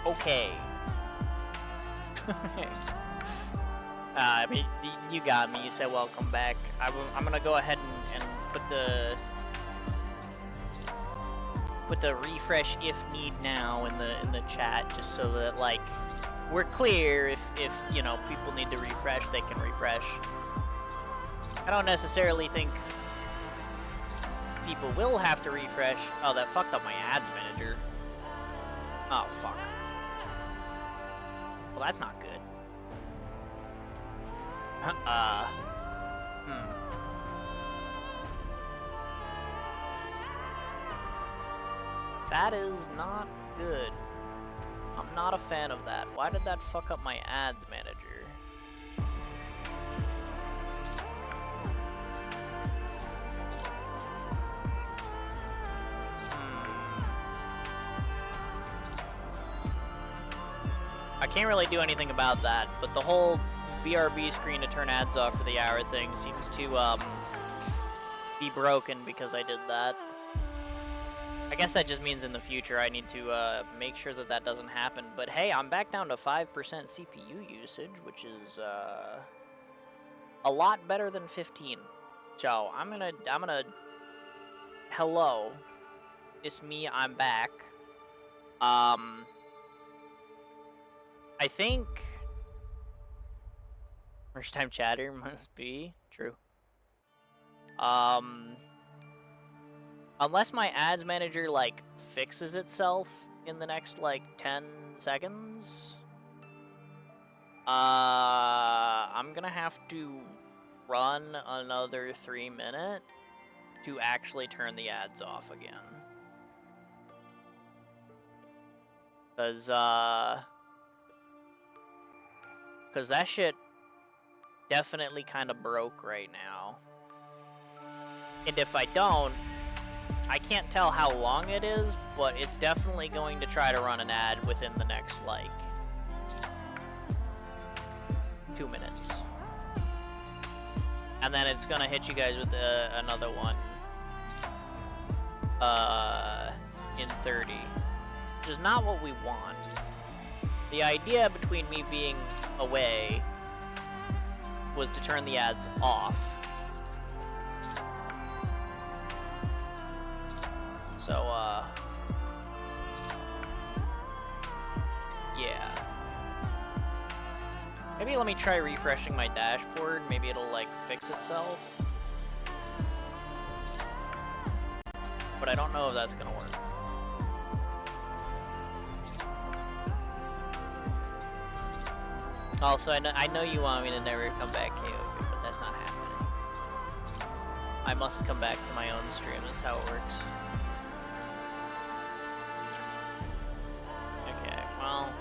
Okay. I mean, you got me. You said welcome back. I'm gonna go ahead and put the refresh if need now in the chat, just so that like we're clear. If you know people need to refresh, they can refresh. I don't necessarily think people will have to refresh. Oh, that fucked up my ads manager. Oh fuck. Well, that's not good. That is not good. I'm not a fan of that. Why did that fuck up my ads manager? I can't really do anything about that, but the whole BRB screen to turn ads off for the hour thing seems to be broken because I did that. I guess that just means in the future I need to make sure that that doesn't happen. But hey, I'm back down to 5% CPU usage, which is a lot better than 15. So I'm gonna hello, it's me. I'm back. I think first time chatter must be true. Unless my ads manager, like, fixes itself in the next, like, 10 seconds, I'm gonna have to run another 3 minutes to actually turn the ads off again. Because that shit definitely kind of broke right now. And if I don't, I can't tell how long it is, but it's definitely going to try to run an ad within the next, like, 2 minutes. And then it's gonna hit you guys with another one in 30, which is not what we want. The idea between me being away was to turn the ads off. So, yeah. Maybe let me try refreshing my dashboard. Maybe it'll, like, fix itself. But I don't know if that's gonna work. Also, I know you want me to never come back, KOB, but that's not happening. I must come back to my own stream, is how it works. Okay, well...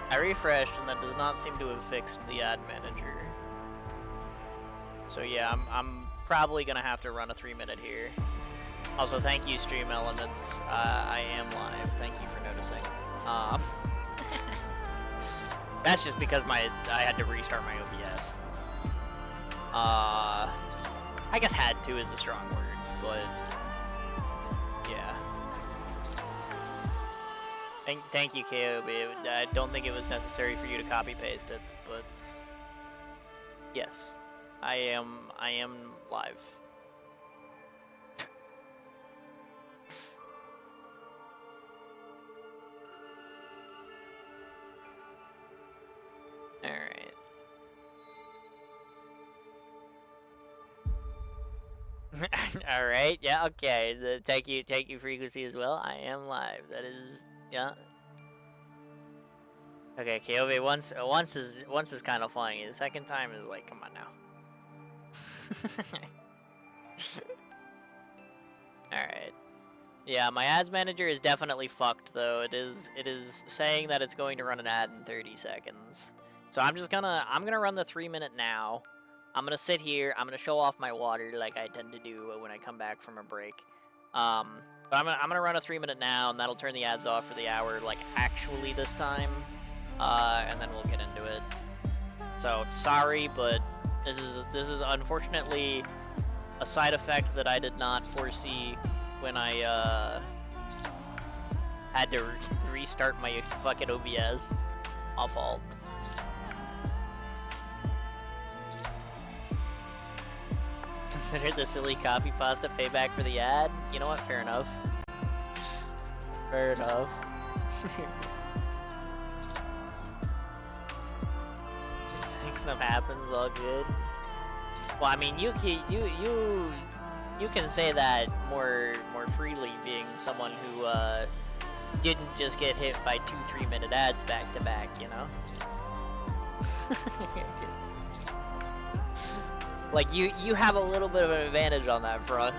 I refreshed, and that does not seem to have fixed the ad manager. So yeah, I'm probably gonna have to run a 3-minute here. Also, thank you, Stream Elements. I am live. Thank you for noticing. That's just because I had to restart my OBS. I guess "had to" is a strong word, but yeah. Thank you, KOB. I don't think it was necessary for you to copy paste it, but yes, I am live. All right. All right. Yeah. Okay. Thank you, Frequency as well. I am live. That is. Yeah. Okay, KOV, once is kind of funny. The second time is like, come on now. Alright. Yeah, my ads manager is definitely fucked though. It is saying that it's going to run an ad in 30 seconds. So I'm gonna run the 3-minute now. I'm gonna sit here, I'm gonna show off my water like I tend to do when I come back from a break. But I'm gonna run a 3-minute now, and that'll turn the ads off for the hour, like, actually this time. And then we'll get into it. So, sorry, but This is unfortunately a side effect that I did not foresee when I had to restart my fucking OBS. My fault. Consider the silly coffee pasta payback for the ad. You know what? Fair enough. Fair enough. Stuff happens, all good. Well, I mean, you can say that more freely, being someone who didn't just get hit by 2 3-minute ads back to back, you know. Like you have a little bit of an advantage on that front.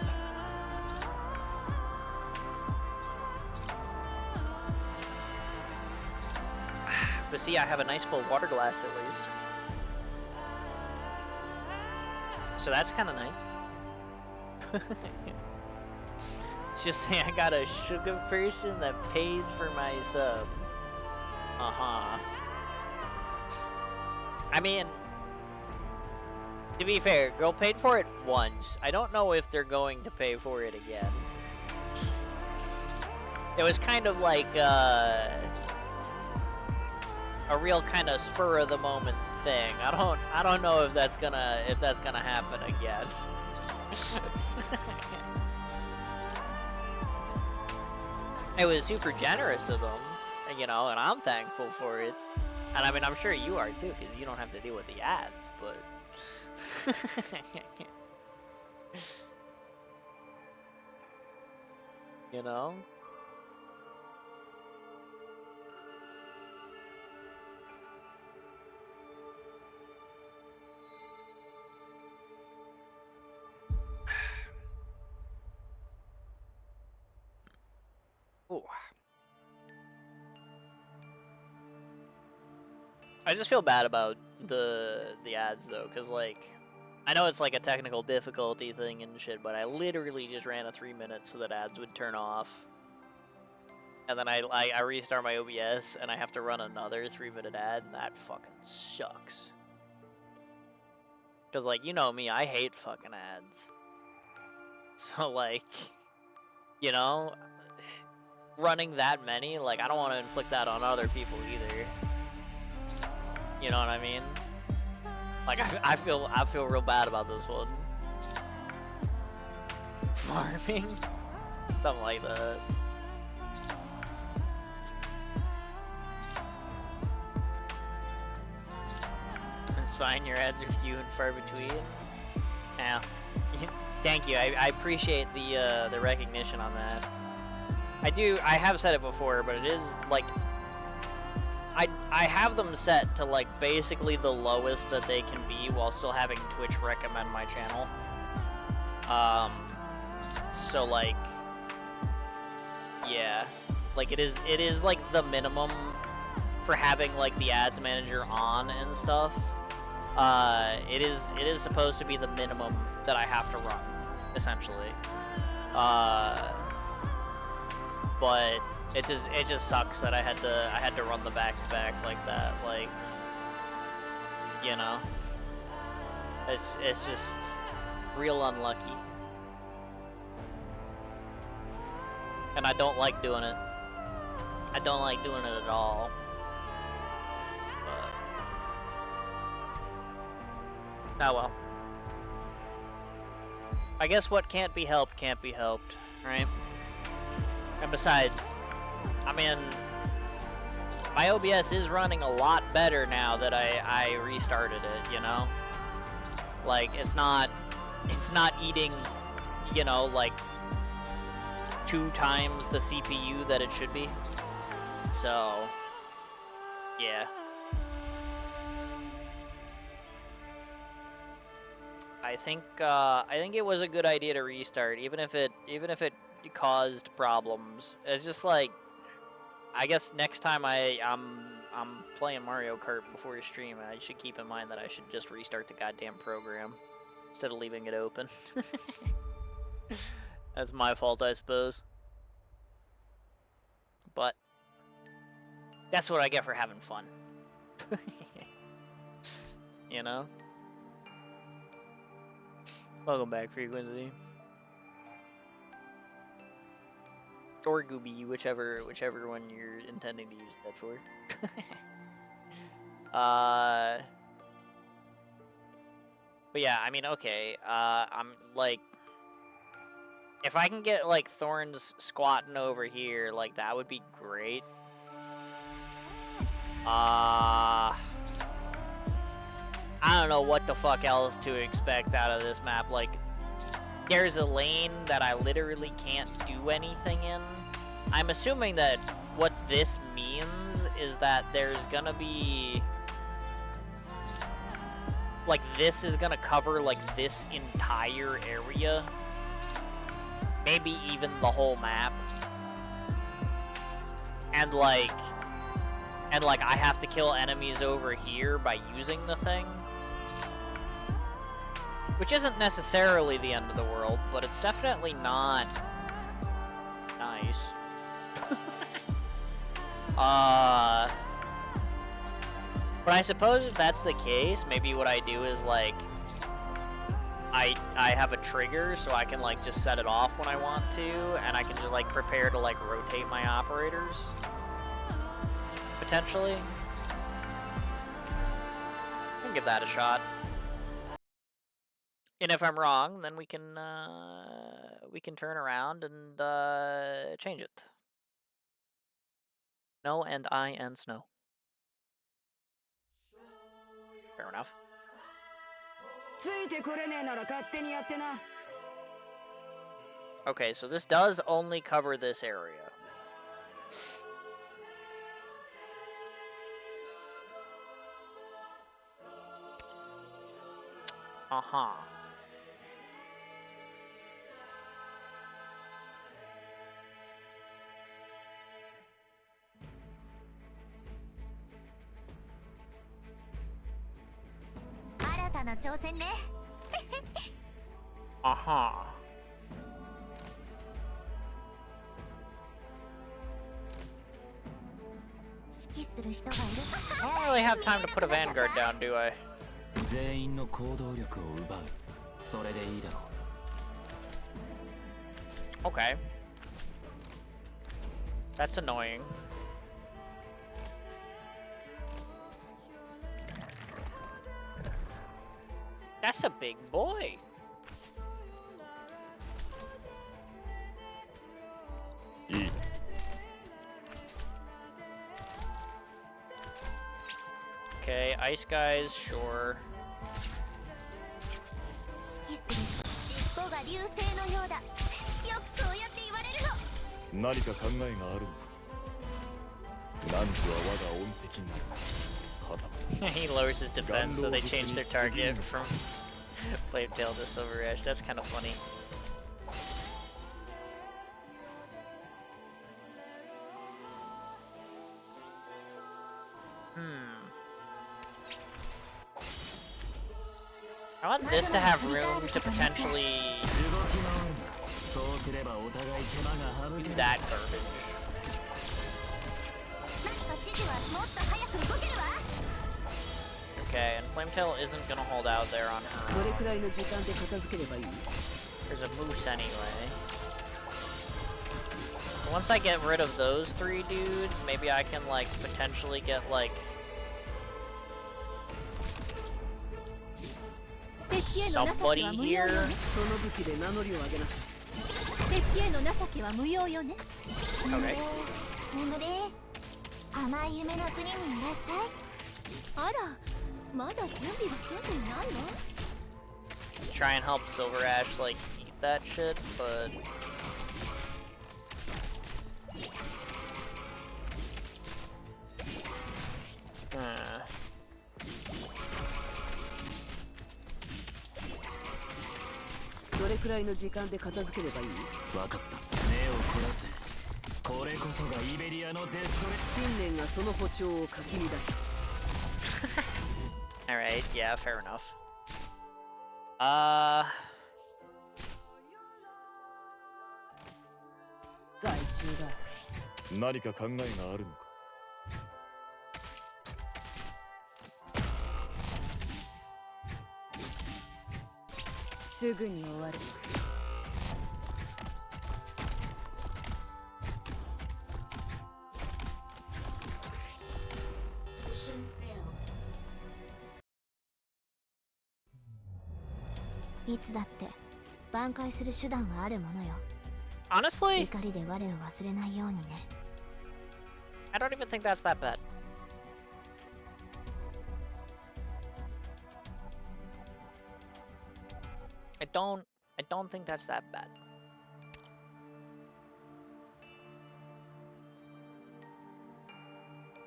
But see, I have a nice full water glass at least. So that's kind of nice. It's just saying I got a sugar person that pays for my sub. Uh-huh. I mean, to be fair, girl paid for it once. I don't know if they're going to pay for it again. It was kind of like a real kind of spur of the moment thing. I don't know if that's gonna happen again. It was super generous of them, you know, and I'm thankful for it. And I mean, I'm sure you are too, because you don't have to deal with the ads, but you know. Ooh. I just feel bad about the ads though, cause like I know it's like a technical difficulty thing and shit, but I literally just ran a 3 minutes so that ads would turn off, and then I restart my OBS and I have to run another 3-minute ad, and that fucking sucks. Cause like, you know me, I hate fucking ads. So like, you know, running that many, like, I don't want to inflict that on other people either. You know what I mean? Like, I feel real bad about this one. Farming? Something like that. It's fine, your ads are few and far between. Yeah. Thank you, I appreciate the recognition on that. I have said it before, but it is, like, I have them set to, like, basically the lowest that they can be while still having Twitch recommend my channel. So, like, yeah. Like, it is, like, the minimum for having, like, the ads manager on and stuff. It is supposed to be the minimum that I have to run, essentially. But it just sucks that I had to run the back-to-back like that. Like, you know, it's just real unlucky, and I don't like doing it. I don't like doing it at all. But oh well. I guess what can't be helped can't be helped, right? And besides, I mean, my OBS is running a lot better now that I restarted it, you know? Like, it's not eating, you know, like 2 times the CPU that it should be. So, yeah. I think it was a good idea to restart, even if it caused problems. It's just like, I guess next time I'm playing Mario Kart before you stream, I should keep in mind that I should just restart the goddamn program instead of leaving it open. That's my fault, I suppose. But that's what I get for having fun. You know? Welcome back, Frequency. Or Gooby, whichever one you're intending to use that for. But yeah, I mean, okay. I'm like, if I can get like Thorns squatting over here, like that would be great. I don't know what the fuck else to expect out of this map. Like, there's a lane that I literally can't do anything in. I'm assuming that what this means is that there's gonna be... like, this is gonna cover, like, this entire area. Maybe even the whole map. And, like, I have to kill enemies over here by using the thing. Which isn't necessarily the end of the world, but it's definitely not nice. But I suppose if that's the case, maybe what I do is, like, I have a trigger, so I can, like, just set it off when I want to, and I can just, like, prepare to, like, rotate my operators. Potentially. I can give that a shot. And if I'm wrong, then we can turn around and change it. No and I and snow. Fair enough. Okay, so this does only cover this area. Uh-huh. Uh-huh. I don't really have time to put a vanguard down, do I? Okay. That's annoying. That's a big boy. Okay, ice guys, sure. He lowers his defense, so they change their target from Flametail to Silver Ash. That's kind of funny. I want this to have room to potentially do that garbage. Okay, and Flametail isn't gonna hold out there on her own. There's a moose anyway. Once I get rid of those three dudes, maybe I can, like, potentially get, like, somebody here. Okay. Try and help Silver Ash, like, eat that shit, but... Alright, yeah, fair enough. すぐに終わる。いつだって挽回する手段はあるものよ。Honestly, 怒りで我を忘れないようにね。I don't even think that's that bad. I don't think that's that bad.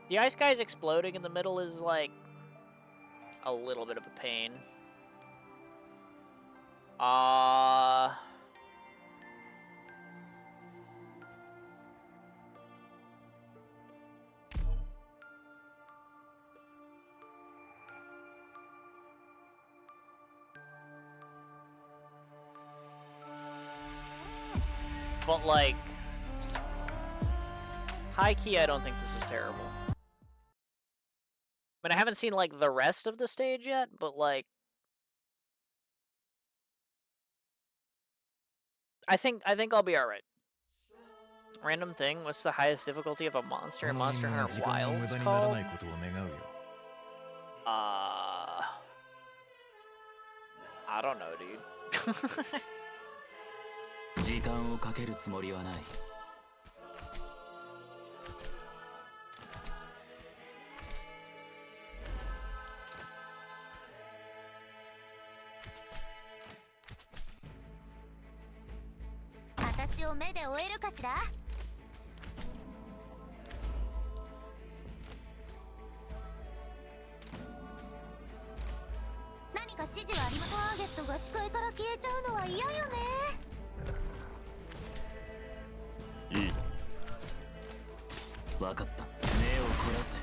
The ice guys exploding in the middle is like a little bit of a pain. But like, high key, I don't think this is terrible. I mean, I haven't seen like the rest of the stage yet, but like, I think I'll be all right. Random thing. What's the highest difficulty of a monster in Monster Hunter Wilds called? I don't know, dude. 時間をかけるつもりはない。私を目で追えるかしら？何か指示はありません。ターゲットが視界から消えちゃうのは嫌よね。いい。わかった。目を凝らせ。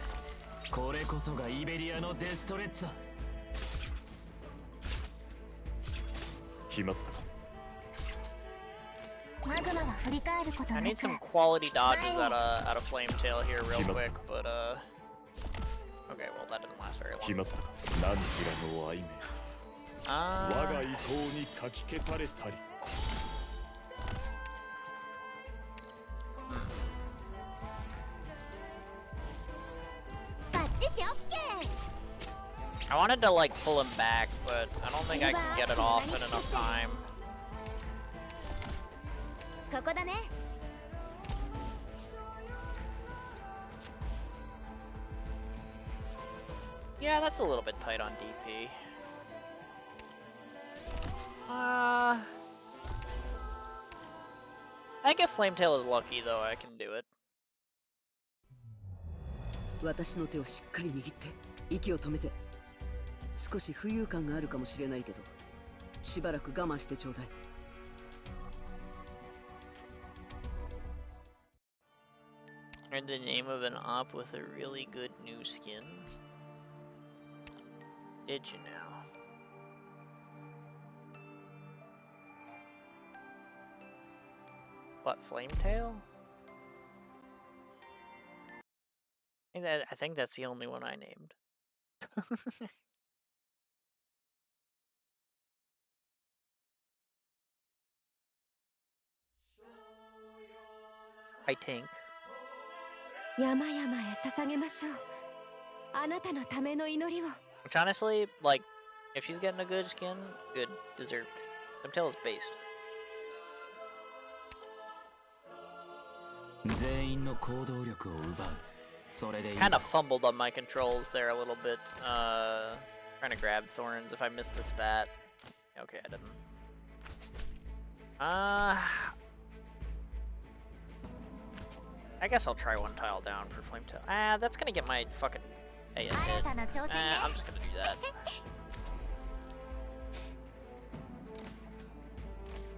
これこそがイベリアのデストレッツァ。決まった。マグマは振り返ることな I く。 need some quality dodges out of Flame Tail here real quick, but okay, well that didn't last very 決 long. まった。何時らの愛め。我が意向にかき消されたり。バッチシオッケー。 I wanted to like pull him back, but I don't think I can get it off in enough time. ここだね。Yeah, that's a little bit tight on DP. I think if Flame Tail is lucky, though, I can do it. 私の手をしっかり握って息を止めて。少し浮遊感があるかもしれないけど、しばらく我慢してちょうだい。And the name of an op with a really good new skin. Did you now? What, Flame Tail? I think that's the only one I named. I think. 山々へ捧げましょう。あなたのための祈りを。 Which honestly, like, if she's getting a good skin, good, deserved. Flame Tail is based. 全員の行動力を奪う。それでいい。 Kind of fumbled on my controls there a little bit. Trying to grab thorns if I missed this bat. Okay, I didn't. I guess I'll try one tile down for Flame Tail. That's gonna get my fucking A hit. I'm just gonna do that.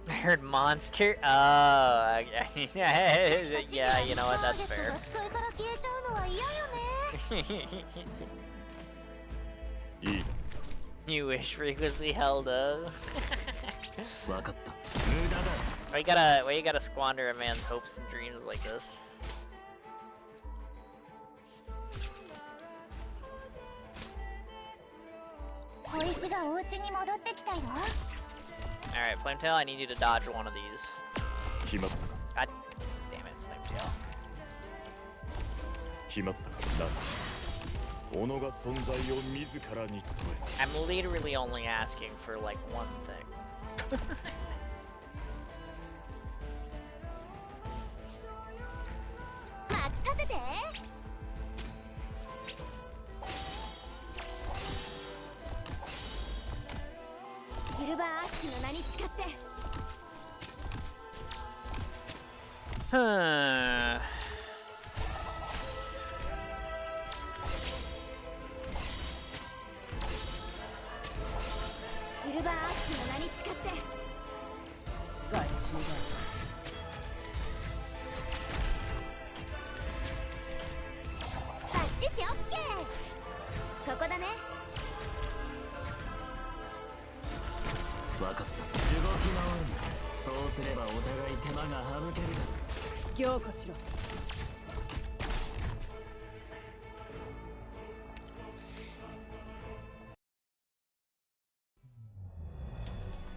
I heard monster. Oh, yeah, you know what? That's fair. You wish frequency held up. Why you gotta squander a man's hopes and dreams like this? Alright, Flametail, I need you to dodge one of these. 決まったか God damn it, Flametail. 決まったかな己が存在を自らに問え I'm literally only asking for like one thing. 任せて。シルバーアッシュの名に誓って。Huh. シルバーアッシュの名に誓って。害虫だ。タッチしオッケー。ここだね。分かった。動き回るな。そうすればお互い手間が省けるだろう。凝固しろ。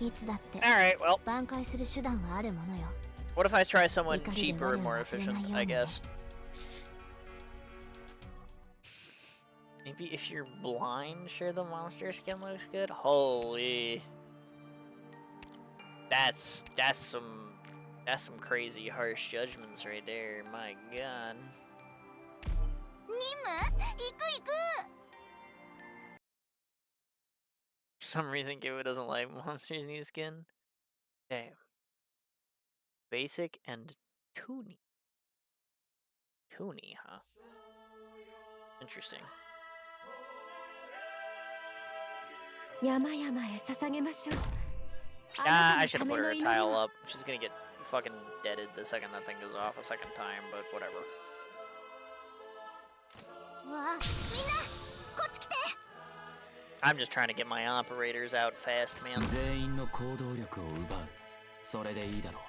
いつだって Alright, well, 挽回する手段はあるものよ。 what if I try someone cheaper and more efficient, I guess? Maybe if you're blind, sure the monster skin looks good? Holy. That's some crazy harsh judgments right there, my god. 任務行く行く。 For some reason, Giva doesn't like monsters' new skin. Damn. Basic and toony. Toony, huh? Interesting. 山々へ捧げましょう。 Ah, I should have put her a tile up. She's gonna get fucking deaded the second that thing goes off a second time, but whatever. わあ、みんなこっち来て。 I'm just trying to get my operators out fast, man. 全員の行動力を奪う。それでいいだろう。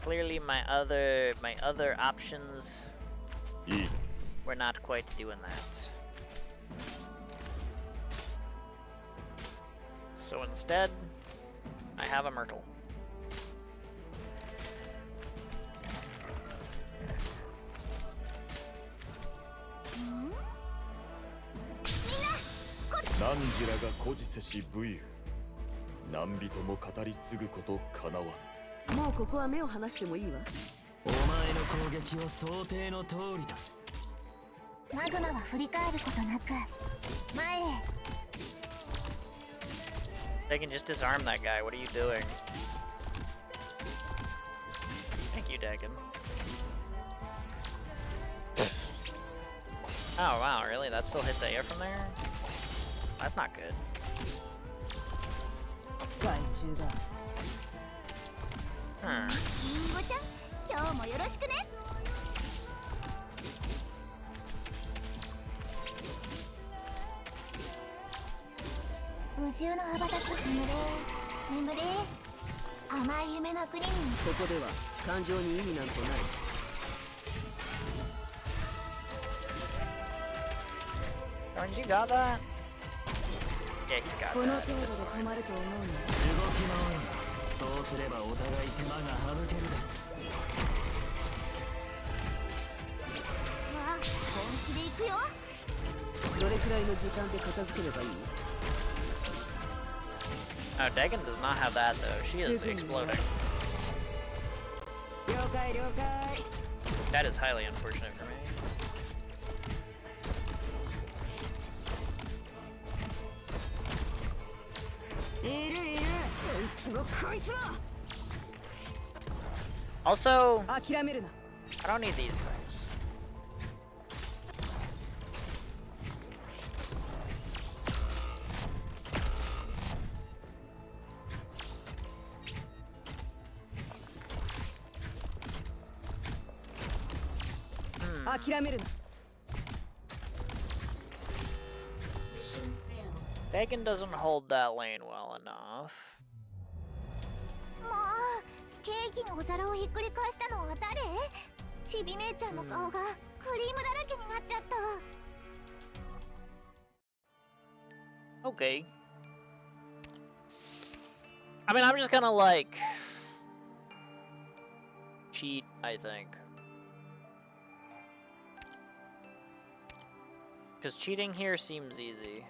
Clearly, my other options いい were not quite doing that. So instead, I have a Myrtle. Na 何時らが孤児せし武勇何人も語り継ぐことかなわん。もうここは目を離してもいいわ。お前の攻撃は想定の通りだ。マグマは振り返ることなく前へ。 They can just disarm that guy. What are you doing? Thank you, Dagon. Oh wow, really? That still hits Aya from there? That's not good. 害虫だ。リンゴちゃん、今日もよろしくね。宇宙の羽ばたく眠れ甘い夢の国に。ここでは感情に意味なんとない。Orange, you got that? Yeah, he's got この that. 程度 It's で fine. 止まると思うの。動き回るな。そうすればお互い手間が省けるだろう。わあ、本気で行くよ。どれくらいの時間で片付ければいい？ Oh, Dagon does not have that though. She is exploding. 了解了解。 That is highly unfortunate for me. Also, 諦めるな。 I don't need these things. Hmm. 諦めるな。 Dagon doesn't hold that lane well enough. もうケーキのお皿をひっくり返したのは誰？ちび姉ちゃんの顔がクリームだらけになっちゃった。Okay. I mean, I'm just gonna, like, cheat, I think. Because cheating here seems easy.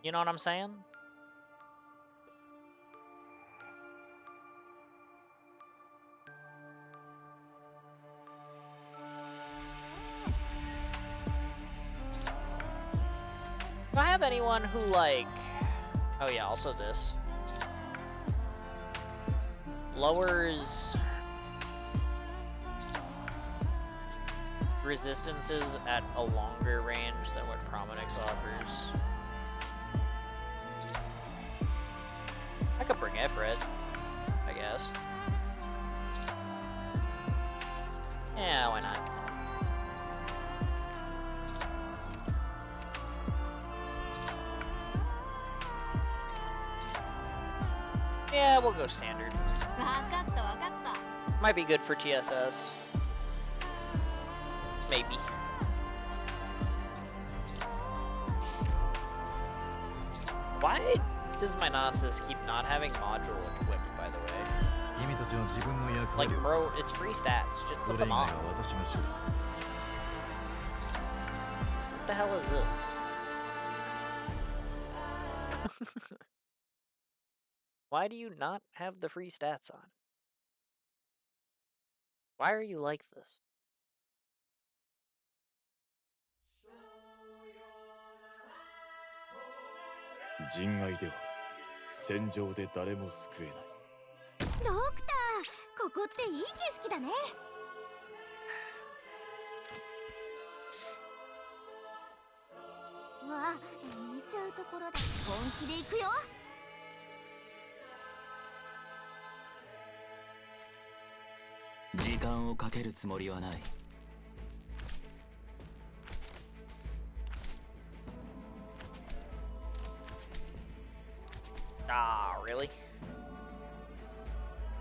You know what I'm saying? Do I have anyone who, like... Oh yeah, also this. Lowers... resistances at a longer range than what Prominix offers. I could bring Ifrit, I guess. Yeah, why not? Yeah, we'll go standard. Might be good for TSS. Maybe. Why does my Gnosis keep not having module equipped, by the way? Like, bro, it's free stats. Just put them on. What the hell is this? Why do you not have the free stats on? Why are you like this? 人外では戦場で誰も救えない。ドクター、ここっていい景色だね。わあ、見ちゃうところだ。本気で行くよ。時間をかけるつもりはない。 Ah, really?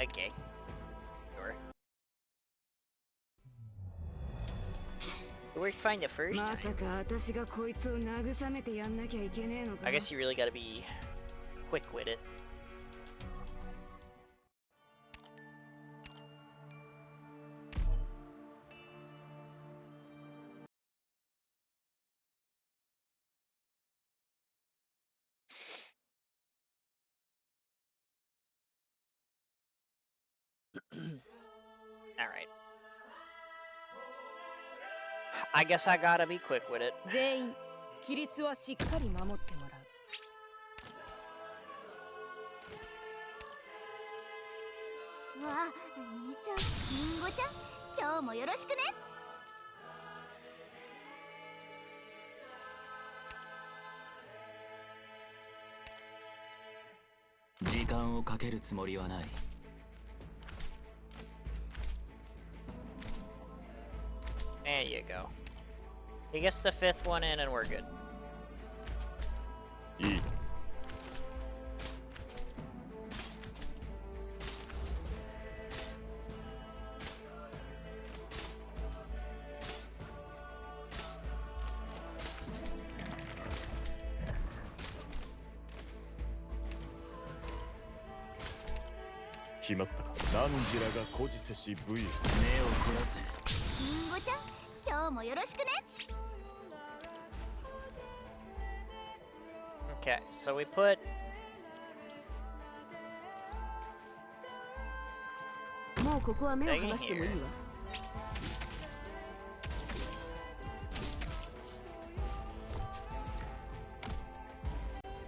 Okay. Sure. Where'd you find it first time? I guess you really gotta be quick with it. Alright. I guess I gotta be quick with it. 全員規律はしっかり守ってもらう。わあ、見ちゃう。リンゴちゃん、今日もよろしくね。時間をかけるつもりはない。 There you go. He gets the 5th one in and we're good. いい。 決まったか。何時らが孤児せし武勇。目を凝らせ。リンゴちゃん、今日もよろしくね。 Okay, so we put... もうここは目を離してもいいわ。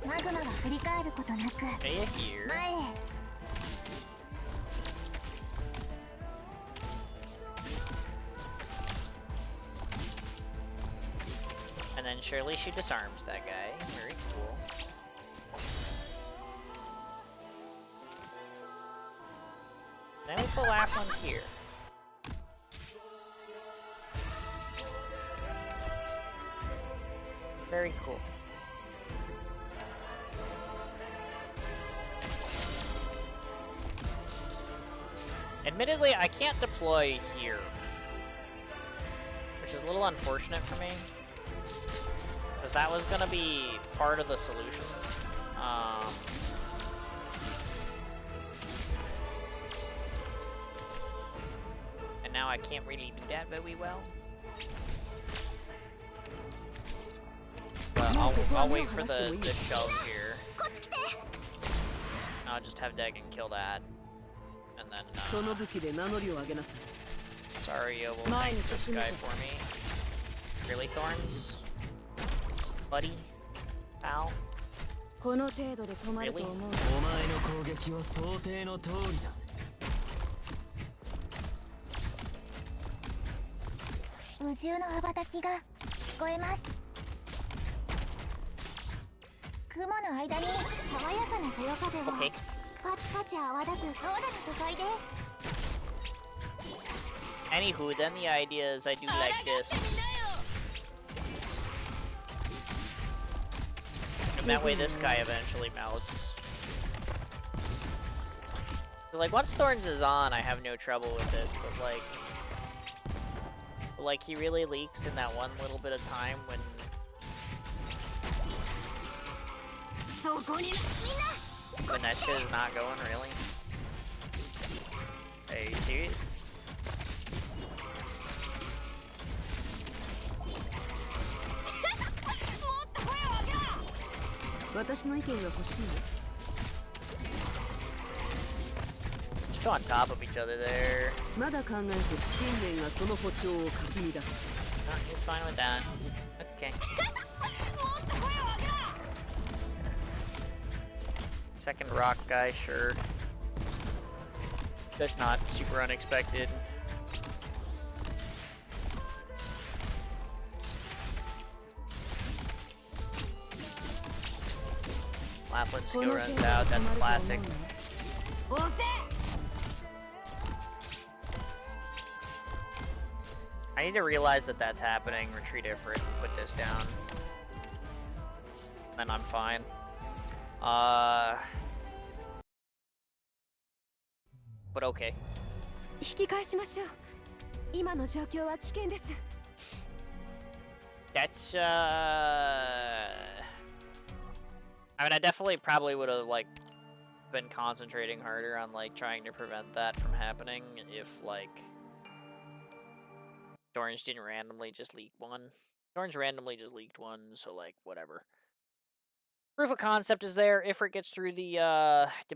マグマが振り返ることなく Stay here. 前へ。 And then surely she disarms that guy. Very cool. Then we put Lapland here. Very cool. Admittedly, I can't deploy here. which is a little unfortunate for me, because that was gonna be part of the solution. And now I can't really do that very well. But I'll wait for the shove here. I'll just have Dagon kill that, and then Sario will tank this guy for me. Really, Thorns? Buddy? Pal? この程度で止まると思う。お前の攻撃は想定の通りだ。宇宙の羽ばたきが聞こえます。雲の間に爽やかなそよ風を、Okay. パチパチ泡立つソーダの注いで。Anywho, then the idea is I do like this. And that way this guy eventually melts. So, like, once Thorns is on, I have no trouble with this, but like he really leaks in that one little bit of time when that shit is not going, really. Are you serious? 私の意見が欲しいよ。 Just on top of each other there. まだ考えて信念がその歩調をかき乱す。 He's fine with that. Okay. Second rock guy, sure. That's not super unexpected. Lapland skill runs out, that's a classic. I need to realize that that's happening, retreat effort, put this down. Then I'm fine. But okay. 引き返しましょう。今の状況は危険です。 That's I mean, I definitely probably would have like been concentrating harder on like trying to prevent that from happening if like Orange didn't randomly just leak one. Orange randomly just leaked one, so like whatever. Proof of concept is there. Ifrit gets through the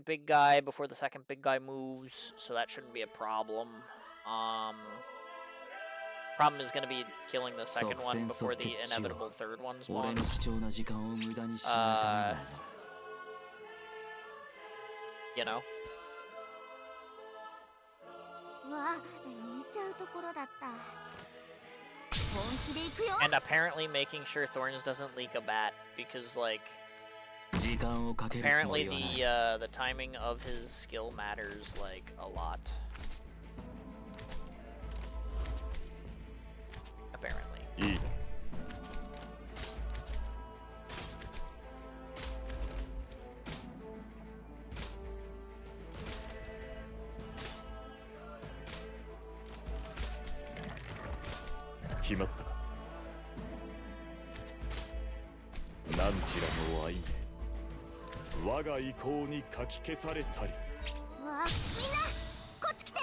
big guy before the second big guy moves, so that shouldn't be a problem. Problem is going to be killing the second one before the inevitable third one spawns. You know? うわ、見ちゃうところだった。本気で行くよ。 And apparently making sure Thorns doesn't leak a bat, because like apparently the timing of his skill matters like a lot. Apparently. いい。決まったか。なんちらの愛で我が意向にかき消されたり。うわ、みんなこっち来て。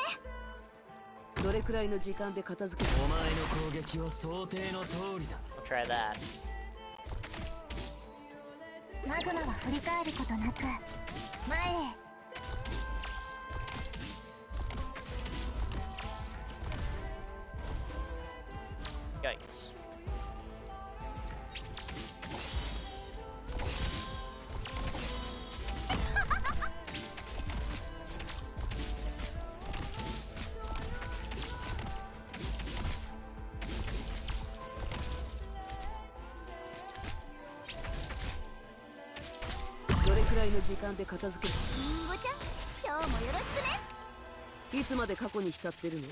どれくらいの時間で片付ける？お前の攻撃は想定の通りだ。 We'll try that. マグマは振り返ることなく前へ。 Yikes.リンゴちゃん、今日もよろしくね。いつまで過去に浸ってるの？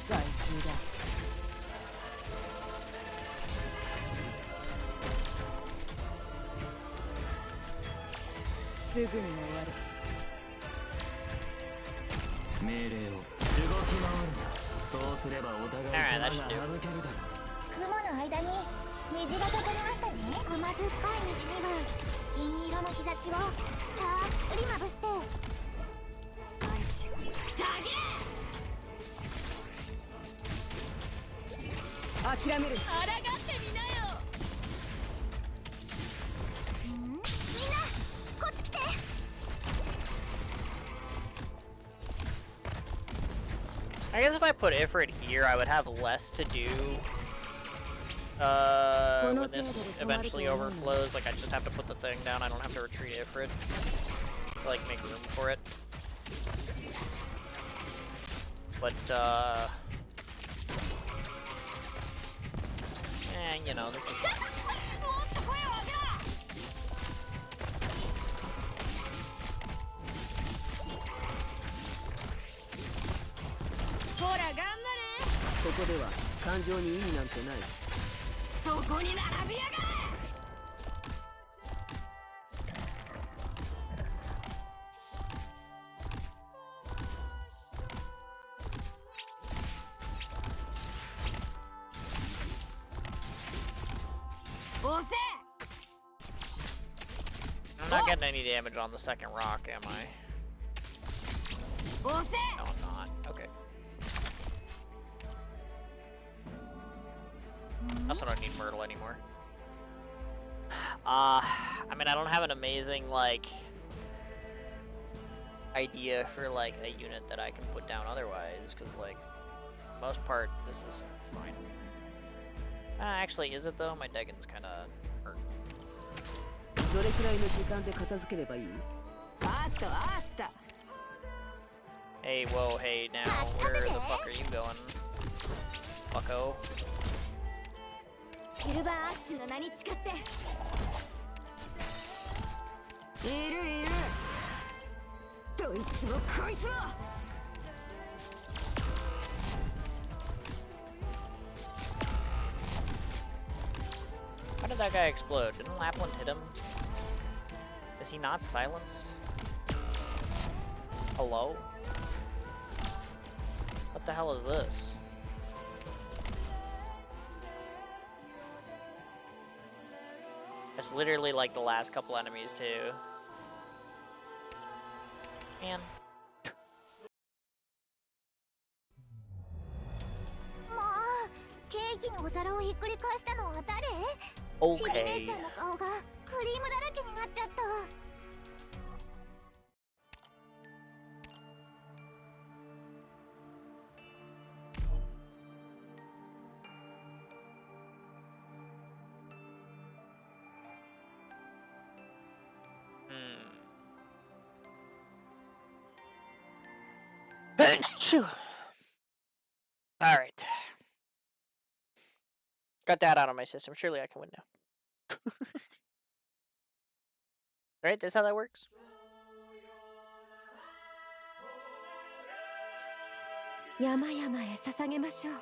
害虫だ。すぐに終わる。命令を動き回るな。そうすればお互い手間が省けるだろう。雲の間に虹がかかりましたね。甘酸っぱい虹には銀色の日差しをたっぷりまぶして諦める。みんなこっち来て。 I guess if I put Ifrit here, I would have less to do when this eventually overflows. Like, I just have to put the thing down. I don't have to retreat Ifrit to, like, make room for it. But, you know, this is fine. Hora, gambare! ここでは感情に意味なんてない。そこに並びやがれ! I'm not getting any damage on the second rock, am I? No, I'm not. Okay. I also don't need Myrtle anymore. I mean, I don't have an amazing, like, idea for, like, a unit that I can put down otherwise, because, like, for the most part, this is fine. Actually, is it, though? My Degon's kind of hurt. どれくらいの時間で片付ければいい？あったあった。 Hey, whoa, hey, now, where the fuck are you going? Fucko. シルバーアッシュの名に誓って。いるいる。どいつもこいつも。How did that guy explode? Didn't Lapland hit him? Is he not silenced? Hello? What the hell is this? It's literally like the last couple enemies too. Man. もうケーキのお皿をひっくり返したのは誰？ Okay. ちび姉ちゃんの顔がクリームだらけになっちゃった。 Alright. Got that out of my system. Surely I can win now. Right? That's how that works? 山々へ捧げましょう。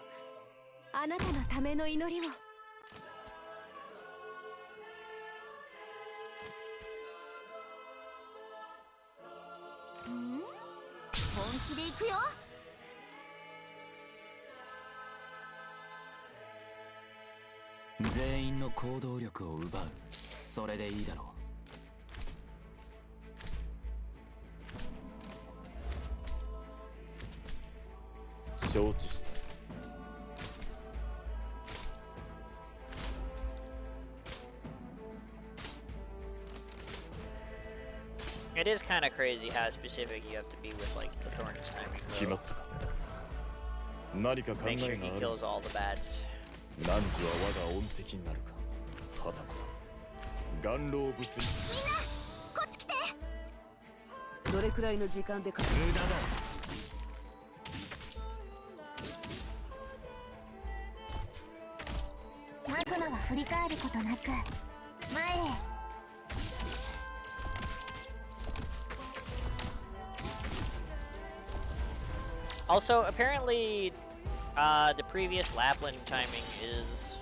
あなたのための祈りを。本気で行くよ。全員の行動力を奪う。それでいいだろう。承知した。It is kind of crazy how specific you have to be with like the Thorn's timing. 決まったか。何か考え Make が sure あ he る。 kills all the bats. 何時は我が恩敵になるか。はたまた岩老物に。みんなこっち来て。どれくらいの時間でう。無駄だ。マグマは振り返ることなく前へ。 Also, apparently, the previous Lapland timing is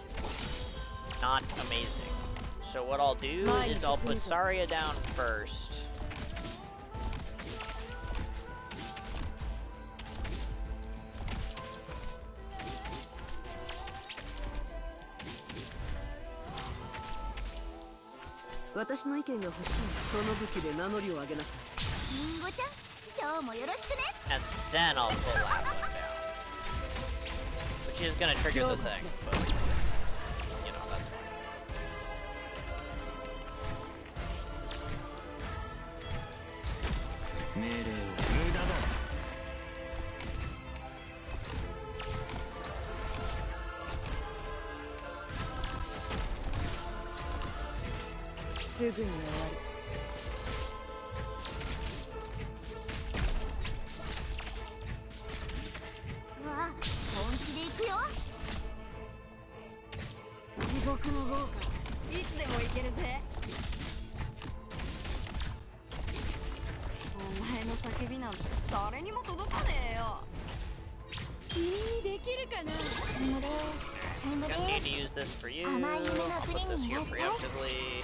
not amazing. So what I'll do is I'll put Saria down first. 私の意見が欲しい。その武器で名乗りを上げなさい。リンゴちゃん、今日もよろしくね。 And then I'll pull that one down. Which is gonna trigger the thing, but you know, that's fine. 命令を無駄だ。すぐに終わる。うわ、本気で行くよ。地獄の豪華いつでも行けるぜ。お前の叫びなんて誰にも届かねえよ。君にできるかな。眠れ、眠 Gonna れ。 need to use this for you. 甘い夢の I'll 国 put this にい here らっしゃい。 preemptively.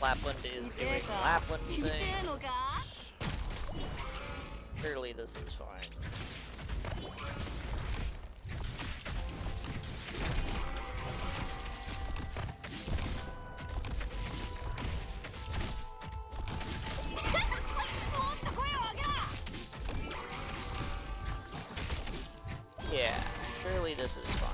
Lapland is doing Lapland 聞いてえの things. か。 Clearly this is fine. Yeah, surely this is fine.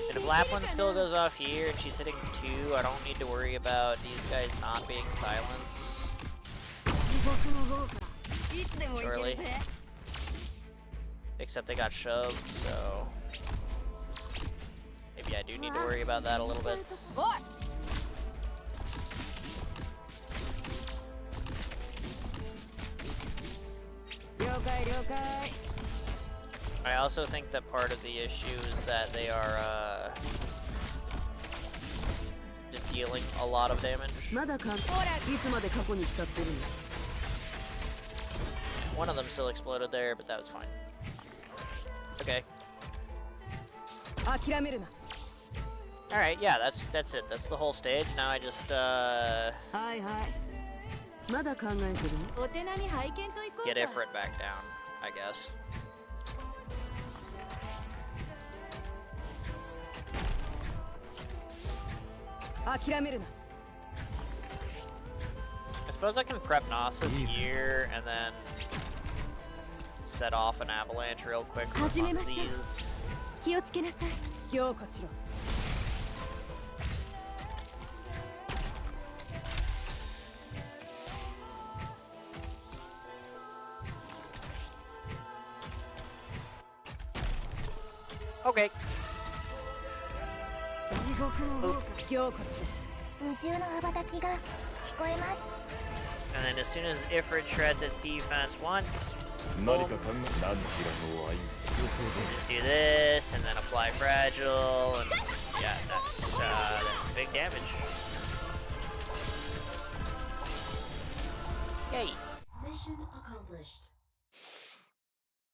And if Lapland still goes off here and she's hitting 2, I don't need to worry about these guys not being silenced. 地獄の豪華いつでも行けるぜ。 Except they got shoved, so maybe I do need to worry about that a little bit. おい。了解了解。 I also think that part of the issue is that they are just dealing a lot of damage. まだかん。いつまで過去に浸ってるの。 One of them still exploded there, but that was fine. Okay. 諦めるな。 Alright, yeah, that's it. That's the whole stage. Now I just はいはい。まだ考えてるの。お手並み拝見と行こうか。 get Ifrit back down, I guess. 諦めるな。 I suppose I can prep Gnosis here and then set off an avalanche real quick for 始めましょう。 funsies. 気をつけなさい。強化しろ。 Okay. 地獄の豪華。強化しろ。無獣の羽ばたきが聞こえます。 And then as soon as Ifrit shreds its defense once, 何か考え、何キラの愛。 just do this and then apply fragile and yeah, that's big damage. Yay. Mission accomplished.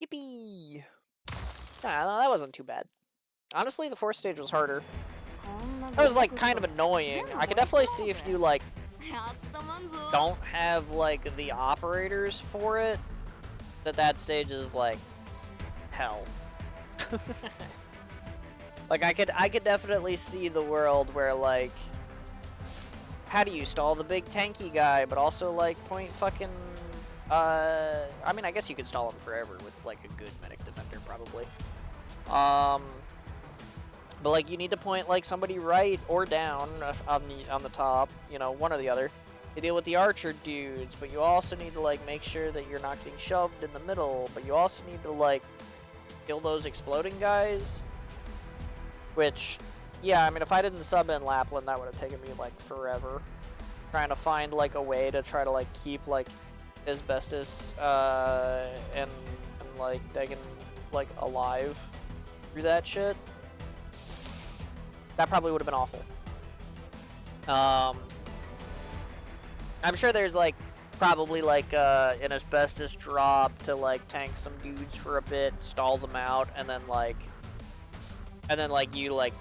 Yippee! Nah, that wasn't too bad. Honestly, the fourth stage was harder. That was like kind of annoying. I could definitely see if you like やったもんぞ。 don't have like the operators for it, that stage is like hell. Like I could definitely see the world where like, how do you stall the big tanky guy but also like point fucking I mean I guess you could stall him forever with like a good medic defender probably. But like you need to point like somebody right or down on the top, you know, one or the other, to deal with the archer dudes. But you also need to like make sure that you're not getting shoved in the middle. But you also need to like kill those exploding guys. Which, yeah, I mean, if I didn't sub in Lapland, that would have taken me like forever. Trying to find like a way to try to like keep like Asbestos and like Dagon like alive through that shit. That probably would have been awful. I'm sure there's like probably like an Asbestos drop to like tank some dudes for a bit, stall them out, and then like you like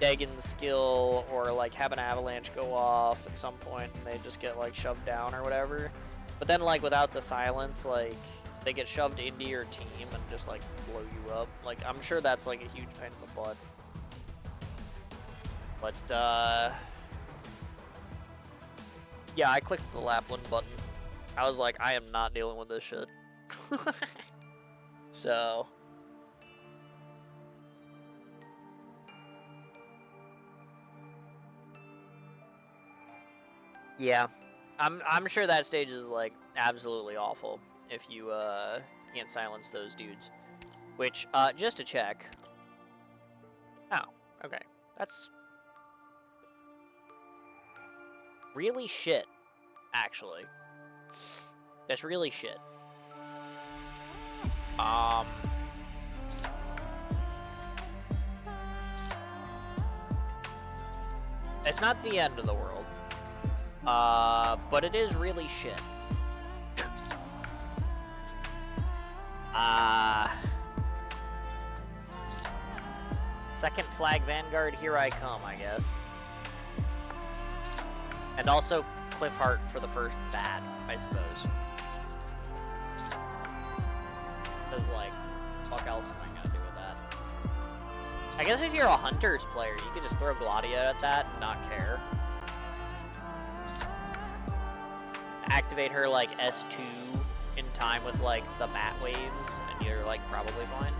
Dagon skill or like have an avalanche go off at some point and they just get like shoved down or whatever. But then like without the silence, like they get shoved into your team and just like blow you up. Like I'm sure that's like a huge pain in the butt. But yeah, I clicked the Lapland button. I was like, I am not dealing with this shit. So yeah, I'm sure that stage is like absolutely awful if you can't silence those dudes. Which just to check. Oh, okay, that's really shit. Actually, that's really shit. It's not the end of the world. But it is really shit. Second flag Vanguard, here I come, I guess. And also Cliff Heart for the first bad, I suppose. Because, like, fuck else am I gonna do with that? I guess if you're a Hunters player, you could just throw Gladia at that and not care. Activate her, like, S2 in time with, like, the mat waves, and you're, like, probably fine.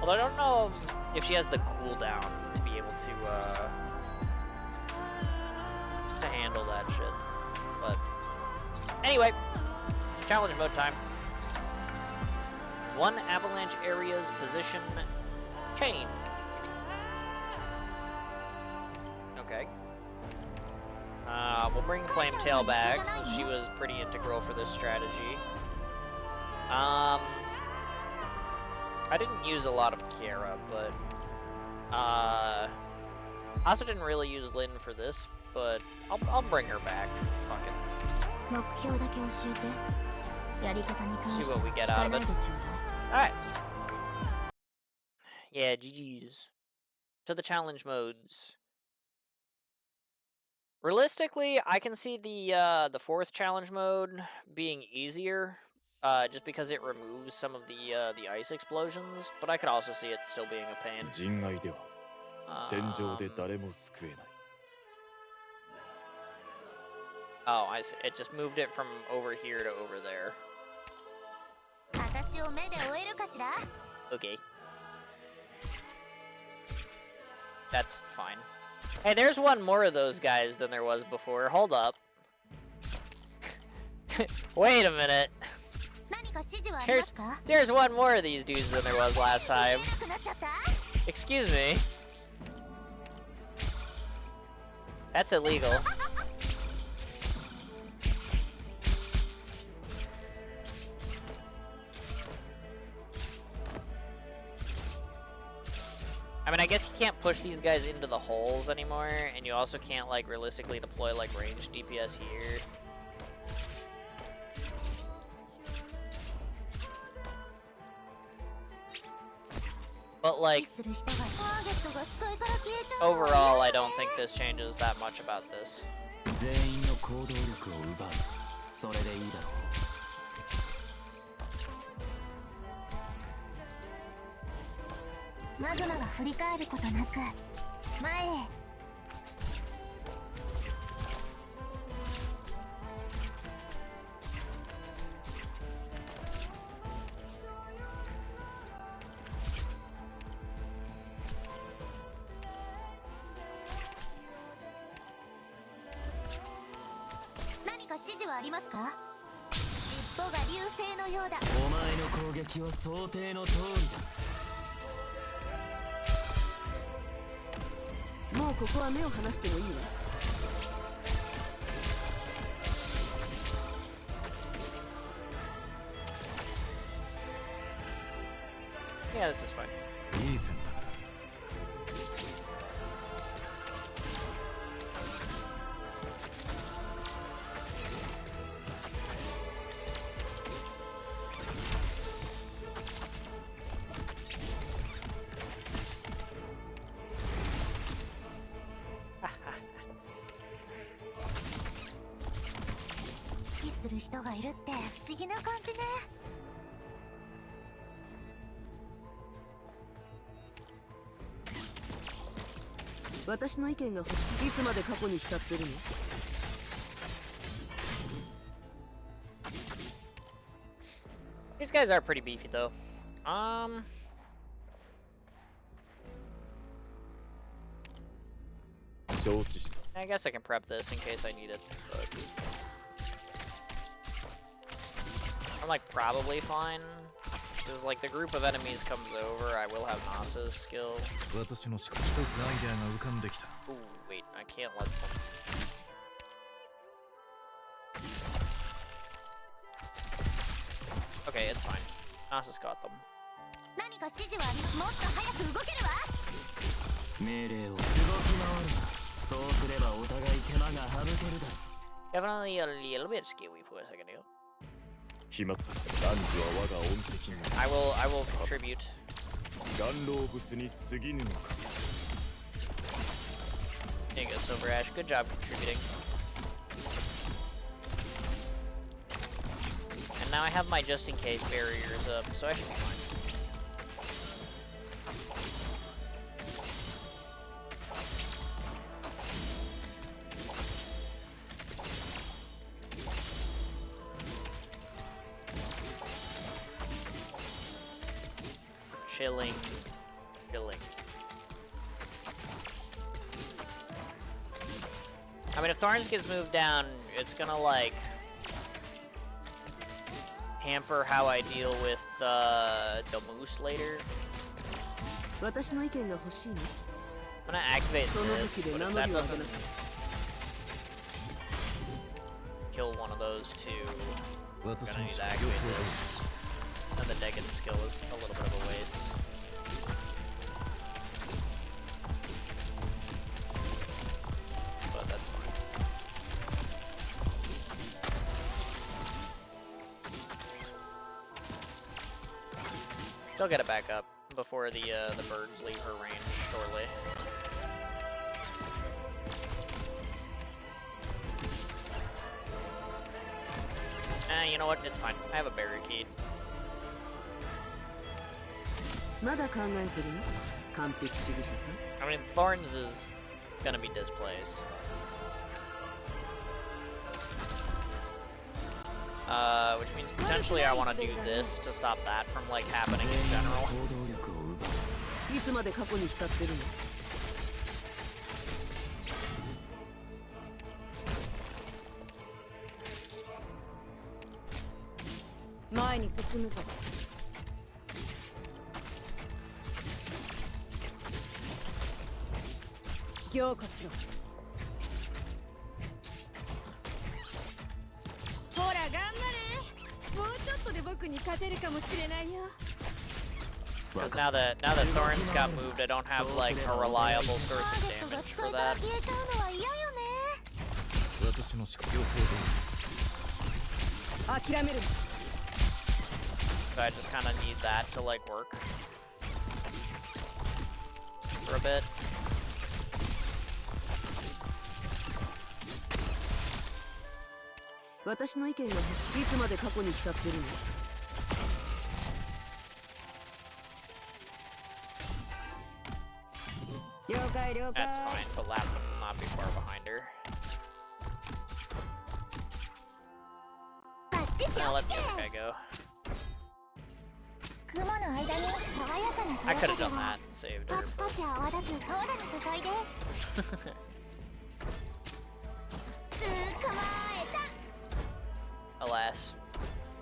Although I don't know if she has the cooldown to be able to handle that shit. But anyway, challenge mode time. 1 avalanche area's position change. Okay. We'll bring Flametail back since she was pretty integral for this strategy. I didn't use a lot of Kiara, but I also didn't really use Lyn for this, but I'll bring her back. Fuck it. See what we get out of it. Alright. Yeah, GG's. To the challenge modes. Realistically, I can see the 4th challenge mode being easier, just because it removes some of the ice explosions, but I could also see it still being a pain. Oh, I see. It just moved it from over here to over there. Okay. That's fine. Hey, there's one more of those guys than there was before. Hold up. Wait a minute. There's one more of these dudes than there was last time. Excuse me. That's illegal. I mean, I guess you can't push these guys into the holes anymore, and you also can't, like, realistically deploy, like, ranged DPS here. But, like, overall, I don't think this changes that much about this. Yeah, this is fine. 人がいるって不思議な感じね。私の意見が欲しい。いつまで過去に浸ってるの？ These guys are pretty beefy though. I guess I can prep this in case I need it. But I'm like probably fine. Because like the group of enemies comes over, I will have Nasa's skill. Ooh, wait, I can't let them. Okay, it's fine. Nasa's got them. 何か指示はもっと早く動けるわ。命令を動き回るな。そうすればお互い手間が省けるだろう。 Definitely a little bit skewy for a second ago. 決まった。男児は我が恩敵に。I will contribute. 元老物に過ぎぬのか。 There you go, Silver Ash. Good job contributing. And now I have my just in case barriers up, so I should be fine. Chilling. I mean, if Thorns gets moved down, it's gonna, like, hamper how I deal with, the moose later. I'm gonna activate this, but if that doesn't kill one of those two, I'm gonna need to activate this. And the Degan skill is a little bit of a waste. But that's fine. They'll get it back up before the birds leave her range shortly. You know what? It's fine. I have a barricade. I mean, Thorns is gonna be displaced. Which means potentially I want to do this to stop that from, like, happening in general. Because now that Thorns got moved, I don't have, like, a reliable source of damage for that. So I just kind of need that to, like, work for a bit. That's fine, but Lapin will not be far behind her. I'll let the other guy go. I could have done that and saved her, but... Alas.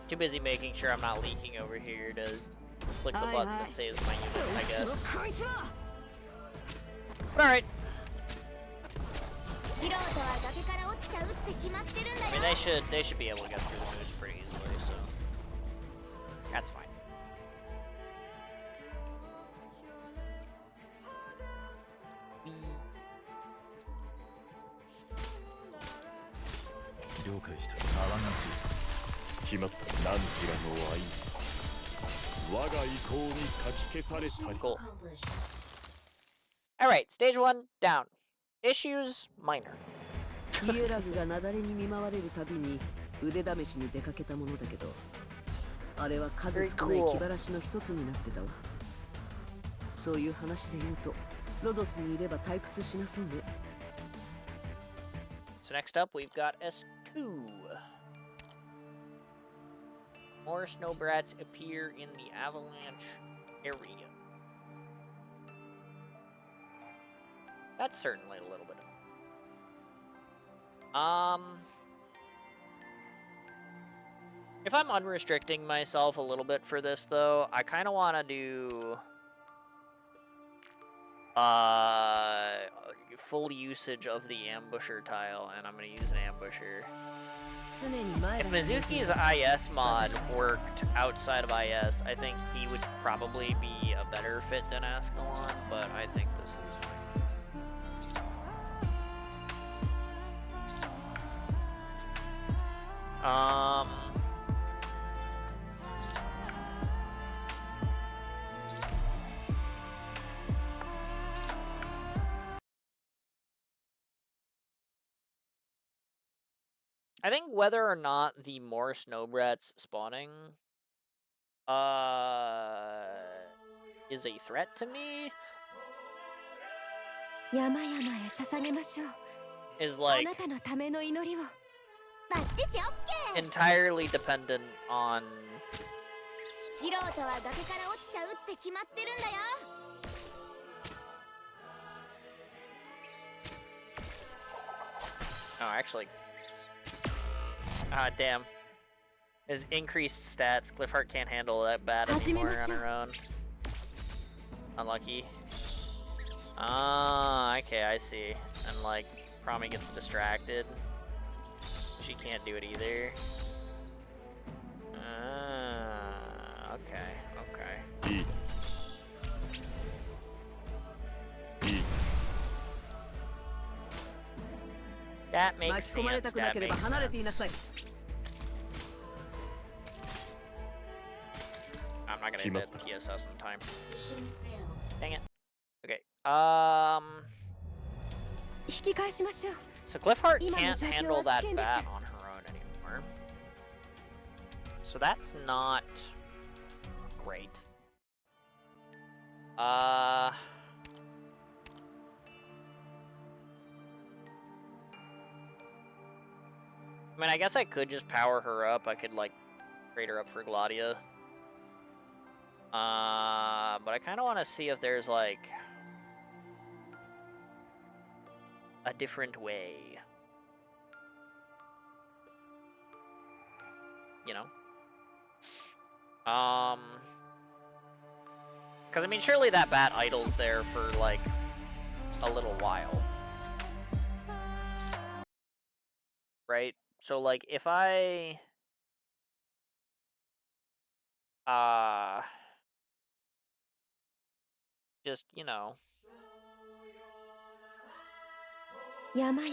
Too busy making sure I'm not leaking over here to click the button that saves my unit, I guess. But alright. I mean, they should be able to get through the moose pretty easily, so that's fine. Cool. Alright, stage 1 down. Issues minor. 腕試しに出かけたものだけど、あれは数 Very 少ない cool. 気晴らしの一つになってたわ。そういう話で言うと、ロドスにいれば退屈しなそうね。So next up, we've got S2. More snow brats appear in the avalanche area. That's certainly a little bit of... If I'm unrestricting myself a little bit for this, though, I kind of want to do... full usage of the ambusher tile, and I'm going to use an ambusher. If Mizuki's IS mod worked outside of IS, I think he would probably be a better fit than Ascalon, but I think this is fine. I think whether or not the more snowbrats spawning is a threat to me is like entirely dependent on actually damn. His increased stats. Cliffheart can't handle that bad anymore on her own. Unlucky. Ah, okay, I see. And like, Promi gets distracted. She can't do it either. Okay. That makes sense. That makes sense. I'm not gonna hit TSS in time. Dang it. Okay. So Cliffheart can't handle that bat on her own anymore. So that's not great. I mean, I guess I could just power her up. I could, like, trade her up for Gladia. But I kind of want to see if there's, like, a different way. You know? Because, I mean, surely that bat idles there for, like, a little while. Right? So, like, if I... just, you know... I got a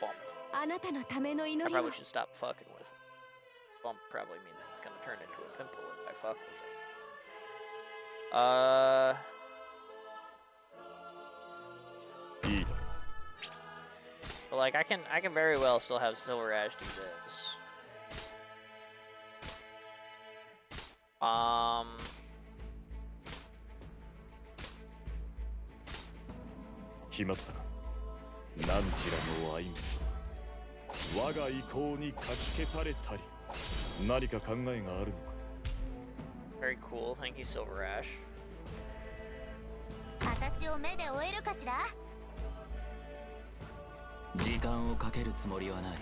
bump. I probably should stop fucking with it. Bump probably means it's gonna turn into a pimple if I fuck with it. But like I can very well still have Silver Ash do this. 決まったな。なんちらの歩み、我が意向にかき消されたり、何か考えがあるのか。Very cool, thank you, Silver Ash. 私を目で追えるかしら。時間をかけるつもりはない。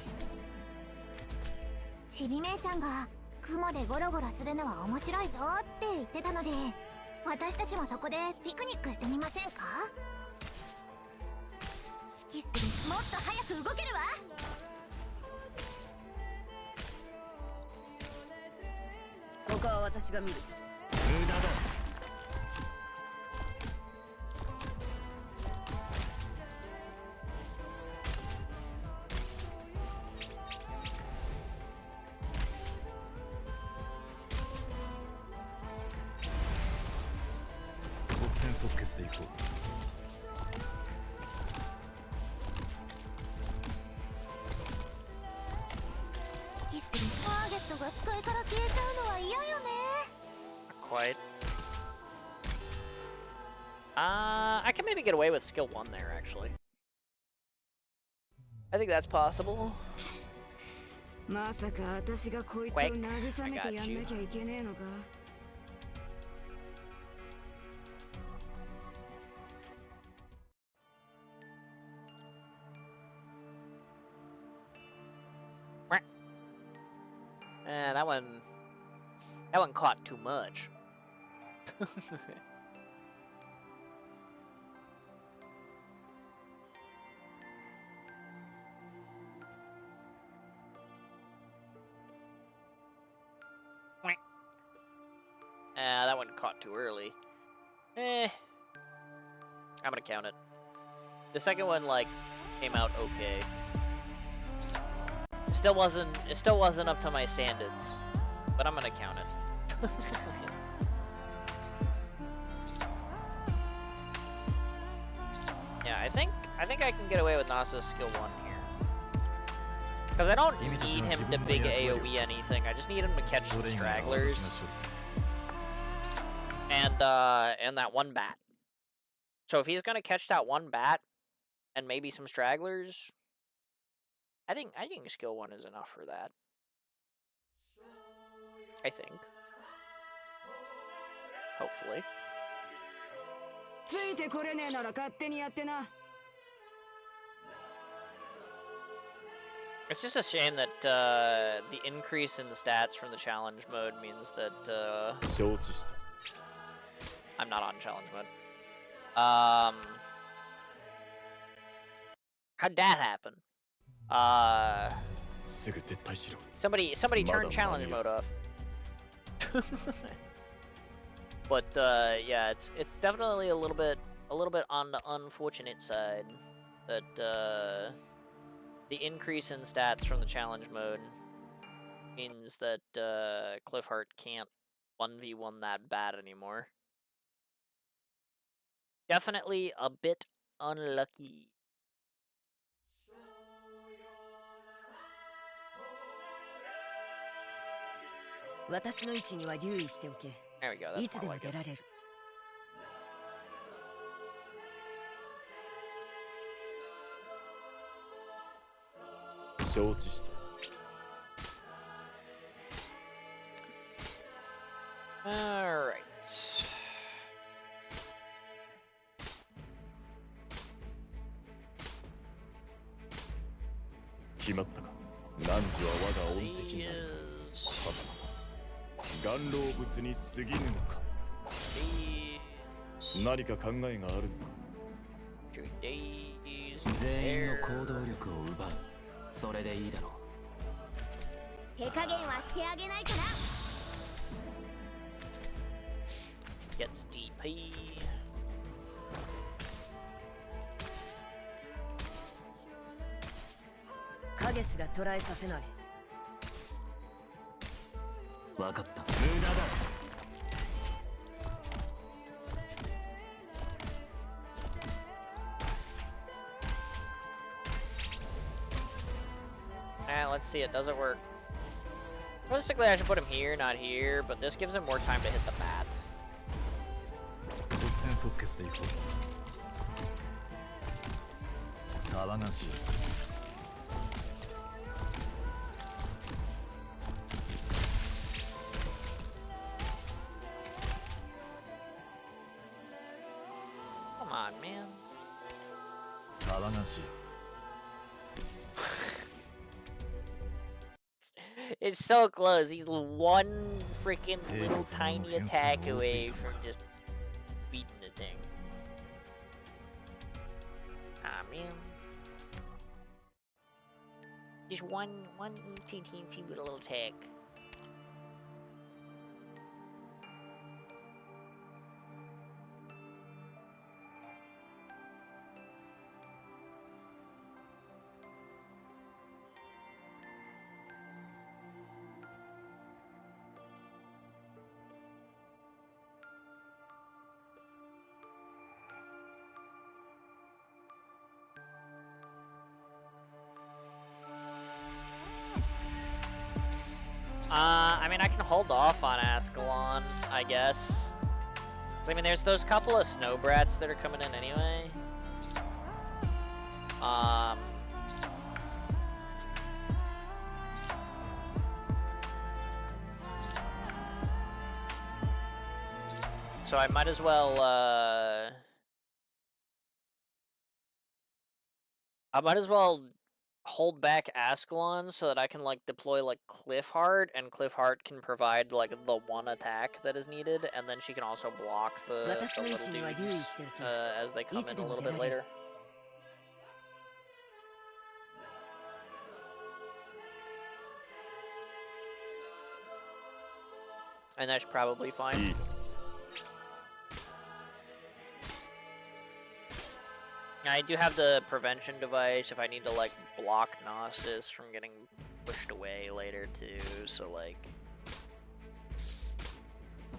ちびめいちゃんが雲でゴロゴロするのは面白いぞって言ってたので、私たちもそこでピクニックしてみませんか？指揮する。もっと早く動けるわ。他は私が見る。無駄だ。即戦即決でいこう。が視界から消えちゃうのは嫌よね。 Not quite. I can maybe get away with skill 1 there, actually. I think that's possible. まさか私がこいつを慰めてやんなきゃいけねえのか。That one caught too much. That one caught too early. I'm gonna count it. The second one, like, came out okay. It still wasn't up to my standards, but I'm gonna count it. Yeah, I think I can get away with Nasa's skill 1 here. Because I don't need him to big AoE anything, I just need him to catch some stragglers. And that one bat. So if he's gonna catch that one bat, and maybe some stragglers, I think skill 1 is enough for that. I think. Hopefully. It's just a shame that the increase in the stats from the challenge mode means that I'm not on challenge mode. How'd that happen? Somebody turned challenge mode off. But yeah, it's definitely a little bit on the unfortunate side that the increase in stats from the challenge mode means that Cliffheart can't 1v1 that bad anymore. Definitely a bit unlucky. There we go, that's more like it. Alright. Gets DP. Let's see it. Does it work? Realistically, I should put him here, not here, but this gives him more time to hit the bat. Come on, man. It's so close. He's one freaking little tiny attack away from just beating the thing. Ah, man. Just one teensy little attack. I mean, I can hold off on Ascalon, I guess. I mean, there's those couple of snow brats that are coming in anyway. So I might as well, hold back Ascalon so that I can, like, deploy, like, Cliffheart, and Cliffheart can provide, like, the one attack that is needed, and then she can also block the little dudes, as they come in a little bit later. And that's probably fine. I do have the prevention device if I need to, like, block Gnosis from getting pushed away later too, so, like,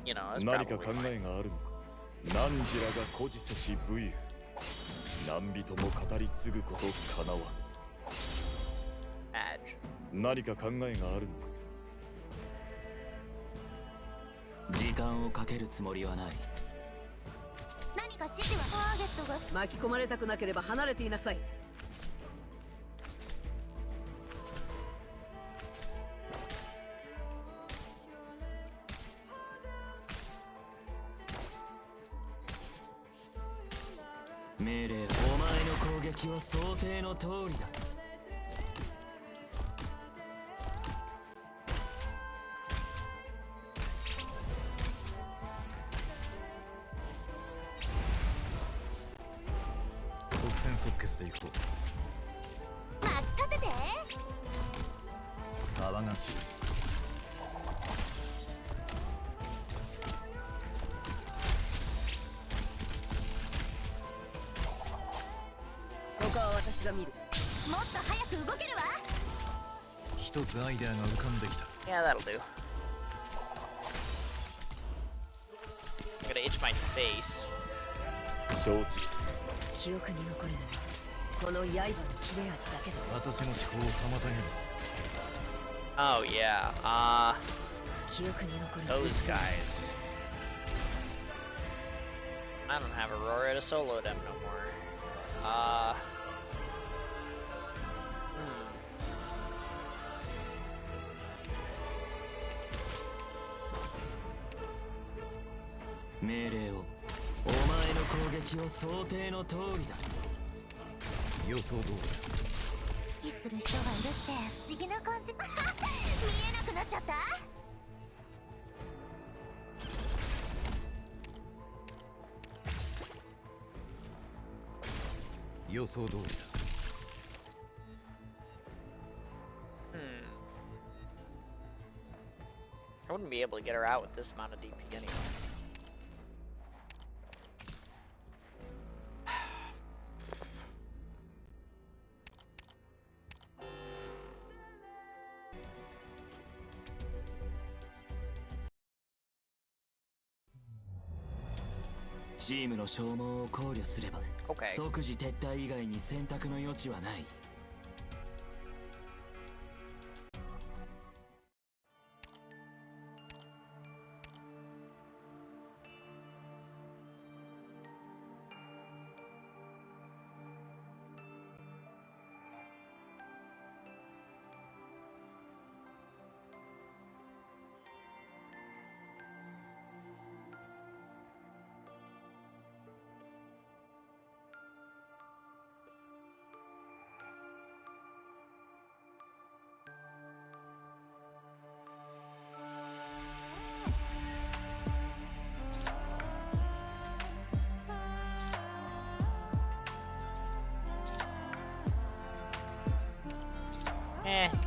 you know, it's probably fine. Edge. 時間をかけるつもりはない。何か指示はターゲットが巻き込まれたくなければ離れていなさい。命令、お前の攻撃は想定の通りだ。即決でいこう。任せて。騒がしい。ここは私が見る。もっと早く動けるわ。一つアイデアが浮かんできた。Yeah, that'll do. I'm gonna itch my face. 承知した。記憶に残るのはこの刃の切れ味だけだ。私の思考を妨げる。Oh yeah, 記憶に残る those guys. I don't have Aurora to solo them no more. Hmm. 命令を。お前の攻撃は想定の通りだ。予想通り。指揮する人がいるって不思議な感じ。見えなくなっちゃった。予想通りだ。I wouldn't be able to get her out with this amount of DP anyway. Team チームの消耗を考慮すれば、Okay. 即時撤退以外に選択の余地はない。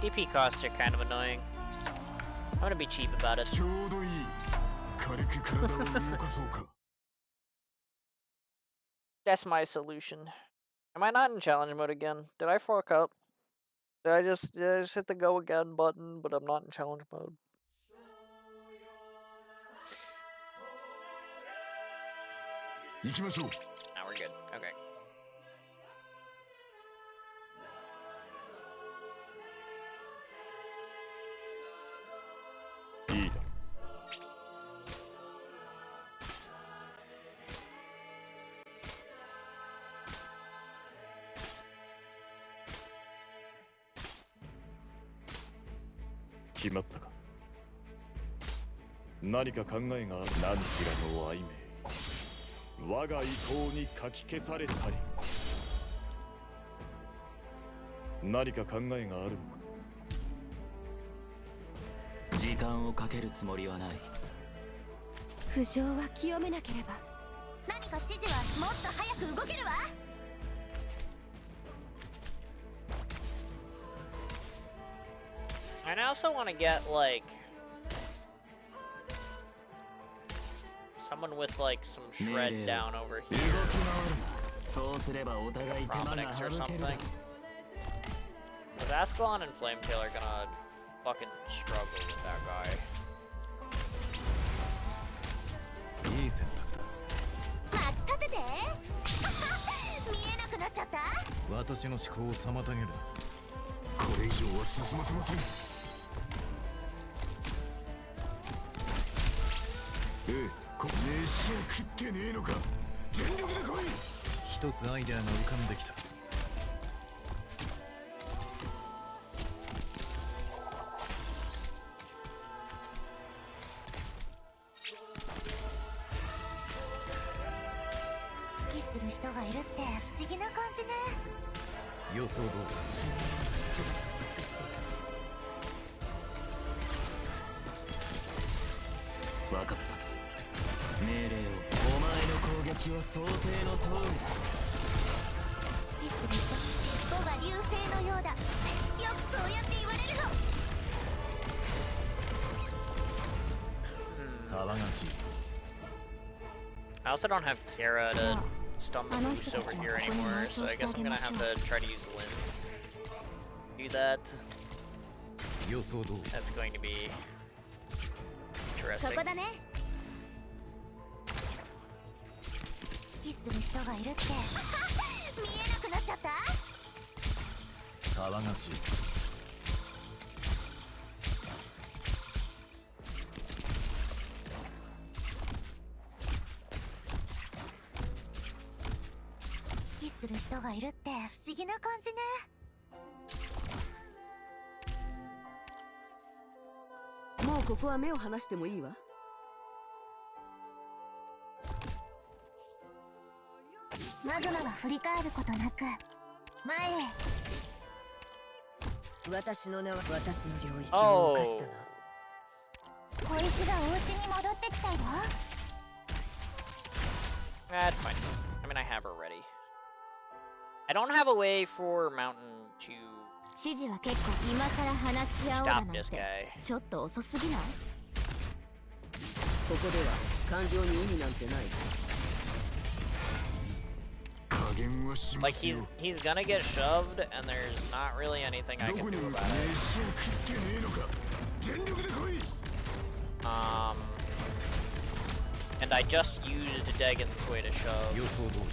DP costs are kind of annoying. I'm gonna be cheap about it. That's my solution. Am I not in challenge mode again? Did I fuck up? Did I just hit the go again button, but I'm not in challenge mode? Now we're good. Okay. 決まったか。何か考えがある。何ちらの愛名、我が意向にかき消されたり。何か考えがあるのか。時間をかけるつもりはない。浮上は清めなければ。何か指示はもっと早く動けるわ。And I also want to get like someone with like some shred down over 動き here. 回るな。そうすればお互い手間が Prominix 省 or けるだろ something. Because Ascalon and Flametail are gonna fucking struggle with that guy. いい選択だ。任せて。見えなくなっちゃった。私の思考を妨げる。これ以上は進ませません。飯は食ってねえのか。全力で来い。一つアイデアが浮かんできた。指揮する人がいるって不思議な感じね。予想通り。映していた。分かった。命令を。お前の攻撃は想定の通りだ。指揮する人、尻尾が流星のようだ。よくそうやって言われるの。騒がしい。I also don't have Kara to stun the moose over here anymore, so I guess I'm gonna have to try to use Lynn. Do that. 予想通り。 That's going to be そ interesting. こだね。指揮する人がいるって見えなくなっちゃった。騒がしい。指揮する人がいるって不思議な感じね。もうここは目を離してもいいわ。マグマは振り返ることなく前へ。私の名は私の領域を Oh. 犯したな。小一がお家に戻ってきたよ。 That's fine. I mean, I have her ready. I don't have a way for Mountain to 指示は結構今さら話し合おうだ stop なんて this guy. ちょっと遅すぎない？ここでは感情に意味なんてない。加減はしま Like すよ。 he's gonna get shoved, and there's not really anything I ど can こに do 向 about か it. 飯は食ってねえのか。全力で来い。 And I just used Degan's way to shove. 予想通り。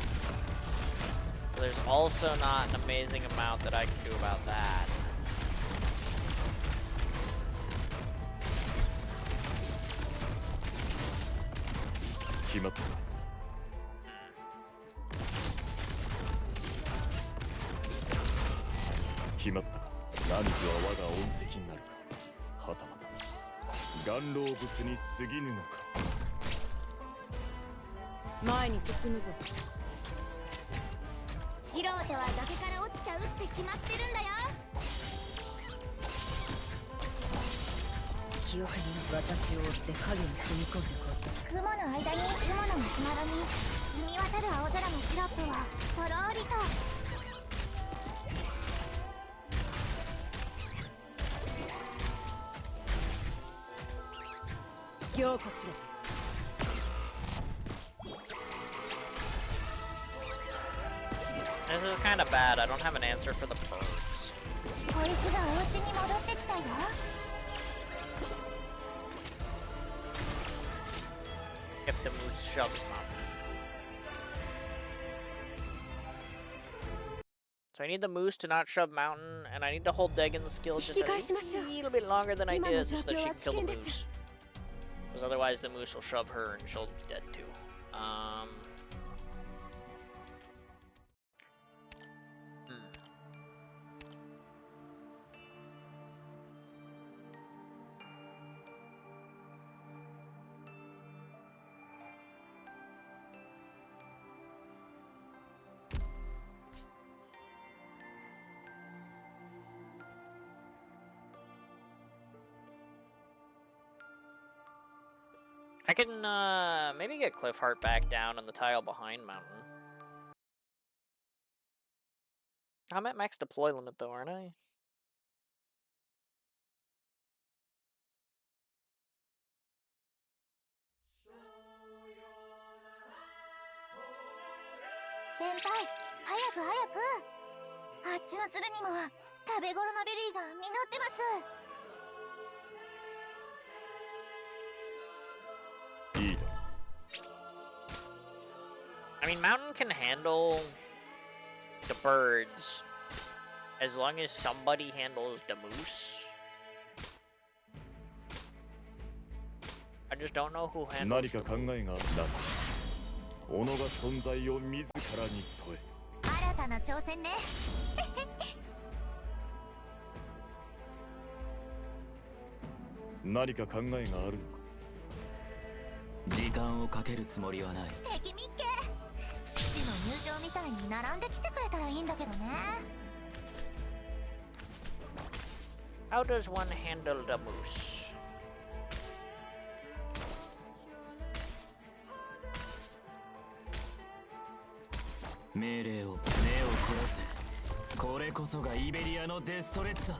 There's also not an amazing amount that I can do about that. 決まったか。決まったか。何時は我が恩敵になるか。はたまた岩老物に過ぎぬのか。前に進むぞ。素人は崖から落ちちゃうって決まってるんだよ。記憶に私を追って影に踏み込んでこい。雲の間に雲のマシュマロに澄み渡る青空のシロップをとろーりと。凝固しろ。This is kind of bad. I don't have an answer for the birds. 小石がお家に戻ってきたよ。 If the moose shoves Mountain. So I need the moose to not shove Mountain, and I need to hold Degan's skill just a little bit longer than I did, so that she can kill the moose. Because otherwise the moose will shove her and she'll be dead too. can maybe get Cliffheart back down on the tile behind Mountain. I'm at max deploy limit though, aren't I? Senpai, 早く早く。あっちの鶴にも食べ頃のベリーが実ってます。いいだ。I mean, Mountain can handle the birds as long as somebody handles the moose. I just don't know who handles 何 the か考 moose. えがあったら己が存在を自らに問え。新たな挑戦ね。何か考えがあるのか。時間をかけるつもりはない。敵みっけ。父の入場みたいに並んできてくれたらいいんだけどね。How does one handle the moose? 命令を目を凝らせ。これこそがイベリアのデストレッツァ。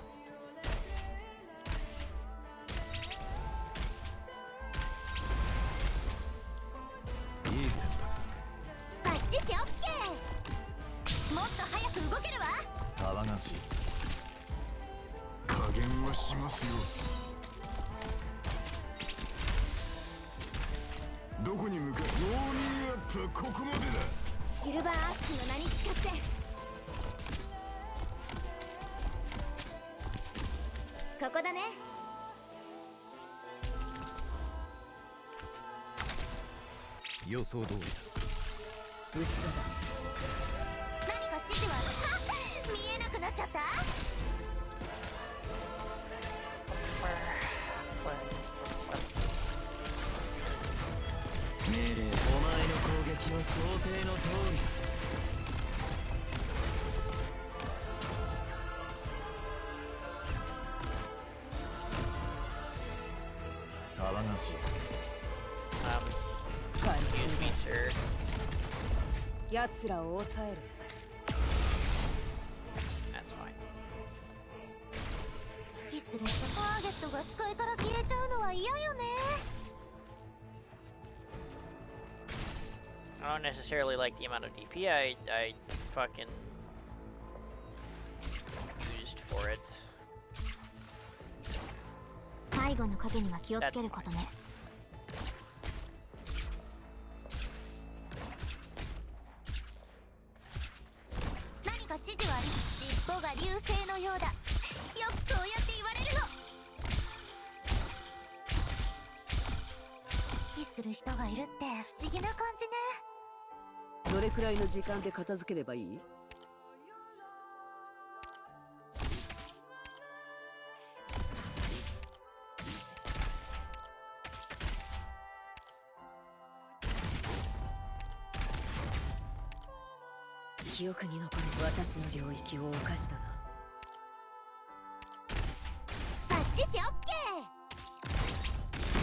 いい選択バッチシオッケー。もっと早く動けるわ。だ。騒がしい。加減はしますよ。どこに向かう？ウォーミングアップはここまでだ。シルバーアッシュの名に誓って。ここだね。予想通りだ。後ろだ。何か指示は見えなくなっちゃった。命令、お前の攻撃は想定の通りだ。騒がしい。Excuse me, sir. 奴らを抑える。That's fine. 指揮するとターゲットが視界から消えちゃうのは嫌よね。I don't necessarily like the amount of DP I fucking used for it. 背後の影には気をつけることね。何か指示は尻尾が流星のようだ。よくそうやって言われるの。指揮する人がいるって不思議な感じね。どれくらいの時間で片付ければいい？記憶に残る私の領域を犯したな。バッチシオッケ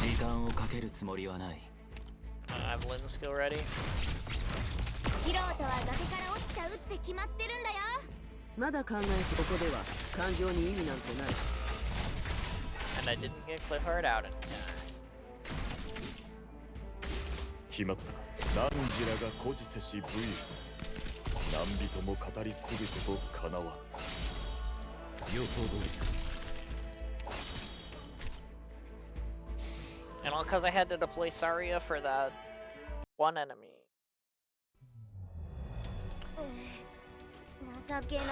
ー。時間をかけるつもりはない。I have Lynn skill ready. 素人は崖から落ちちゃうって決まってるんだよ。まだ考えてここでは感情に意味なんてない。And I didn't get Cliffheart out in time. 決まったか。何時らが孤児せし武勇。何人も語り継ぐことかなわ。予想通りだ。 And all because I had to deploy Saria for that one enemy. 情けな。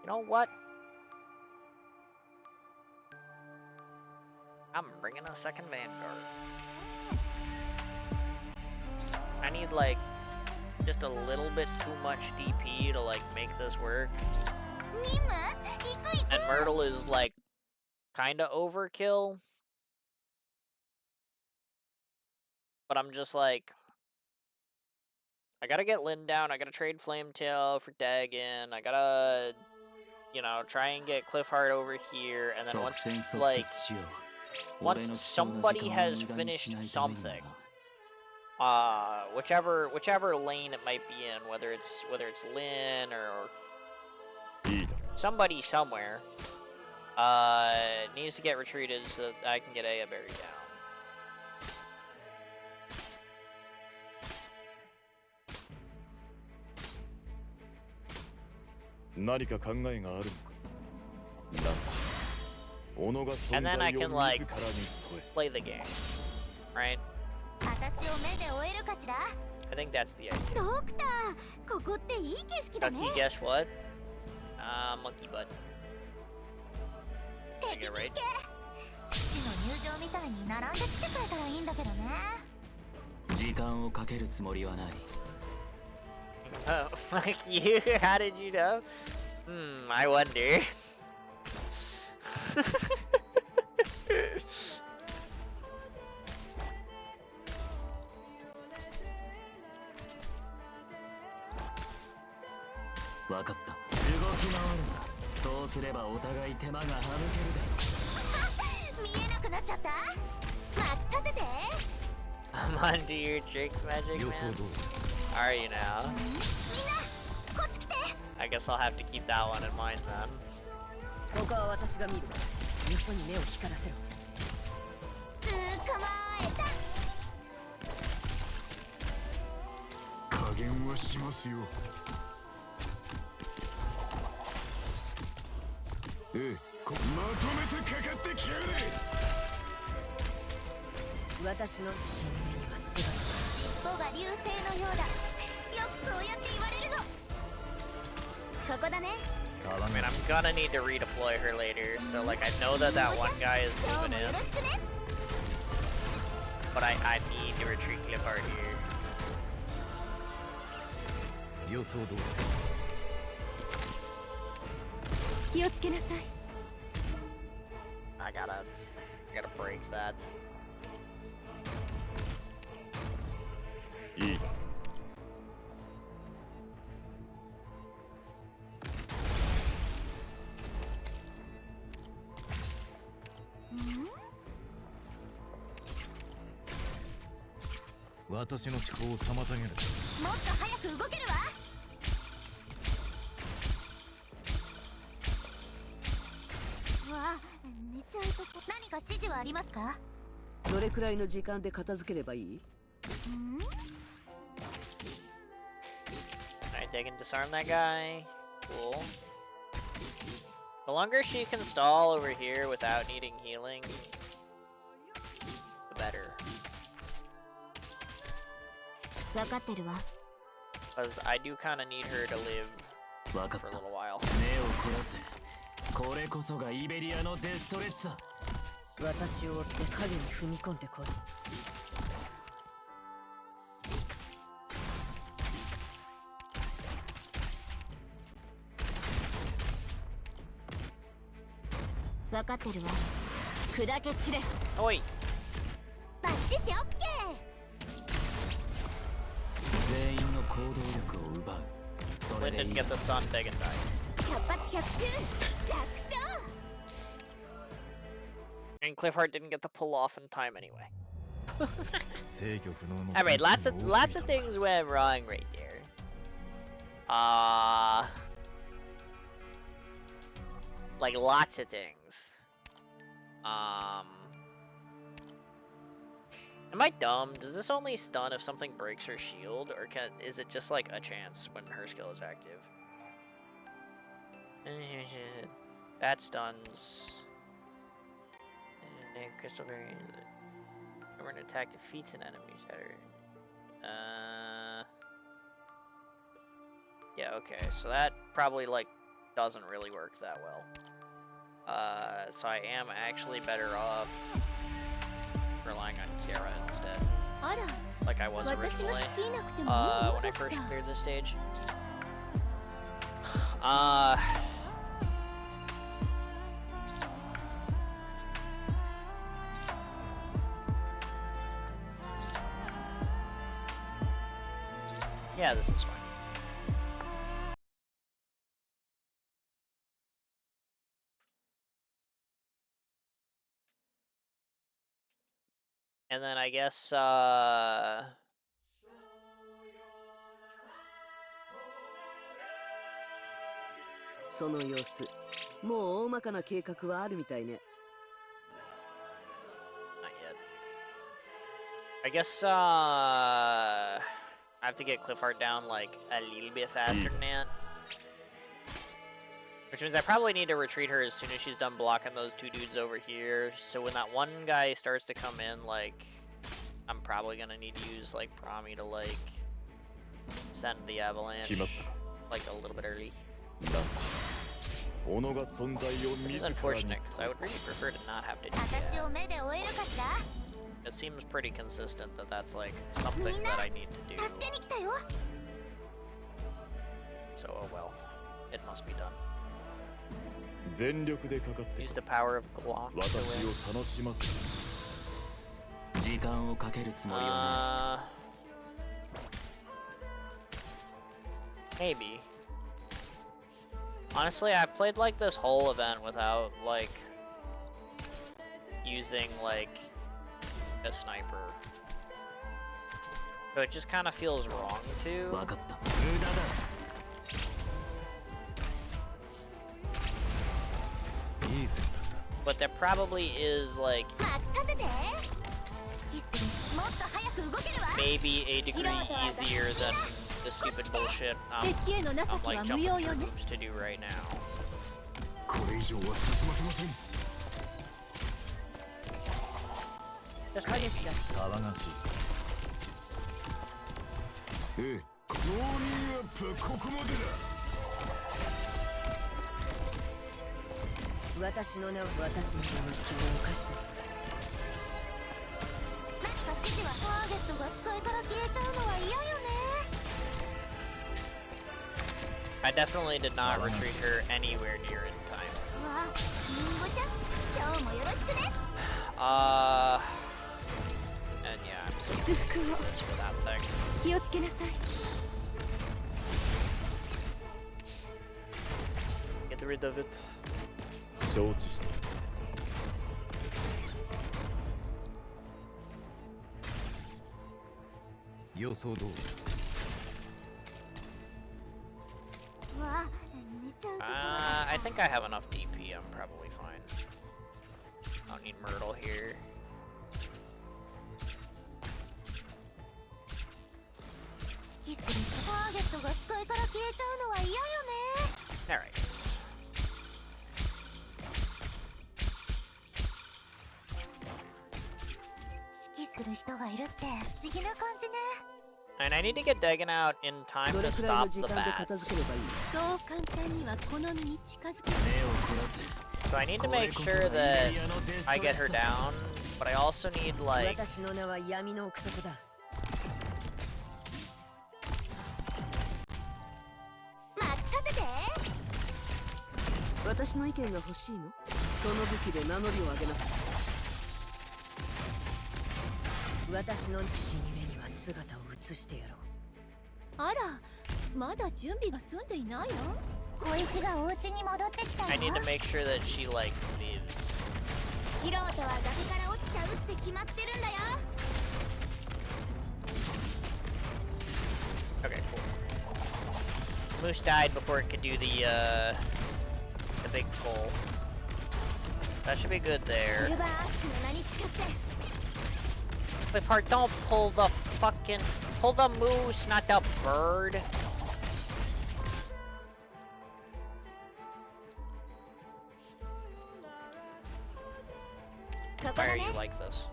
You know what? I'm bringing a second Vanguard. I need, like, just a little bit too much DP to, like, make this work. And Myrtle is, like, kinda overkill. But I'm just, like... I gotta get Lynn down, I gotta trade Flametail for Dagon, I gotta... You know, try and get Cliffheart over here, and then once, like... Once somebody has finished something... whichever lane it might be in, whether it's Lynn or somebody somewhere, needs to get retreated so that I can get Aya Berry down. 何か考えがあるのか。だ。己が存 And then 在 I を can 自 like らに問え。 play the game, right? 私を目で追えるかしら I think that's the idea. ドクター、ここっていい景色だね Ducky, guess what? Monkey butt. 敵 Get right. 父の入場みたいに並んで来てくれたらいいんだけどね時間をかけるつもりはない Oh, fuck you. How did you know? I wonder. I'm onto your tricks, Magic Man. Are you now? I guess I'll have to keep that one in mind then. 他は私が見る。よそに目を光らせろ。捕まえた加減はしますよ。ええ、まとめてかかってきやがれ。私の死に目には姿が。尻尾が流星のようだ。よくそうやって言われるの。ここだね。 I mean, I'm gonna need to redeploy her later, so like I know that that one guy is moving in, but I need to retreat Cliffheart here. 予想通り。気をつけなさい。I gotta break that. いい。私の思考を妨げる。もっと早く動けるわ。わあ、寝ちゃうとこ。何か指示はありますか？どれくらいの時間で片付ければいい？ Alright, they can disarm that guy. Cool. The longer she can stall over here without needing healing, the better. 分かってるわ。 Because I do kind of need her to live for a little while. 目を凝らせこれこそがイベリアのデストレッツァ私を追って影に踏み込んでこい。分かってるわ。砕け散れ。 Oi! バッチシオッケ全員の行動力を奪うそ Lynn れでい didn't い get the stun, Dagon died. ー。百発百中。楽勝。 And Cliffheart didn't get the pull off in time anyway. 制御不能の Alright, lots of things went wrong right there. Like lots of things. Am I dumb? Does this only stun if something breaks her shield, or is it just like a chance when her skill is active? That stuns. Crystal Berry. When an attack defeats an enemy shatter. Yeah, okay, so that probably like doesn't really work that well. So I am actually better off relying on Kiara instead, あら like I was 私が originally 聞いなくてもいいも when の I だ first った cleared this stage. Yeah, this is fine. And then I guess, その様子、もう大まかな計画はあるみたいね。not yet. I guess, I have to get Cliffheart down, like, a little bit faster than that. Which means I probably need to retreat her as soon as she's done blocking those two dudes over here. So when that one guy starts to come in, like, I'm probably gonna need to use, like, Promi to, like, send the avalanche, like, a little bit early. Which is unfortunate, because I would really prefer to not have to do 私 that. を目で追えるかしら It seems pretty consistent that that's, like, something that I need to do. 助けに来たよ So, oh well. It must be done. 全力でかかって Use the power of Glock 私 to win. を楽しませ時間をかけるつもりは Maybe. Honestly, I've played like this whole event without like using like a sniper. So it just kind of feels wrong ない。 to. 分かった。無駄だ。 いい選択だ。 But there probably is like 任せて指揮するもっと早く動けるわ maybe a degree easier than the stupid bullshit 敵への情 I'm けは like 無 jumping 用 through よね hoops to do right now. これ以上は進ませません Just wait. 騒がしい。ええウォーミングアップはここまでだ私の名は私の領域を犯した。なんか指示はターゲットが視界から消えちゃうのは嫌よね I definitely did not retreat her anywhere near in time. わあリンゴちゃん今日もよろしくね And yeah, I'm so 祝福を nervous for that thing. 気をつけなさい Get rid of it. 承知した予想通り。わあめっちゃ受け I think I have enough DP. I'm probably fine. I don't need Myrtle here. 指揮するターゲットが視界から消えちゃうのは嫌よね Alright. 指揮する人がいるって不思議な感じね And I need to get Dagon out in time ど to れくらいの stop 時 the 間で片 bats. 付ければいい？そう簡単にはこの身に近づけ 目を凝らせ。 So I need to make sure that I get her down, but I also need like 私の名は闇の奥底だ。任せて私の意見が欲しいの？その武器で名乗りを上げなさい。私の死に目には姿を映してやろう。あらまだ準備が済んでいないの小石がお家に戻ってきた I よ need to make sure that she like lives. 素人は崖から落ちちゃうって決まってるんだよ Okay, cool. Moose died before it could do the big pull. That should be good シ there. ルバーアッシュの名に使って Cliffheart, don't pull the fucking pull the moose, not the bird. Why are you like this?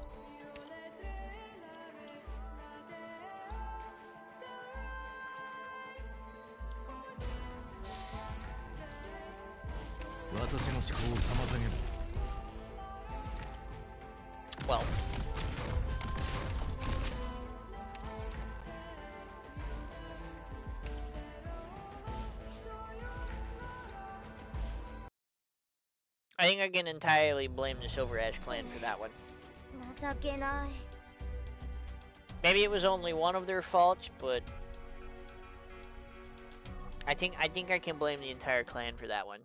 私の思考を妨げる。 Well, I think I can entirely blame the Silver Ash clan for that one. 情けない。 Maybe it was only one of their faults, but I think I can blame the entire clan for that one.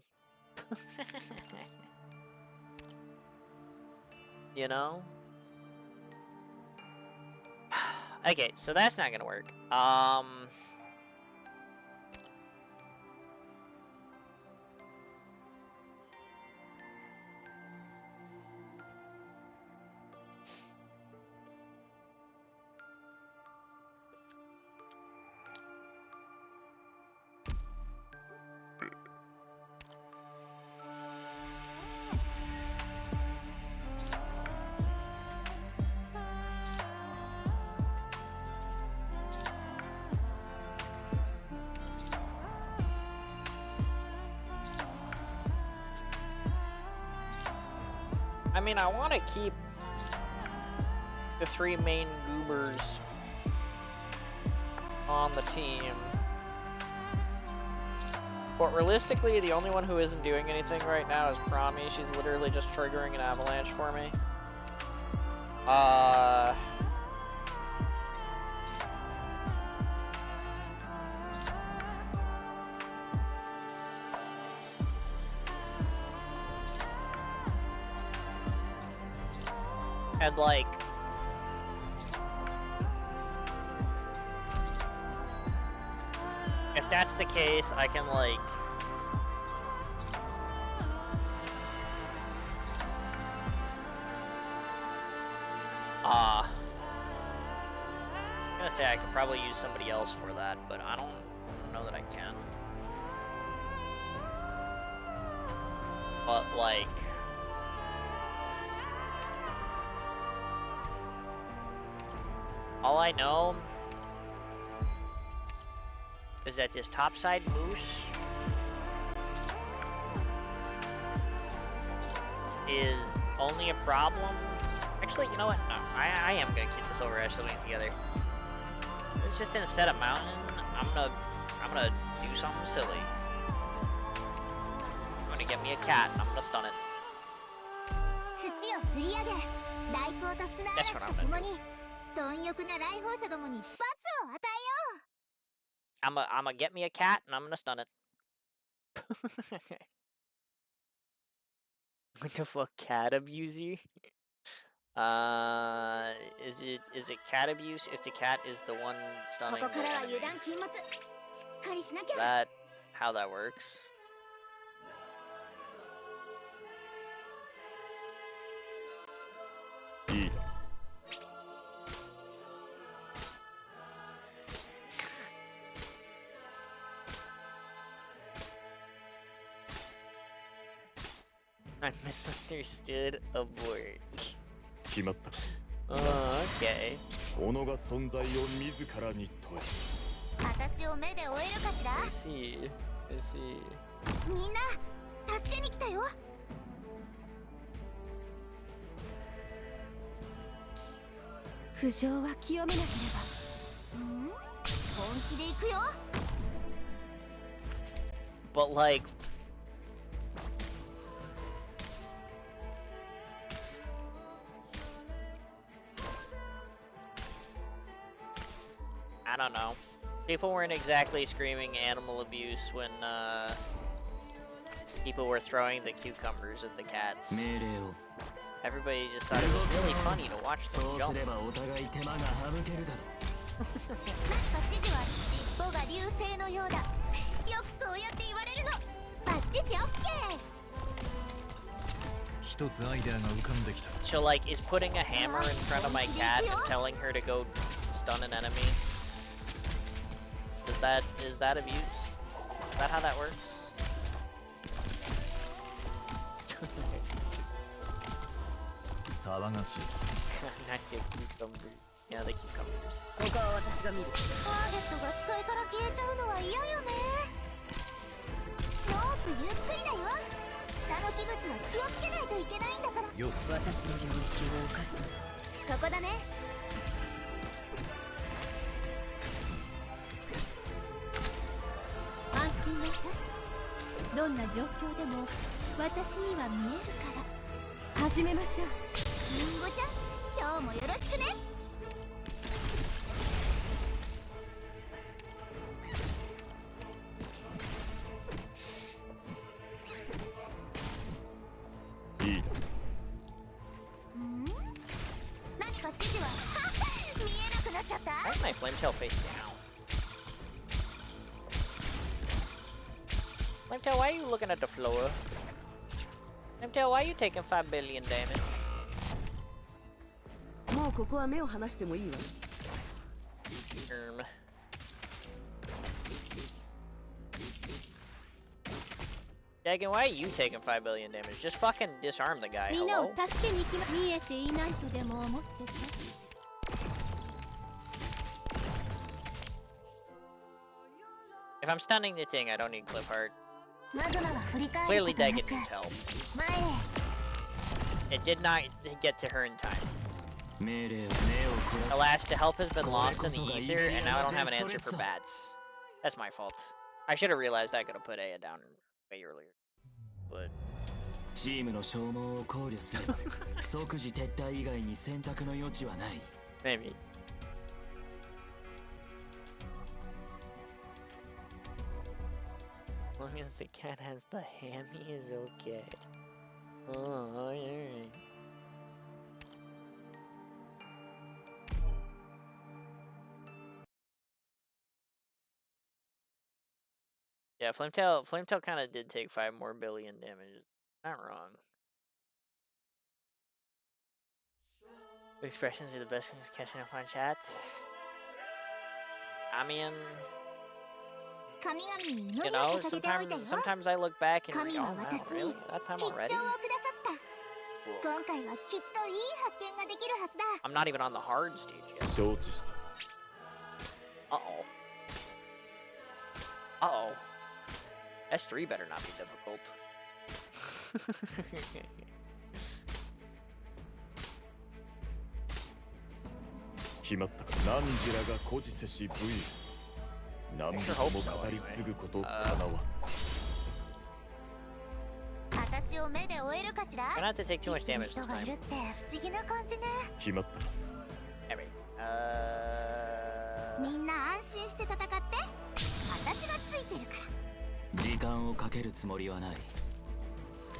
You know? Okay, so that's not gonna work. I mean, I want to keep the 3 main goobers on the team. But realistically, the only one who isn't doing anything right now is Promi. She's literally just triggering an avalanche for me. And like, if that's the case, I can like I'm gonna say I could probably use somebody else for that, but I don't know that I can. But like, all I know is that this topside moose is only a problem. Actually, you know what? No, I am gonna keep the Silver Ash siblings together. It's just instead of mountain, I'm gonna do something silly. I'm gonna get me a cat and I'm gonna stun it. That's what I'm gonna do. I'm gonna get me a cat and I'm gonna stun it. What the fuck, cat abuser? Is it cat abuse if the cat is the one stunning the enemy? Is that how that works? I misunderstood abort. Oh, okay. I see. I see. みんな助けに来たよ。浮上は清めなければ。本気で行くよ。But like, I don't know. People weren't exactly screaming animal abuse when people were throwing the cucumbers at the cats. Everybody just thought it was really funny to watch them jump. So like, is putting a hammer in front of my cat and telling her to go stun an enemy, is that abuse? Is that how that works? Not the cucumber. Yeah, the cucumbers. 他は私が見る。ターゲットが視界から消えちゃうのは嫌よね。ロープゆっくりだよ。下の器物は気をつけないといけないんだから。私の領域を犯した。ここだね。安心なさい。どんな状況でも私には見えるから始めましょう。リンゴちゃん今日もよろしくねいいだ何か指示は見えなくなっちゃった Why is my flame tail face down? Flame tail, why are you looking at the floor? Flame tail, why are you taking 5 billion damage? もうここは目を離してもいいわ。Dagon, why are you taking 5 billion damage? Just fucking disarm the guy. みんなを Hello? 助けに行きま見えていないとでも思ってて If I'm stunning the thing, I don't need Cliff Heart. マグマが振り返 Clearly, ることな Dagon く needs help. 前へ It did not get to her in time. 命令は目を凝ら Alas, the help has been lost in the ether, and now I don't have an answer for bats. That's my fault. I should have realized I could have put Aya down way earlier. But すチームの消耗を考慮すれば即時撤退以外に選択の余地はない maybe. As long as the cat has the hammy is okay. Oh, alright. Yeah, Flametail kind of did take 5 more billion damage. Not wrong. Expressions are the best things catching up on chat. I mean, 神々に you 祈り know, を捧げておいたよ sometimes I look back and 神 oh は wow, 私に really? That time 吉兆を already? くださった今回はきっといい発見ができるはずだ I'm not even on the hard stage yet. 承知した。 Uh-oh. Uh-oh. S3 better not be difficult. 決まったか。何時らが孤児せし武勇。何物も語り継ぐことかなわ。私を目で追えるかしら Try not to take too much damage this 人がい time. るって不思議な感じね決まったか。 Alright. みんな安心して戦って私がついてるから時間をかけるつもりはない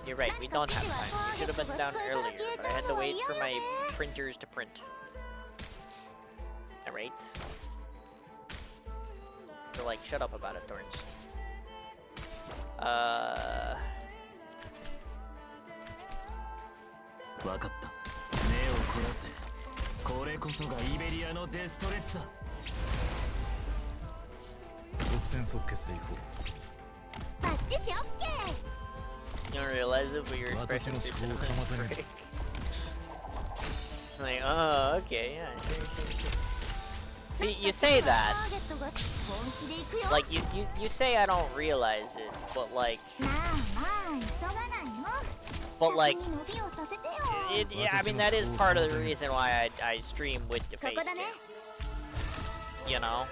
You're right, we don't have time. You should have been down earlier, but I had to wait for my printers to print. Alright. So, like, shut up about it, Thorns. 分かった目を凝らせこれこそがイベリアのデストレッツァ即戦即決でいこバッチシオッケー You don't realize it, but your う私 expression の is 思考を妨げる like, oh, okay, yeah, sure, sure, sure. See, you say that, ターゲットが本気で行くよ like, you say I don't realize it, but like, まあまあ急がないの but like, 先に伸びをさせてよ yeah, I mean, that is part of the reason why I stream with the そ face こだね cam, you know?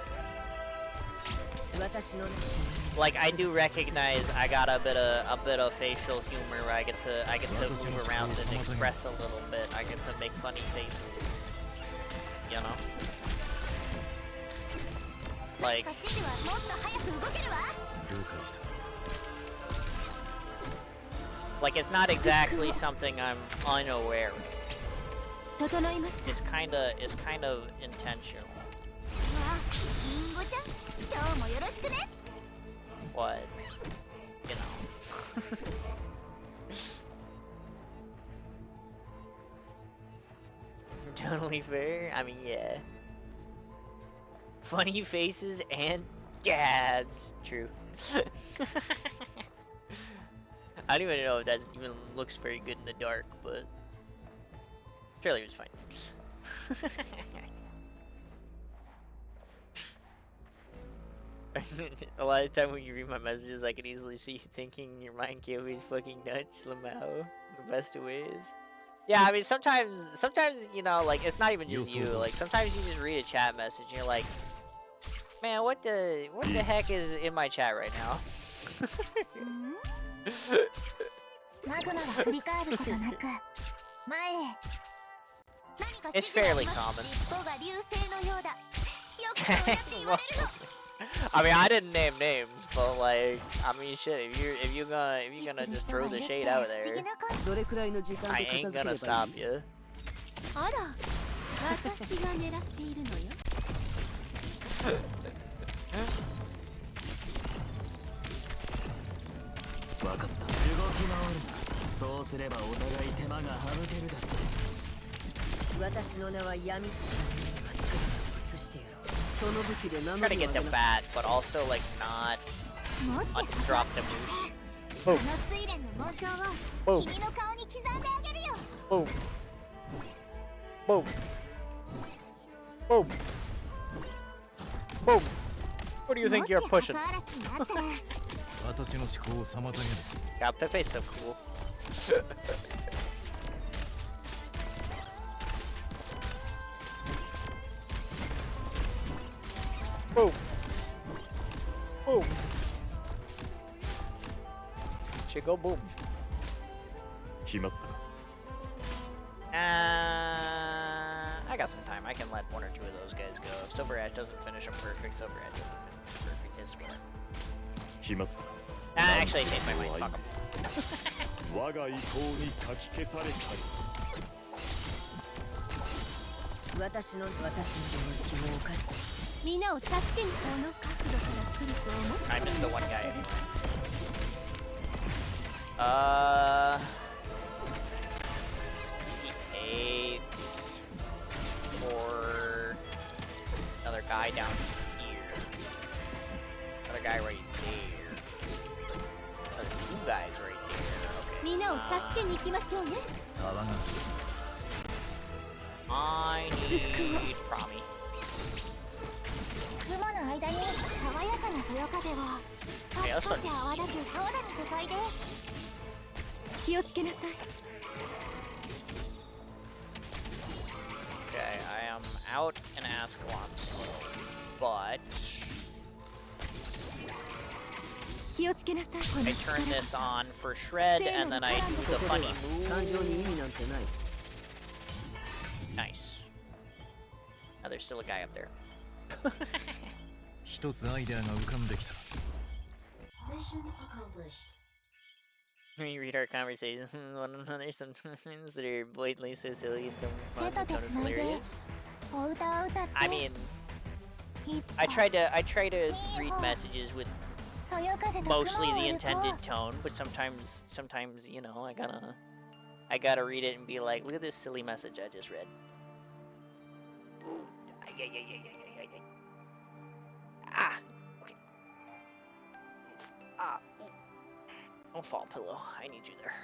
私の死 Like, I do recognize I got a bit of facial humor where I get to move around and express a little bit. I get to make funny faces, you know? Like, 指示はもっと早く動けるわ了解した like it's not exactly something I'm unaware of. 整いました。 It's kind of intentional. わあリンゴちゃん今日もよろしくね What? You know. Totally fair. I mean, yeah. Funny faces and dabs. True. I don't even know if that even looks very good in the dark, but surely it was fine. A lot of time when you read my messages, I can easily see you thinking your mind can't be fucking nuts, Lamau. The best of ways. Yeah, I mean, sometimes, you know, like, it's not even just you. Like, sometimes you just read a chat message and you're like, man, what the heck is in my chat right now? マグマが振り返ることなく前へ。何か It's 指示があ fairly ります。 common. 尻尾が流星のようだ。よくそうやって言われるの。 I mean, I didn't name names, but like, I mean, shit. If you're gonna just throw the shade out there, どれくらいの時間 I で ain't 片付け gonna ればい stop い？ you. あら私が狙っているのよ。分かった。動き回るな。そうすればお互い手間が省けるだろう。私の名は闇。真にはすぐ移してやろう。その武器で名乗 Try to りを get 上げ the な。 bat, but also like not もし drop the moosh. この睡蓮の紋章を君の顔に刻んであげるよ。 Boom. Boom. Boom. Boom. What do you think you're もし pushing? 墓嵐にあったら私の思考を妨げる。 God, Pepe's so cool. Boom. Boom. Should go boom. 決まったか。 I got some time. I can let one or two of those guys go. If Silver Ash doesn't finish him perfect, Silver Ash doesn't finish him perfect. His fault. 決まったか。 Actually, I changed my mind. Fuck him. 我が意向にかき消されたり。私の領域を犯した。みんなを助けにこの角度から来ると思う。 I missed the one guy. He ate for another guy down here. Another guy right there. Another two guys right there. みんなを助けに行きましょうね。騒がしい。 I need Promi. 雲の間に爽やかなそよ風をパチパチ泡立つソーダに注いで。気をつけなさい。 Okay, I am out an Ascalon but 気をつけなさい。この I 力 turn this on for shred and then I do the ここ funny では感情 move. に意味なんてない。 Nice. Now there's still a guy up there. 一つアイデアが浮かんできた。 When you read our conversations with one another, sometimes that are blatantly so silly and don't fun, but tone is hilarious. お歌を歌って I mean, 一歩 I try to read messages with そよ風と mostly 雲を the 歩こ intended tone, but sometimes, you know, I gotta read it and be like, look at this silly message I just read. Ooh, yeah. Ah, okay. Oof, ah, ooh. Don't fall, pillow. I need you there.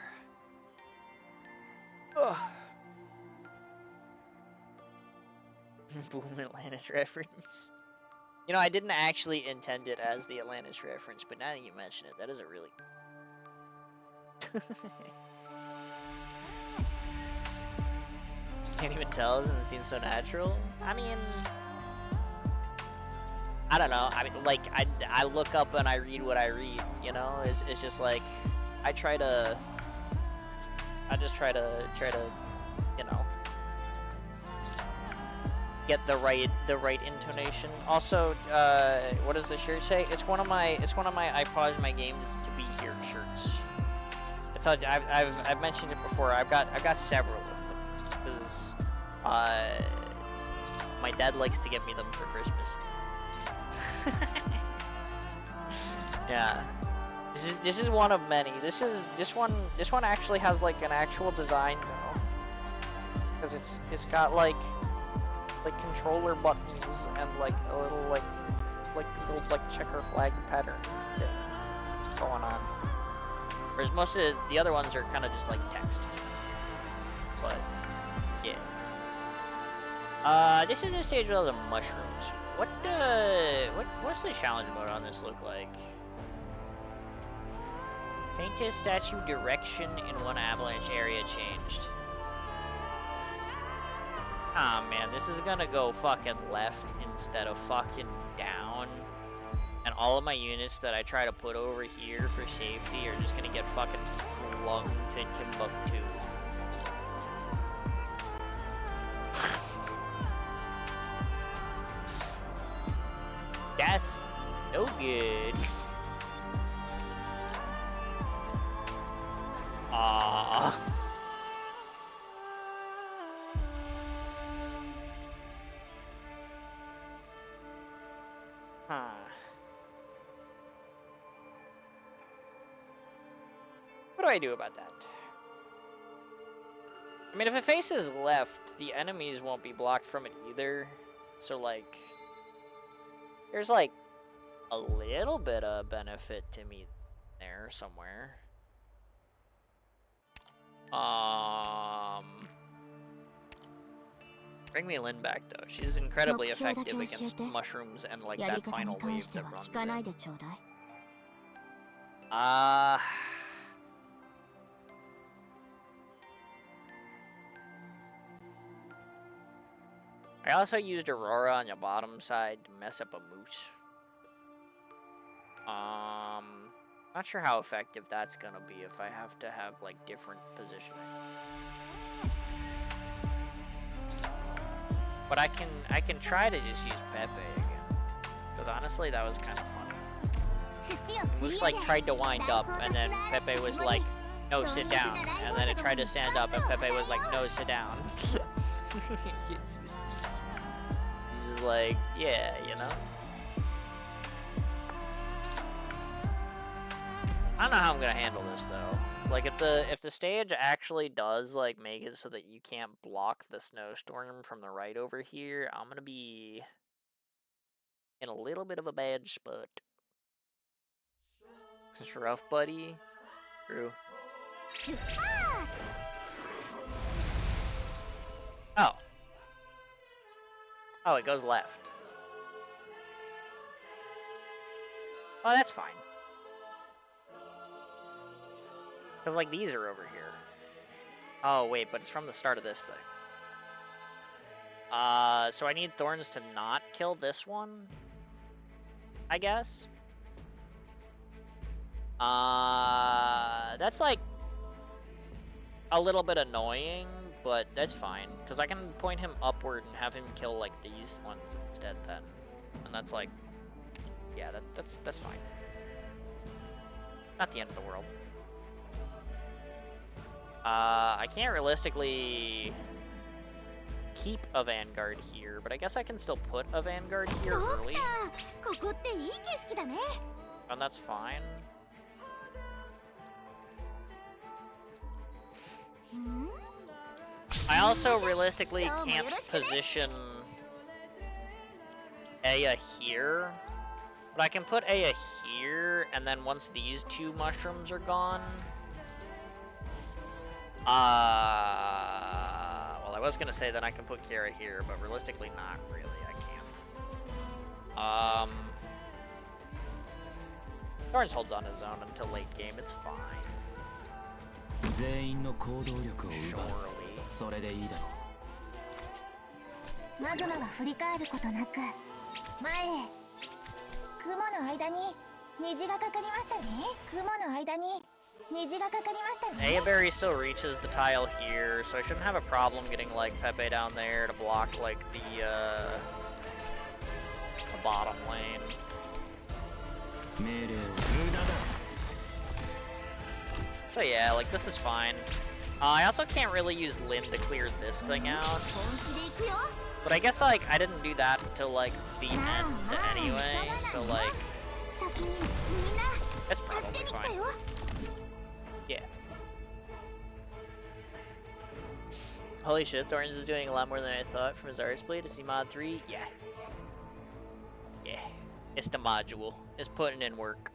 Ugh. Boom Atlantis reference. You know, I didn't actually intend it as the Atlantis reference, but now that you mention it, that is a really... Can't even tell, and it seems so natural. I mean... I don't know. I mean, like, I look up and I read what I read, you know? It's just like... I just try to, you know... get the right intonation. Also, what does the shirt say? It's one of my I pause my games to be here shirts. I told you, I've mentioned it before. I've got several of them because my dad likes to get me them for Christmas. Yeah, this is one of many. This one actually has like an actual design though, because it's got like controller buttons and like a little like checker flag pattern thing going on. Whereas most of the other ones are kind of just like text. But yeah. This is a stage with all the mushrooms. What's the challenge mode on this look like? Saintess statue direction in one avalanche area changed. Ah, man, this is gonna go fucking left instead of fucking down. And all of my units that I try to put over here for safety are just gonna get fucking flung to Timbuktu. That's no good. Ah. Huh. What do I do about that? I mean, if it faces left, the enemies won't be blocked from it either. So, like, there's, like, a little bit of benefit to me there somewhere. Bring me Lynn back, though. She's incredibly effective against mushrooms and, like, that final wave that runs in. I also used Aurora on your bottom side to mess up a moose. Not sure how effective that's gonna be if I have to have, like, different positioning. But I can try to just use Pepe again. Because honestly, that was kind of funny. Moose, like, tried to wind up, and then Pepe was like, no, sit down. And then it tried to stand up, and Pepe was like, no, sit down. It's like, yeah, you know? I don't know how I'm gonna handle this, though. Like, if the stage actually does, like, make it so that you can't block the snowstorm from the right over here, I'm gonna be in a little bit of a bad spot. This is rough, buddy. True. Oh. Oh, it goes left. Oh, that's fine. Because, like, these are over here. Oh, wait, but it's from the start of this thing. So I need Thorns to not kill this one, I guess. That's, like, a little bit annoying, but that's fine. Because I can point him upward and have him kill, like, these ones instead then. And that's, like, yeah, that's fine. Not the end of the world. I can't realistically keep a Vanguard here, but I guess I can still put a Vanguard here early. And that's fine. I also realistically can't position Aya here, but I can put Aya here, and then once these two mushrooms are gone... well, I was gonna say that I can put Kiara here, but realistically not really, I can't. Thorns holds on his own until late game, it's fine. Surely. マグマは振り返ることなく前へ雲の間に虹がかかりましたね雲の間に虹がかかりましたね Ayaberry still reaches the tile here, so I shouldn't have a problem getting like Pepe down there to block like the bottom lane. So yeah, like this is fine. I also can't really use Lynn to clear this thing out. But I guess, like, I didn't do that until, like, the end anyway, so, like, that's probably fine. Yeah. Holy shit, Thorns is doing a lot more than I thought from his Artist Blade. Is he mod 3? Yeah. Yeah. It's the module. It's putting in work.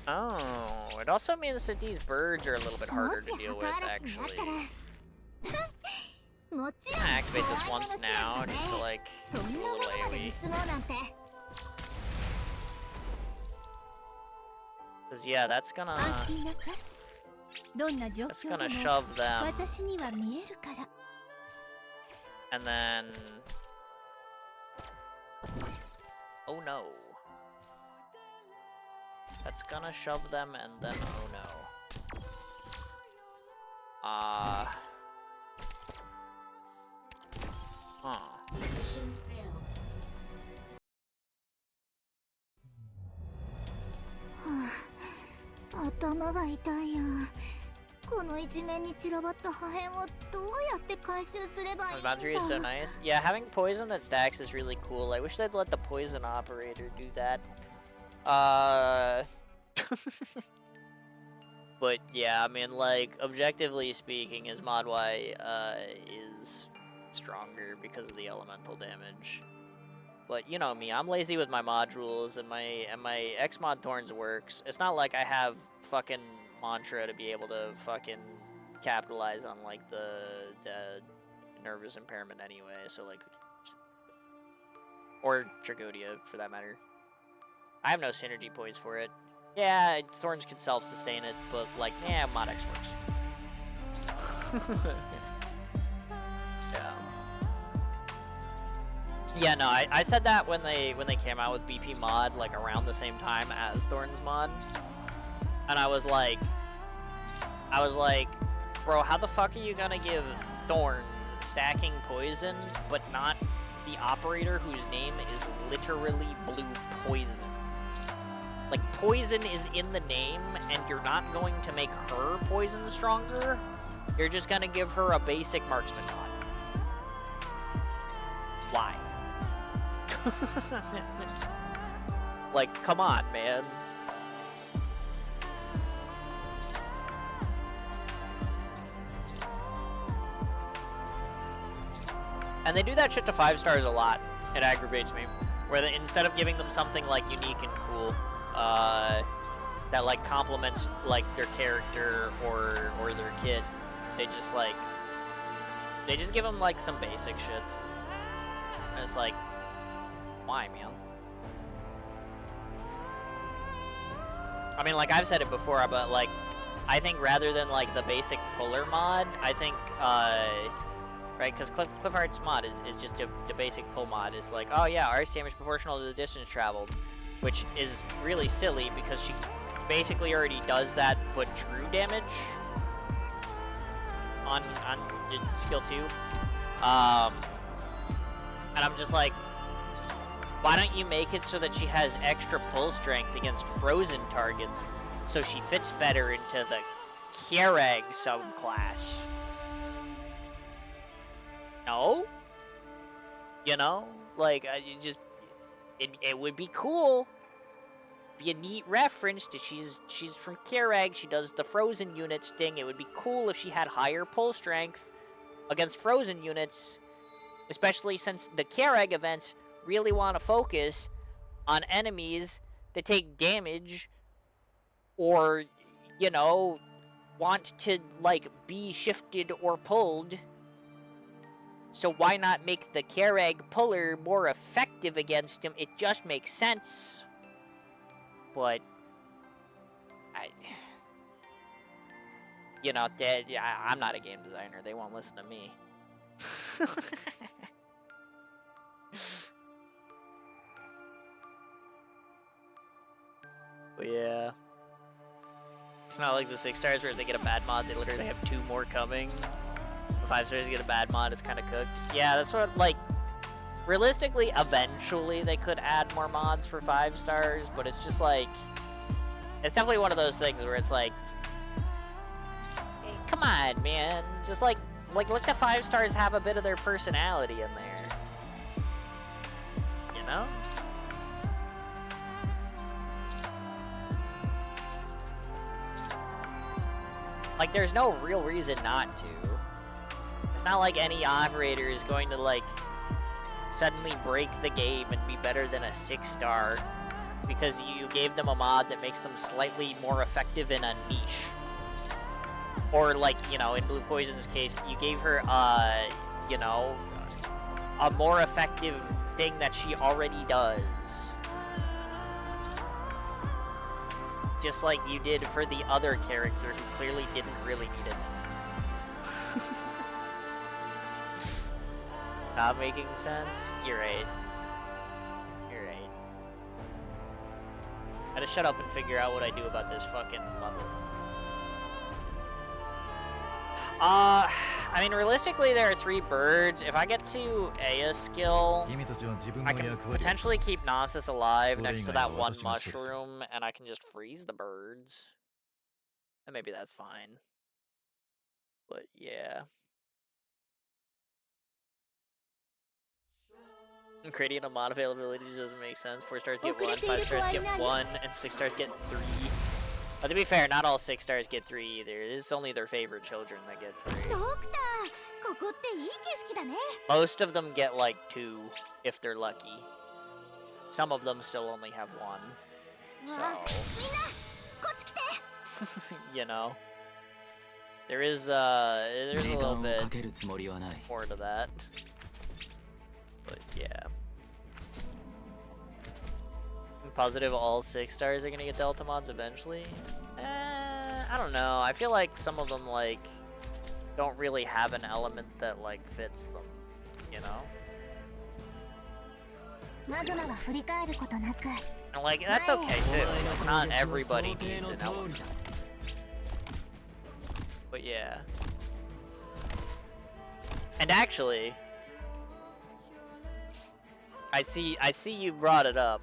Oh, it also means that these birds are a little bit harder to deal with, actually. もちろん Activate this 怖い once もの知ら now ず just ね to like そ do ん a なも little のまで AoE. 盗もうなんて Cause yeah, that's gonna 安心なさいどんな状 that's 況 gonna でも shove them, 私には見えるから and then oh no, that's gonna shove them, and then oh no. Huh. 頭が痛いやこの一面に散らばった破片をどうやって回収すればいいん Bound 3 is so だ nice. Yeah, having poison that stacks is really cool. I wish they'd let the poison operator do that. But yeah, I mean, like, objectively speaking, his mod Y is stronger because of the elemental damage. But you know me, I'm lazy with my modules, and my Xmod Thorns works. It's not like I have fucking Mantra to be able to fucking capitalize on like the nervous impairment anyway. So like, or Tragodia for that matter. I have no synergy points for it. Yeah, Thorns can self-sustain it, but like, yeah, Mod X works. Yeah. Yeah, no, I said that when they came out with BP mod, like around the same time as Thorns mod, and I was like, bro, how the fuck are you gonna give Thorns stacking poison, but not the operator whose name is literally Blue Poison? Like, poison is in the name, and you're not going to make her poison stronger. You're just gonna give her a basic marksman mod. Why? Like, come on, man. And they do that shit to 5 stars a lot. It aggravates me. Where instead of giving them something like unique and cool, that like complements like their character or their kit, they just give them like some basic shit. And it's like, why, man? I mean, like I've said it before, but like, I think rather than like the basic puller mod, I think, right, because Cliffheart's mod is just the basic pull mod. It's like, oh yeah, arch damage proportional to the distance traveled, which is really silly because she basically already does that, but true damage on skill 2. And I'm just like, why don't you make it so that she has extra pull strength against frozen targets, so she fits better into the Kierag subclass? No? You know? Like, it would be cool. Be a neat reference to she's from Kierag, she does the frozen units thing. It would be cool if she had higher pull strength against frozen units, especially since the Kierag events really want to focus on enemies that take damage or, you know, want to, like, be shifted or pulled. So why not make the Kierag puller more effective against him? It just makes sense. But, you know, I'm not a game designer. They won't listen to me. But yeah. It's not like the 6 stars where if they get a bad mod, they literally have 2 more coming. The 5 stars get a bad mod, it's kind of cooked. Yeah, that's what, like, realistically, eventually they could add more mods for 5 stars, but it's just like, it's definitely one of those things where it's like, hey, come on, man. Just like let the 5 stars have a bit of their personality in there. You know? Like, there's no real reason not to. It's not like any operator is going to, like, suddenly break the game and be better than a 6 star because you gave them a mod that makes them slightly more effective in a niche. Or, like, you know, in Blue Poison's case, you gave her, you know, a more effective thing that she already does. Just like you did for the other character who clearly didn't really need it. Not making sense? You're right. You're right. I gotta shut up and figure out what I do about this fucking level. I mean, realistically, there are 3 birds. If I get to Aya's skill, I can potentially keep Nasus alive next to that one mushroom, and I can just freeze the birds. And maybe that's fine. But, yeah. Creating a mod availability doesn't make sense. 4 stars get 1, 5 stars get 1, and 6 stars get 3. But to be fair, not all 6 stars get 3 either. It's only their favorite children that get 3. Most of them get like 2 if they're lucky. Some of them still only have 1. So, you know, there's a little bit more to that. But yeah. I'm positive all 6 stars are gonna get Delta mods eventually. I don't know. I feel like some of them like don't really have an element that like fits them, you know? And like that's okay too. Like, not everybody needs an element. But yeah. And actually, I see you brought it up.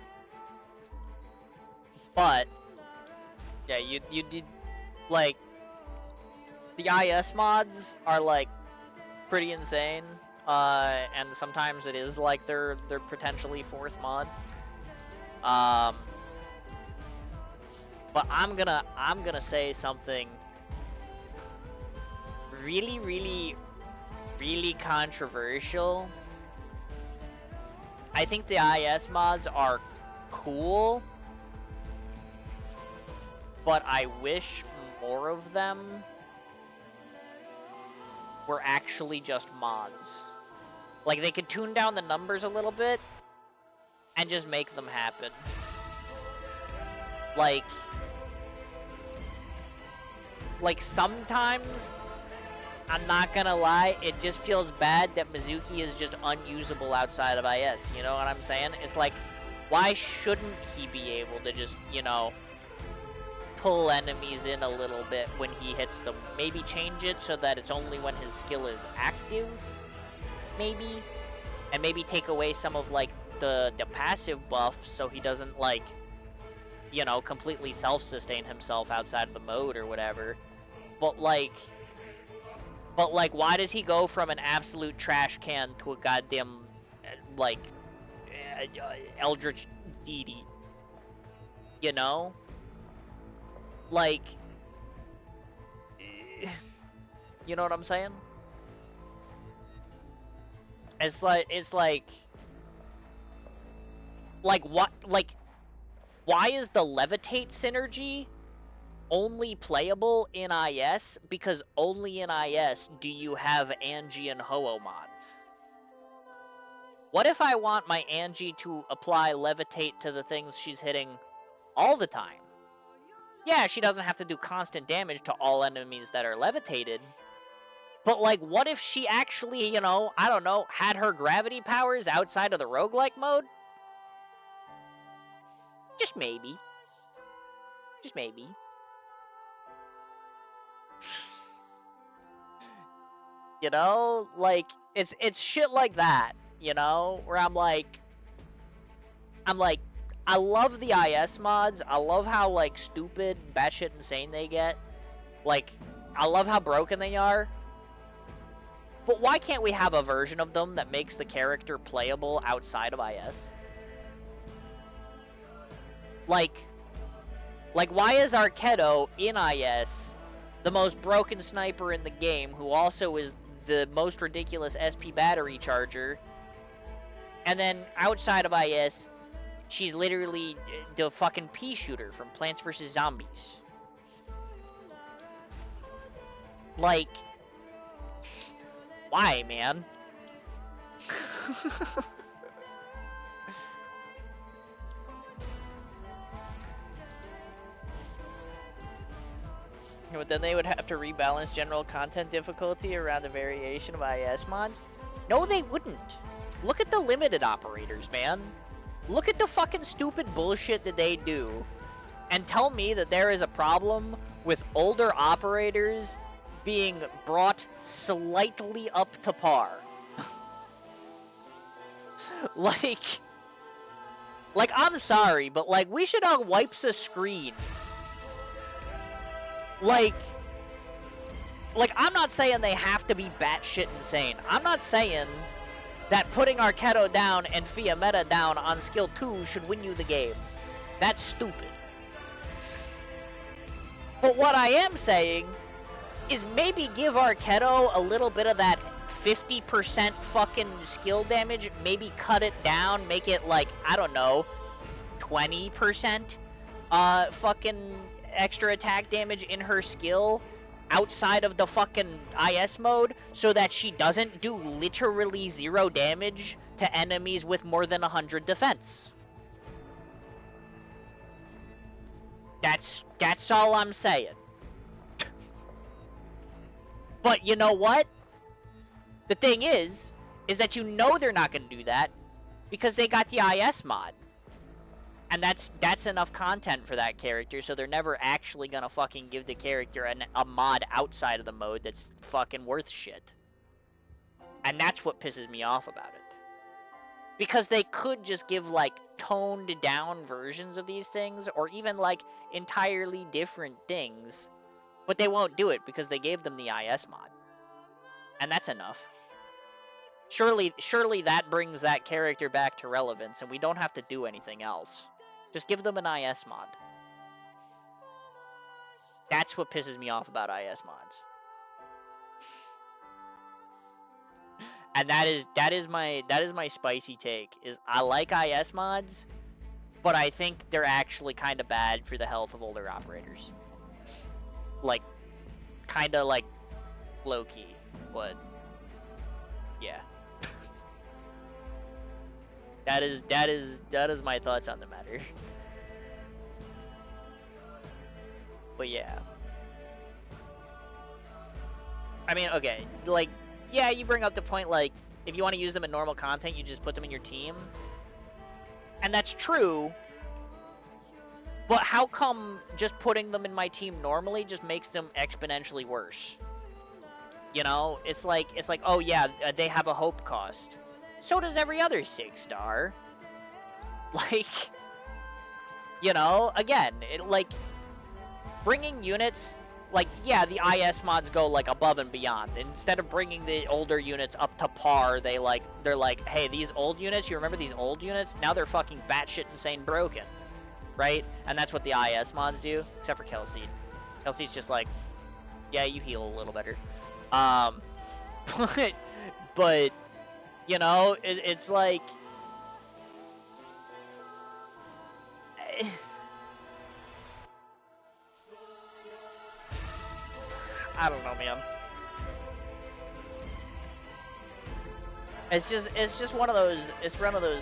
But yeah, you did like the IS mods are like pretty insane. And sometimes it is like they're potentially 4th mod. But I'm gonna say something really controversial. I think the IS mods are cool, but I wish more of them were actually just mods. Like, they could tune down the numbers a little bit and just make them happen. Like sometimes, I'm not gonna lie, it just feels bad that Mizuki is just unusable outside of IS, you know what I'm saying? It's like, why shouldn't he be able to just, you know, pull enemies in a little bit when he hits them? Maybe change it so that it's only when his skill is active, maybe? And maybe take away some of, like, the passive buff so he doesn't, like, you know, completely self-sustain himself outside of the mode or whatever. But, like, why does he go from an absolute trash can to a goddamn, like, Eldritch deity? You know? Like, you know what I'm saying? It's like, what, like, why is the levitate synergy only playable in IS? Because only in IS do you have Angie and Ho-Oh mods. What if I want my Angie to apply levitate to the things she's hitting all the time? Yeah, she doesn't have to do constant damage to all enemies that are levitated. But, like, what if she actually, you know, I don't know, had her gravity powers outside of the roguelike mode? Just maybe. Just maybe. You know? Like, it's shit like that, you know? Where I'm like, I love the IS mods. I love how, like, stupid, batshit insane they get. Like, I love how broken they are. But why can't we have a version of them that makes the character playable outside of IS? Like, why is Arkedo in IS the most broken sniper in the game, who also is the most ridiculous SP battery charger, and then outside of IS, she's literally the fucking pea shooter from Plants vs. Zombies? Like, why, man? But then they would have to rebalance general content difficulty around the variation of IS mods. No, they wouldn't. Look at the limited operators, man. Look at the fucking stupid bullshit that they do. And tell me that there is a problem with older operators being brought slightly up to par. Like, I'm sorry, but, like, we should all wipes a screen. Like, I'm not saying they have to be batshit insane. I'm not saying that putting Arketo down and Fiametta down on skill 2 should win you the game. That's stupid. But what I am saying is maybe give Arketo a little bit of that 50% fucking skill damage, maybe cut it down, make it like, I don't know, 20% fucking extra attack damage in her skill outside of the fucking IS mode so that she doesn't do literally 0 damage to enemies with more than 100 defense. That's all I'm saying. But you know what? The thing is that you know they're not going to do that because they got the IS mod. And that's enough content for that character, so they're never actually going to fucking give the character a mod outside of the mode that's fucking worth shit. And that's what pisses me off about it. Because they could just give, like, toned down versions of these things, or even, like, entirely different things. But they won't do it because they gave them the IS mod. And that's enough. Surely that brings that character back to relevance, and we don't have to do anything else. Just give them an IS mod. That's what pisses me off about IS mods. And that is my spicy take, is I like IS mods, but I think they're actually kind of bad for the health of older operators. Like, kind of like low-key, but yeah. That is my thoughts on the matter. But yeah. I mean, okay, like, yeah, you bring up the point, like, if you want to use them in normal content, you just put them in your team. And that's true. But how come just putting them in my team normally just makes them exponentially worse? You know, it's like, oh yeah, they have a hope cost. So does every other 6-star. Like, you know, again, like, bringing units, like, yeah, the IS mods go, like, above and beyond. Instead of bringing the older units up to par, they're like, hey, these old units, you remember these old units? Now they're fucking batshit insane broken. Right? And that's what the IS mods do, except for Kelsey. Kelsey's just like, yeah, you heal a little better. But you know, it's like, I don't know, man. It's just one of those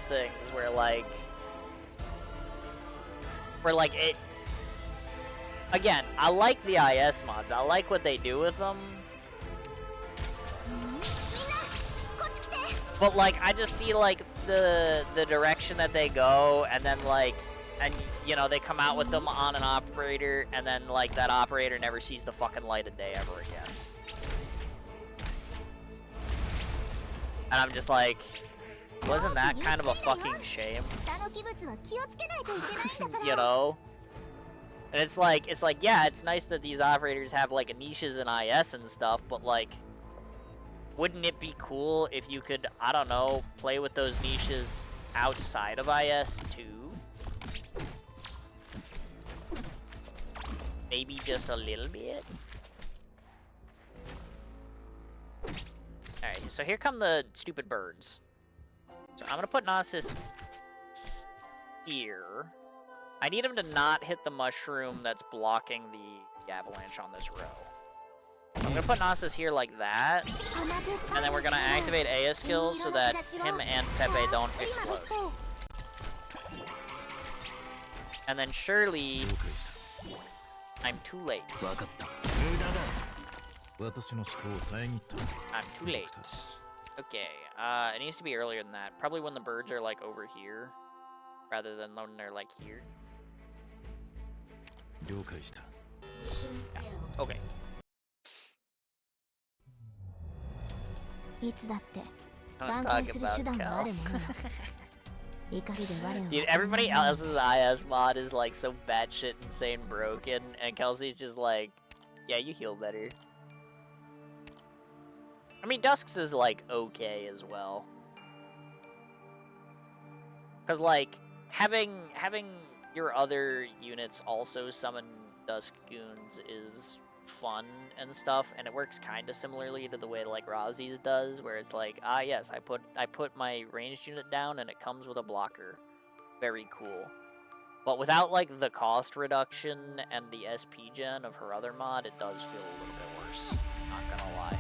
things where like it. Again, I like the IS mods. I like what they do with them. But, like, I just see, like, the direction that they go, and then, like, and, you know, they come out with them on an operator, and then, like, that operator never sees the fucking light of day ever again. And I'm just like, wasn't that kind of a fucking shame? You know? And it's like, yeah, it's nice that these operators have, like, niches in IS and stuff, but, like, wouldn't it be cool if you could, I don't know, play with those niches outside of IS too? Maybe just a little bit? Alright, so here come the stupid birds. So I'm gonna put Gnosis here. I need him to not hit the mushroom that's blocking the avalanche on this row. I'm gonna put Nasus here like that, and then we're gonna activate Aya skills so that him and Pepe don't explode. And then surely I'm too late. I'm too late. Okay, it needs to be earlier than that. Probably when the birds are like over here, rather than when they're like here. Yeah. Okay. Don't talk about Cal. Dude, everybody else's IS mod is like so batshit insane broken, and Kelsey's just like, yeah, you heal better. I mean, Dusk's is like okay as well. Cause like having your other units also summon Dusk goons is fun and stuff, and it works kind of similarly to the way like Razi's does, where it's like, ah yes, I put my ranged unit down and it comes with a blocker. Very cool. But without like the cost reduction and the SP gen of her other mod, it does feel a little bit worse. Not gonna lie.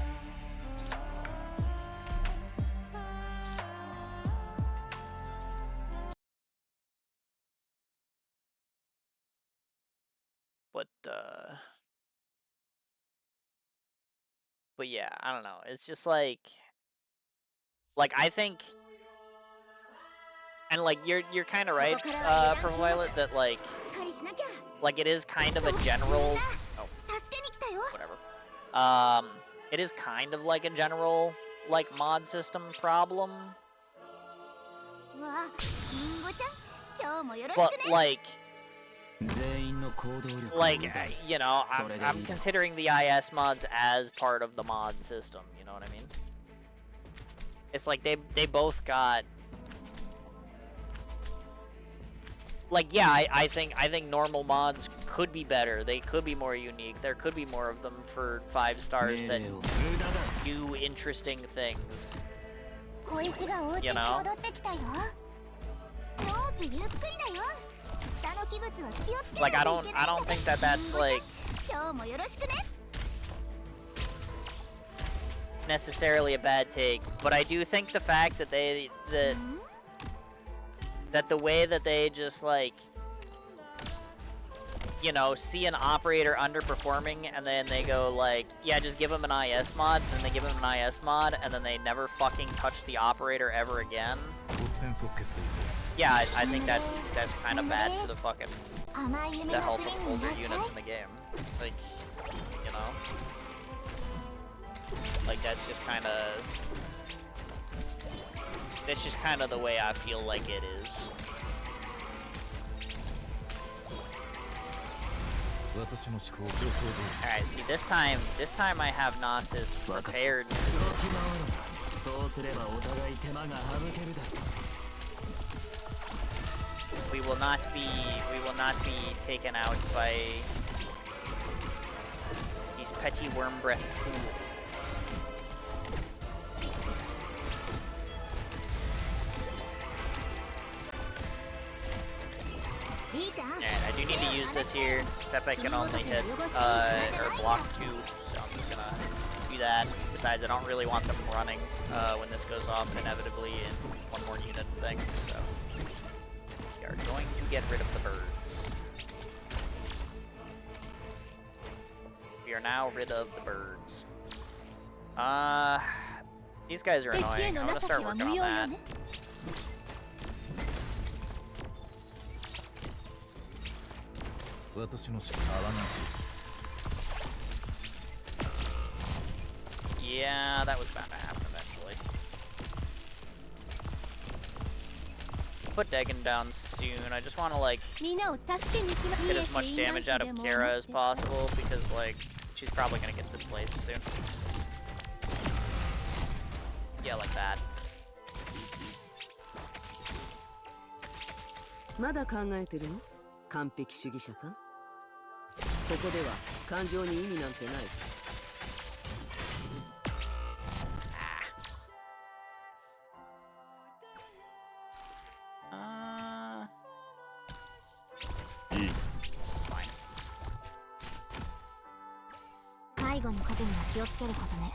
But yeah, I don't know. It's just like I think, and like you're kind of right, Purple Violet, that like it is kind of a general. Oh, whatever. It is kind of like a general like mod system problem. But like, you know, I'm considering the IS mods as part of the mod system, you know what I mean? It's like they both got, like, yeah, I think normal mods could be better. They could be more unique. There could be more of them for 5 stars that do interesting things. You know? Like, I don't think that that's like necessarily a bad take, but I do think the fact that that the way that they just like, you know, see an operator underperforming and then they go like, yeah, just give him an IS mod, and then they give him an IS mod and then they never fucking touch the operator ever again. Yeah, I think that's kind of bad for the fucking the health of older units in the game. Like, you know, like that's just kind of the way I feel like it is. Alright, see, this time I have Nasus prepared for this. We will not be taken out by these petty worm breath fools. Alright, I do need to use this here. Pepe can only hit, or block 2, so I'm just gonna do that. Besides, I don't really want them running, when this goes off inevitably in one more unit thing, so. We are going to get rid of the birds. We are now rid of the birds. These guys are annoying. I'm gonna start working on that. Yeah, that was bound to happen eventually. Put Dagon down soon. I just want to like get as much damage out of Kara as possible because like she's probably gonna get displaced soon. Yeah, like that. まだ考えてるの？完璧主義者か？ここでは感情に意味なんてない。回迷子に勝てには気をつけることね。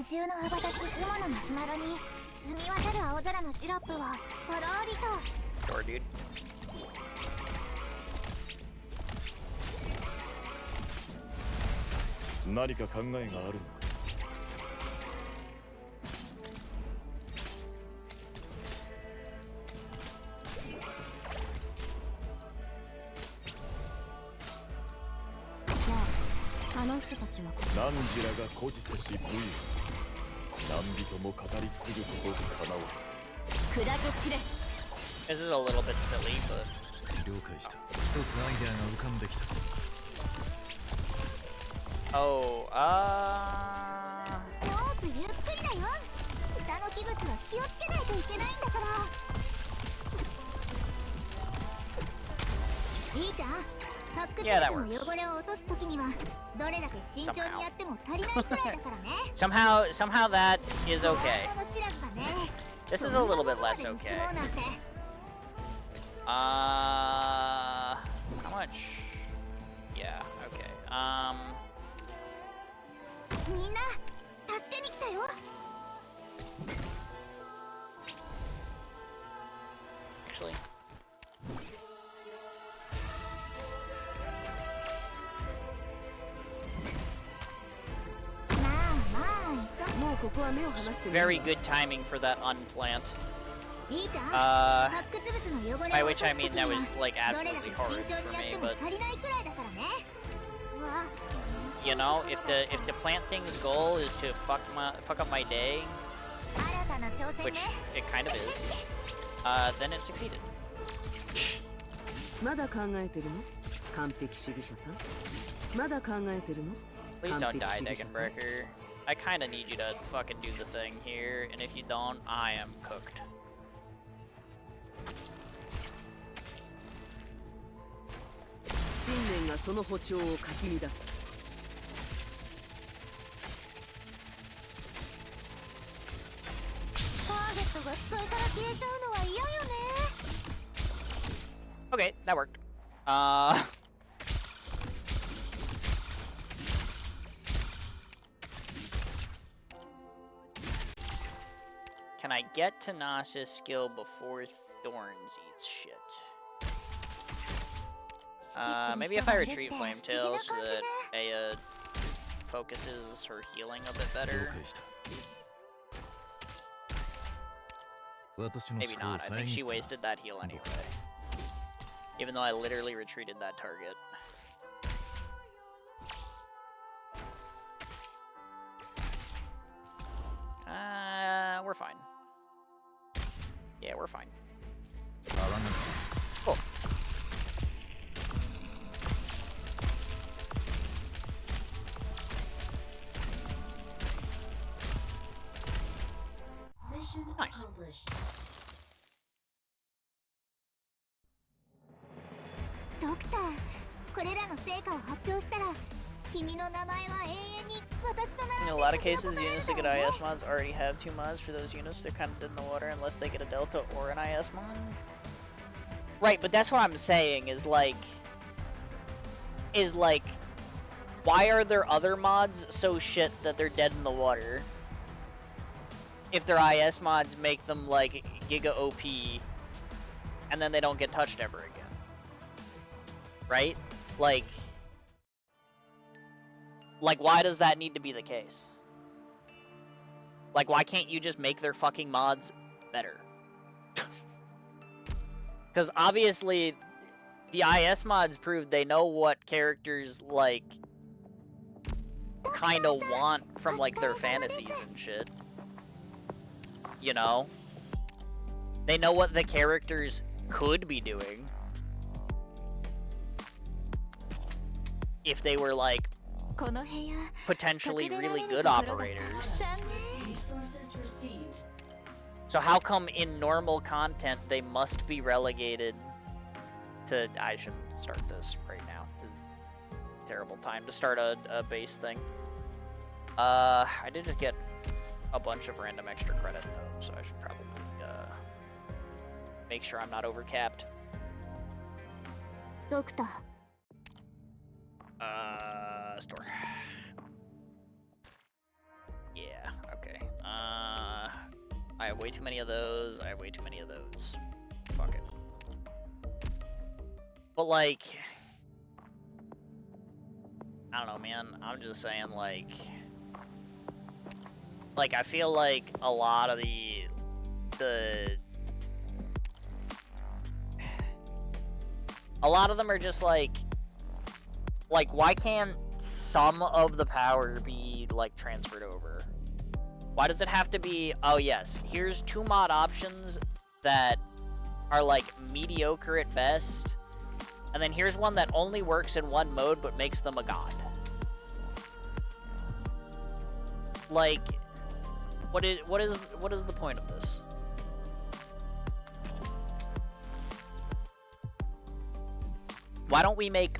宇宙の羽ばたく雲のマシュマロに澄み渡る青空のシロップをとろーりと。 Sure, dude. 何か考えがあるの？じゃあ、あの人たちは何時らが孤児せし武勇、何人も語り継ぐことかなわ。砕け散れ。 This is a little bit silly, but 了解した。一つアイデアが浮かんできた。 oh, ロープゆっくりだよ。下の器物は気をつけないといけないんだから。いいか、発掘 Yeah, that 物の works. 汚れを落とすときにはどれだけ慎重にやっても足りないくらいだからね。somehow that is okay. 怖いもの知らずだね。 This is a little bit less そんなものまで okay. 盗もうなんて。How much? Yeah, okay. みんな助けに来たよ。 Actually, まあまあ、もうここは目を離してみる very good timing for that unplant. いいか、 Uh, 発掘物の汚れ by を落 which とす I とき mean に that は was like どれだ absolutely け horrid 慎重 for にやっ me, ても but 足りないくらいだからね。うわ、 you know, if the plant thing's goal is to fuck up my day, 新たな挑戦ね。 which it kind of is, then it succeeded. まだ考えてるの？完璧主義者さん。まだ考えてるの？ Please don't die, 完璧主義者さん。 Degenbreaker. I kind of need you to fucking do the thing here, and if you don't, I am cooked. 信念がその歩調をかき乱す。ターゲットが視界から消えちゃうのは嫌よね。 Okay, that worked. Can I get Tanasis skill before Thorns eats shit? Maybe if I retreat Flametail so that Aya focuses her healing a bit 了 better. 解した。私の Maybe 思考を not. I think 遮 she ったな。 wasted that heal anyway. Even though I literally retreated that target. We're fine. Yeah, we're fine. 騒がしい。 Cool. Nice. ドクター、これらの成果を発表したら君の名前は永遠に私と In 並 a んで lot of 書き cases, 残される units だ that ろ get うね。 IS mods already have 2 mods for those units. They're kind of dead in the water unless they get a Delta or an IS mod. Right, but that's what I'm saying is like, why are there other mods so shit that they're dead in the water? If their IS mods make them like Giga OP, and then they don't get touched ever again. Right? Like, why does that need to be the case? Like, why can't you just make their fucking mods better? Because obviously, the IS mods proved they know what characters, like, kind of want from, like, their fantasies and shit. You know? They know what the characters could be doing. If they were, like, この部屋 potentially really good operators. So how come in normal content they must be relegated to... I shouldn't start this right now. It's a terrible time to start a base thing. I did just get a bunch of random extra credit though, so I should probably make sure I'm not overcapped. ドクター、 Store. have way too many of those. I have way too many of those. Fuck it. But, like... I don't know, man. I'm just saying, like... Like, I feel like a lot of the... A lot of them are just, like, why can't some of the power be, like, transferred over? Why does it have to be, oh yes, here's 2 mod options that are, like, mediocre at best, and then here's one that only works in one mode but makes them a god. Like, what is the point of this? Why don't we make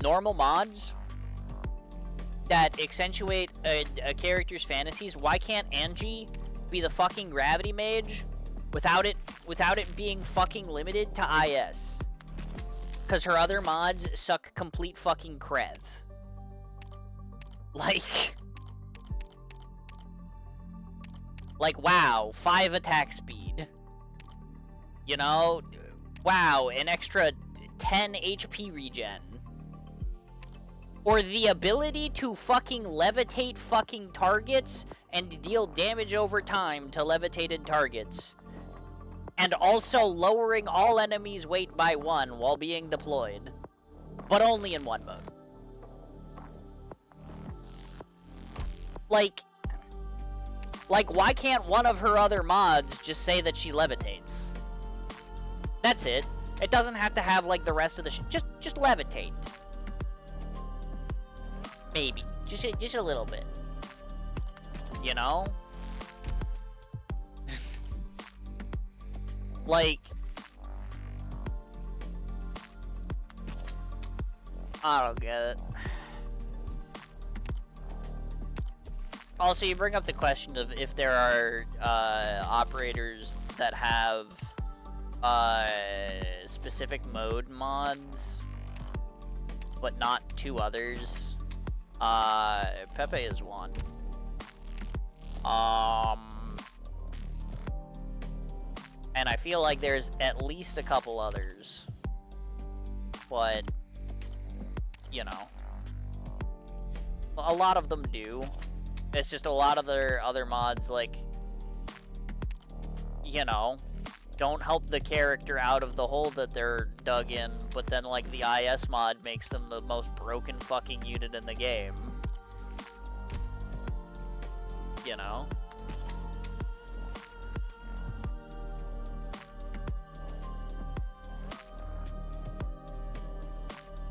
normal mods that accentuate a character's fantasies? Why can't Angie be the fucking gravity mage without it being fucking limited to IS? Because her other mods suck complete fucking crev. Like, wow, 5 attack speed. You know? Wow, an extra 10 HP regen. Or the ability to fucking levitate fucking targets and deal damage over time to levitated targets. And also lowering all enemies' weight by 1 while being deployed. But only in one mode. Like, why can't one of her other mods just say that she levitates? That's it. It doesn't have to have, like, the rest of the just levitate. Maybe. Just a little bit. You know? Like... I don't get it. Also, you bring up the question of if there are operators that have specific mode mods, but not 2 others. Pepe is one. And I feel like there's at least a couple others. But, you know. A lot of them do. It's just a lot of their other mods, like, you know, don't help the character out of the hole that they're dug in, but then, like, the IS mod makes them the most broken fucking unit in the game. You know?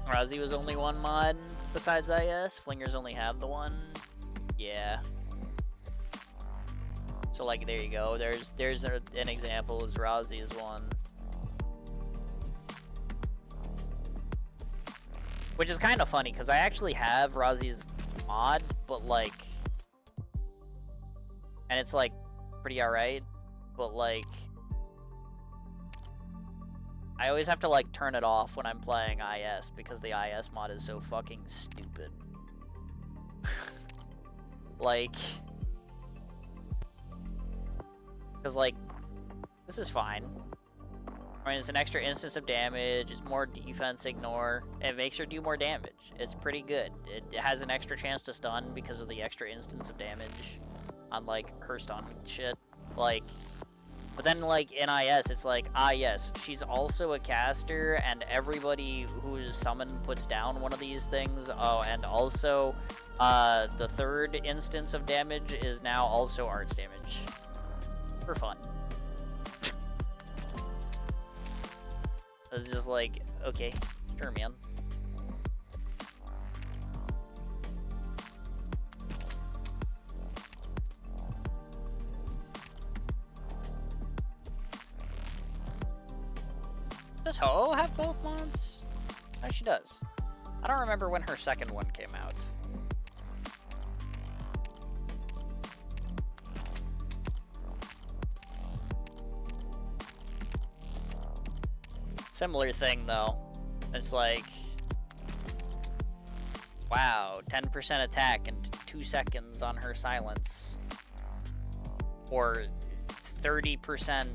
Rozzy was only 1 mod besides IS. Flingers only have the 1. Yeah. So, like, there you go. There's an example. Is Rozzy is 1. Which is kind of funny, because I actually have Rozzy's mod, but, like... And it's, like, pretty alright, but, like... I always have to, like, turn it off when I'm playing IS, because the IS mod is so fucking stupid. Like... Because, like, this is fine. I mean, it's an extra instance of damage, it's more defense ignore, it makes her do more damage. It's pretty good. It has an extra chance to stun because of the extra instance of damage, unlike her stun shit. Like, but then, like, in IS, it's like, ah, yes, she's also a caster, and everybody who is summoned puts down one of these things. Oh, and also, the 3rd instance of damage is now also arts damage. For fun. It's just like, okay, sure, man. Does Ho have both mods? No, she does. I don't remember when her 2nd one came out. Similar thing, though. It's like... Wow, 10% attack and 2 seconds on her silence. Or 30%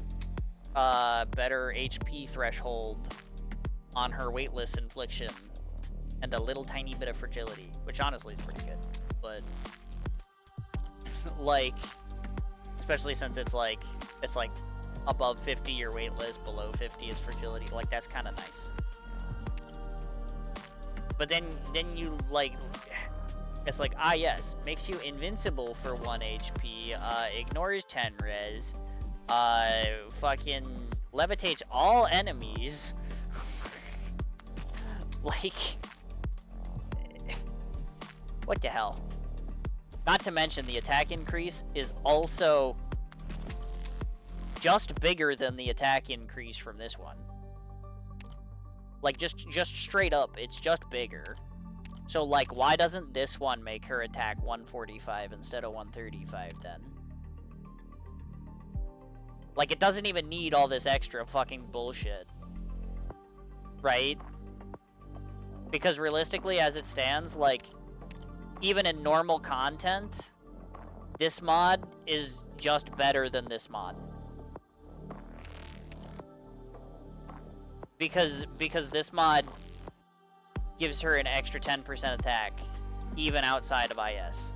better HP threshold on her weightless infliction, and a little tiny bit of fragility, which honestly is pretty good. But like, especially since it's like above 50 you're weightless, below 50 is fragility. Like, that's kind of nice. But then you like, it's like, ah yes, makes you invincible for 1 HP, ignores 10 res, fucking levitates all enemies. Like, what the hell? Not to mention the attack increase is also just bigger than the attack increase from this one. Like, just straight up, it's just bigger. So, like, why doesn't this one make her attack 145 instead of 135 then? Like, it doesn't even need all this extra fucking bullshit. Right? Because realistically, as it stands, like, even in normal content, this mod is just better than this mod. Because this mod gives her an extra 10% attack, even outside of IS.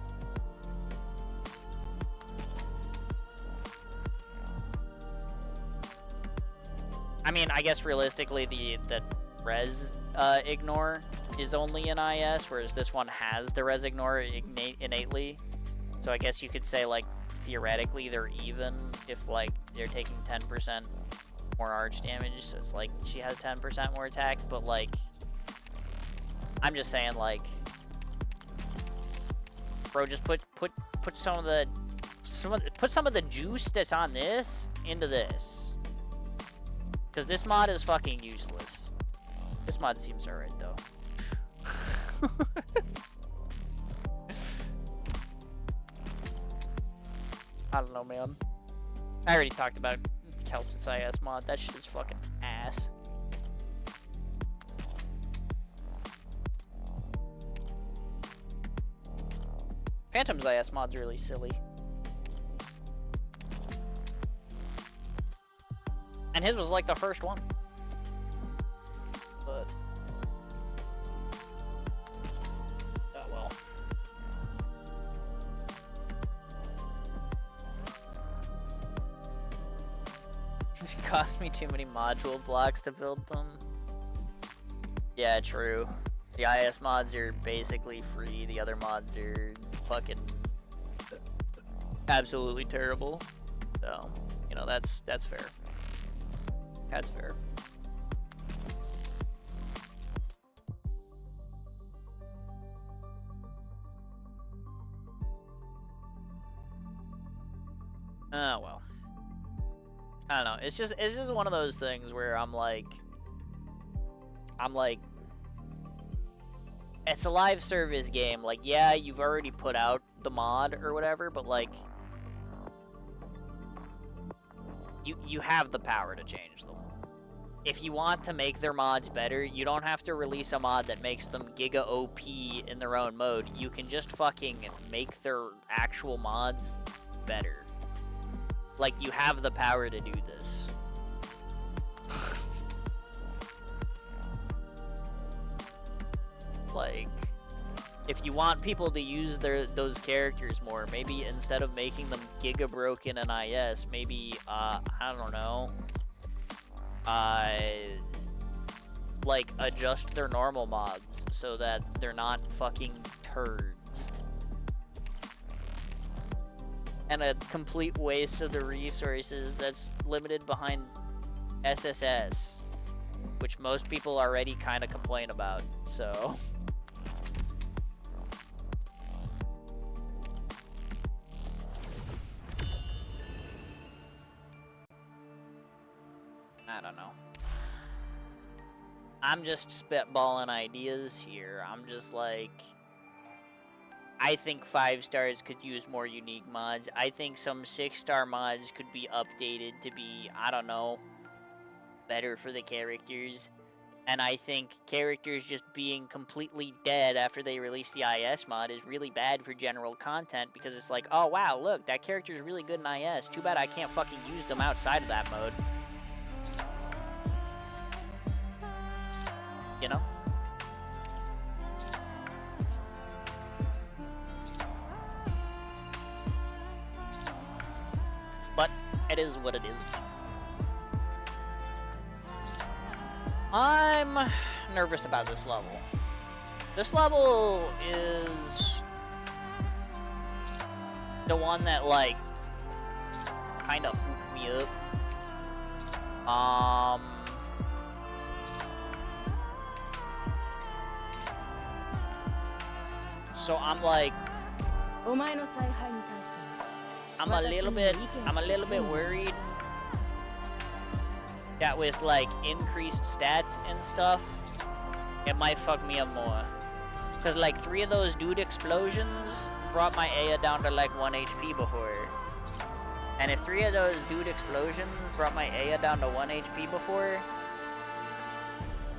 I mean, I guess realistically, the res ignore is only in IS, whereas this one has the res ignore innately. So I guess you could say, like, theoretically they're even if, like, they're taking 10% more arch damage, so it's like she has 10% more attack, but, like, I'm just saying, like, bro, just put some of the juice that's on this into this. Because this mod is fucking useless. This mod seems alright, though. I don't know, man. I already talked about Kelsey's IS mod. That shit is fucking ass. Phantom's IS mod's really silly. And his was like the first one. But oh well. It cost me too many module blocks to build them. Yeah, true. The IS mods are basically free. The other mods are fucking absolutely terrible. So, you know, that's fair. That's fair. Oh well. I don't know. It's just one of those things where I'm like, it's a live service game. Like, yeah, you've already put out the mod or whatever, but like, you have the power to change them. If you want to make their mods better, you don't have to release a mod that makes them giga OP in their own mode. You can just fucking make their actual mods better. Like, you have the power to do this. Like, if you want people to use those characters more, maybe instead of making them giga broken in IS, maybe, I don't know, like, adjust their normal mods so that they're not fucking turds. And a complete waste of the resources that's limited behind SSS, which most people already kind of complain about, so. I don't know. I'm just spitballing ideas here. I'm just like, I think 5 stars could use more unique mods. I think some 6-star mods could be updated to be, I don't know, better for the characters. And I think characters just being completely dead after they release the IS mod is really bad for general content, because it's like, oh wow, look, that character's really good in IS. Too bad I can't fucking use them outside of that mode. You know? But it is what it is. I'm nervous about this level. This level is the one that, like, kind of fucked me up. So I'm like, I'm a little bit worried that with, like, increased stats and stuff, it might fuck me up more. Because, like, 3 of those dude explosions brought my Aya down to, like, 1 HP before. And if 3 of those dude explosions brought my Aya down to 1 HP before,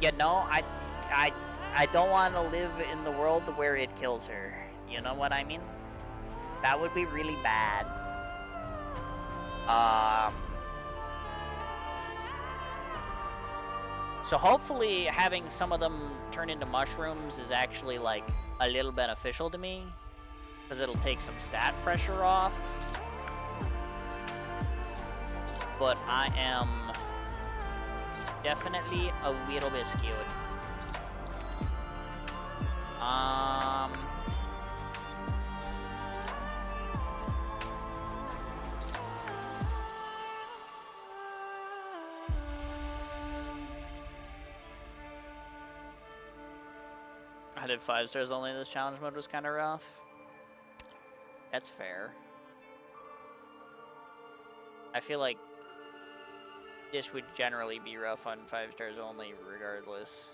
you know, I don't want to live in the world where it kills her. You know what I mean? That would be really bad. So hopefully having some of them turn into mushrooms is actually, like, a little beneficial to me, because it'll take some stat pressure off. But I am definitely a little bit skewed. I did 5 stars only. This challenge mode was kind of rough. That's fair. I feel like this would generally be rough on 5 stars only, regardless.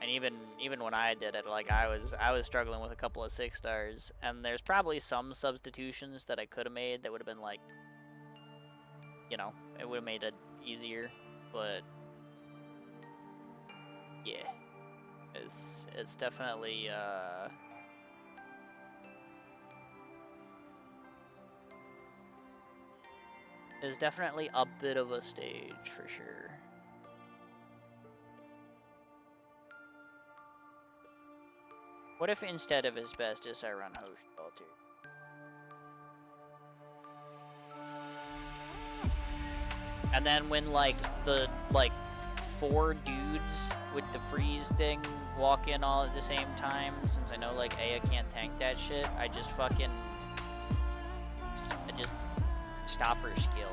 And even when I did it, like, I was struggling with a couple of 6 stars, and there's probably some substitutions that I could have made that would have been, like, you know, it would have made it easier, but yeah. It's definitely, it's definitely a bit of a stage, for sure. What if instead of Asbestos, I run Host Alter? And then when, like, the, like, 4 dudes with the freeze thing walk in all at the same time, since I know, like, Aya can't tank that shit, I just stop her skill.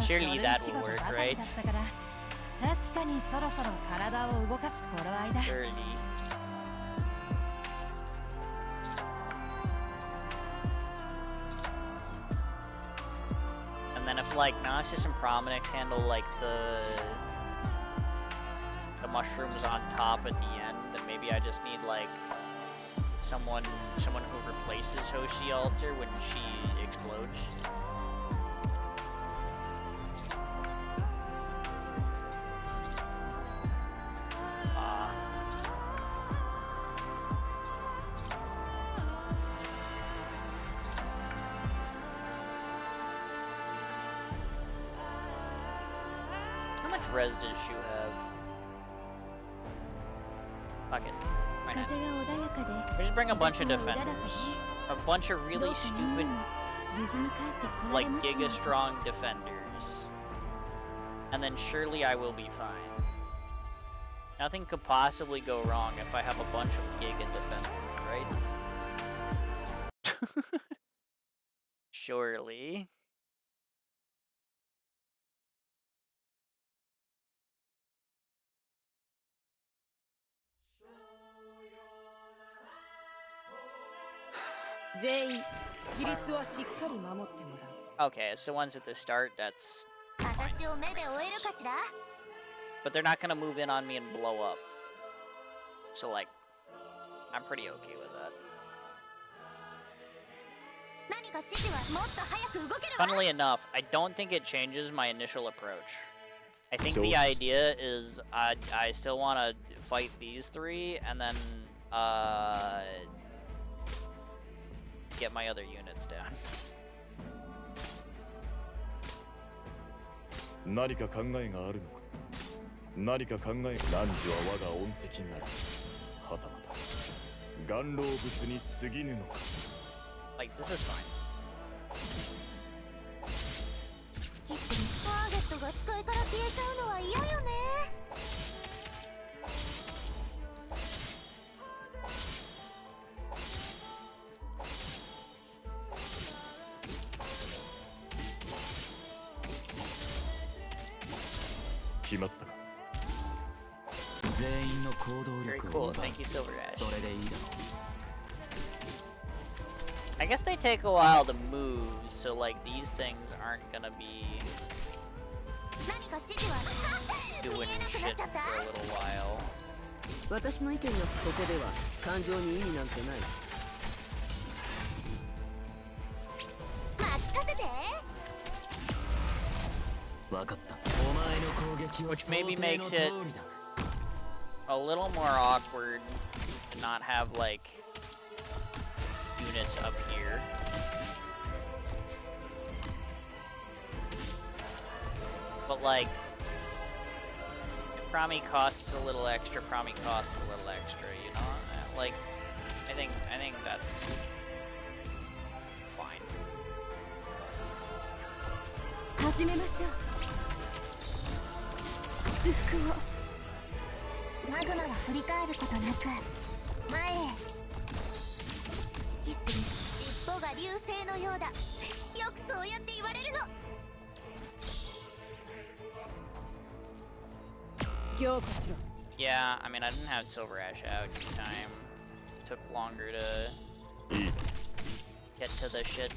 Surely that will work, right? Surely. And then if, like, Gnosis and Prominix handle, like, the mushrooms on top at the end, then maybe I just need, like, someone who replaces Hoshi Alter when she explodes. How much res does Shu have? Fuck it. Why not? We just bring a bunch of defenders. A bunch of really stupid, like, Giga strong defenders. And then surely I will be fine. Nothing could possibly go wrong if I have a bunch of Giga defenders, right? Surely. Okay, so once at the start, that's fine. That makes sense. But they're not gonna move in on me and blow up. So, like, I'm pretty okay with that. Funnily enough, I don't think it changes my initial approach. I think the idea is I still want to fight these three and then get my other units down. 何か考えがあるのか。何か考え、汝は我が恩敵なり、はたまた顔老物に過ぎぬのか。Like, this is fine. ターゲットが視界から消えちゃうのは嫌よね。決まったか。全員の行動 Very 力 cool. を奪う。 Thank you, Silver Ash. それでいいだろ I guess they take a while to move, so like these things aren't gonna be 何か指示は doing 見えなくなっ shit ちゃっ for た。 a little while. 私の意見がここでは感情に意味なんてない。任せて。う。わかった。お前の攻撃は Which 想 maybe 定の makes 通 it りだ。 a little more awkward to not have like units up here. But like, if Promi costs a little extra, Promi costs a little extra, you know? Like, I think that's fine. 始めましょう。祝福を。マグマは振り返ることなく前へ。指揮する尻尾が流星のようだ。よくそうやって言われるの。強化しろ。 Yeah, I mean, I didn't have Silver Ash out in time. It took longer to いい。 get to the shit.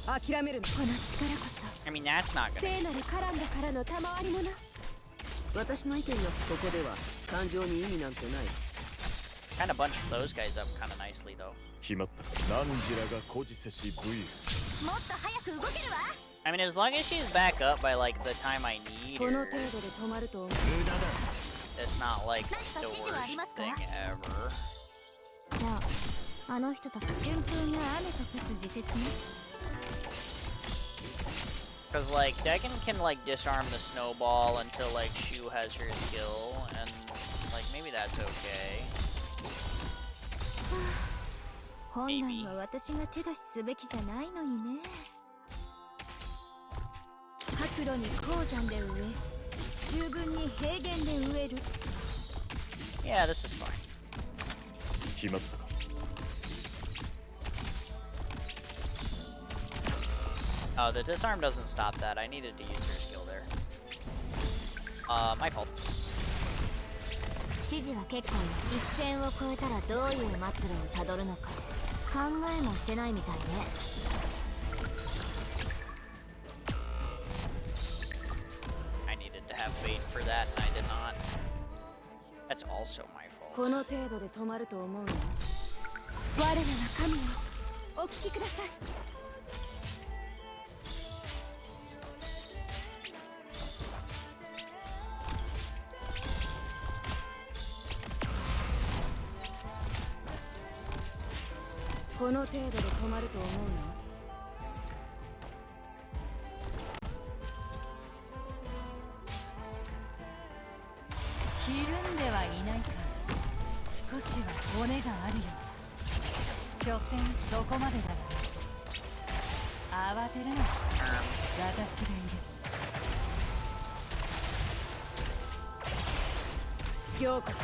諦めるな。この力こ I mean, that's not そ gonna. 聖なる絡んだからの賜り物。私の意見がここでは感情に意味なんてない。 Kind of bunched those guys up kind of nicely, though. 決まったか。汝らが孤児せし武勇。もっと早く動けるわ。 I mean, as long as she's back up by like the time I need この her, 程度で止まると思う。 it's not like the 何か指示はありますか？ worst thing ever. じゃああの人たち春風が雨と消す時節ね。 Because like Degan can like disarm the snowball until like Shu has her skill, and like maybe that's okay. 本来は私が手出しすべきじゃないのにね。白露に鉱山で植え、秋分に平原で植える。 Yeah, this is fine. 決まったか。 Oh, the disarm doesn't stop that. I needed to use her skill there. My fault. 指示は結構よ。一線を越えたらどういう末路をたどるのか考えもしてないみたいね。 I needed to have bait for that, and I did not. That's also my fault. この程度で止まると思うの。我らが神をお聞きください。この程度で止まると思うの。ひるんではいないか。少しは骨があるよ。所詮そこまでだな。慌てるな。私がいる。強化しろ。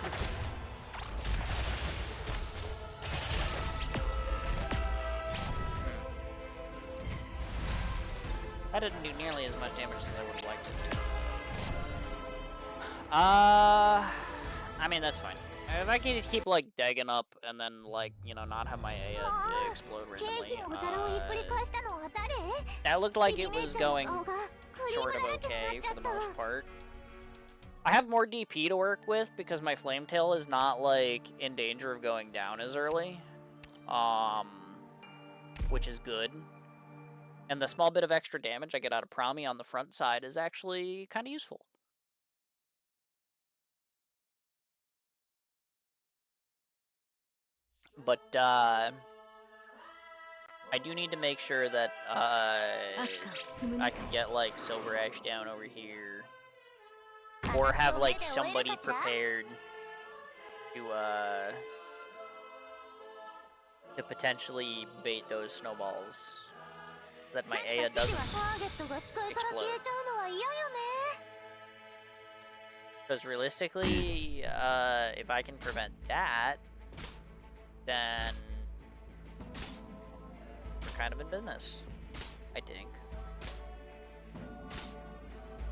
That didn't do nearly as much damage as I would have liked it to. I mean, that's fine. If I can keep, like, dagging up and then, like, you know, not have my Aya explode ケー randomly, キのお皿をひっくり返したのは誰？ that looked like it was going 顔がクリー sort ム of だらけに okay なっちゃ for っ the た。 most part. I have more DP to work with because my Flame Tail is not, like, in danger of going down as early. which is good. And the small bit of extra damage I get out of Promi on the front side is actually kind of useful. But I do need to make sure that I can get like Silver Ash down over here, or have like somebody prepared to potentially bait those snowballs so that my Aya doesn't explode. Because realistically, if I can prevent that, then we're kind of in business, I think.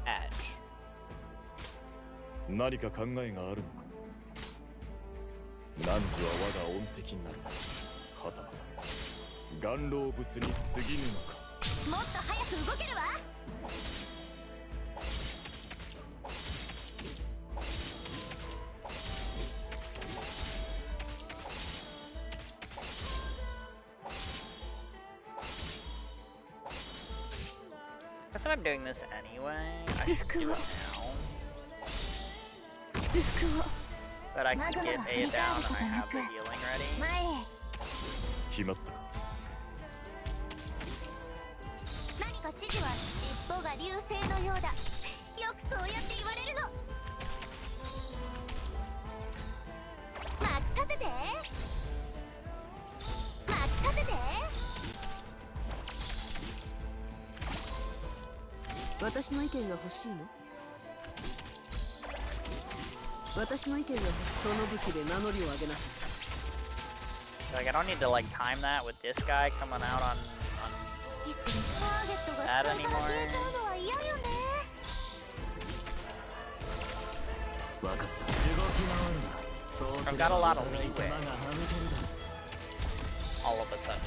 Edge. 何か考えがあるのか。汝は我が恩敵になる。はたまた岩老物に過ぎぬのか。もっと早く動けるわ。Guess if I'm doing this anyway, I should do it now. But I can get Aya down and I have the healing ready. 決まった。何か指示は尻尾が流星のようだ。よくそうやって言われるの。任せて。任せて。私の意見が欲しいの？私の意見が欲しい。その武器で名乗りを上げなさい。Like I don't need to like time that with this guy coming out on that anymore. I've got a lot of leeway all of a sudden.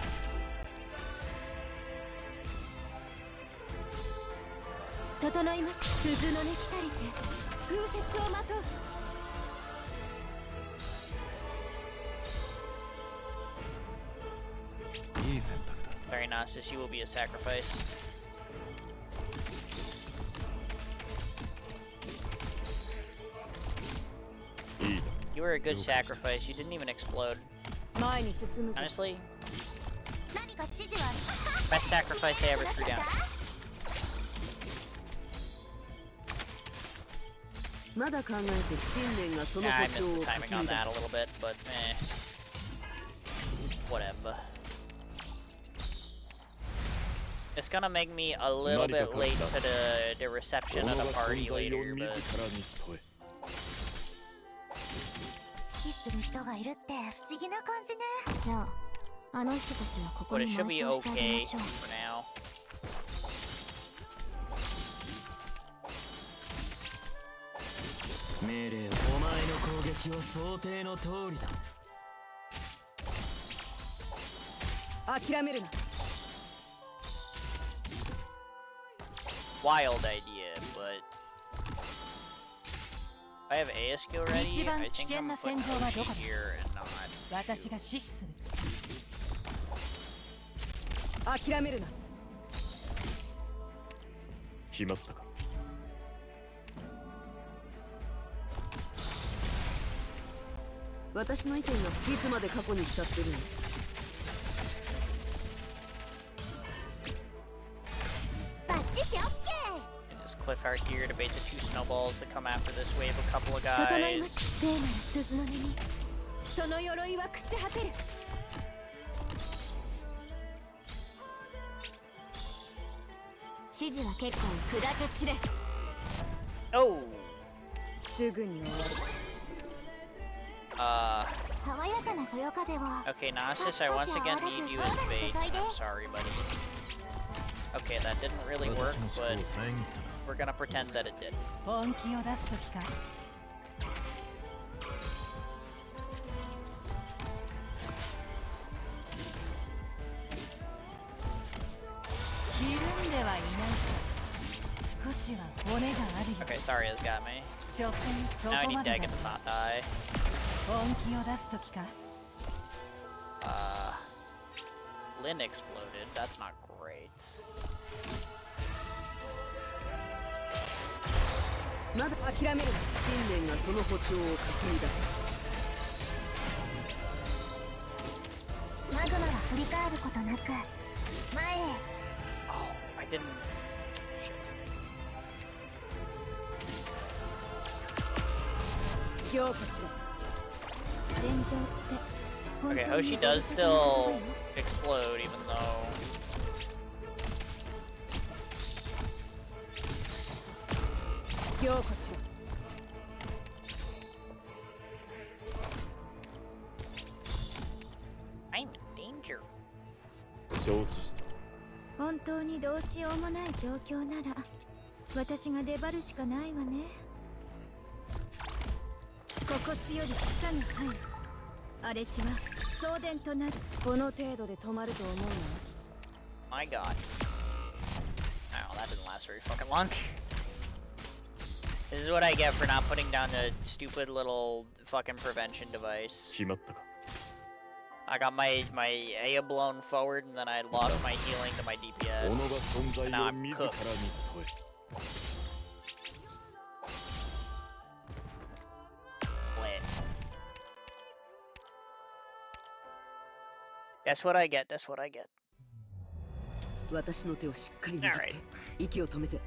Very nice, you will be a sacrifice. You were a good sacrifice, you didn't even explode. Honestly, best sacrifice I ever threw down. Yeah, I missed the timing on that a little bit, but eh. Whatever. It's gonna make me a little bit late to the reception of the party later, but... But it should be okay for now. Wild idea, but I have Aya skill ready. I think I'm gonna put Oshi here and not shoot. 決まったか。私の意見がいつまで過去に浸ってるの？ Just cliff art here to bait the two snowballs that come after this wave. A couple of guys. Oh. Okay, Nasus, I once again need you as bait. I'm sorry, buddy. Okay, that didn't really work, but we're gonna pretend that it did. Okay, sorry, has got me. Now I need Dag in the bot die. Lynn exploded. That's not great. まだ諦めるな。信念がその歩調をかき乱す。マグマは振り返ることなく前へ。 Oh, I didn't. Shit. 強化しろ。戦場って本当 Okay, に Hoshi does 大切なこと still よ。 explode, even though. 強化しろ。 I'm in danger. 承知した。本当にどうしようもない状況なら私が粘るしかないわね。ここ強り草が生える。荒れ地は送電となる。この程度で止まると思うな。 My god. Oh, that didn't last very fucking long. This is what I get for not putting down the stupid little fucking prevention device. 決まったか。 I got my A blown forward and then I lost my healing to my 己 DPS. が存在 Now を I'm 自らに cooked. 問え。 Lit. That's what I get, that's what I get. 私の手をしっかり握って息を止めて。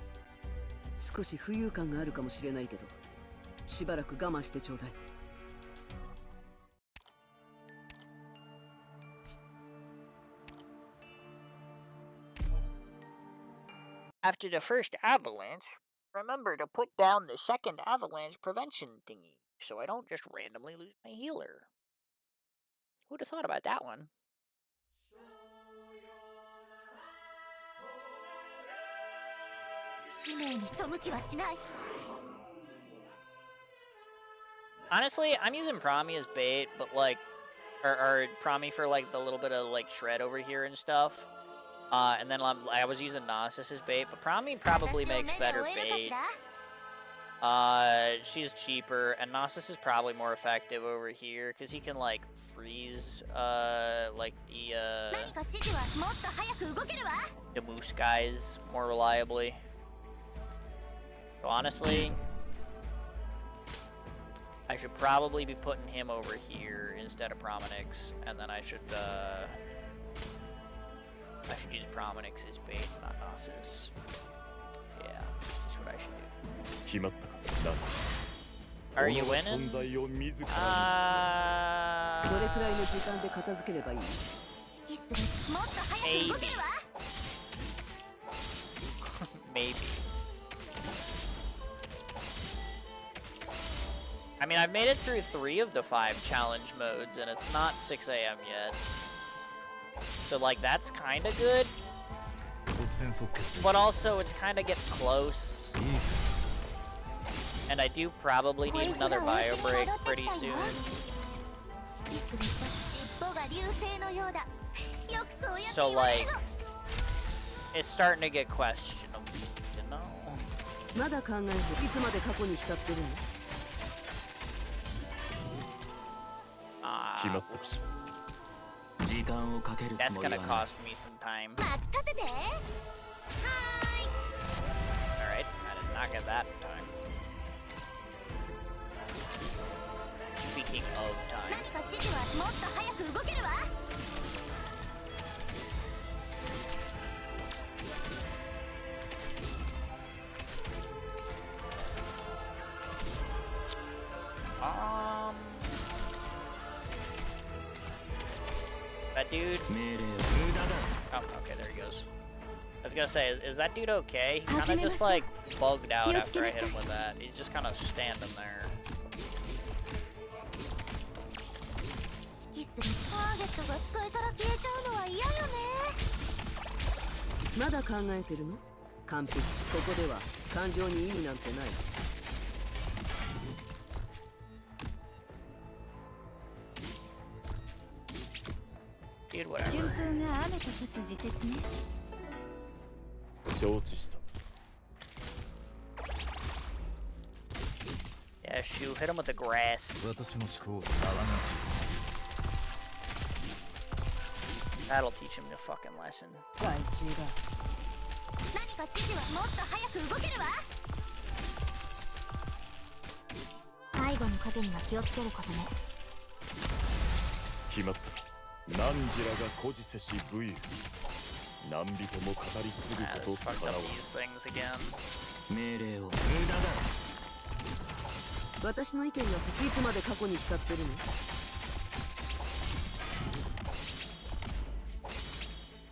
少し浮遊感があるかもしれないけど、しばらく我慢してちょうだい。 After the first avalanche, remember to put down the second avalanche prevention thingy, so I don't just randomly lose my healer. Who'd have thought about that one? Honestly, I'm using Promi as bait, but like, or Promi for like the little bit of like shred over here and stuff. And then I was using Gnosis as bait, but Promi probably makes better bait. She's cheaper, and Gnosis is probably more effective over here because he can like freeze like the moose guys more reliably. So honestly, I should probably be putting him over here instead of Prominix, and then I should use Prominix as bait, not Gnosis. Yeah, that's what I should do. 決まったか。 Are you winning? 存在を自らに。どれくらいの時間で片付ければいい？ Maybe. Maybe. I mean, I've made it through 3 of the 5 challenge modes, and it's not 6 a.m. yet. So, like, that's kind of good. But also, it's kind of getting close. And I do probably need another bio break pretty soon. So, like, it's starting to get questionable, you know? まだ考えていつまで過去に浸ってるの？ Oops. That's gonna cost me some time. Alright, I did not get that time. Speaking of time. That dude. Oh, okay, there he goes. I was gonna say, is that dude okay? He kind of just like bugged out after I hit him with that. He's just kind of standing there. Dude, whatever. 春風が雨と消す時節ね。承知した。 Yeah, shoot, hit him with the grass. 私の思考騒がしい。That'll teach him the fucking lesson. 害虫だ。何か指示はもっと早く動けるわ。背後の影には気をつけることね。決まった。汝らが孤児せし武勇。何人も語り継ぐ Ah, こと let's fucked かな up わ。 these things again. 命令を無駄だ。私の意見がいつまで過去に浸ってるの？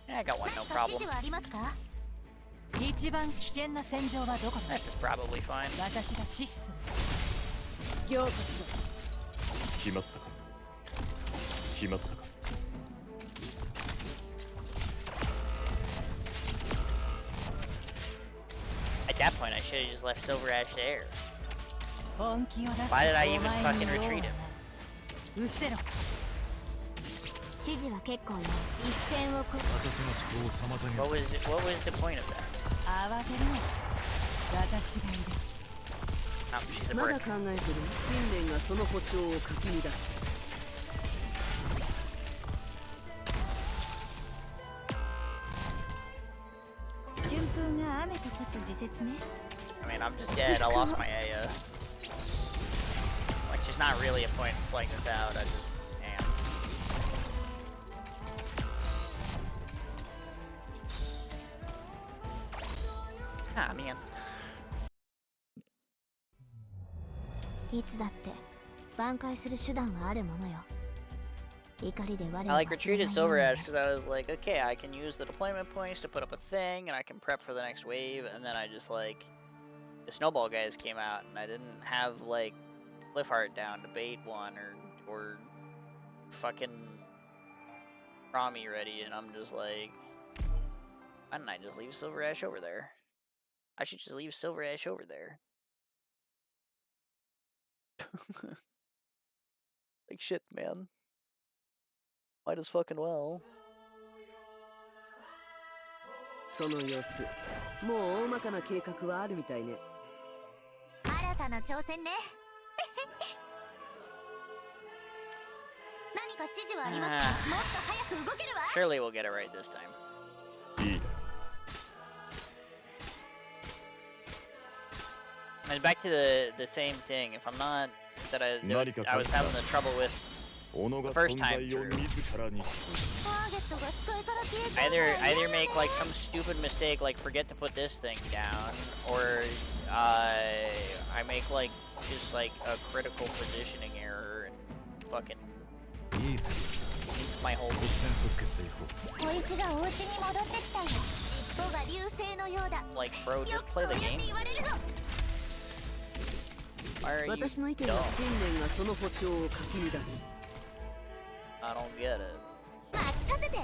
Yeah, I got one, no 何か指 problem. 示はありますか？一番危険な戦場はどこだ？ This is probably fine. 私が指示する。行こしろ。決まったか。決まったか。 At that point, I should have just left Silver Ash there. 本気を出す。 Why did I even お前 fucking に用は retreat him? 失せろ。指示は結構よ。一線を私の思考を妨げ What was the point of that? 慌てるな。私がいる。 Oh, she's a まだ brick. 考えてる？信念がその歩調をかき乱す。 春風が雨と化す時節ね。 I mean, I'm just dead. I lost my Aya. Like, there's not really a point in playing this out. I just am. Ah, man. いつだって挽回する手段はあるものよ。怒りで我 I を like 忘れない retreated よう Silver に Ash because I was like, okay, I can use the deployment points to put up a thing, and I can prep for the next wave. And then I just like the snowball guys came out, and I didn't have like Cliffheart down to bait one or fucking Rami ready, and I'm just like, why didn't I just leave Silver Ash over there? I should just leave Silver Ash over there. Like shit, man. Might as fucking well. その様子、もう大まかな計画はあるみたいね。新たな挑戦ね。何か指示はありますか？もっと早く動けるわ。 Surely we'll get it right this time. いいだ。 And back to the same thing. If I'm not that I was having the trouble with 己が first 存 time 在を through. 自らに Either make like some stupid mistake like forget to put this thing down, or I make like just like a critical positioning error and fucking いい線 leaks my whole 即戦即決でいこう。小一がお家に戻ってきたよ。尻尾が流星のようだ。 like bro よ just く play そう the やって game. 言われるの。 Why are you 私の意見 dumb? は信念がその歩調をかき乱す。 I don't get it. 任せて。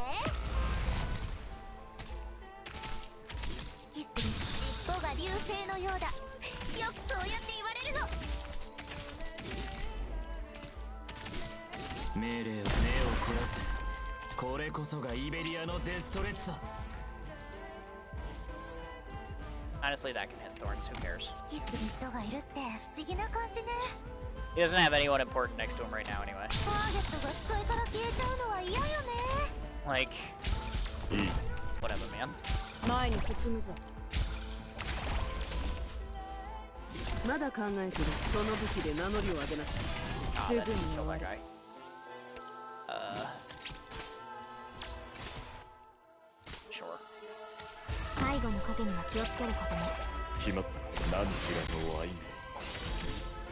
指揮する。尻尾が流星のようだ。よくそうやって言われるの。命令を目を凝らせ。これこそがイベリアのデストレッツァ。 Honestly, that can hit Thorns. Who cares? 指揮する人がいるって不思議な感じね。 He doesn't have anyone important next to him right now, anyway. ターゲットが視界から消えちゃうのは嫌よね。 Like, いい。 whatever, man. 前に進むぞ。まだ考えてる。その武器で名乗りを上げなさい。 Ah, that didn't kill that guy. Sure. 背後の影には気をつけることね。決まった。何ちらの愛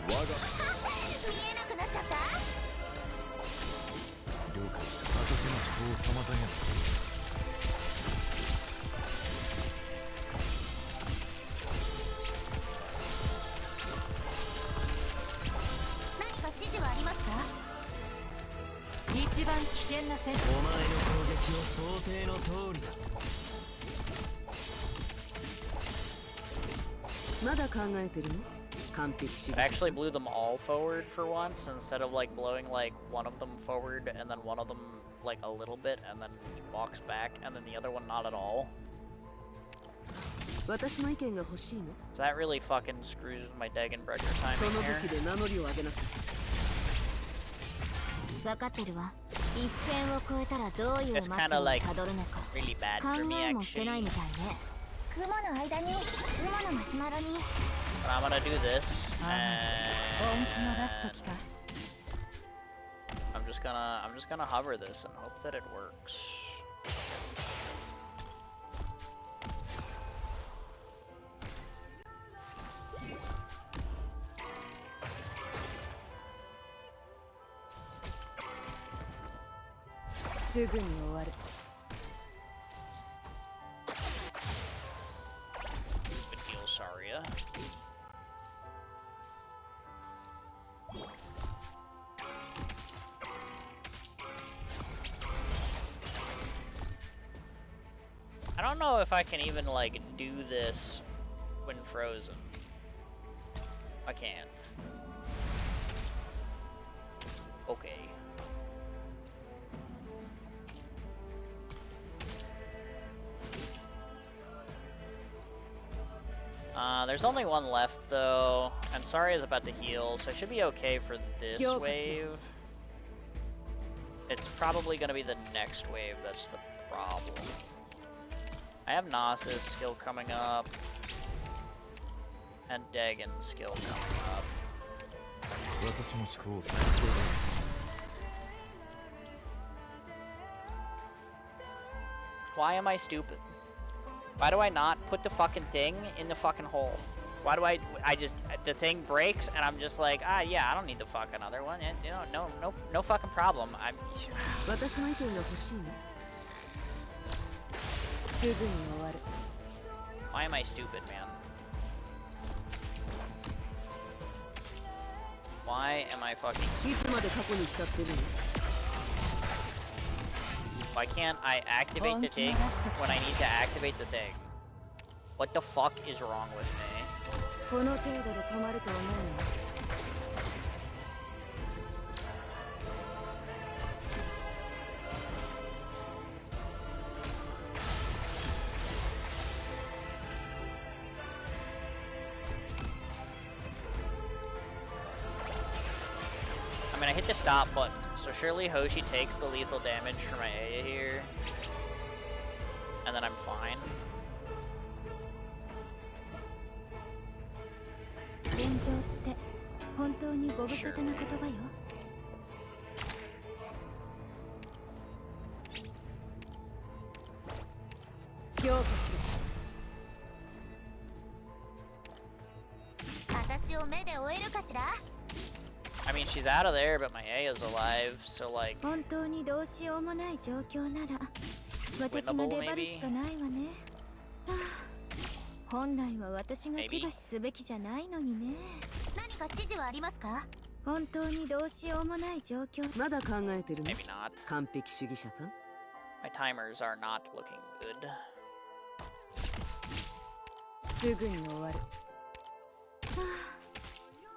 我が見えなくなっちゃった。了解。私の思考を妨げない。何か指示はありますか？一番危険な戦お前の攻撃は想定の通りだ。まだ考えてるの？完璧主 It 義。 actually blew them all forward for once instead of like blowing like one of them forward and then one of them like a little bit and then he walks back and then the other one not at all. 私の意見が欲しいの？ So that really fucking screws with my Dagenbreaker そ timing の here. 武器で名乗りを上げなさい。分かってるわ。一線を越えたらどういう It's 末 kind of に like たどるのか really bad 考 for me えもしてない actually. みたいね。雲の間に雲のマシュマロに But I'm gonna do this 本気の出す and 時か。 I'm just gonna hover this and hope that it works. Good deal, Saria. I don't know if I can even like do this when frozen. I can't. Okay. There's only one left though, and Saria's about to heal, so I should be okay for this wave. It's probably gonna be the next wave that's the problem. I have Nasa's skill coming up, and Dagon's skill coming up. Why am I stupid? Why do I not put the fucking thing in the fucking hole? Why do I just, the thing breaks and I'm just like, ah, yeah, I don't need the fucking other one. No fucking problem. I'm... Why am I stupid, man? Why am I fucking stupid? Why can't I activate the thing when I need to activate the thing? What the fuck is wrong with me? I mean, I hit the stop button, so surely Hoshi takes the lethal damage for my Aya here. And then I'm fine. I mean, she's out of there, but my Aya's alive, so like... Winnable, maybe? Maybe not. My timers are not looking good.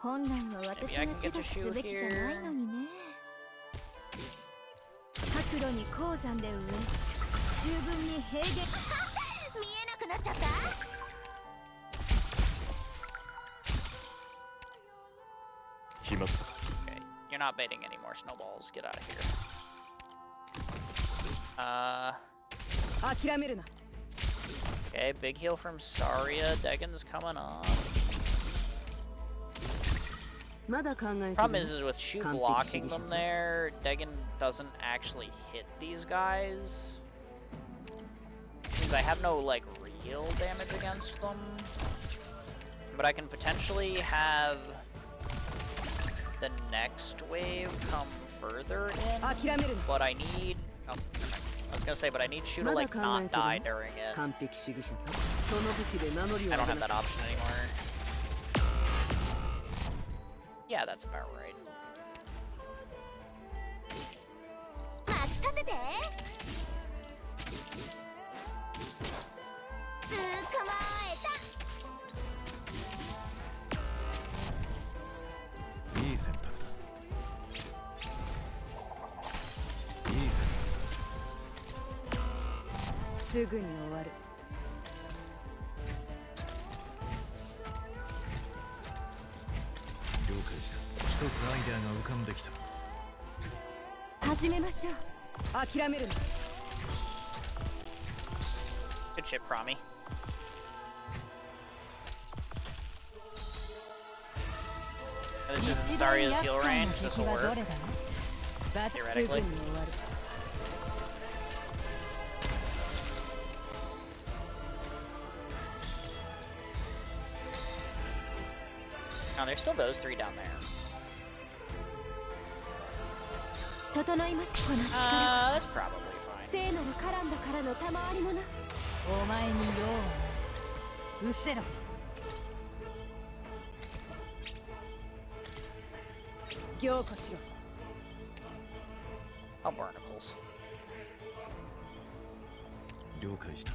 Maybe I can get to shoot here. Okay, you're not baiting any more snowballs. Get out of here. Okay, big heal from Saria. Dagon's coming on. Problem is with Shu blocking them there, Dagon doesn't actually hit these guys. Because I have no, like, real damage against them. But I can potentially have the next wave come further in. But I need... Oh, never mind. I was gonna say, but I need Shu to, like, not die during it. I don't have that option anymore. Yeah, that's about right. 始めましょう。諦めるな。 Good shit, Promi. This isn't Zarya's heal range, this will work. Theoretically. Oh, there's still those three down there. 整いましこの力。 That's probably fine. 聖なるカランダからの賜り物。お前に用はない。失せろ。凝固しろ。 Oh, barnacles. 了解した。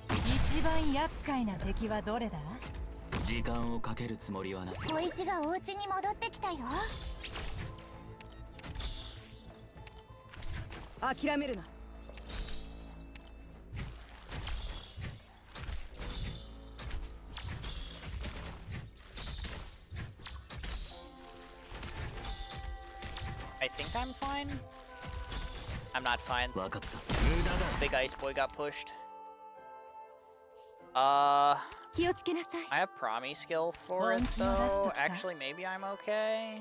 一番厄介な敵はどれだ？時間をかけるつもりはない。小石がお家に戻ってきたよ。諦めるな。 I think I'm fine. I'm not fine. 分かった。無駄だ。 Big ice boy got pushed. 気をつけなさい。 I have Promi skill for it though. Actually, maybe I'm okay.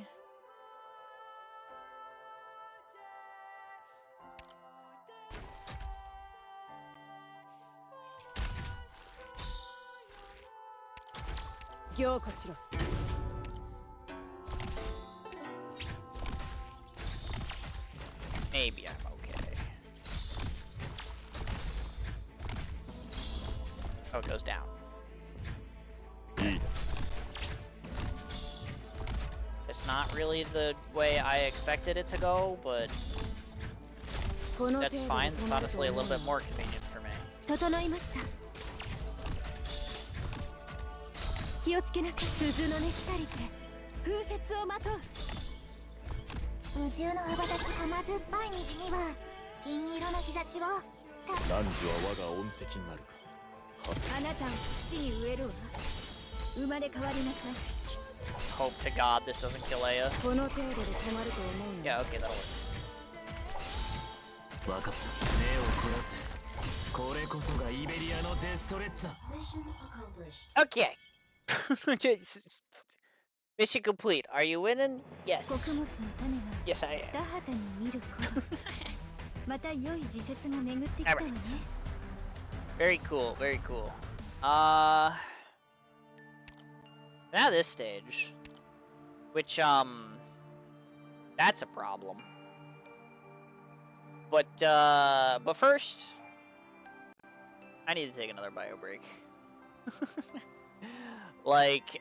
Maybe I'm okay. Oh, it goes down. いい。 It's not really the way I expected it to go, but that's fine. It's honestly a little bit more convenient for me. 整いました。気をつけなさい。鈴の音来たりて風雪をまとう。宇宙の羽ばたき甘酸っぱい虹には銀色の日差しを。何時は我が恩敵になるか。あなたを土に植えるわ。生まれ変わりなさい。 Hope to God this doesn't kill Aya. この程度で止まると思う。 Yeah, okay, that'll work. 分かった。目を凝らせ。これこそがイベリアのデストレッツァ。 Okay. Mission complete. Are you winning? Yes. 穀物の種が Yes, I am. 田畑に見る頃。また良い時節が巡ってきたわね。 Very cool, very cool. Now this stage, which that's a problem. But first, I need to take another bio break. Like,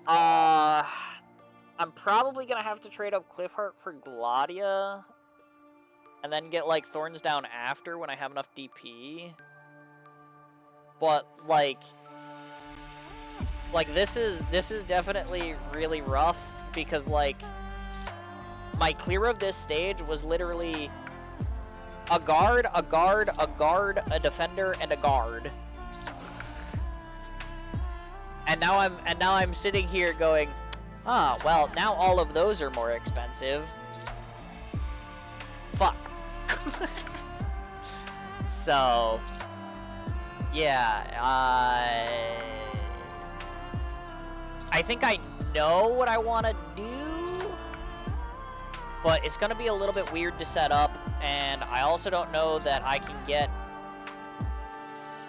I'm probably gonna have to trade up Cliffheart for Gladia, and then get like Thorns down after when I have enough DP. But like this is definitely really rough because like my clear of this stage was literally a guard, a guard, a guard, a defender, and a guard. And now I'm sitting here going, ah, well, now all of those are more expensive. Fuck. So, yeah, I think I know what I want to do, but it's going to be a little bit weird to set up, and I also don't know that I can get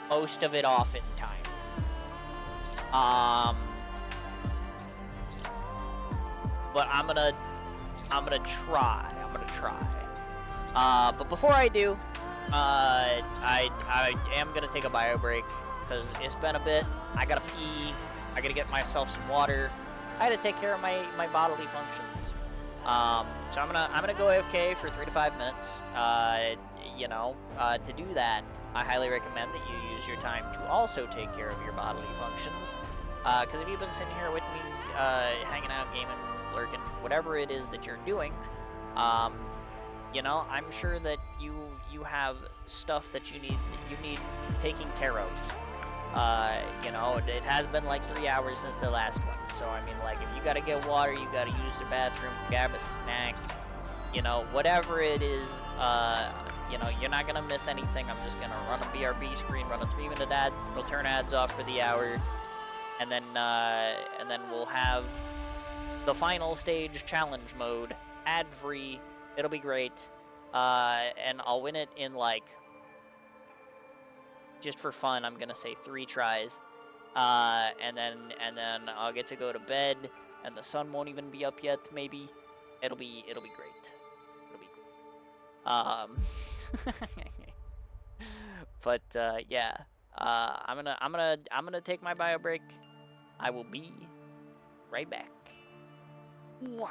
most of it off in time. But I'm gonna try. But before I do, I am gonna take a bio break because it's been a bit. I gotta pee. I gotta get myself some water. I had to take care of my bodily functions. So I'm gonna go AFK for 3 to 5 minutes. To do that, I highly recommend that you use your time to also take care of your bodily functions. Because if you've been sitting here with me, hanging out, gaming, lurking, whatever it is that you're doing, I'm sure that you have stuff that you need taking care of. You know, it has been like 3 hours since the last one. So, I mean, like, if you gotta get water, you gotta use the bathroom, grab a snack, you know, whatever it is, you know, you're not gonna miss anything. I'm just gonna run a BRB screen, run a 3-minute ad, we'll turn ads off for the hour, and then we'll have the final stage challenge mode, ad-free. It'll be great, and I'll win it in, like, just for fun, I'm gonna say 3 tries, and then I'll get to go to bed, and the sun won't even be up yet. Maybe it'll be great. It'll be great. But yeah, I'm gonna take my bio break. I will be right back. Wah.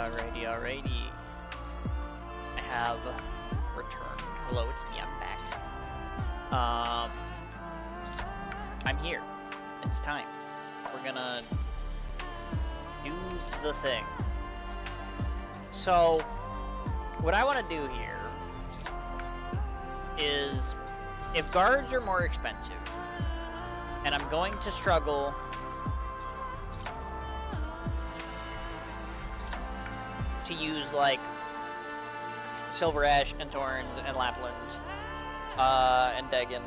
Alrighty. I have returned. Hello, it's me, I'm back. I'm here. It's time. We're gonna do the thing. So, what I want to do here is, if guards are more expensive, and I'm going to struggle to use, like, Silver Ash and Thorns and Lapland, and Degen.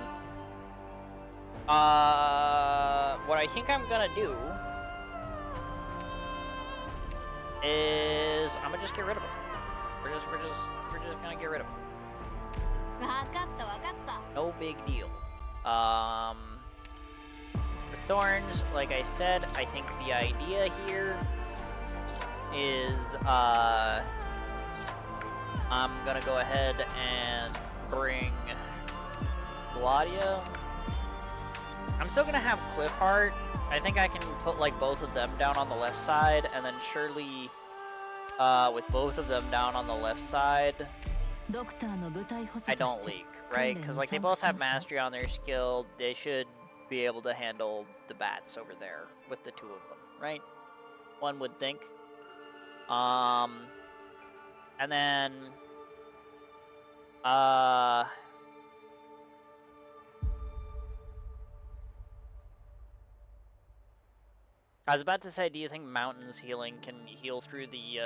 What I think I'm gonna do is I'm gonna just get rid of them. We're just gonna get rid of them. No big deal. For Thorns, like I said, I think the idea here is I'm gonna go ahead and bring Gladia. I'm still gonna have Cliffheart. I think I can put like both of them down on the left side, and then Shirley with both of them down on the left side. I don't leak, right? Because like they both have mastery on their skill. They should be able to handle the bats over there with the two of them, right? One would think. And then I was about to say, do you think Mountains healing can heal through the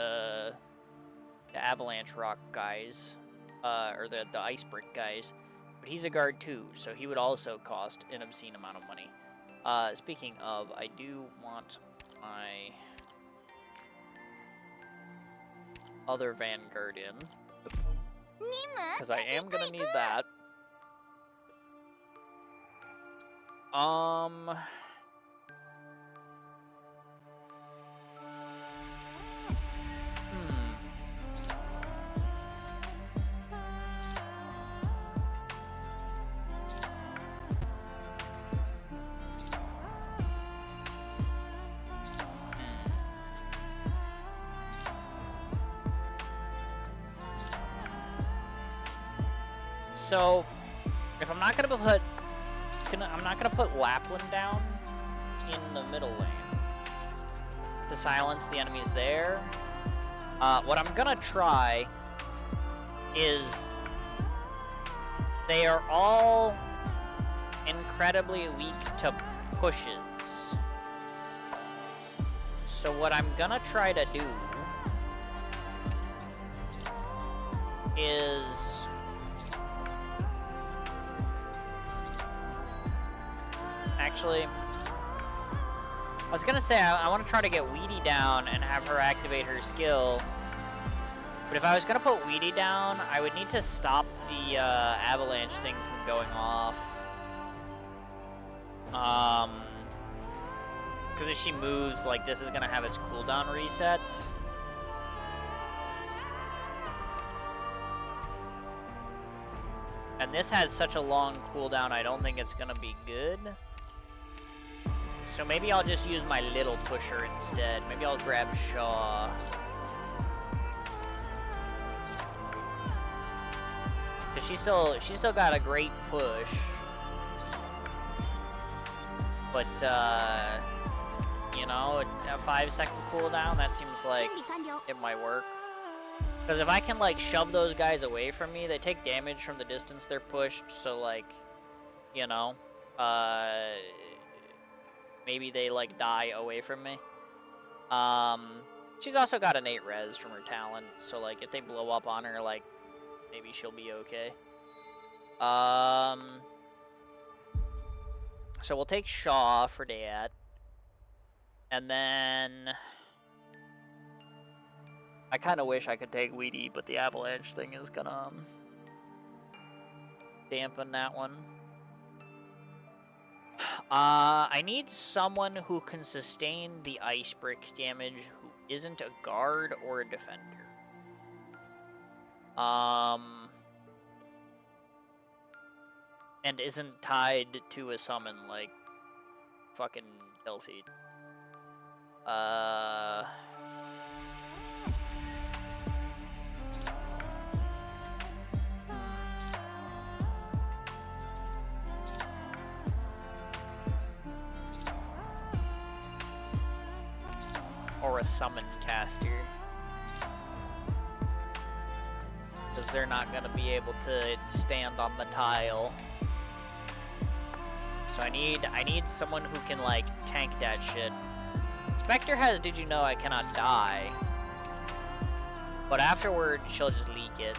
Avalanche Rock guys, or the Ice Brick guys? But he's a guard too, so he would also cost an obscene amount of money. Speaking of, I do want my other Vanguard in, because I am gonna need that. So, if I'm not gonna put Lapland down in the middle lane to silence the enemies there. What I'm gonna try is, they are all incredibly weak to pushes. So what I'm gonna try to do is, actually, I was gonna say I want to try to get Weedy down and have her activate her skill. But if I was gonna put Weedy down, I would need to stop the avalanche thing from going off. Because if she moves, like, this is gonna have its cooldown reset. And this has such a long cooldown, I don't think it's gonna be good. So maybe I'll just use my little pusher instead. Maybe I'll grab Shaw. Cause she's still got a great push. But you know, a 5-second cooldown, that seems like it might work. Because if I can, like, shove those guys away from me, they take damage from the distance they're pushed, so, like, you know, maybe they, like, die away from me. She's also got an 8 res from her talent, so, like, if they blow up on her, like, maybe she'll be okay. So we'll take Shaw for that. And then I kind of wish I could take Weedy, but the avalanche thing is gonna dampen that one. I need someone who can sustain the ice brick damage who isn't a guard or a defender. And isn't tied to a summon like fucking Kelsey. or a summon caster. Because they're not going to be able to stand on the tile. So I need someone who can, like, tank that shit. Spectre has Did You Know I Cannot Die? But afterward, she'll just leak it.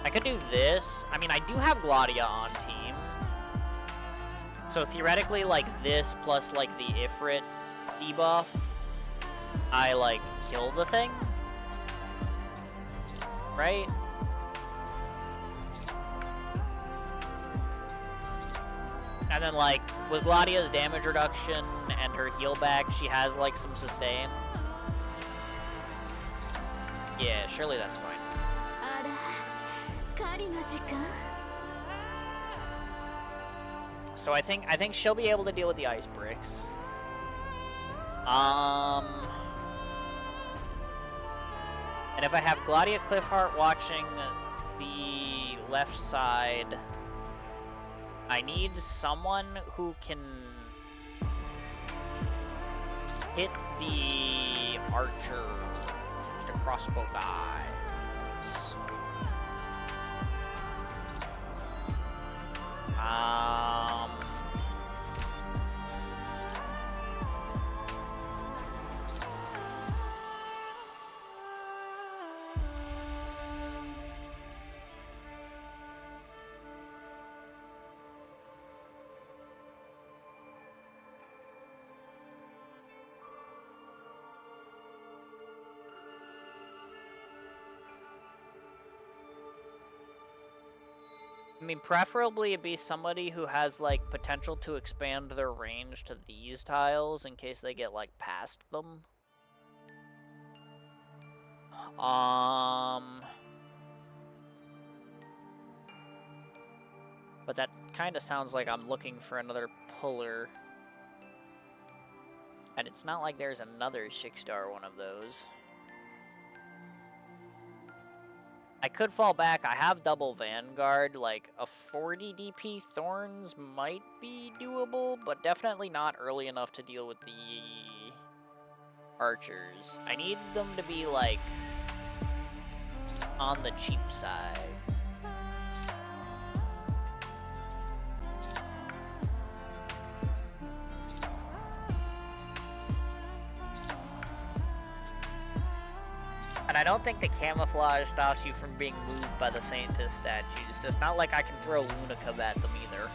I could do this. I mean, I do have Gladia on team. So theoretically, like, this plus, like, the Ifrit debuff, I, like, kill the thing. Right? And then, like, with Gladia's damage reduction and her heal back, she has, like, some sustain. Yeah, surely that's fine. So I think she'll be able to deal with the ice bricks. And if I have Gladia Cliffheart watching the left side, I need someone who can hit the archer, just a crossbow guy. I mean, preferably it be somebody who has, like, potential to expand their range to these tiles in case they get, like, past them. But that kind of sounds like I'm looking for another puller. And it's not like there's another 6-star one of those. I could fall back. I have double Vanguard. Like, a 40 DP Thorns might be doable, but definitely not early enough to deal with the archers. I need them to be, like, on the cheap side. And I don't think the camouflage stops you from being moved by the Saintess statues. It's not like I can throw Lunicub at them either.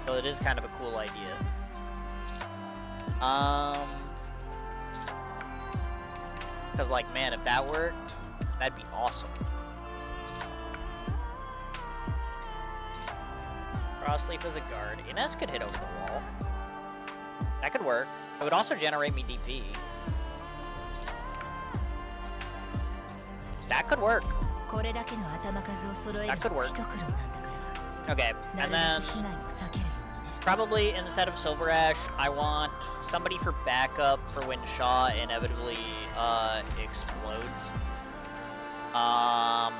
So it is kind of a cool idea. Because, like, man, if that worked, that'd be awesome. Frostleaf is a guard. Ines could hit over the wall. That could work. It would also generate me DP. That could work. That could work. Okay, and then probably instead of Silver Ash, I want somebody for backup for when Shaw inevitably explodes. And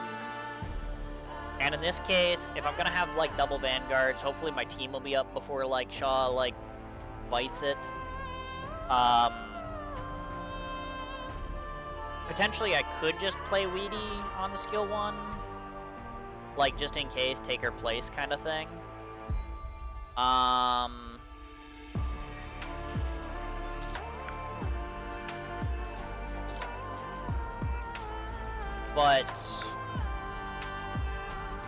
in this case, if I'm gonna have, like, double Vanguards, hopefully my team will be up before, like, Shaw, like, bites it. Potentially, I could just play Weedy on the skill 1. Like, just in case, take her place kind of thing. But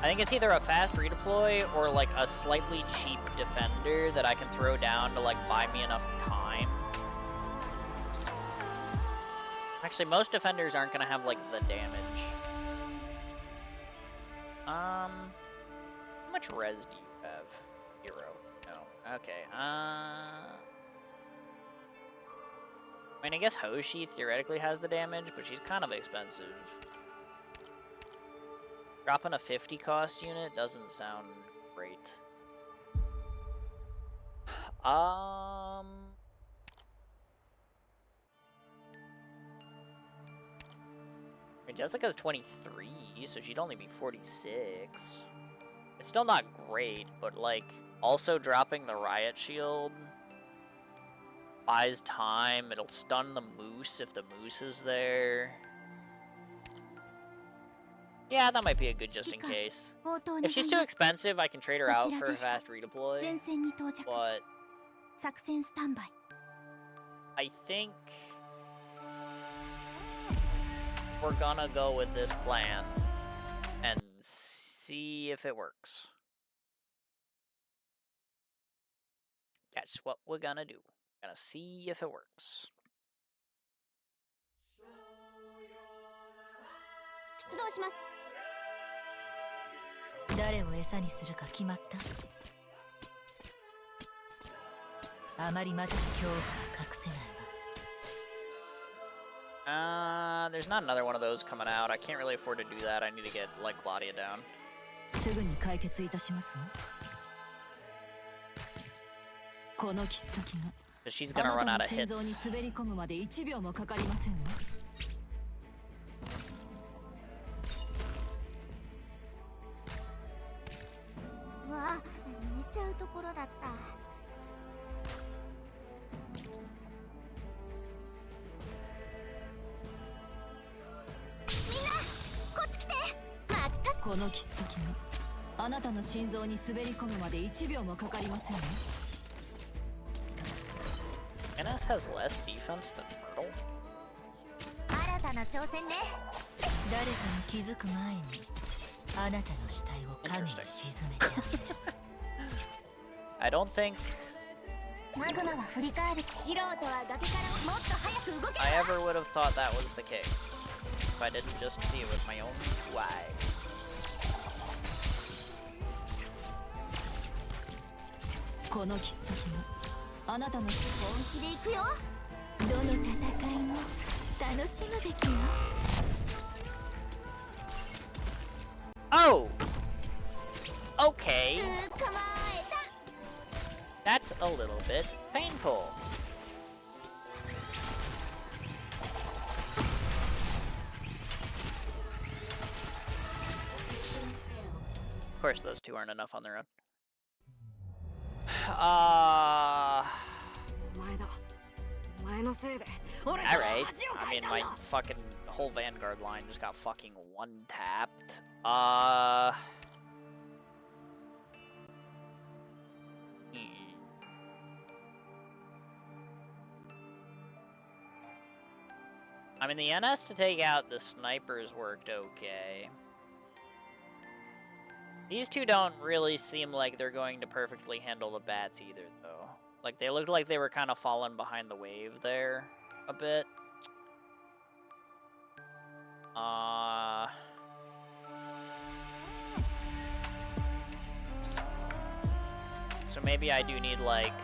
I think it's either a fast redeploy or, like, a slightly cheap defender that I can throw down to, like, buy me enough time. Actually, most defenders aren't gonna have, like, the damage. How much res do you have? 0. No. Okay, I mean, I guess Hoshi theoretically has the damage, but she's kind of expensive. Dropping a 50 cost unit doesn't sound great. I mean, Jessica's 23, so she'd only be 46. It's still not great, but, like, also dropping the Riot Shield Buys time. It'll stun the moose if the moose is there. Yeah, that might be a good just in case. If she's too expensive, I can trade her out for a fast redeploy. But I think we're gonna go with this plan and see if it works. That's what we're gonna do. We're gonna see if it works. 出動します。誰を餌にするか決まった？あまり待たす恐怖は隠せないわ。There's not another one of those coming out. I can't really afford to do that. I need to get, like, Claudia down. すぐに解決いたしますわ。この切っ先が She's gonna run out of 心臓に hits. 滑り込むまで1秒もかかりませんわ。わあ、寝ちゃうところだった。みんな、こっち来て。真っ赤。この切っ先があなたの心臓に滑り込むまで1秒もかかりませんわ。NS has less defense than Myrtle. 新たな挑戦ね。誰かに気づく前にあなたの死体を神に沈めてあげる。I don't think マグマが振り返る。素人は崖からもっと早く動け。 I ever would have thought that was the case if I didn't just see it with my own two eyes. この切っ先があなたの本気で行くよ。どの戦いも楽しむべきよ。 Oh! Okay. 捕まえた。 That's a little bit painful. Of course, those two aren't enough on their own. お前のせいで Alright. I mean, my fucking whole Vanguard line just got fucking one-tapped. I mean, the NS to take out the snipers worked okay. These two don't really seem like they're going to perfectly handle the bats either, though. Like, they looked like they were kind of falling behind the wave there a bit. So maybe I do need, like,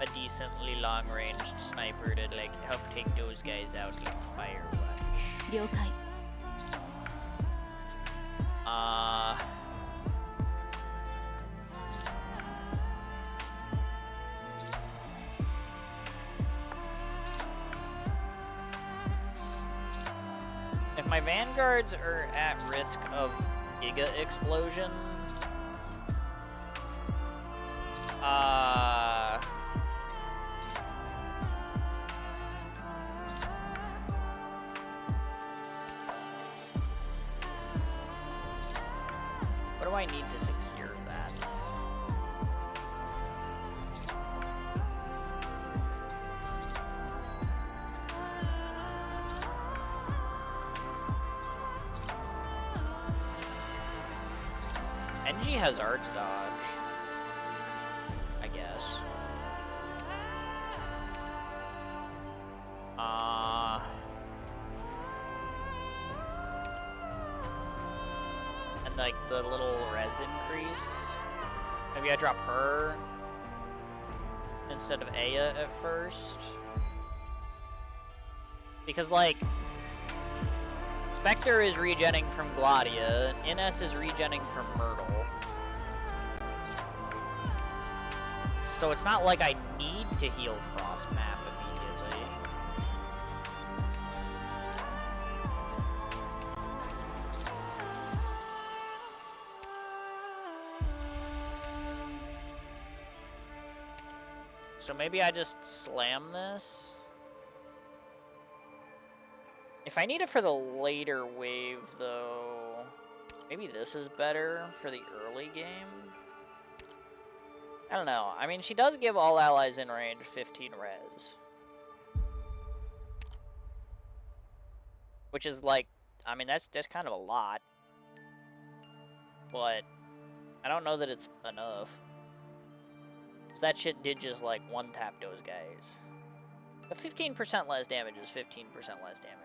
a decently long-ranged sniper to, like, help take those guys out like Firewatch. 了解。 If my vanguards are at risk of Giga Explosion, what do I need to secure that? NG has arts dodge, I guess. And like the little res increase. Maybe I drop her instead of Aya at first. Because like Spectre is regenning from Gladia, Ines is regenning from Myrtle. So it's not like I need to heal cross map immediately. So maybe I just slam this? If I need it for the later wave, though, maybe this is better for the early game? I don't know. I mean, she does give all allies in range 15 res. Which is like, I mean, that's kind of a lot. But I don't know that it's enough. So that shit did just like one-tap those guys. But 15% less damage is 15% less damage.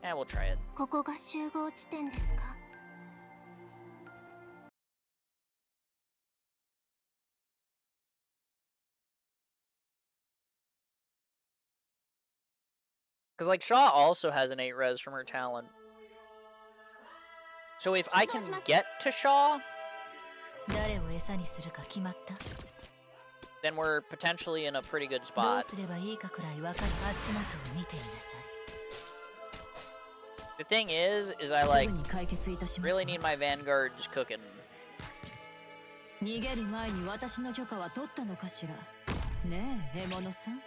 Yeah, we'll try it. ここが集合地点ですか? Because, like, Shaw also has an 8 res from her talent. So if I can get to Shaw, 誰を餌にするか決まった？ then we're potentially in a pretty good どう spot. すればいいかくらい分かる。足元を見てみなさい。 The thing is I す like ぐに解決いたします really need my vanguards cooking. 逃げる前に私の許可は取ったのかしら。ねえ、獲物さん。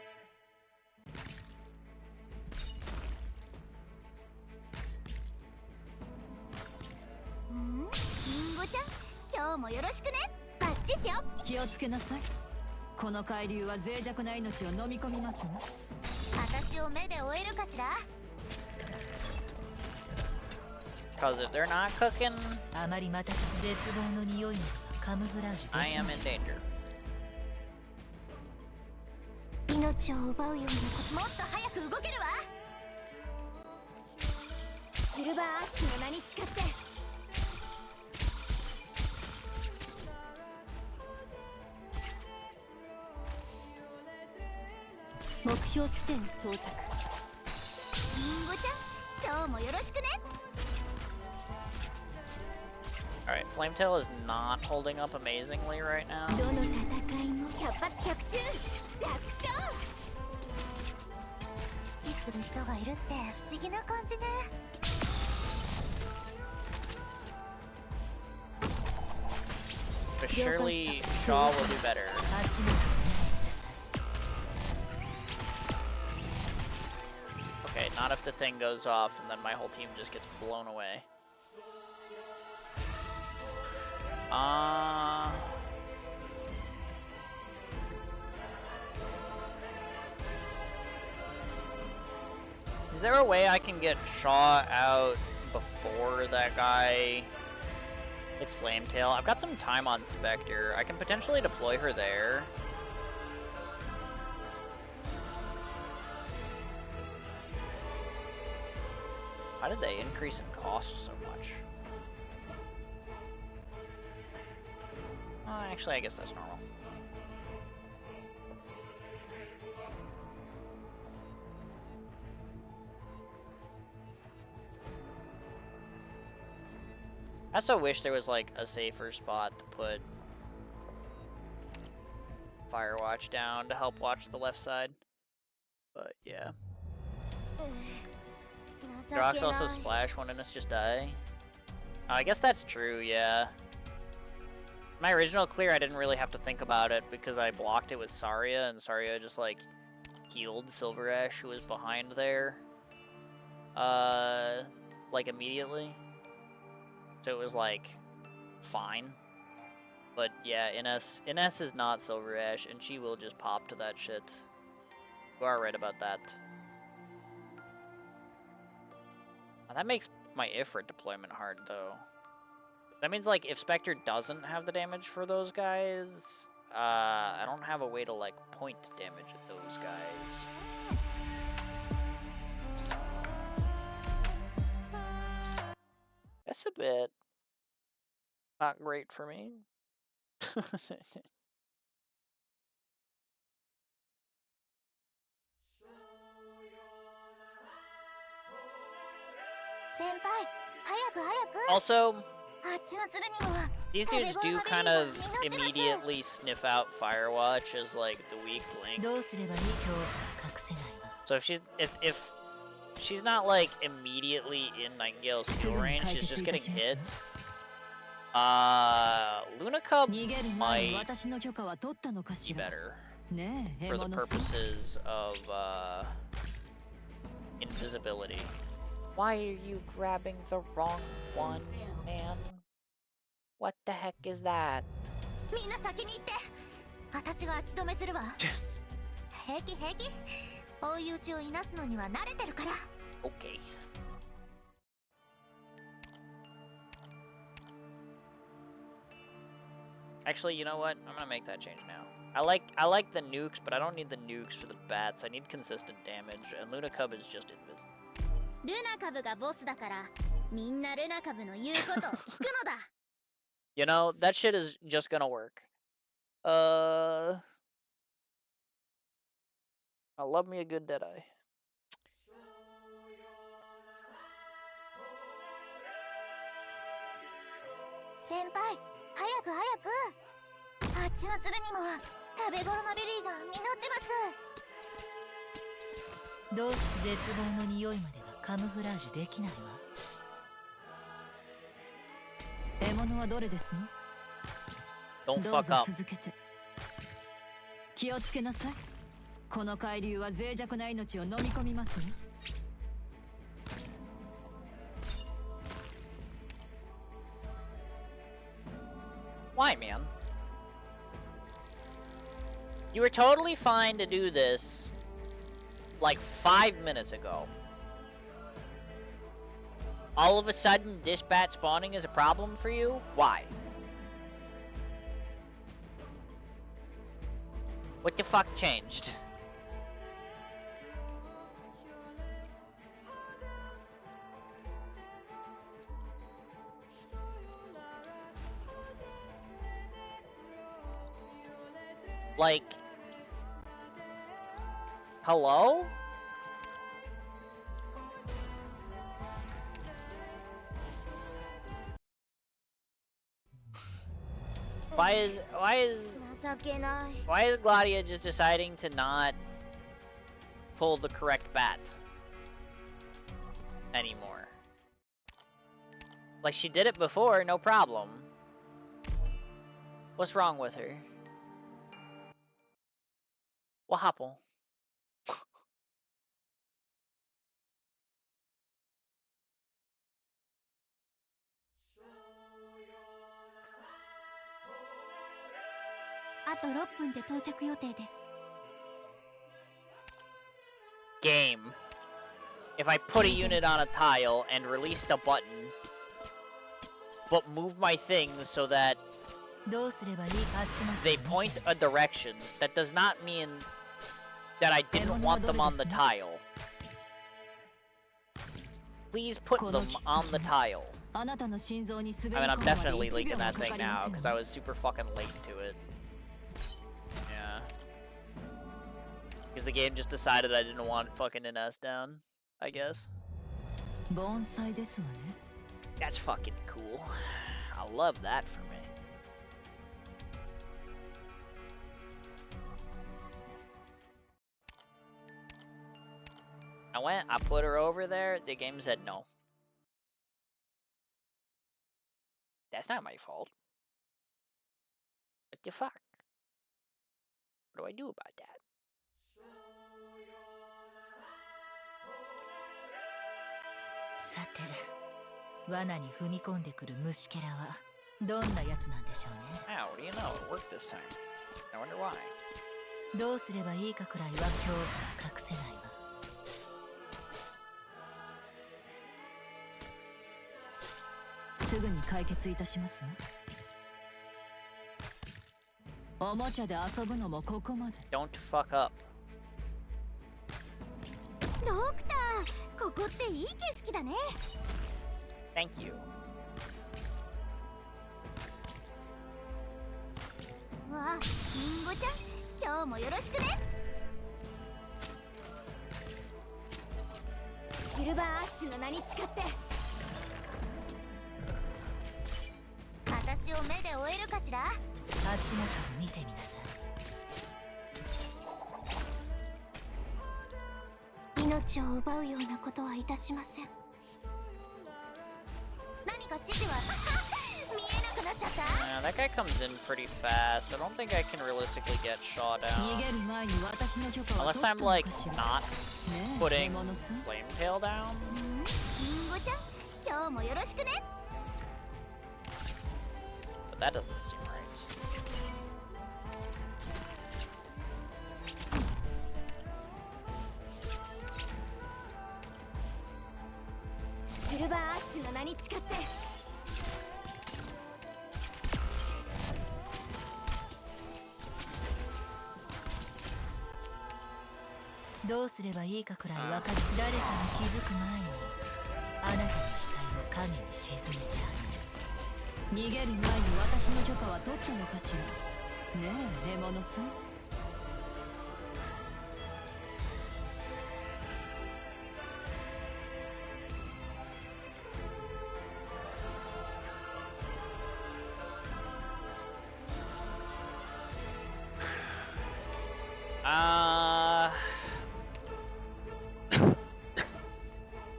リンゴちゃん、今日もよろしくね。バッチシよ。気をつけなさい。この海流は脆弱な命を飲み込みますわ。私を目で追えるかしら。 Because if they're not cooking, あまり待たせ絶望の匂いなどはカムフラージュできない。 I am in danger. 命を奪うようなこと。もっと早く動けるわ。シルバーアッシュの名に誓って。目標地点到着。リンゴちゃん、今日もよろしくね。 Alright, Flametail is not holding up amazingly right now. どの戦いも百発百中。楽勝。指揮する人がいるって不思議な感じね。 But surely Shaw will do better. 足元を見てみなさい。 Okay, not if the thing goes off and then my whole team just gets blown away. Is there a way I can get Shaw out before that guy hits Flametail? I've got some time on Spectre. I can potentially deploy her there. How did they increase in cost so much? Actually, I guess that's normal. I also wish there was like a safer spot to put Firewatch down to help watch the left side. But yeah. Rocks also splash when Innis just die. Oh, I guess that's true, yeah. My original clear, I didn't really have to think about it because I blocked it with Saria, and Saria just, like, healed Silver Ash, who was behind there. Like, immediately. So it was, like, fine. But, yeah, Iness is not Silver Ash, and she will just pop to that shit. You are right about that. That makes my Ifrit deployment hard, though. That means, like, if Spectre doesn't have the damage for those guys, I don't have a way to, like, point damage at those guys. That's a bit not great for me. Also, these dudes do kind of immediately sniff out Firewatch as like the weak link. So if she's not like immediately in Nightingale's skill range, she's just getting hit. Luna Cub 逃げる前に might 私の許可は取ったのか be しら better ねえ for the 獲物さん purposes of invisibility. Why are you grabbing the wrong one, man? What the heck is that? みんな先に行って。私が足止めするわ。平気平気。追い打ちをいなすのには慣れてるから。Okay. Actually, you know what? I'm gonna make that change now. I like the nukes, but I don't need the nukes for the bats. I need consistent damage, and Luna Cub is just invisible. ルナカブがボスだから、みんなルナカブの言うことを聞くのだ。You know, that shit is just gonna work. I love me a good Deadeye. 先輩、早く早く。あっちの鶴にも食べ頃のベリーが実ってます。どうして絶望の匂いまではカムフラージュできないわ。獲物はどれですの？ Don't どう fuck ぞ up. 続けて。気をつけなさい。この海流は脆弱な命を飲み込みますね。Why, man? You were totally fine to do this like 5 minutes ago. All of a sudden, this bat spawning is a problem for you? Why? What the fuck changed? Like, hello? Why is 情けない。 why is Gladia just deciding to not pull the correct bat anymore? Like, she did it before, no problem. What's wrong with her? What happened? あと6分で到着予定です。 Game. If I put a unit on a tile and release the button, but move my things so that どうすればいいか足元を they 見て point a direction, that does not mean that I didn't want them on the tile. Please put them on the tile. あなたの心臓に滑り I mean, 込 I'm むまで definitely 1 leaking 秒も that か thing かりま now せん because I わ was super fucking late to it. Yeah. Because the game just decided I didn't want fucking Ines down, I guess. 盆栽ですわね。 That's fucking cool. I love that for me. I put her over there, the game said no. That's not my fault. What the fuck? What do I do about that?罠に踏み込んでくる虫けらはどんなやつなんでしょうね。 How do you know it worked this time? I wonder why. どうすればいいかくらいは恐怖は隠せないわ。すぐに解決いたしますわ。おもちゃで遊ぶのもここまで。 Don't fuck up. ドクター、ここっていい景色だね。 Thank you. わあ、リンゴちゃん、今日もよろしくね。シルバーアッシュの名に誓って。私を目で追えるかしら。足元を見てみなさい。命を奪うようなことはいたしません。何か指示は見えなくなっ that guy comes in pretty fast. I don't think I can realistically get Shaw down. Unless I'm, like, not putting Flame Tail down. But that doesn't seem right.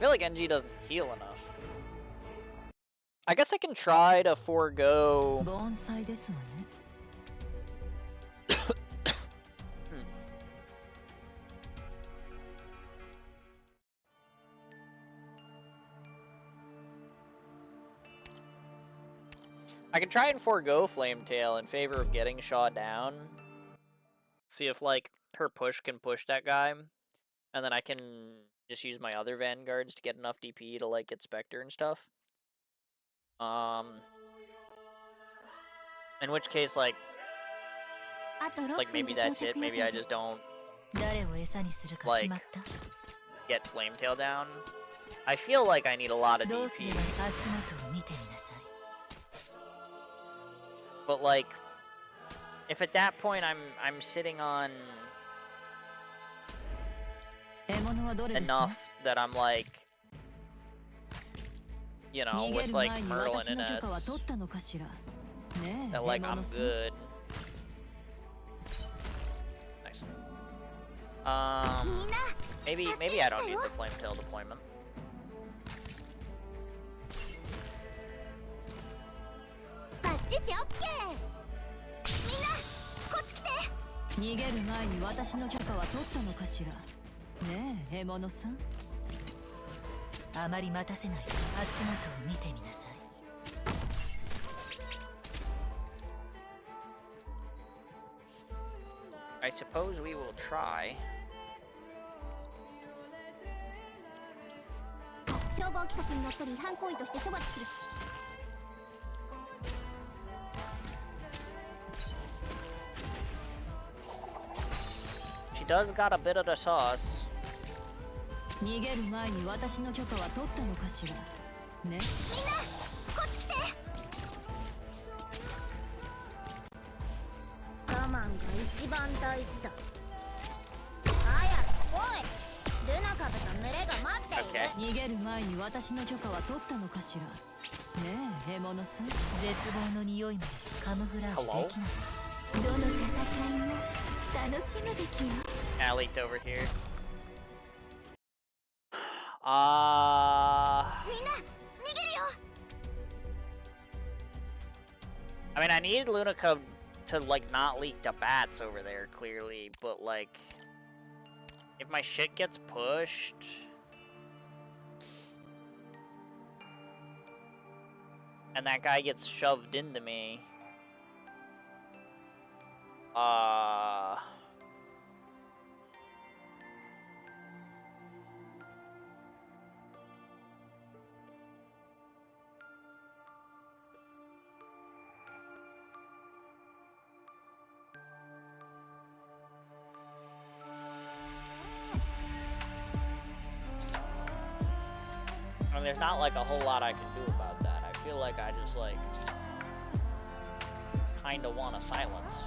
I feel like NG doesn't heal enough. I guess I can try to forego. I can try and forego Flame Tail in favor of getting Shaw down. See if, like, her push can push that guy. And then I can just use my other Vanguards to get enough DP to, like, get Spectre and stuff. In which case, like maybe that's it. Maybe I just don't, like, get Flame Tail down. I feel like I need a lot of DP. But, like, if at that point I'm sitting on enough that I'm, like, you know, with, like, Merlin and S, that, like, I'm good. Nice. Maybe I don't need the Flame Tail deployment. I suppose we will try. She does got a bit of the sauce. Okay. Hello? I leaked over here. I mean, I need Lunica to, like, not leak the bats over there, clearly, but, like, if my shit gets pushed... and that guy gets shoved into me... I mean, there's not, like, a whole lot I can do about that. I feel like I just, like, kinda want to silence.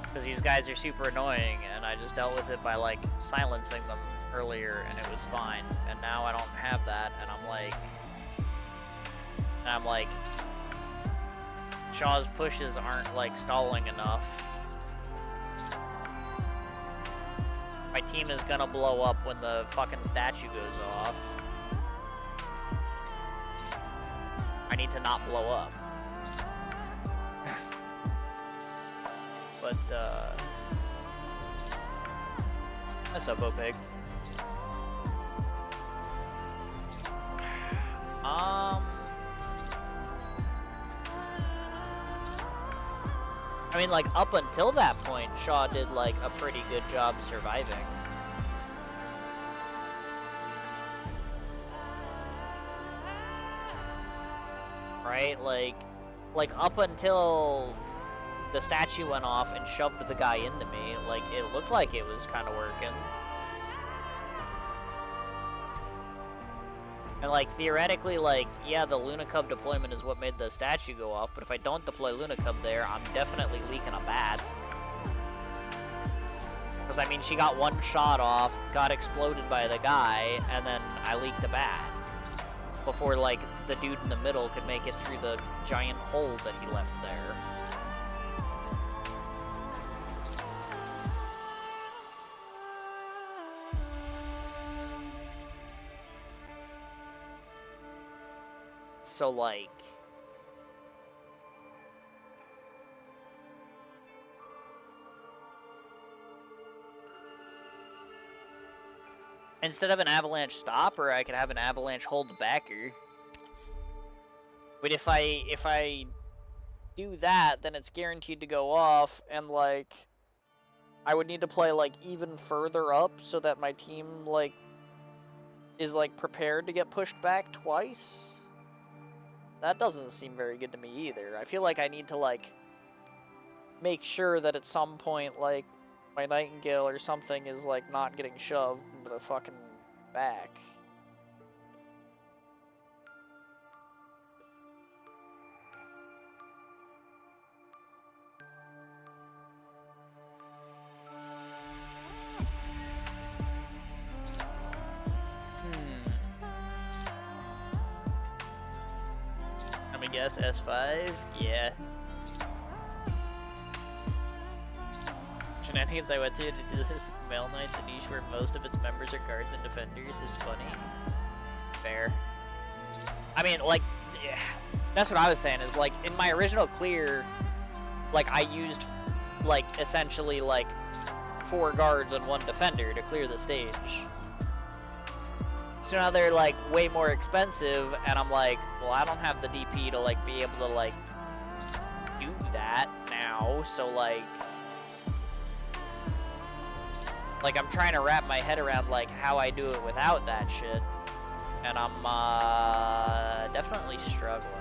Because these guys are super annoying, and I just dealt with it by, like, silencing them earlier, and it was fine. And now I don't have that, and I'm like, Shaw's pushes aren't, like, stalling enough. My team is gonna blow up when the fucking statue goes off. I need to not blow up. but that's up, Opeg. I mean, like, up until that point, Shaw did, like, a pretty good job surviving. Right? Like, up until the statue went off and shoved the guy into me, like, it looked like it was kind of working. And, like, theoretically, like, yeah, the Luna Cub deployment is what made the statue go off, but if I don't deploy Luna Cub there, I'm definitely leaking a bat. Because, I mean, she got one shot off, got exploded by the guy, and then I leaked a bat. Before, like, the dude in the middle could make it through the giant hole that he left there. So, like... instead of an avalanche stopper, I could have an avalanche hold backer. But if I do that, then it's guaranteed to go off, and, like... I would need to play, like, even further up so that my team, like... is, like, prepared to get pushed back twice? That doesn't seem very good to me either. I feel like I need to, like, make sure that at some point, like, my Nightingale or something is, like, not getting shoved into the fucking back. Let me guess, S5? Yeah. Shenanigans I went through to do this with Male Knights, a niche where most of its members are guards and defenders, is funny. Fair. I mean, like, yeah, that's what I was saying, is, like, in my original clear, like, I used, like, essentially, like, 4 guards and 1 defender to clear the stage. So now they're, like, way more expensive, and I'm like, well, I don't have the DP to, like, be able to, like, do that now, so, like, I'm trying to wrap my head around, like, how I do it without that shit, and I'm, definitely struggling.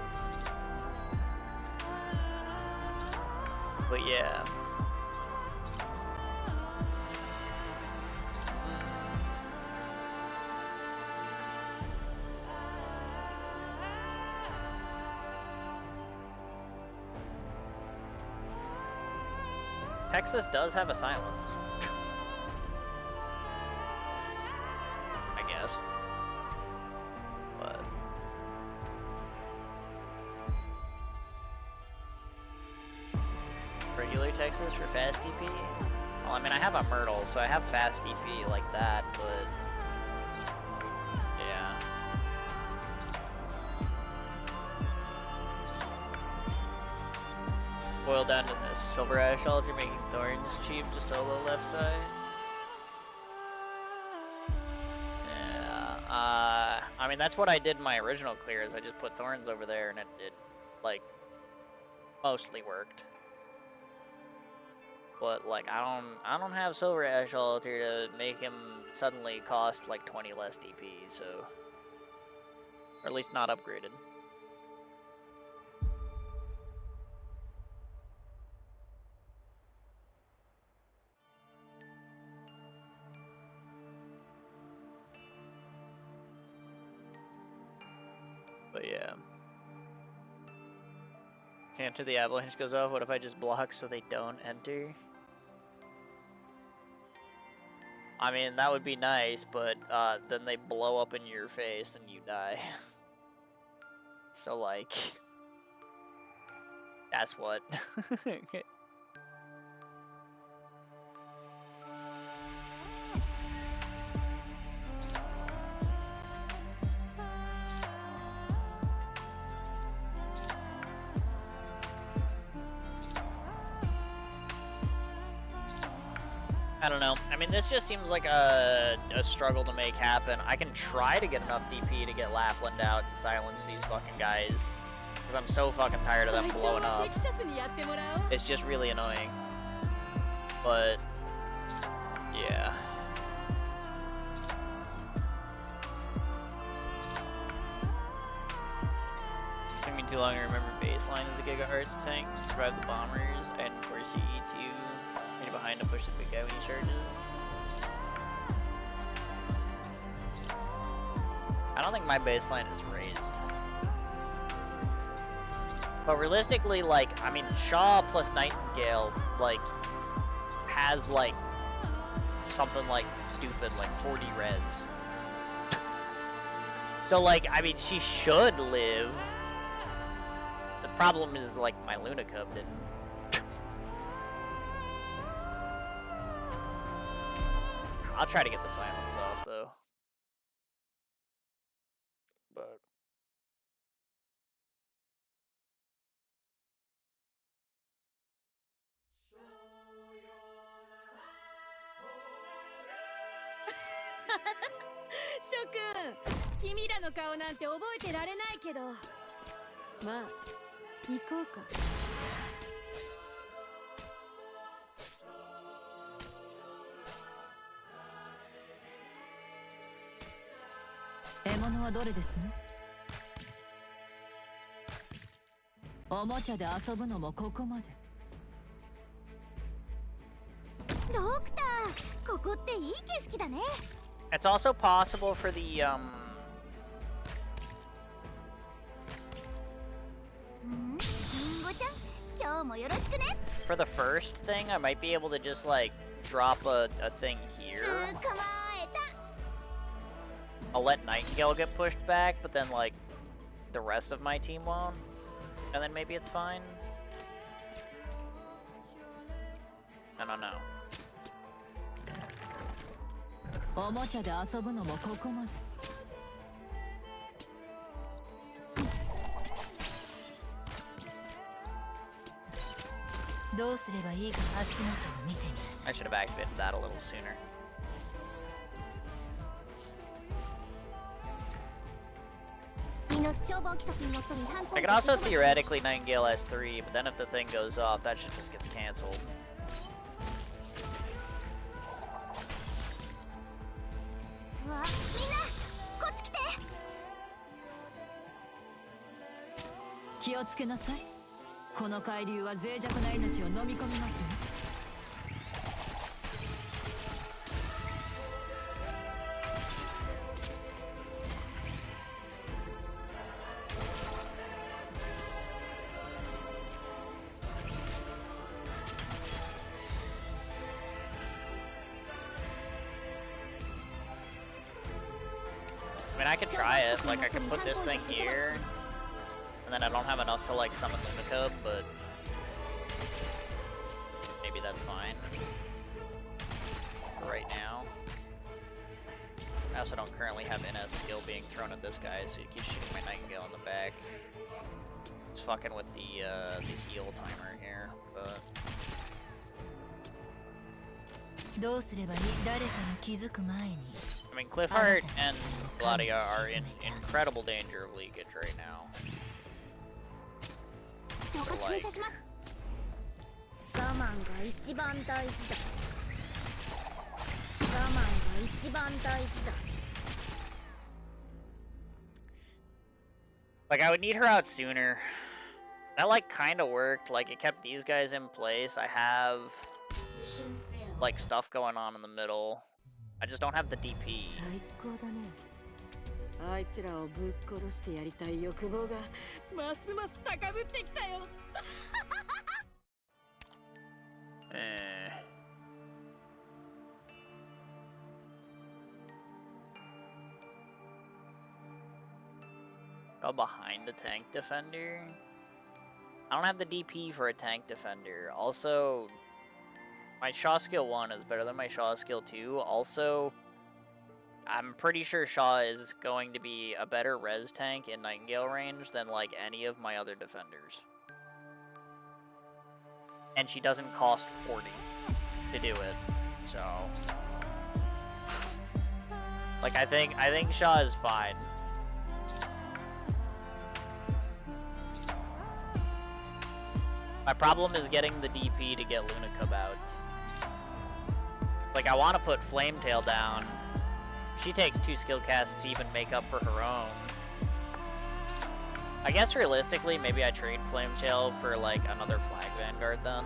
But, yeah. Texas does have a silence. I guess. But... regular Texas for fast DP? Well, I mean, I have a Myrtle, so I have fast DP like that, but... yeah. Boil down to this. Silver Ash Altar making Thorns cheap to solo left side. Yeah, I mean, that's what I did in my original clear, is I just put Thorns over there, and it like, mostly worked. But, like, I don't have Silver Ash Altar to make him suddenly cost, like, 20 less DP, so... or at least not upgraded. But yeah. After the avalanche goes off, what if I just block so they don't enter? I mean, that would be nice, but then they blow up in your face and you die. So, like... that's what. I don't know. I mean, this just seems like a struggle to make happen. I can try to get enough DP to get Lapland out and silence these fucking guys. Because I'm so fucking tired of them blowing up. It's just really annoying. But, yeah. It took me too long to remember baseline as a gigahertz tank. Survive the bombers and force you E2. You're behind to push the big guy when he charges. I don't think my baseline is raised. But realistically, like, I mean, Shaw plus Nightingale, like, has, like, something, like, stupid, like, 40 res. So, like, I mean, she should live. The problem is, like, my Luna Cub didn't. I'll try to get the silence off, though. But...諸君、君らの顔なんて覚えてられないけど、まあ、行こうか。獲物はどれですね。おもちゃで遊ぶのもここまで。ドクター、ここっていい景色だね。It's also possible for the, for the first thing, I might be able to just, like, drop a thing here. I'll let Nightingale get pushed back, but then, like, the rest of my team won't. And then maybe it's fine. I don't know. おもちゃで遊ぶのもここまで。どうすればいいか足元を見てみなさい。 I should have activated that a little sooner. I could also theoretically Nightingale S3, but then if the thing goes off, that shit just gets cancelled. I mean, I could try it. Like, I could put this thing here, and then I don't have enough to, like, summon Luna Cub, but maybe that's fine for right now. I also don't currently have NS skill being thrown at this guy, so he keeps shooting my Nightingale in the back. It's fucking with the heal timer here, but... I mean, Cliffheart and Gladia are in incredible danger of leakage right now. So, like... Like, I would need her out sooner. That, like, kind of worked. Like, it kept these guys in place. I have, like, stuff going on in the middle. I just don't have the DP. Go behind the tank defender. I don't have the DP for a tank defender. Also, my Shaw skill 1 is better than my Shaw skill 2. Also, I'm pretty sure Shaw is going to be a better res tank in Nightingale range than, like, any of my other defenders. And she doesn't cost 40 to do it. So, like, I think Shaw is fine. My problem is getting the DP to get Lunacub out. Like, I want to put Flametail down. She takes 2 skill casts to even make up for her own. I guess realistically, maybe I trade Flametail for like another Flag Vanguard then.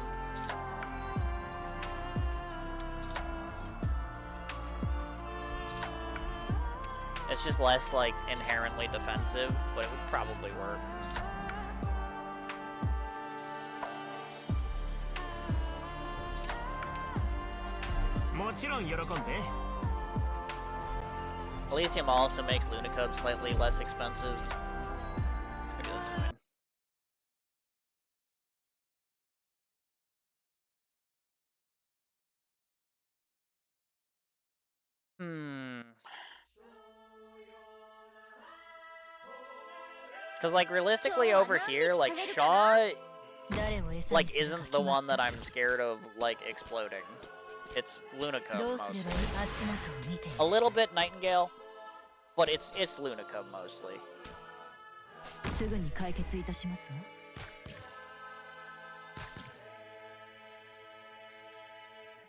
It's just less like inherently defensive, but it would probably work. Elysium also makes Lunacub slightly less expensive. Maybe that's fine. Because, like, realistically over here, like, Shaw, like, isn't the one that I'm scared of, like, exploding. It's Lunacub, mostly. A little bit Nightingale, but it's Lunacub, mostly. すぐに解決いたしますわ。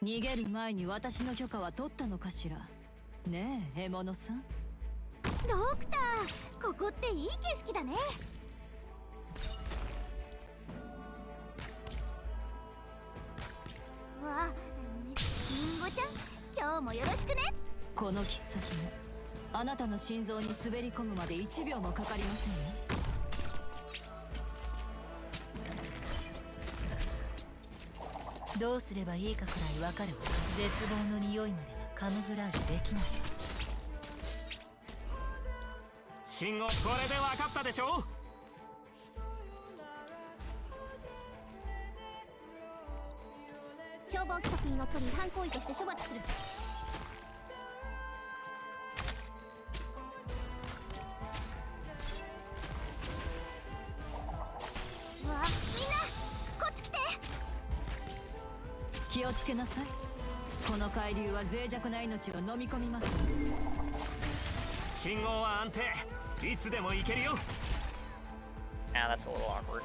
逃げる前に私の許可は取ったのかしら。ねえ、獲物さん。ドクター、ここっていい景色だね。わあ、リンゴちゃん、今日もよろしくね。この切っ先もあなたの心臓に滑り込むまで1秒もかかりませんよ。どうすればいいかくらいわかるわ。絶望の匂いまではカムフラージュできない。信号、これでわかったでしょ。消防規則にのっとり違反行為として処罰する。わあ、みんなこっち来て。気をつけなさい。この海流は脆弱な命を飲み込みます。信号は安定。いつでも行けるよ。Yeah, that's a little awkward.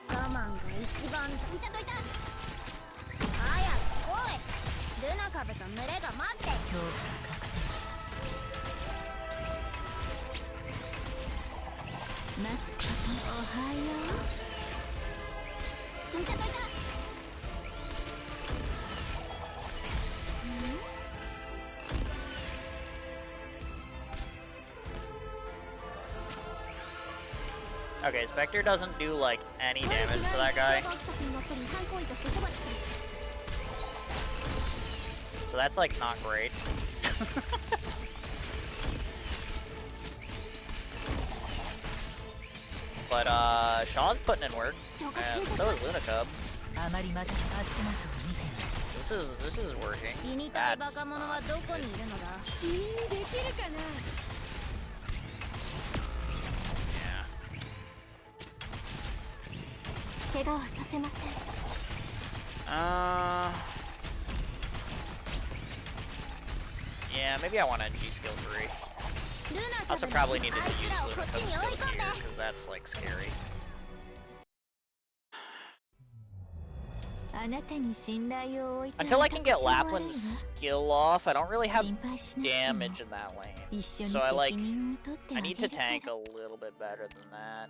我慢が一番。いたといた。早く来い。ルナカブと群れが待って。恐怖が隠せない。待つことおはよう。いたといた。Okay, Spectre doesn't do, like, any damage to that guy. So that's, like, not great. But, Shaw's putting in work, and so is Lunacub. This is working. That's not good. できるかな。怪我はさせません。Yeah, maybe I want to G skill 3. Also probably needed to use Lunacub skill here, because that's, like, scary. Until I can get Lapland's skill off, I don't really have damage in that lane. So I need to tank a little bit better than that.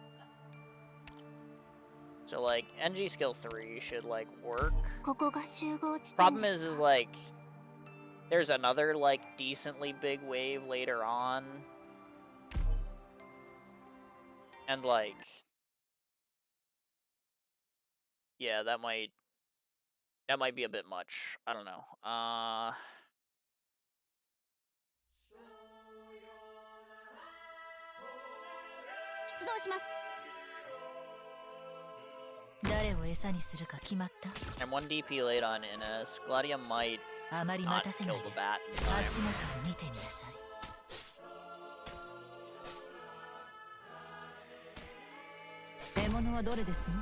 So, like, NG skill 3 should, like, work. Problem is, like, there's another, like, decently big wave later on. And, like, yeah, that might be a bit much. I don't know. 出動します。誰を餌にするか決まった。 I'm 1 DP late on Ines. Gladia might あまり not 待たせない kill で the bat in time. 足元を見てみなさい。獲物はどれですの？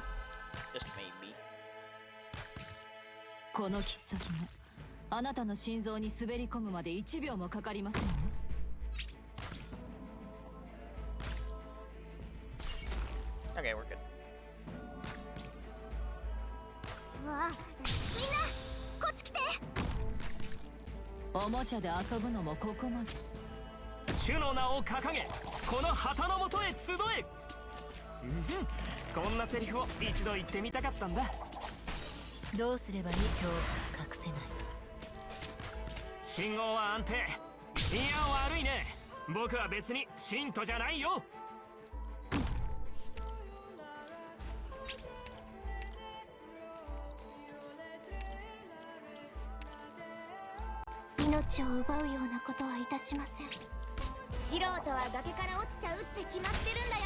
Just maybe. この切っ先もあなたの心臓に滑り込むまで1秒もかかりませんよ。Okay, we're good. わあ、みんなこっち来て。おもちゃで遊ぶのもここまで。主の名を掲げ、この旗のもとへ集え。こんなセリフを一度言ってみたかったんだ。どうすればいいと隠せない。信号は安定。いや悪いね、僕は別に信徒じゃないよ。命を奪うようなことはいたしません。素人は崖から落ちちゃうって決まってるんだよ。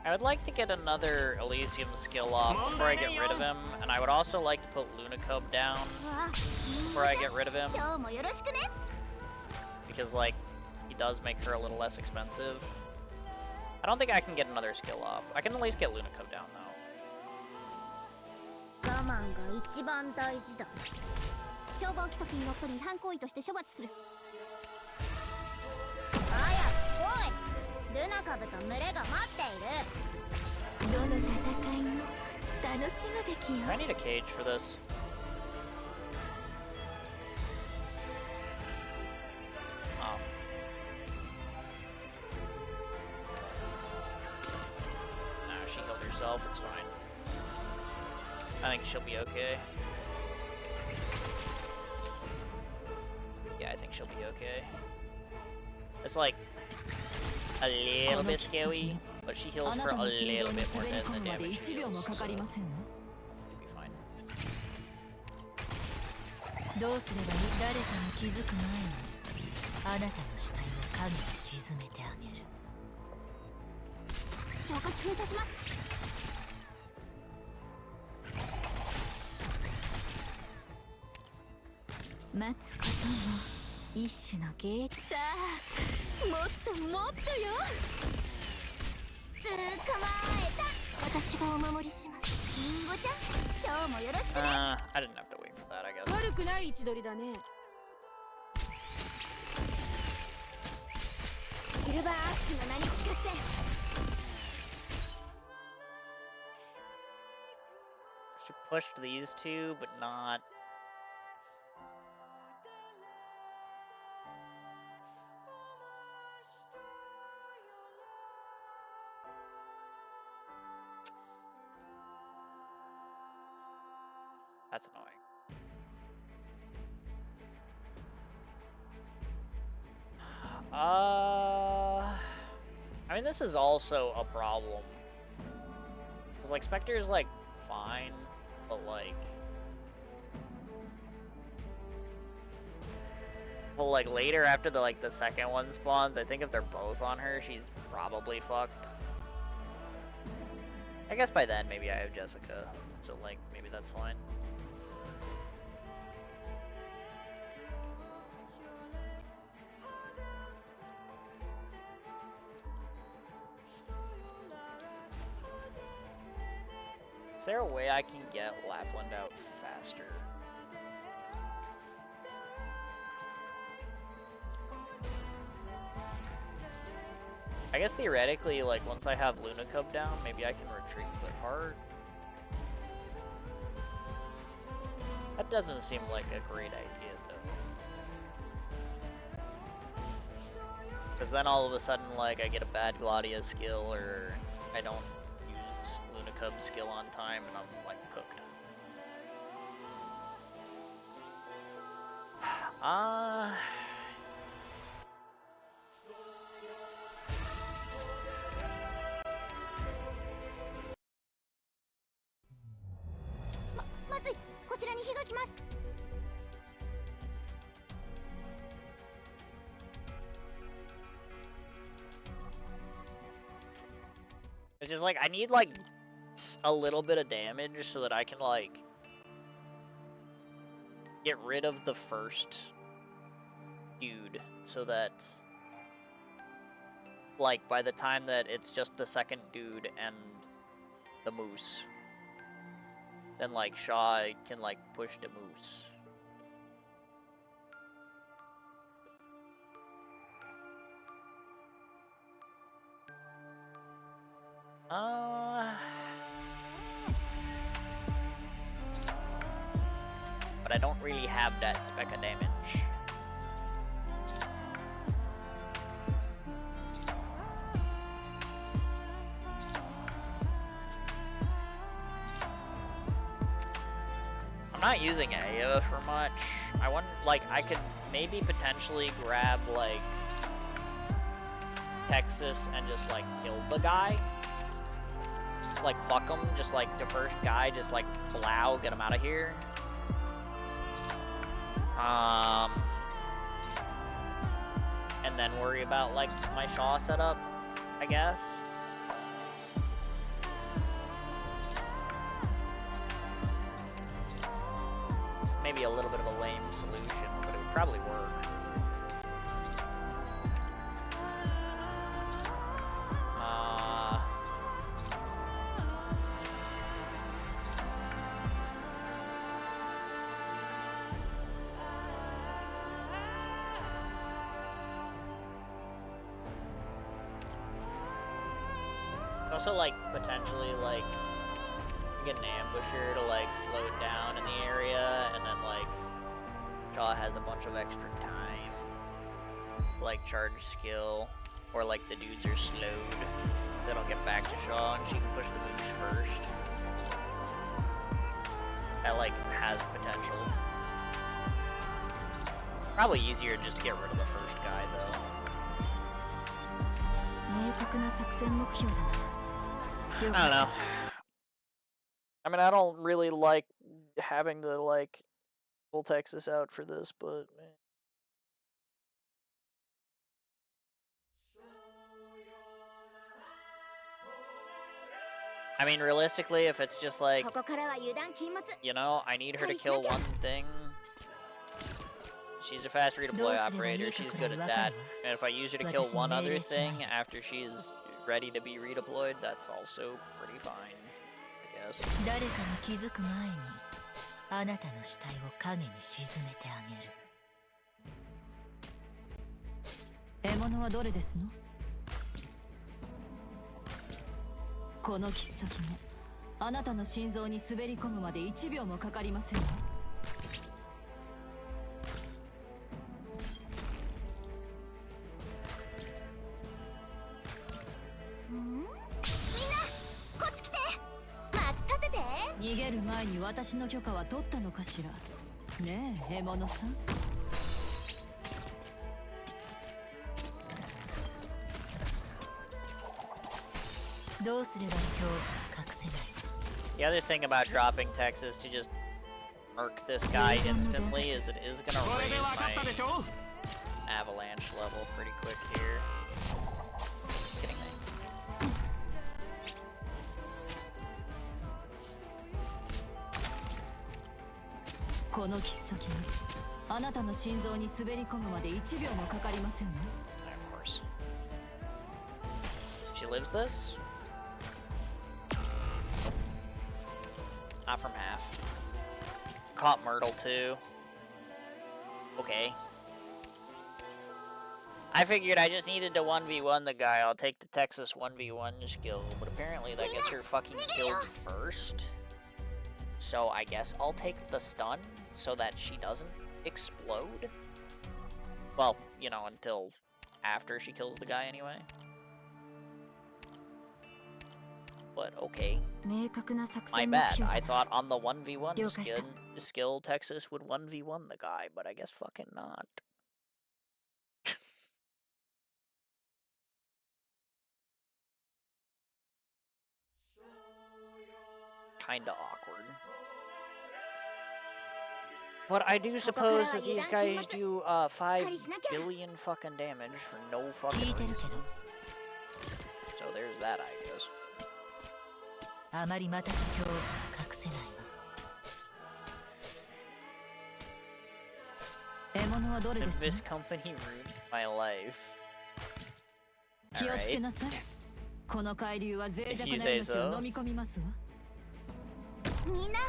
I would like to get another Elysium skill off before I get rid of him, and I would also like to put Lunacube down before I get rid of him. 今日もよろしくね。 Because, like, he does make her a little less expensive. I don't think I can get another skill off. I can at least get Lunacube down, though. 我慢が一番大事だ。消防規則にのっとり違反行為として処罰する。早く来い。ルナカブと群れが待っている。どの戦いも楽しむべきよ。 Do I need a cage for this? No, she healed herself. It's fine. I think she'll be okay. Yeah, I think she'll be okay. It's like a little bit scary, but she heals for a little bit more than the damage she deals, so she'll be fine. どうすればいい？誰かに気づく前にあなたの死体を影に沈めてあげる。消火器噴射します。待つことも一種の芸。さあ、もっともっとよ。捕まえた。私がお守りします。リンゴちゃん、今日もよろしくね。I didn't have to wait for that, I guess. 悪くない位置取りだね。シルバーアッシュの名に使って。 She pushed these two, but not. That's annoying. I mean, this is also a problem. Cause like Spectre's like fine, but like, well, like later after the second one spawns, I think if they're both on her, she's probably fucked. I guess by then maybe I have Jessica, so like maybe that's fine. Is there a way I can get Lapland out faster? I guess theoretically, like, once I have Lunacube down, maybe I can retreat Cliffheart. That doesn't seem like a great idea, though. Because then all of a sudden, like, I get a bad Gladia skill, or I don't use Lunacube skill on time, and I'm, like, cooked. It's just like, I need like a little bit of damage so that I can like get rid of the first dude, so that like by the time that it's just the second dude and the moose, then like Shaw can like push the moose. But I don't really have that spec of damage. I'm not using Aya for much. I want, like, I could maybe potentially grab, like, Texas and just, like, kill the guy. Like, fuck him. Just, like, the first guy, just, like, blow, get him out of here. And then worry about, like, my Shaw setup, I guess. It's maybe a little bit of a lame solution, but it would probably work. Also, like, potentially, like, get an ambusher to, like, slow it down in the area, and then, like, Shaw has a bunch of extra time, like, charge skill, or, like, the dudes are slowed, then I'll get back to Shaw, and she can push the moose first. That, like, has potential. Probably easier just to get rid of the first guy, though. I don't know. I mean, I don't really like having to, like, pull Texas out for this, but... I mean, realistically, if it's just like, you know, I need her to kill one thing. She's a fast redeploy operator, she's good at that. And if I use her to kill one other thing after she's ready to be redeployed, that's also pretty fine, I guess. この切っ先があなたの心臓に滑り込むまで1秒もかかりませんよ。逃げる前に私の許可は取ったのかしら。ねえ、獲物さん。どうすれば今日隠せない。The other thing about dropping Texas to just murk this guy instantly is it is gonna raise my avalanche level pretty quick here. Kidding me. この切っ先があなたの心臓に滑り込むまで1秒もかかりませんね。Of course. She lives this? Not from half. Caught Myrtle too. Okay. I figured I just needed to 1v1 the guy. I'll take the Texas 1v1 skill, but apparently that gets her fucking killed first. So I guess I'll take the stun so that she doesn't explode. Well, you know, until after she kills the guy anyway. But okay. My bad. I thought on the 1v1 skill Texas would 1v1 the guy, but I guess fucking not. Kinda awkward. But I do suppose that these guys do 5 billion fucking damage for no fucking reason. So there's that, I guess. あまり待たせ今日隠せないわ。獲物はどれですか？ This company ruined my life. 気をつけなさい。この海流は脆弱な命を飲み込みますわ。みんな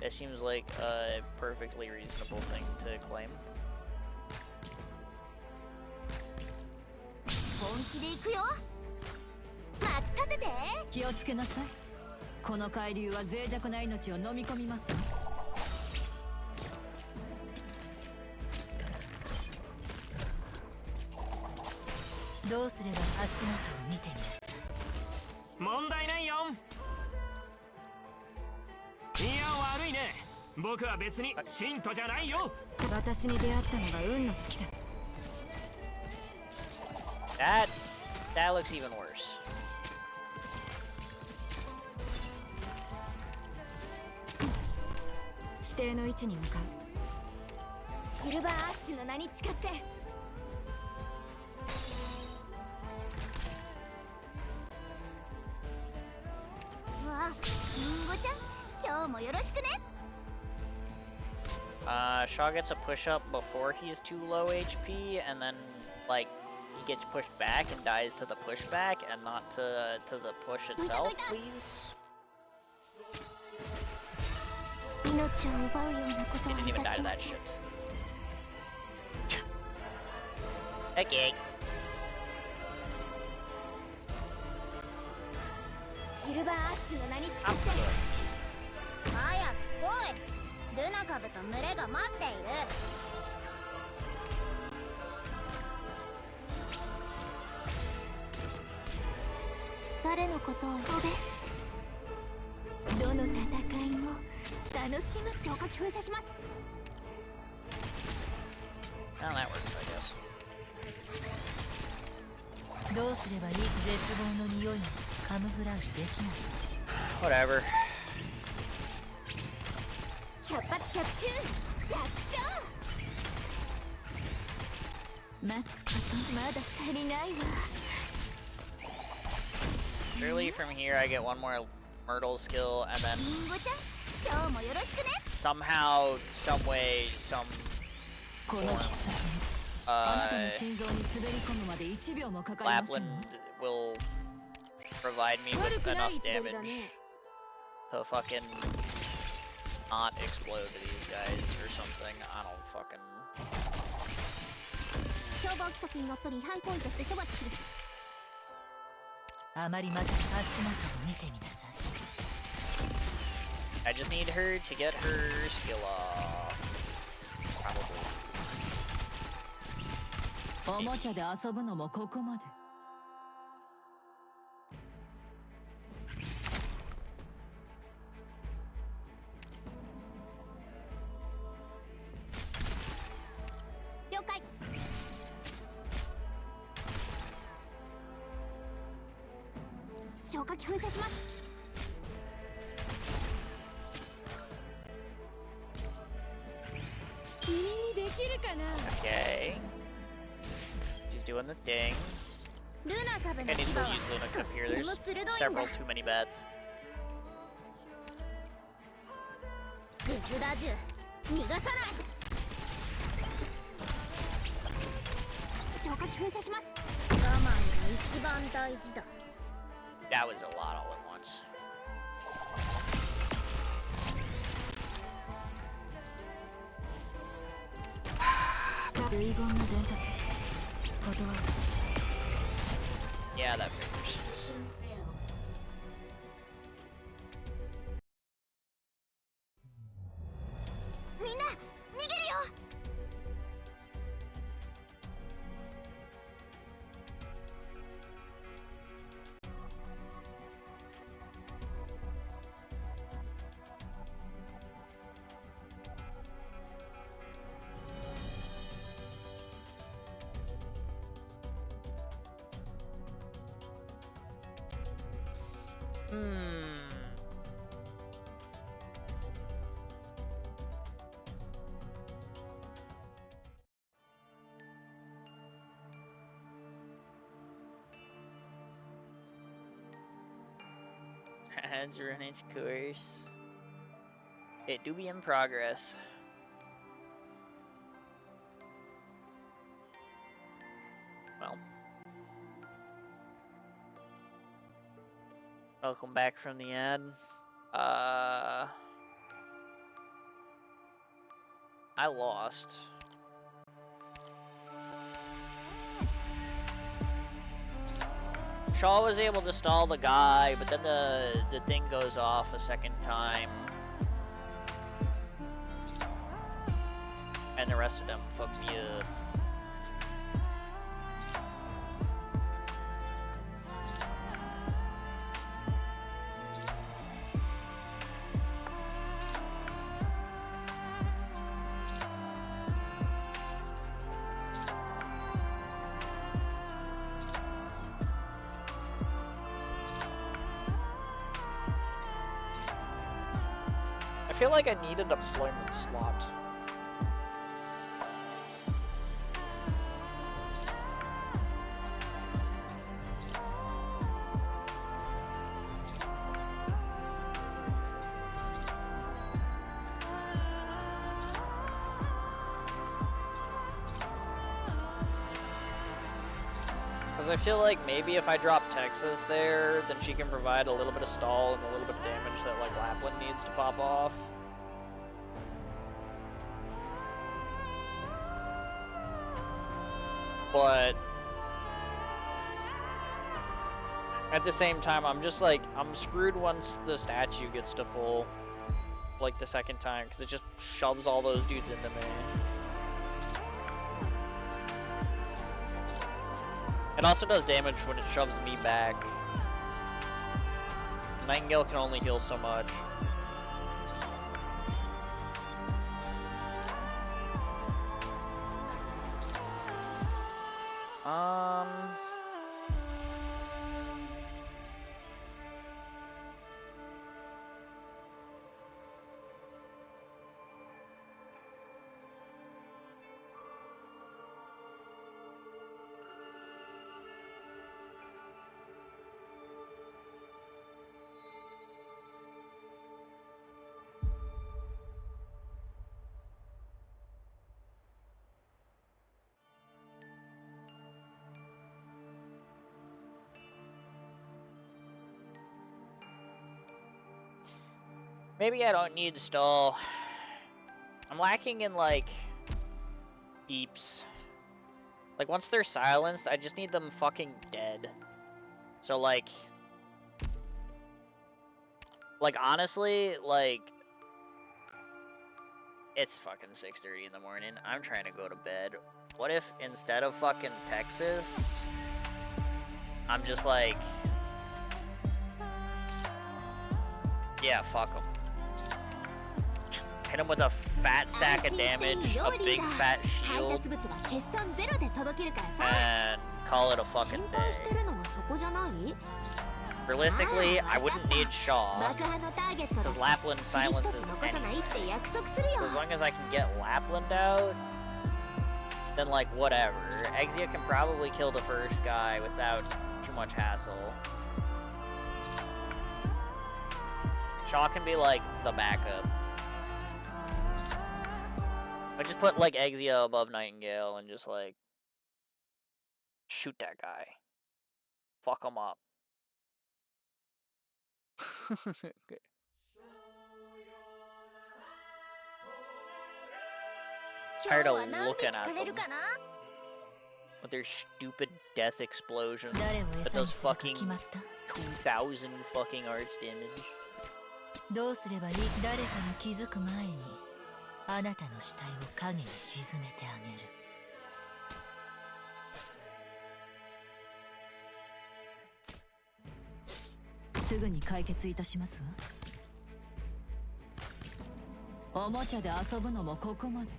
That seems like a perfectly reasonable thing to claim. 本気で行くよ。任せて。気をつけなさい。この海流は脆弱な命を飲み込みますよ。どうすれば足元を見てみます。問題ないよ。いや悪いね。僕は別に信徒じゃないよ。私に出会ったのが運の尽きだ。That looks even worse. 指定の位置に向かう。シルバーアッシュの名に誓って。わあ、リンゴちゃん、今日もよろしくね。Shaw gets a push up before he's too low HP, and then like he gets pushed back and dies to the pushback and not to the push itself, please. 命を奪うようなこと He は didn't い even た die し to ま that せん。 shit. Okay. シルバーアッシュの名に誓 I'm って。 good. 早く来い。ルナカブと群れが待っている。誰のことを呼べ。どの戦いも楽しむ。超過噴射します。 Oh, that works, I guess. どうすればいい。絶望の匂いにカムフラージュできない。 Whatever. 百発百中。楽勝。待つことまだ足りないわ。 Surely from here I get one more Myrtle skill, and then リンゴちゃん、今日もよろしくね。 somehow, some way, some この form, 必殺あなたの心臓に滑り込むまで1秒もかかりません Lapland わ。 will provide me with 悪くない enough 位置取りだ damage ね。 to fucking not explode these guys or something. I don't fucking. 消防規則にのっとり違反行為として処罰する。あまりまず足元を見てみなさい。 I just need her to get her skill off. Probably. おもちゃで遊ぶのもここまで。了解。消火器噴射します。君にできるかな。 Okay. She's doing the thing. ルナカブ I の need 牙 to は use Luna と Cup っ here. て There's も鋭いんだ。 several too many bats. グズラ銃逃がさない。消火器噴射します。我慢が一番大事だ。 That was a lot all at once. 遺言の伝達断る。 Yeah, that figures. みんな逃げるよ。 Has run its course. It do be in progress. Well. Welcome back from the ad. I lost. Shaw was able to stall the guy, but then the thing goes off a second time. And the rest of them fucked me up. I feel like I need a deployment slot. Because I feel like maybe if I drop Texas there, then she can provide a little bit of stall and a little bit of damage that like Lapland needs to pop off. But at the same time, I'm just like, I'm screwed once the statue gets to full, like the second time, because it just shoves all those dudes into me. It also does damage when it shoves me back. Nightingale can only heal so much. Maybe I don't need stall. I'm lacking in, like, deeps. Like, once they're silenced, I just need them fucking dead. So, like, honestly, like, it's fucking 6:30 in the morning. I'm trying to go to bed. What if instead of fucking Texas, I'm just like, yeah, fuck them. Hit him with a fat stack of damage, a big fat shield, and call it a fucking day. Realistically, I wouldn't need Shaw, because Lapland silences anything. So as long as I can get Lapland out, then like whatever. Exia can probably kill the first guy without too much hassle. Shaw can be like the backup. I just put like Exia above Nightingale and just like shoot that guy. Fuck him up. Tired of looking at them with their stupid death explosion that does fucking 2,000 fucking arts damage. どうすればいい？誰かに気づく前にあなたの死体を影に沈めてあげる。すぐに解決いたしますわ。おもちゃで遊ぶのもここまで。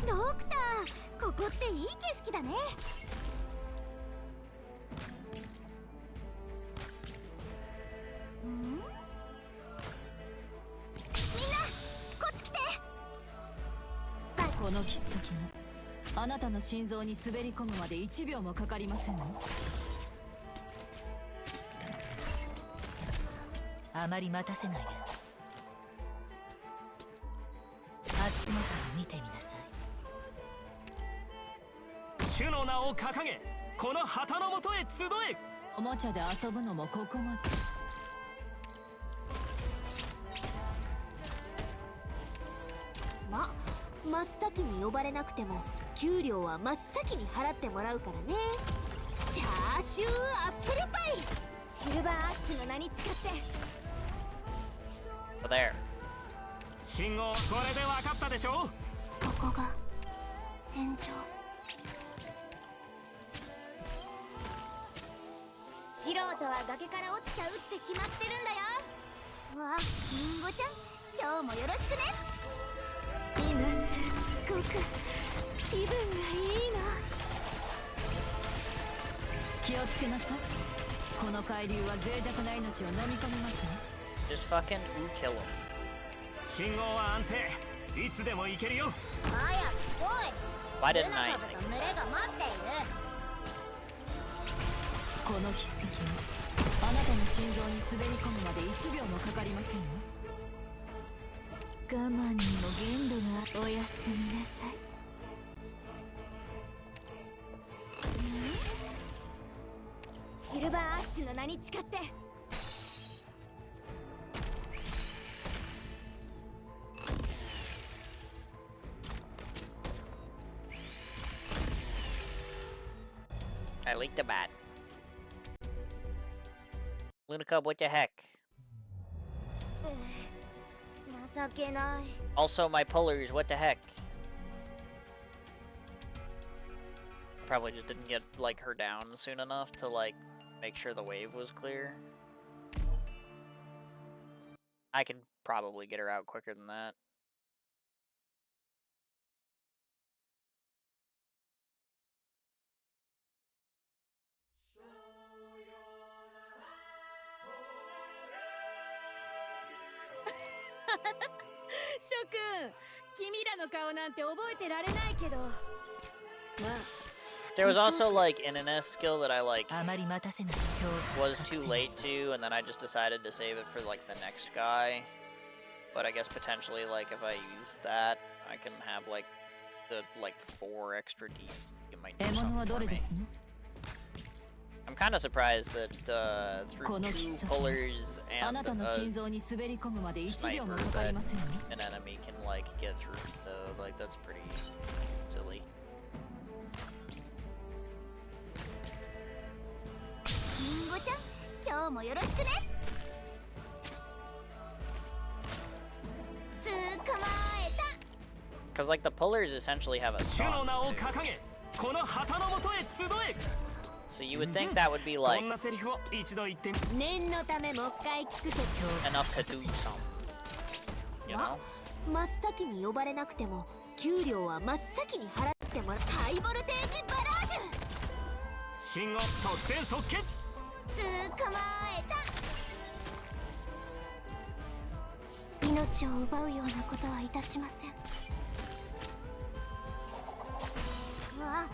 ドクター、ここっていい景色だね。みんなこっち来て。この切っ先があなたの心臓に滑り込むまで1秒もかかりませんわ。あまり待たせないで。足元を見てみなさい。主の名を掲げ、この旗の下へ集え。おもちゃで遊ぶのもここまで。真っ先に呼ばれなくても給料は真っ先に払ってもらうからね。チャーシューアップルパイ、シルバーアッシュの名に使って。 Oh, there. 信号、これで分かったでしょ。ここが戦場。素人は崖から落ちちゃうって決まってるんだよ。わあ、リンゴちゃん、今日もよろしくね。今すっごく気分がいいの。気をつけなさい。この海流は脆弱な命を飲み込みますね。 Just fucking kill him. 信号は安定、いつでも行けるよ。早く来い。 Why ル didn't ナ I カブ think と of 群れが that? 待っている。この筆跡はあなたの心臓に滑り込むまで1秒もかかりませんよ。我慢にも限度が。おやすみなさい。シルバーアッシュの名に誓って。 I leaked a bat. Luna Cub, what the heck? 情けない。 Also, my pullers, what the heck? Probably just didn't get, like, her down soon enough to, like, make sure the wave was clear. I can probably get her out quicker than that. There was also like an NS skill that I like was too late to, and then I just decided to save it for like the next guy. But I guess potentially like if I use that, I can have like the 4 extra D. It might do something for me. I'm kind of surprised that through 2 pullers and sniper that an enemy can like get through though. Like that's pretty silly. リンゴちゃん、今日もよろしくね。捕まえた。 Because like the pullers essentially have a stun too. So you would think that would be like enough to do something. You know? 真っ先に呼ばれなくても給料は真っ先に払ってもらう。ハイボルテージバラージュ。信号即戦即決。捕まえた。命を奪うようなことはいたしません。うわ、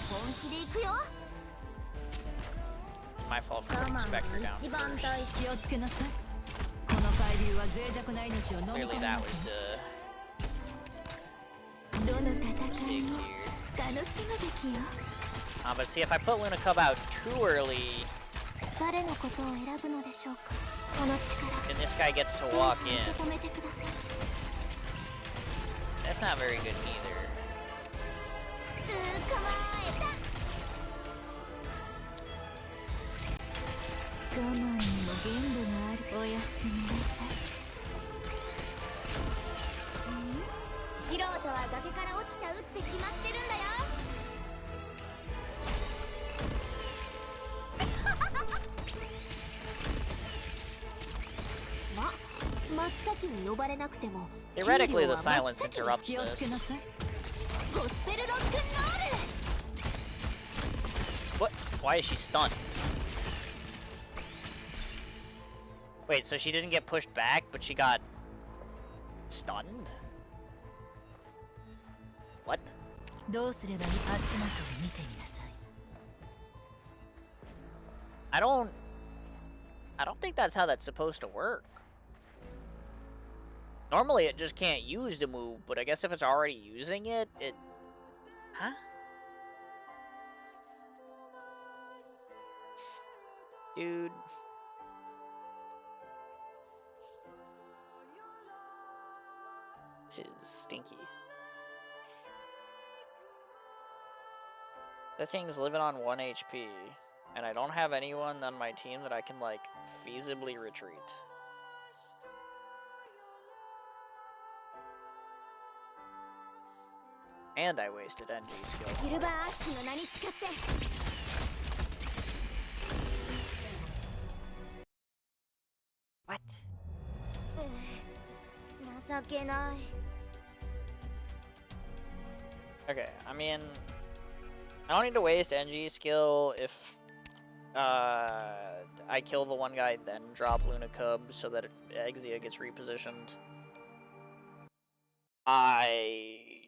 本気で行くよ。 My fault for putting Spectre down first. 気をつけなさい。この海流は脆弱な命を飲み込 Clearly み that ま was すね。 the どの戦い mistake も here. 楽しむべきよ。 But see, if I put Luna Cub out too early, 誰のことを選ぶのでしょうか。この力。 and this guy gets to walk 受 in, け止めてください。 that's not very good either. 捕まえた。我慢にも限度がある。おやすみなさい。素人は崖から落ちちゃうって決まってるんだよ。真っ先に呼ばれなくても Theoretically, the silence interrupts 気をつけ this. なさい。ゴスペルロックンロール。 What? Why is she stunned? Wait, so she didn't get pushed back, but she got stunned? What? どうすればいい？足元を見てみなさい。I don't think that's how that's supposed to work. Normally it just can't use the move, but I guess if it's already using it, it... Huh? Dude. This is stinky. That thing's living on 1 HP, and I don't have anyone on my team that I can, like, feasibly retreat. And I wasted NG skills. シルバーアッシュの名に使って What? 情けない Okay, I mean, I don't need to waste NG skill if I kill the one guy, then drop Luna Cub so that Exia gets repositioned. I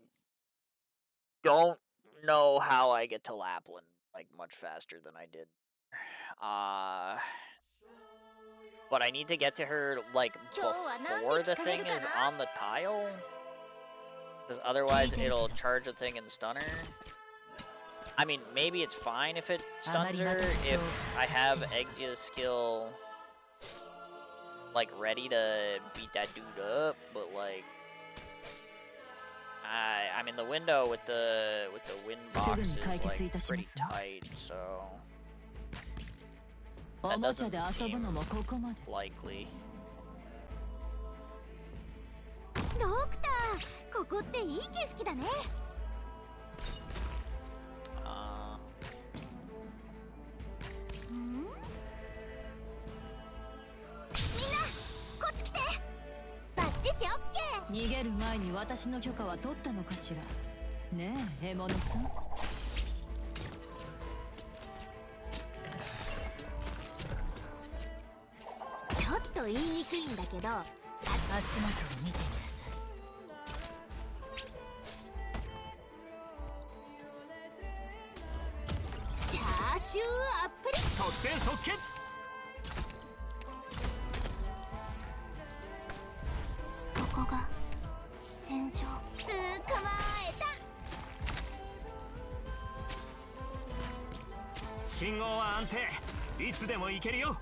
don't know how I get to Lapland like much faster than I did. But I need to get to her like before the thing is on the tile, because otherwise it'll charge the thing and stun her. I mean, maybe it's fine if it stuns her if I have Exia's skill like ready to beat that dude up, but like I mean the window with the wind box is like pretty tight, so that doesn't seem likely. ドクター、ここっていい景色だね。みんな、こっち来て。バッチシオッケー。逃げる前に私の許可は取ったのかしら。ねえ、獲物さん。ちょっと言いにくいんだけど、足元を見てください。チャーシューアップリ。即戦即決。ここが戦場。捕まえた。信号は安定。いつでも行けるよ。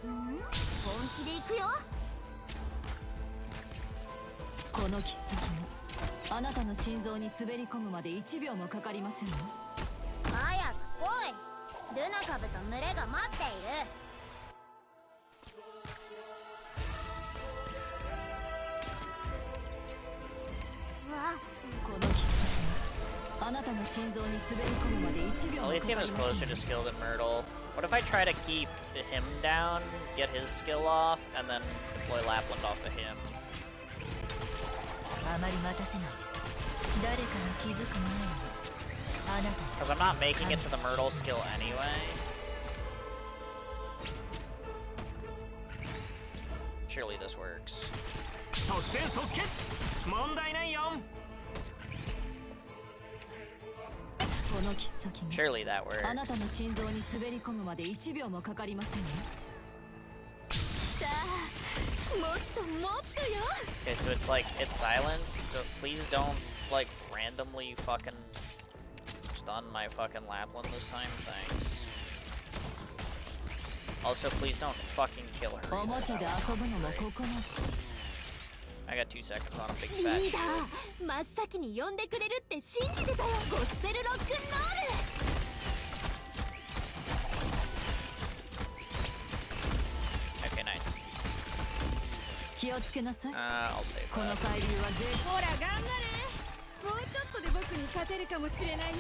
本気で行くよ。この切っ先もあなたの心臓に滑り込むまで1秒もかかりませんよ。早く来い。ルナカブと群れが待っている。わ、この切っ先もあなたの心臓に滑り込むまで1秒も At か least か he り was ませ closer ん to よ。 skill than Myrtle. What if I try to keep him down, get his skill off, and then deploy Lapland off of him? あまり待たせないで。誰かが気づく前にあなた Because I'm not making it to the Myrtle skill anyway. Surely this works. 即戦即決。問題ないよ。この切っ先も Surely that あなたの works. 心臓に滑り込むまで1秒もかかりませんよ。さあ、もっともっとよ。 Okay, so it's like, it's silence. So please don't, like, randomly fucking stun my fucking Lapland this time. Thanks. Also, please don't fucking kill her. おもちゃで遊ぶのもここまで。 I got 2 seconds on a big リ fat ーダ shield. ー、真っ先に呼んでくれるって信じてたよ。ゴスペルロックンロール。 Okay, nice. 気をつけなさい。 I'll save この that. 海流は絶ほら頑張れ。もうちょっとで僕に勝てるかもしれないよ。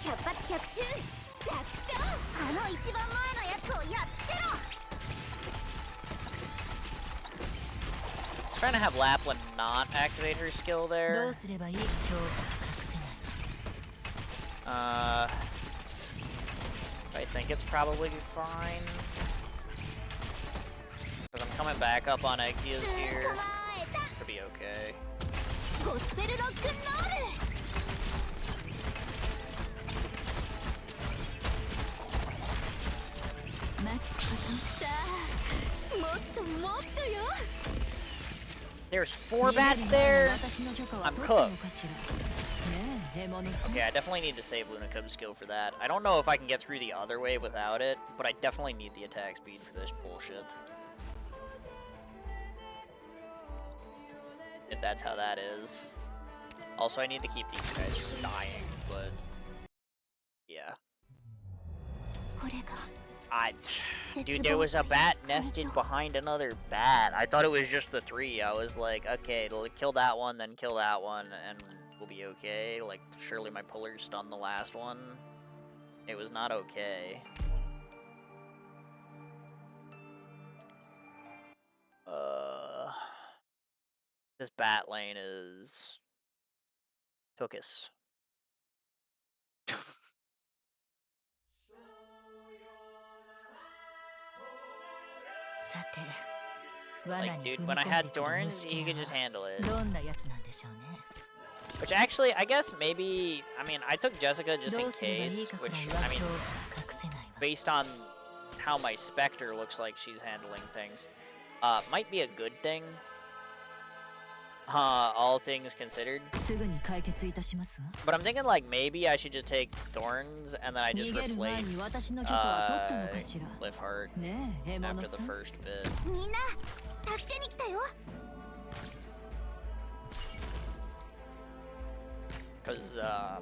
百発百中。楽勝。あの一番前のやつをやっつけろ。 Trying to have Lapland not activate her skill ど there. うすればいい今日は隠せない。 I think it's probably fine. Because I'm coming back up on Exia's 捕 here. まえた。 Should be okay. ゴスペルロックンロール。待つこと。さあ、もっともっとよ。 There's 4 bats there? 私の許可は I'm 取ったの cooked. かしら。ねえ、獲物さん。 Okay, I definitely need to save Luna Cub's skill for that. I don't know if I can get through the other wave without it, but I definitely need the attack speed for this bullshit. if that's how that is. Also, I need to keep these guys from dying, but yeah. Dude, there was a bat nested behind another bat. I thought it was just the 3. I was like, okay, kill that one, then kill that one, and we'll be okay. Like, surely my puller stunned the last one. It was not okay. This bat lane is... Tookus. Like, dude, when I had Thorns, he could just handle it. Which actually, I guess maybe... I mean, I took Jessica just in case, which, I mean, based on how my Spectre looks like she's handling things, might be a good thing. All things considered. But I'm thinking, like, maybe I should just take Thorns, and then I just replace, Cliffheart after the first bit. Because, oh,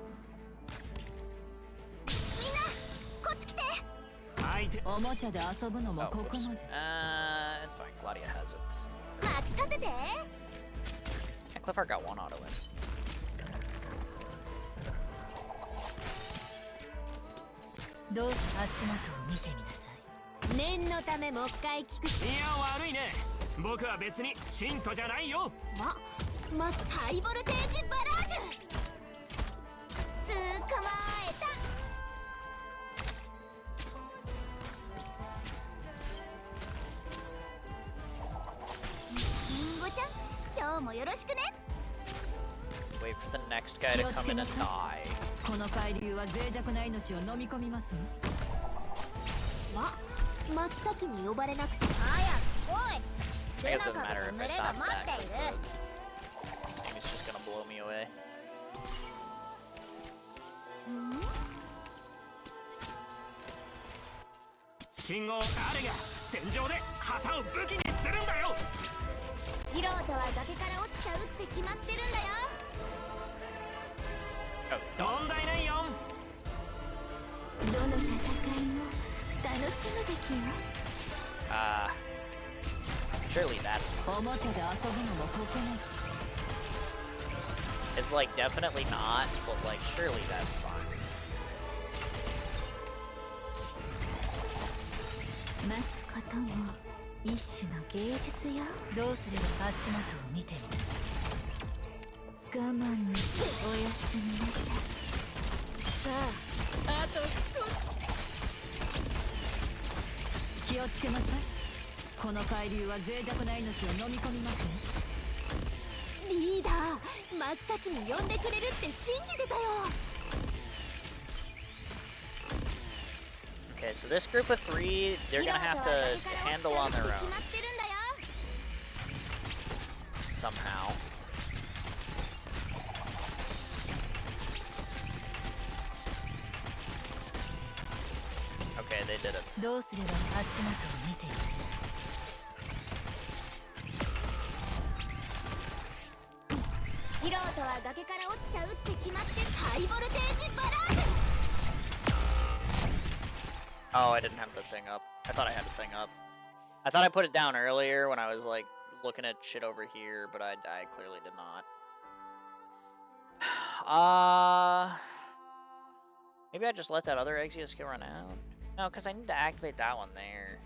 whoops. It's fine. Claudia has it. Yeah, Cliffheart got 1 auto in. Wait for the next guy to come in and die. It doesn't matter if I stop that, because the thing is just gonna blow me away. Oh, don't. Surely that's fine. It's like definitely not, but like surely that's fine. Okay, so this group of 3, they're gonna have to handle on their own. Somehow. Okay, they did it. Oh, I didn't have the thing up. I thought I had the thing up. I thought I put it down earlier when I was like looking at shit over here, but I clearly did not. Maybe I just let that other Exia skill run out? No, because I need to activate that one there.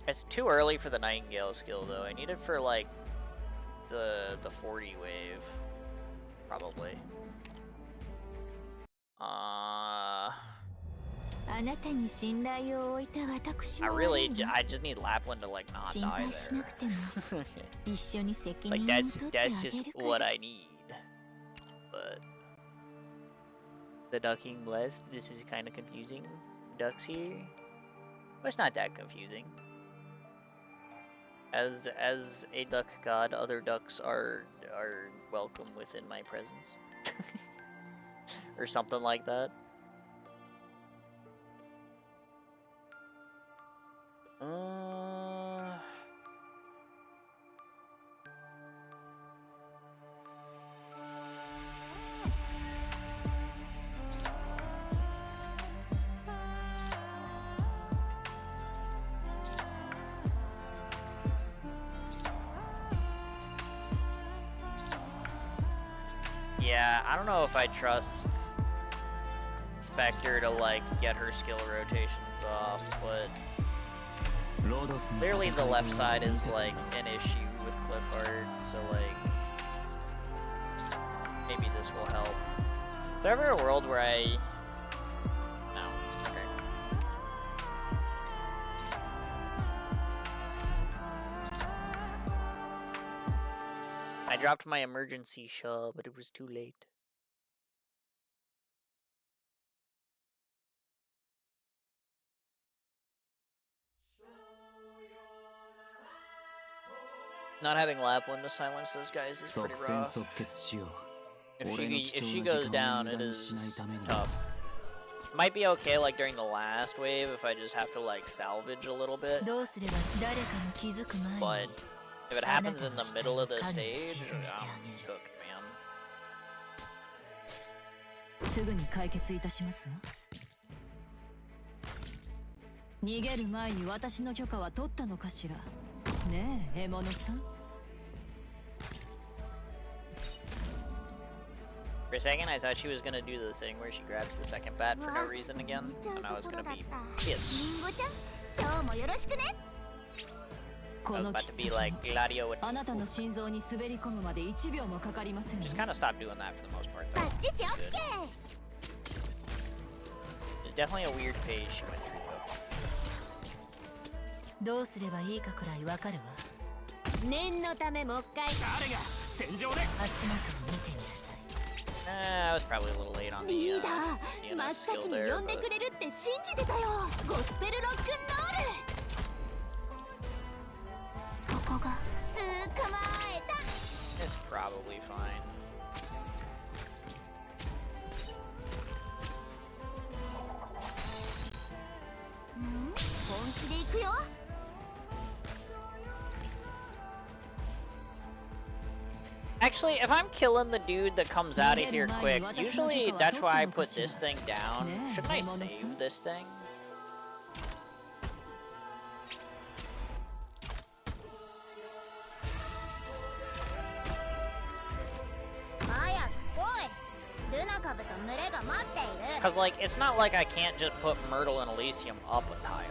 It's too early for the Nightingale skill, though. I need it for, like, the 40 wave. Probably. I just need Lapland to, like, not die there. Like, that's just what I need. But the ducking blessed, this is kind of confusing. Ducks here. But it's not that confusing. As a duck god, other ducks are welcome within my presence. Or something like that. Yeah, I don't know if I trust Spectre to like get her skill rotations off, but clearly the left side is like an issue with Clifford, so like maybe this will help. Is there ever a world where I... No. Okay. I dropped my emergency shell, but it was too late. Not having Lapland to silence those guys is pretty rough. If she goes down, it is tough. Might be okay like during the last wave if I just have to like salvage a little bit. But if it happens in the middle of the stage, I'm cooked, man. すぐに解決いたしますわ。逃げる前に私の許可は取ったのかしら。ねえ、獲物さん。For a second, I thought she was gonna do the thing where she grabs the second bat for no reason again, and I was gonna be pissed. I was about to be like Gladio with Just kind of stop doing that for the most part, though. There's definitely a weird phase she went through, though. どうすればいいかくらいわかるわ。念のためもう一回。誰が戦場で足元を見てみなさい。I was probably a little late on the skill there, but... It's probably fine. Actually, if I'm killing the dude that comes out of here quick, usually that's why I put this thing down. Shouldn't I save this thing? Because, like, it's not like I can't just put Myrtle and Elysium up a tile.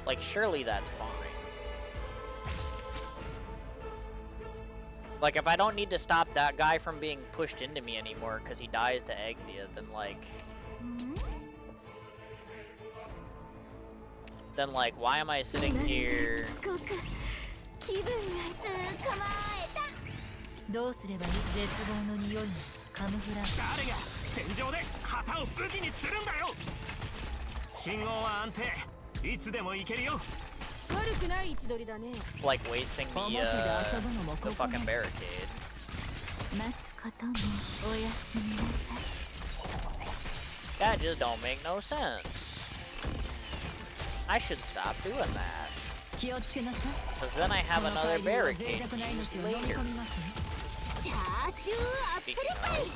Like, surely that's fine. Like, if I don't need to stop that guy from being pushed into me anymore because he dies to Exia, then, like... Then, like, why am I sitting here... Like wasting the fucking barricade. That just don't make no sense. I should stop doing that. Because then I have another barricade to use later. Speaking of...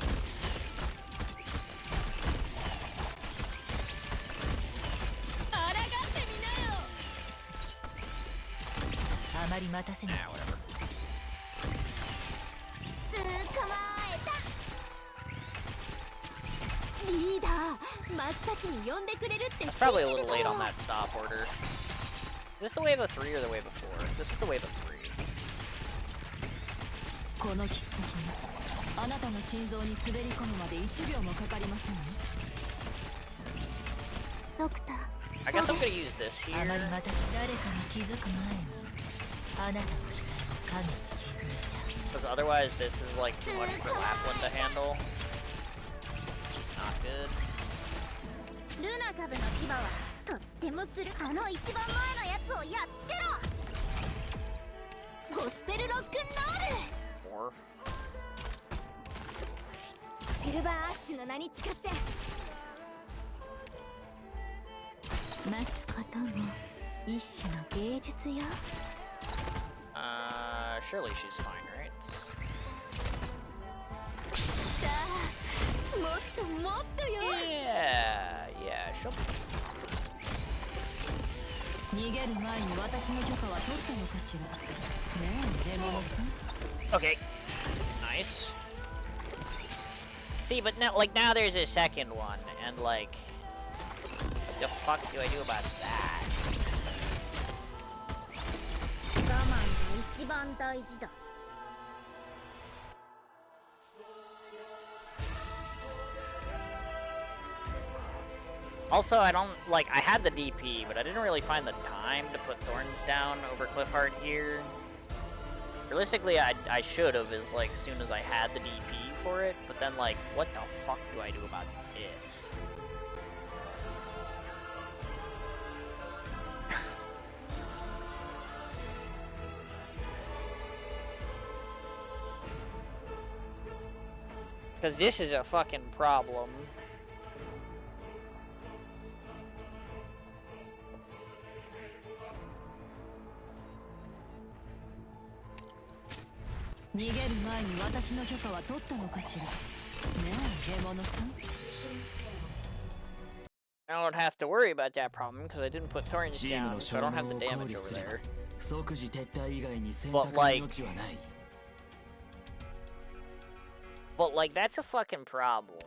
Nah, whatever. That's probably a little late on that stop order. Is this the wave of 3 or the wave of 4? This is the wave of 3. I guess I'm gonna use this here. Because otherwise this is like too much for Lapland to handle. Which is not good. Or... surely she's fine, right? Yeah, she'll be. 逃げる前に私の許可は取ったのかしら。ねえ、獲物さん。Okay, nice. See, but now, like, now there's a second one, and like, what the fuck do I do about that? 我慢が一番大事だ。 Also, I don't, like, I had the DP, but I didn't really find the time to put Thorns down over Cliffheart here. Realistically, I should have, as, like, soon as I had the DP for it, but then, like, what the fuck do I do about this? Because this is a fucking problem. I don't have to worry about that problem because I didn't put Thorns down, so I don't have the damage over there. But like, that's a fucking problem.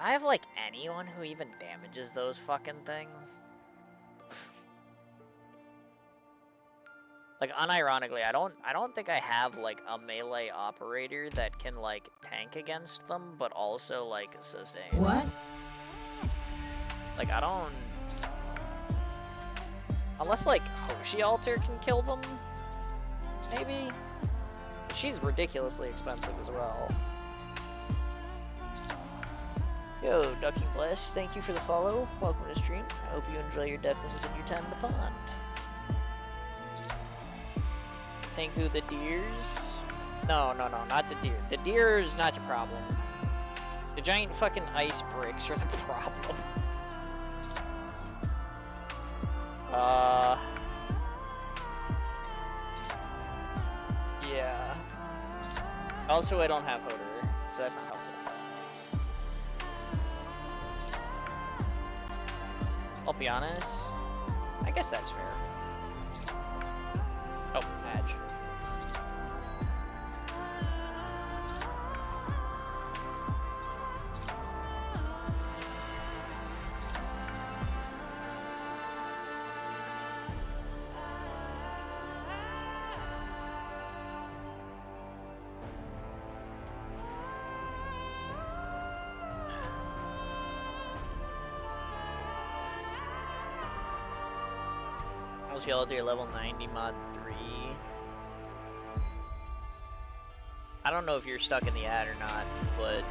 I have like anyone who even damages those fucking things. Like, unironically, I don't think I have like a melee operator that can like tank against them, but also like sustain. What? Like, I don't. Unless like Hoshi Alter can kill them, maybe. She's ridiculously expensive as well. Yo, Ducking Blast, thank you for the follow. Welcome to stream. I hope you enjoy your duckings and your time in the pond. Tenku the deers? No, not the deer. The deer is not the problem. The giant fucking ice bricks are the problem. Yeah. Also, I don't have Hodor, so that's not helpful. I'll be honest. I guess that's fair. Oh, badge. Shelter level 90 mod 3. I don't know if you're stuck in the ad or not, but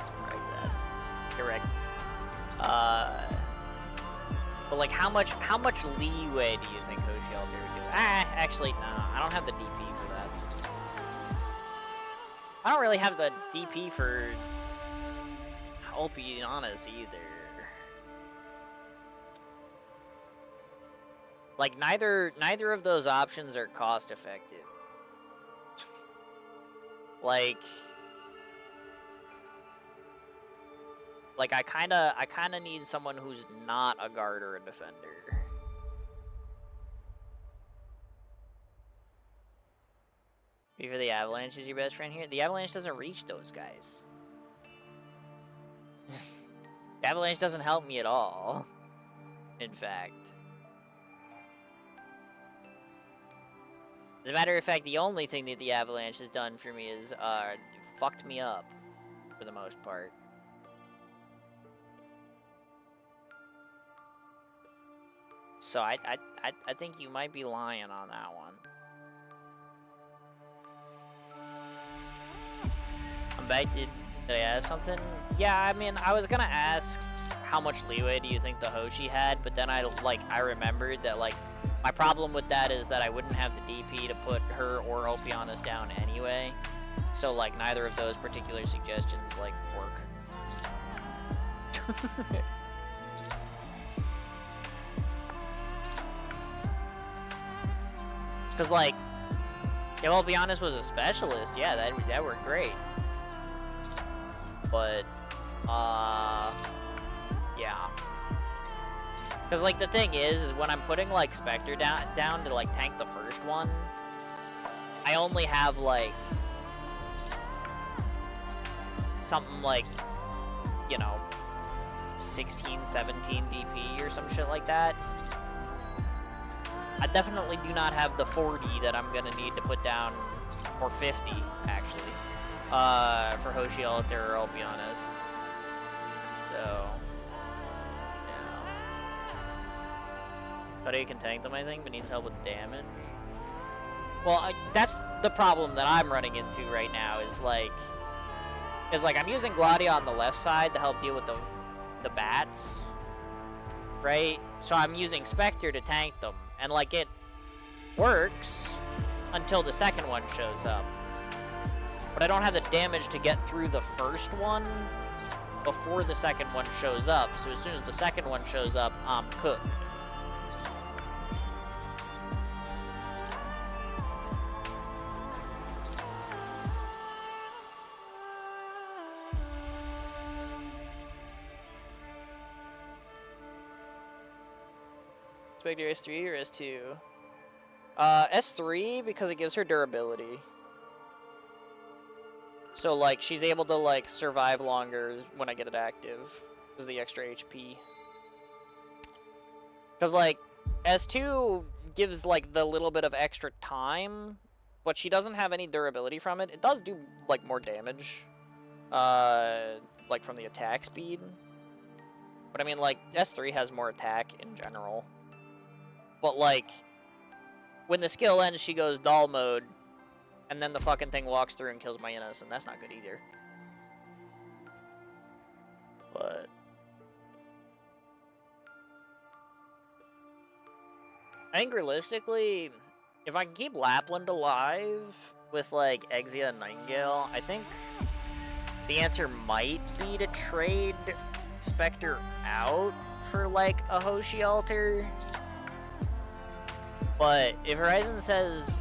surprise ads. Correct. But like how much leeway do you think Hoshi Alter would do? Actually no, I don't have the DP for that. I don't really have the DP for I'll be honest either. Like neither of those options are cost effective. like I kinda need someone who's not a guard or a defender. Beaver the Avalanche is your best friend here? The Avalanche doesn't reach those guys. The Avalanche doesn't help me at all, in fact. As a matter of fact, the only thing that the Avalanche has done for me is fucked me up, for the most part. So I think you might be lying on that one. I'm back, did I ask something? Yeah, I mean, I was gonna ask how much leeway do you think the Hoshi had, but then I remembered that, like, My problem with that is that I wouldn't have the DP to put her or Opianos down anyway. So, like, neither of those particular suggestions, like, work. Because, like, if Opianos was a specialist, yeah, that worked great. But, yeah. Because, like, the thing is when I'm putting, like, Spectre down to, like, tank the first one, I only have, like, something like, you know, 16, 17 DP or some shit like that. I definitely do not have the 40 that I'm gonna need to put down, or 50, actually, for Hoshi Alter or Opianos. So, yeah. Cuddy can tank them, I think, but needs help with damage. Well, that's the problem that I'm running into right now, is like I'm using Gladia on the left side to help deal with the bats, right? So I'm using Spectre to tank them, and like it works until the second one shows up. But I don't have the damage to get through the first one before the second one shows up, so as soon as the second one shows up, I'm cooked. Spectre S3 or S2? S3, because it gives her durability. So, like, she's able to, like, survive longer when I get it active. Because the extra HP. Because, like, S2 gives, like, the little bit of extra time, but she doesn't have any durability from it. It does do, like, more damage. Like, from the attack speed. But, I mean, like, S3 has more attack in general. But, like, when the skill ends, she goes doll mode, and then the fucking thing walks through and kills my Innis, and that's not good either. But I think realistically, if I can keep Lapland alive with, like, Exia and Nightingale, I think the answer might be to trade Spectre out for, like, a Hoshi Alter. But if Horizon says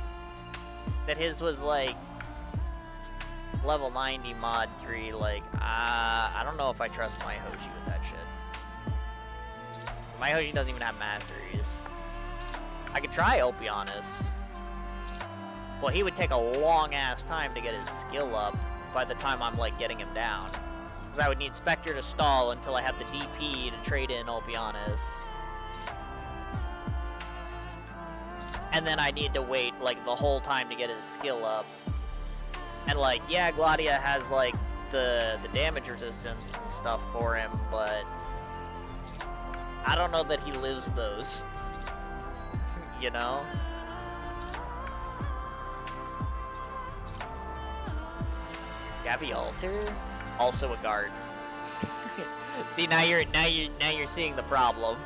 that his was, like, level 90 mod 3, like, I don't know if I trust my Hoshi with that shit. My Hoshi doesn't even have masteries. I could try Opianos. Well, he would take a long-ass time to get his skill up by the time I'm, like, getting him down. Because I would need Spectre to stall until I have the DP to trade in Opianos. And then I need to wait, like, the whole time to get his skill up. And, like, yeah, Gladia has, like, the damage resistance and stuff for him, but I don't know that he lives those. You know? Gabby Alter? Also a guard. See, now you're seeing the problem.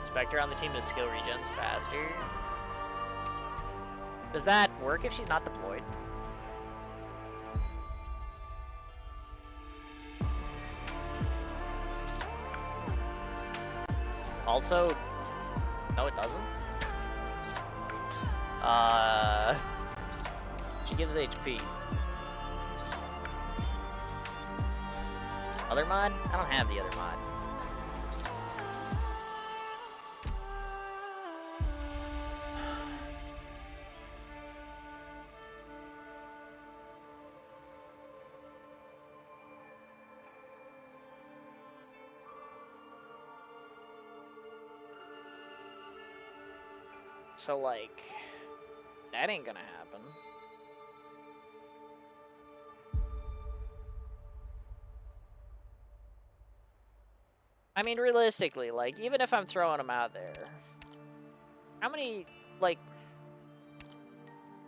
Spectre on the team does skill regens faster. Does that work if she's not deployed? Also, no, it doesn't. She gives HP. Other mod? I don't have the other mod. So, like, that ain't gonna happen. I mean, realistically, like, even if I'm throwing him out there, how many, like,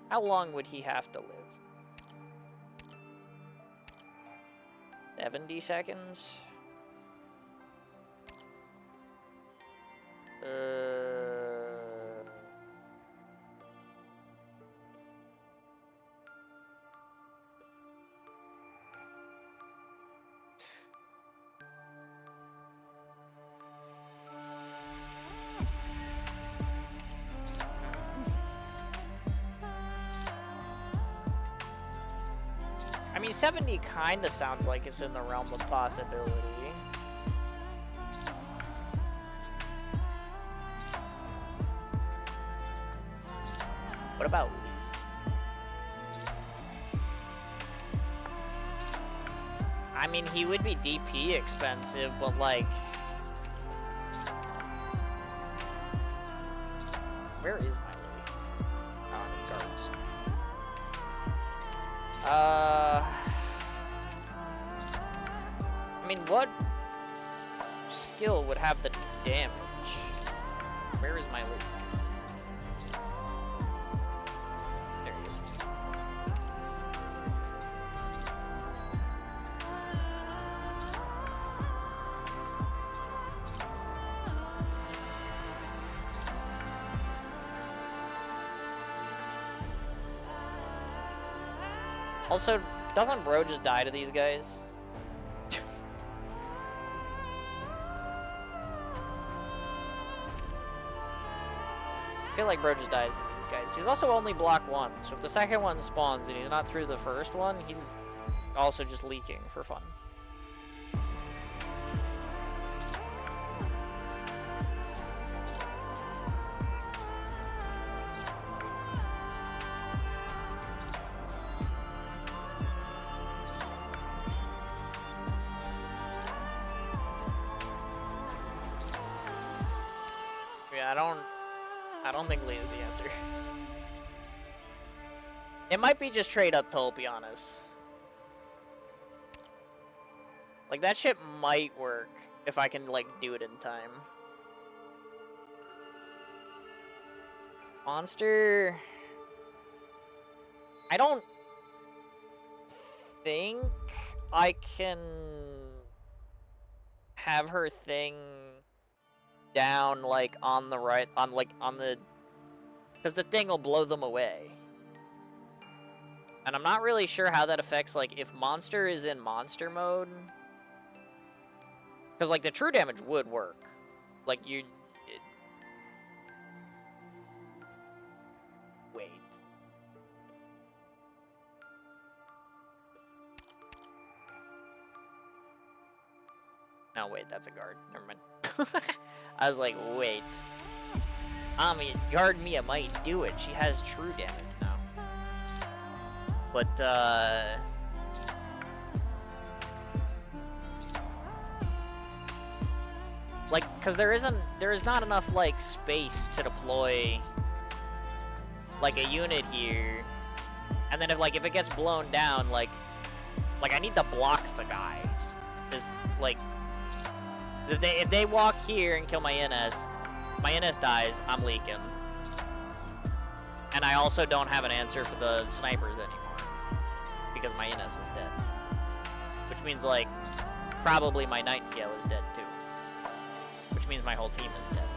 how long would he have to live? 70 seconds? I mean, 70 kind of sounds like it's in the realm of possibility. What about Lee? I mean, he would be DP expensive, but like... Where is my Lee? Oh, in guards. I mean, what skill would have the damage? Where is my Lee? There he is. Also, doesn't Bro just die to these guys? I feel like Bro just dies to these guys. He's also only block 1, so if the second one spawns and he's not through the first one, he's also just leaking for fun. Yeah, I don't think Lee is the answer. It might be just trade up to be honest. Like, that shit might work if I can, like, do it in time. Monster... I don't think I can have her thing down, like, on the right, on the... Because the thing will blow them away. And I'm not really sure how that affects, like, if Monster is in Monster mode. Because, like, the true damage would work. Like, you... Wait. No, wait, that's a guard. Never mind. I was like, wait. I mean, guard Mia might do it. She has true damage now. But, like, because there is not enough, like, space to deploy, like, a unit here. And then if it gets blown down, like I need to block the guys. Is, like, if they walk here and kill my NS dies, I'm leaking. And I also don't have an answer for the snipers anymore. Because my NS is dead. Which means, like, probably my Nightingale is dead, too. Which means my whole team is dead.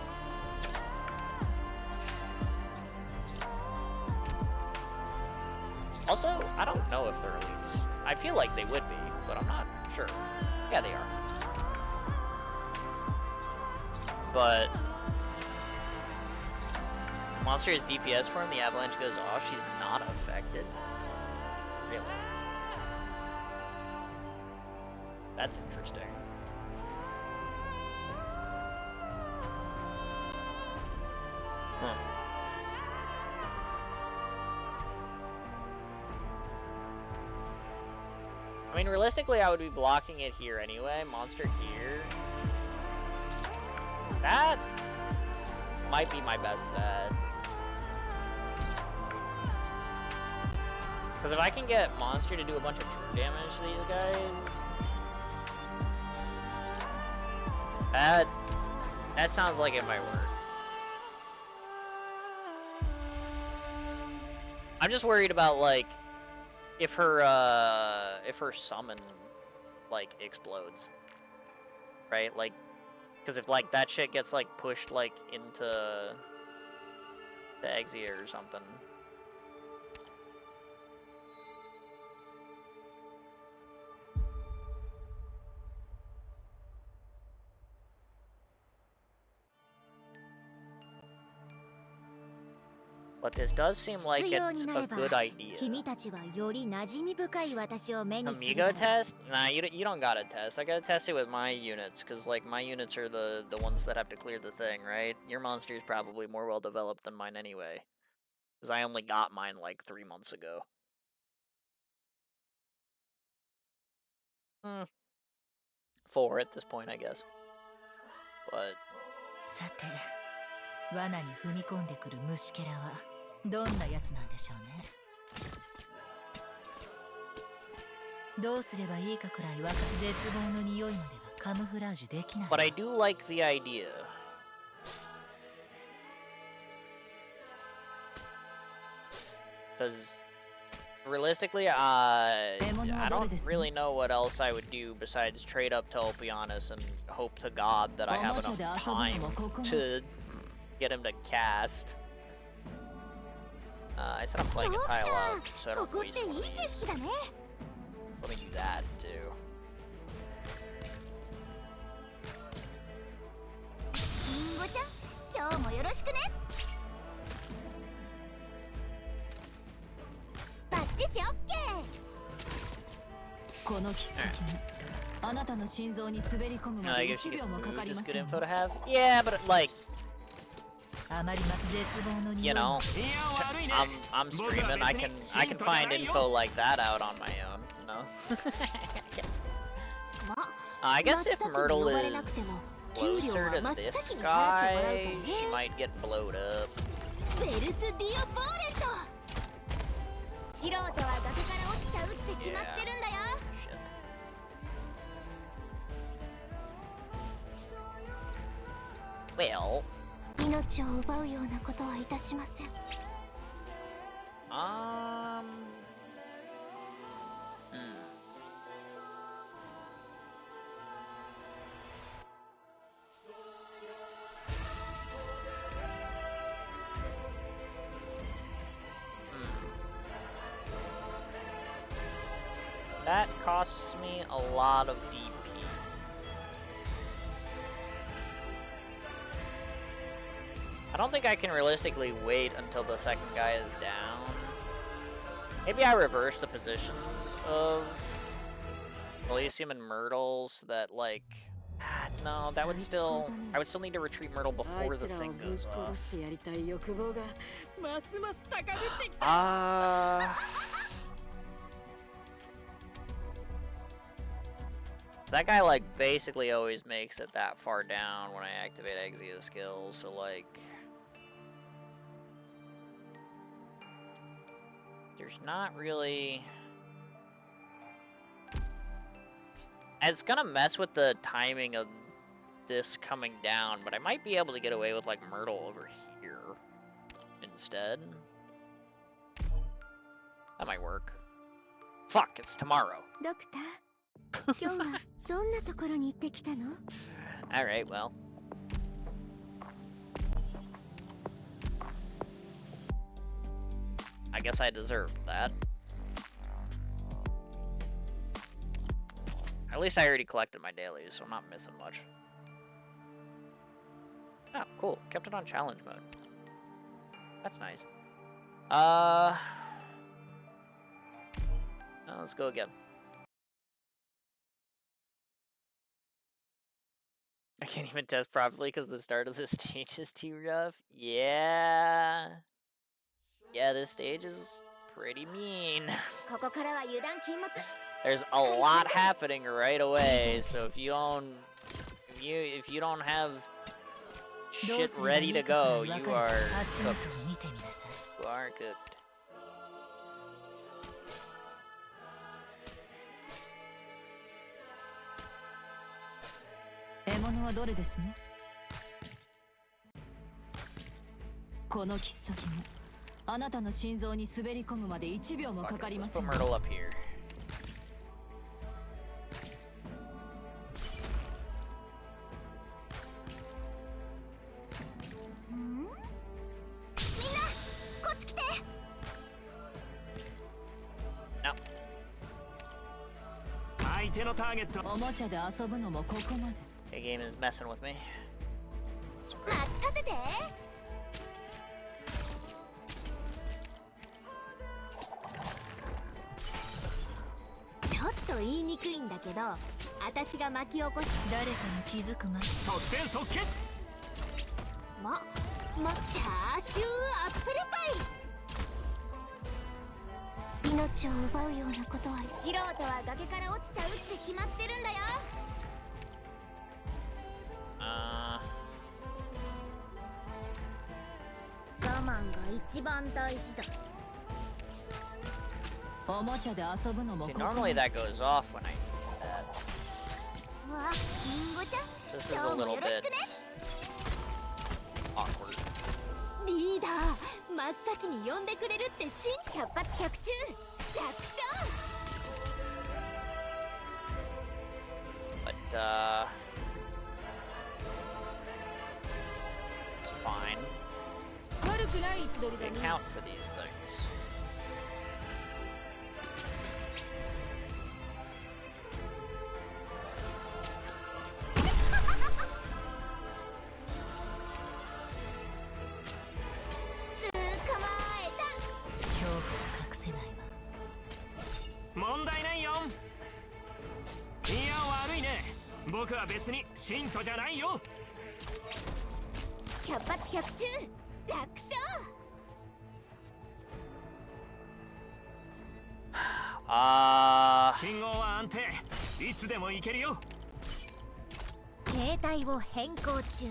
Also, I don't know if they're elites. I feel like they would be, but I'm not sure. Yeah, they are. But... Monster is DPS for him, the avalanche goes off, she's not affected. Really? That's interesting. Huh. I mean, realistically, I would be blocking it here anyway. Monster here. That might be my best bet. Because if I can get Monster to do a bunch of true damage to these guys... That sounds like it might work. I'm just worried about, like, if her summon, like explodes, right? Like, because if like that shit gets like pushed like into the Exia or something. But this does seem like it's a good idea. Amigo test? Nah, you don't gotta test. I gotta test it with my units, because like my units are the ones that have to clear the thing, right? Your monster is probably more well developed than mine anyway, because I only got mine like 3 months ago. 4 at this point, I guess. But さて、罠に踏み込んでくる虫けらはどんなやつなんでしょうね。どうすればいいかくらいわか絶望の匂いまではカムフラージュできない。But I do like the idea. Because realistically, I don't really know what else I would do besides trade up to Opianus and hope to God that I have enough time to get him to cast. I said I'm playing a tile out, so I don't waste one of these. Let me do that, too. I guess it's good info to have. Yeah, but like, you know, I'm streaming. I can find info like that out on my own. You know. I guess if Myrtle is closer to this guy, she might get blowed up. Yeah. Shit. Well. That costs me a lot of DP. I don't think I can realistically wait until the second guy is down. Maybe I reverse the positions of Elysium and Myrtle so that, like... no, that would still... I would still need to retreat Myrtle before the thing goes off. That guy, like, basically always makes it that far down when I activate Exia skills, so, like... there's not really... it's gonna mess with the timing of this coming down, but I might be able to get away with, like, Myrtle over here instead. That might work. Fuck, it's tomorrow. Alright, well. I guess I deserved that. At least I already collected my dailies, so I'm not missing much. Oh, cool. Kept it on challenge mode. That's nice. Well, let's go again. I can't even test properly because the start of this stage is too rough. Yeah. Yeah, this stage is pretty mean. There's a lot happening right away, so if you don't have shit ready to go, you are cooked. You are cooked. Let's put Myrtle up here. 手のターゲット。おもちゃで遊ぶのもここまで。 The game is messing with me. That's 任 great. せて。ちょっと言いにくいんだけど、私が巻き起こし誰かに気づく前に即戦即決。チャーシューアップルパイ。命を奪うようなことは素人は崖から落ちちゃうって決まってるんだよ。我慢が一番大事だ。おもちゃで遊ぶのも See, ここま normally で。 that goes off when I do that. わあ、リンゴちゃん、 So this is 今 a 日も little よろし bit くね。 awkward. リーダー、真っ先に呼んでくれるって信じ百発百中。楽勝。 But, it's fine. 悪くない位置取り We だね。 account for these things. 捕まえた。恐怖は隠せないわ。問題ないよ。いや悪いね。僕は別に信徒じゃないよ。百発百中。楽勝。 信号は安定。いつでも行けるよ。携帯を変更中。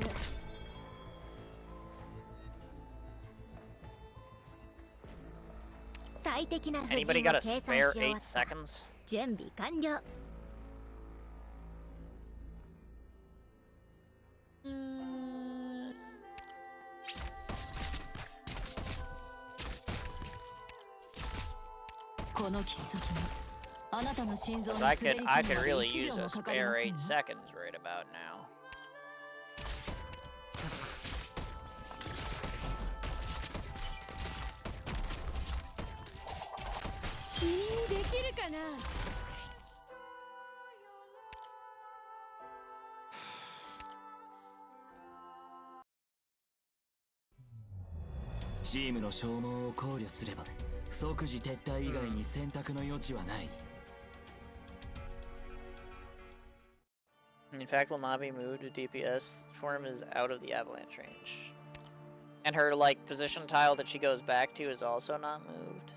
最適な布陣を Anybody 計 got a 算し spare 終わ 8った。 seconds? 準備完了。この切っ先があなたの心臓に 'Cause 滑 I り込 could む I ま could で really 1 use 秒 a もかかり spare ませ 8 んわ。 seconds right about now. できるかな。チームの消耗を考慮すれば即時撤退以外に選択の余地はない。 In fact, will not be moved to DPS. Form is out of the avalanche range. And her, like, position tile that she goes back to is also not moved.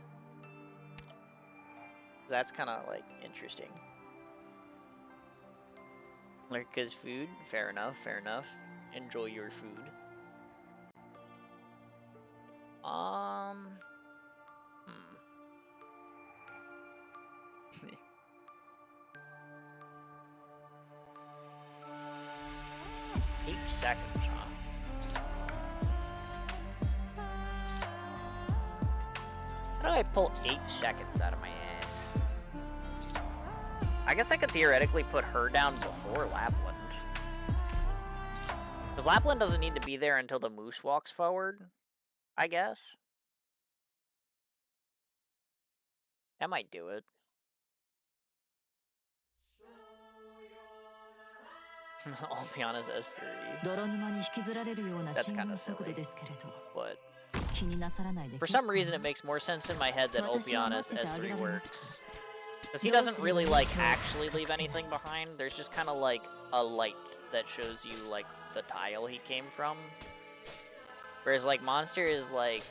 That's kind of, like, interesting. Lurka's food? Fair enough, fair enough. Enjoy your food. Hmm. 8 seconds, huh? How do I pull 8 seconds out of my ass? I guess I could theoretically put her down before Lapland. Because Lapland doesn't need to be there until the moose walks forward, I guess. That might do it. I'll be honest, S3. 泥沼に引きずられるような That's 進 kinda 軍速度 silly. ですけれど、 But 気になさらないで。 for some reason, it makes more sense in my head that 私は Opiana's 待っててあげ S3 られますか。 works. Because he doesn't really, like, actually leave anything behind. There's just kind of, like, a light that shows you, like, the tile he came from. Whereas, like, Monster is, like,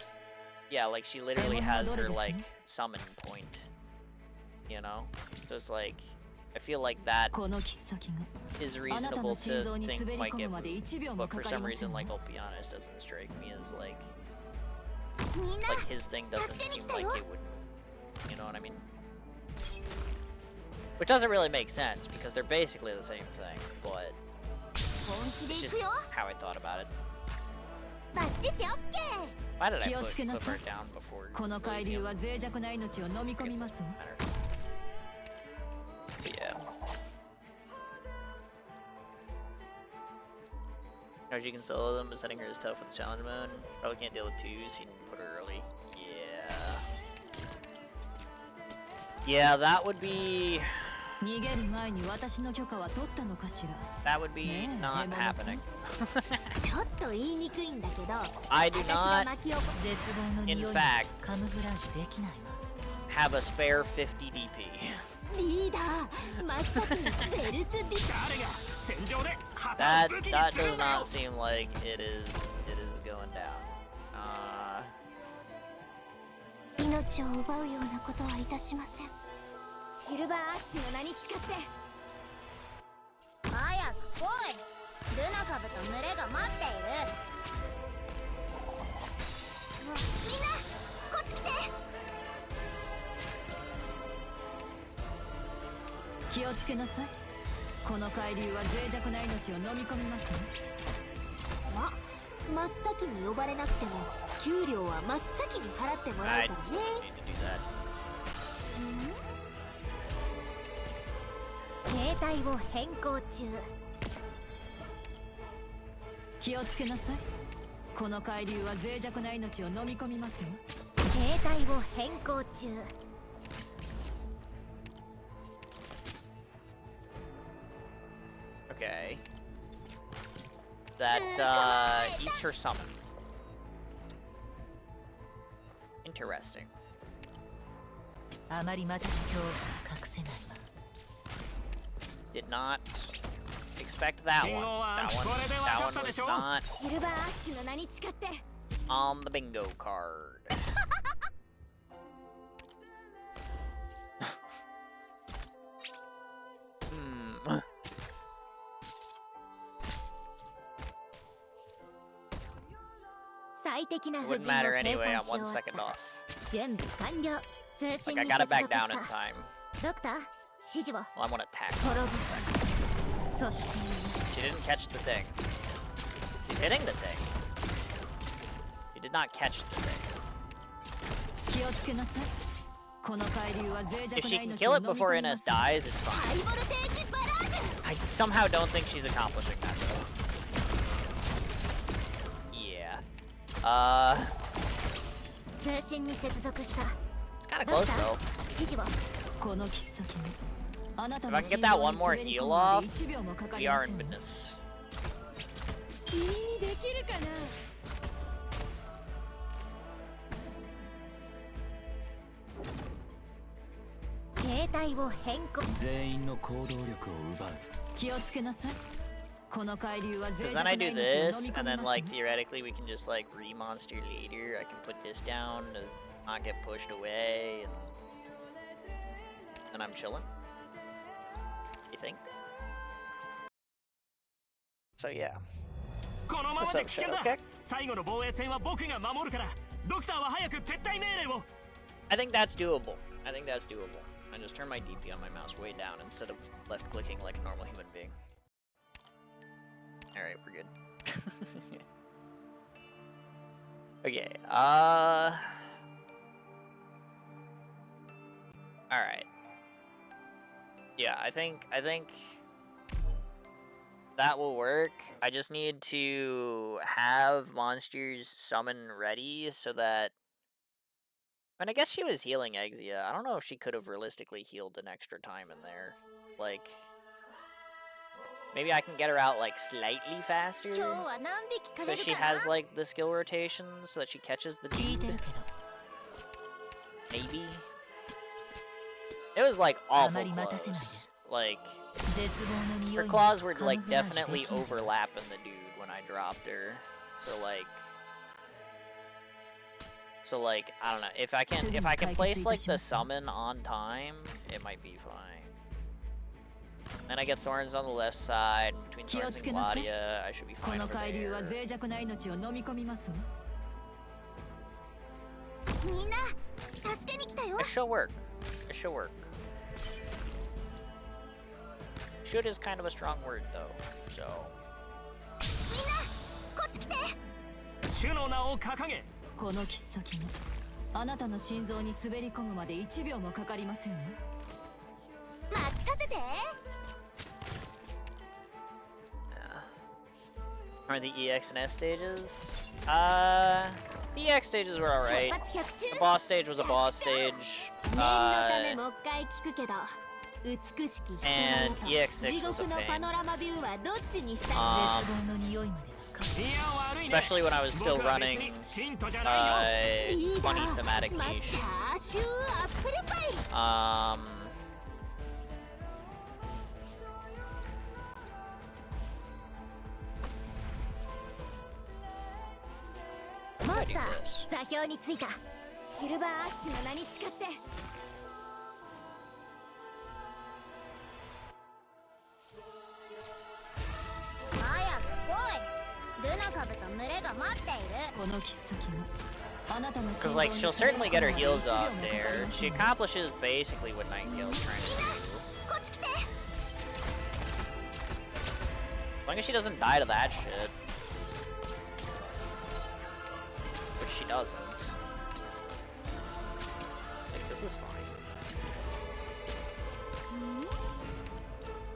yeah, like, she literally has her, like, summon point. You know? So it's like, I feel like that この切っ先が is あなた reasonable の心 to 臓に think 滑り might 込 get むまで moved. 1秒も But か for かり some ませ reason, んわ。 like, Opianis doesn't strike me as, like, みんな like his thing doesn't seem like it would, you know what I mean? Which doesn't really make sense because they're basically the same thing, but 本気で it's 行 just くよ。 how I thought about it. バッチシオッケー。 Why did I 気を put つけな her さい。 down before この海流 Elysium? は脆弱な命を飲み込 I み guess ます it わ。 doesn't matter. But yeah. Know you can solo them, but setting her is tough with the challenge mode. Probably can't deal with 2s, so you can put her early. Yeah. Yeah, that would be That would be not happening. ちょっと言いにくいんだけど I do 私が not, 巻き起こ in fact, have a spare 50 DP. リーダー真っ先にセルスディ 誰が戦場で旗 That を武器に that する does んだよ not seem like it is going down. 命を奪うようなことはいたしません。シルバーアッシュの名に誓って早く来い。ルナ株と群れが待っている。みんなこっち来て。気をつけなさい。この海流は脆弱な命を飲み込みますね。真っ先に呼ばれなくても給料は真っ先に払ってもら I うから still ね。 need to do that. 携帯を変更中。気をつけなさい。この海流は脆弱な命を飲み込みますよ。携帯を変更中。Okay. That eats her summon. Interesting. あまり待たせ恐怖が隠せないわ。 Did not expect that one. That one was not シルバーアッシュの名に誓って。 on the bingo card. Hmm. 最適な It 布 wouldn't 陣を matter 計 anyway. 算 I'm し one 終 second わっ off. た。準備完了。通信 Like に I 接 gotta back 続 down し in た。 time. ドクター指示を。 Well, I'm gonna attack. 滅ぼし。そして She didn't catch the thing. She's hitting the thing. She did not catch the thing. 気をつけなさい。この海流は脆 If 弱 she な can 命 kill を it 飲み before 込みま Ines す。 dies, it's ハ fine. イボルテージバラージュ。 I somehow don't think she's accomplishing that though. Yeah. 通信に接続した。 It's kind of ド close クター though. 指示を。この切っ先にあなた If の I can 心 get that 臓 one に more 滑り込 heal むま off, で1秒もかかり we ま are せ in ん。 business. 君にできるかな。携帯を変更。全員の行動力を奪う。気をつけなさい。この海流は脆 Because 弱 then な I 命 do を飲み this, 込 and み then ま like す。 theoretically we can just like re-monster later. I can put this down to not get pushed away, and I'm chilling. You think? So yeah. このままじゃ危険だ。 Okay. 最後の防衛戦は僕が守るから。ドクターは早く撤退命令を。 I think that's doable. I think that's doable. I just turn my DP on my mouse way down instead of left clicking like a normal human being. Alright, we're good. Okay, alright. Yeah, I think that will work. I just need to have monsters summon ready so that... I mean, I guess she was healing Exia. I don't know if she could have realistically healed an extra time in there. Like... Maybe I can get her out, like, slightly faster? 今日は何匹か So れる she かな。 has, like, the skill rotation so that she catches the 聞い dude? てるけど Maybe? It was, like, awful あまり待たせないで。 close. Like, 絶望の匂 her い claws were, カム like, フラージュ definitely できない overlapping the dude when I dropped her. So, like, I don't know. If I can place, like, the summon on time, it might be fine. And I get Thorns on the left side, between Thorns and Gladia, I should be こ fine の over 海流は there. 脆弱な命を飲み込みますわ。みんな助けに来たよ。 It should work. It should work. Should is kind of a strong word, though, so... みんなこっち来て。主の名を掲げ。この切っ先にあなたの心臓に滑り込むまで1秒もかかりませんわ。任せて。 Are the EX and S stages? The EX stages were alright. 出発100 The boss stage was a boss stage. 念のためもう一回聞くけど、美しき And 人 EX6 地 was a 獄のパ pain. ノラマビューはどっちにしたい Especially when I was still running 信徒じゃないよ。 funny thematic 抹 niche. 茶アッシュアップルパイ モンスター座標についたシルバーアッシュの名に誓って早く来いルナ株と群れが待っているこの切っ先もあなたの Because, like, she'll certainly get her heals up there. She accomplishes basically what Nightingale's trying to do. こっち来て As long as she doesn't die to that shit. Which she doesn't. Like, this is fine.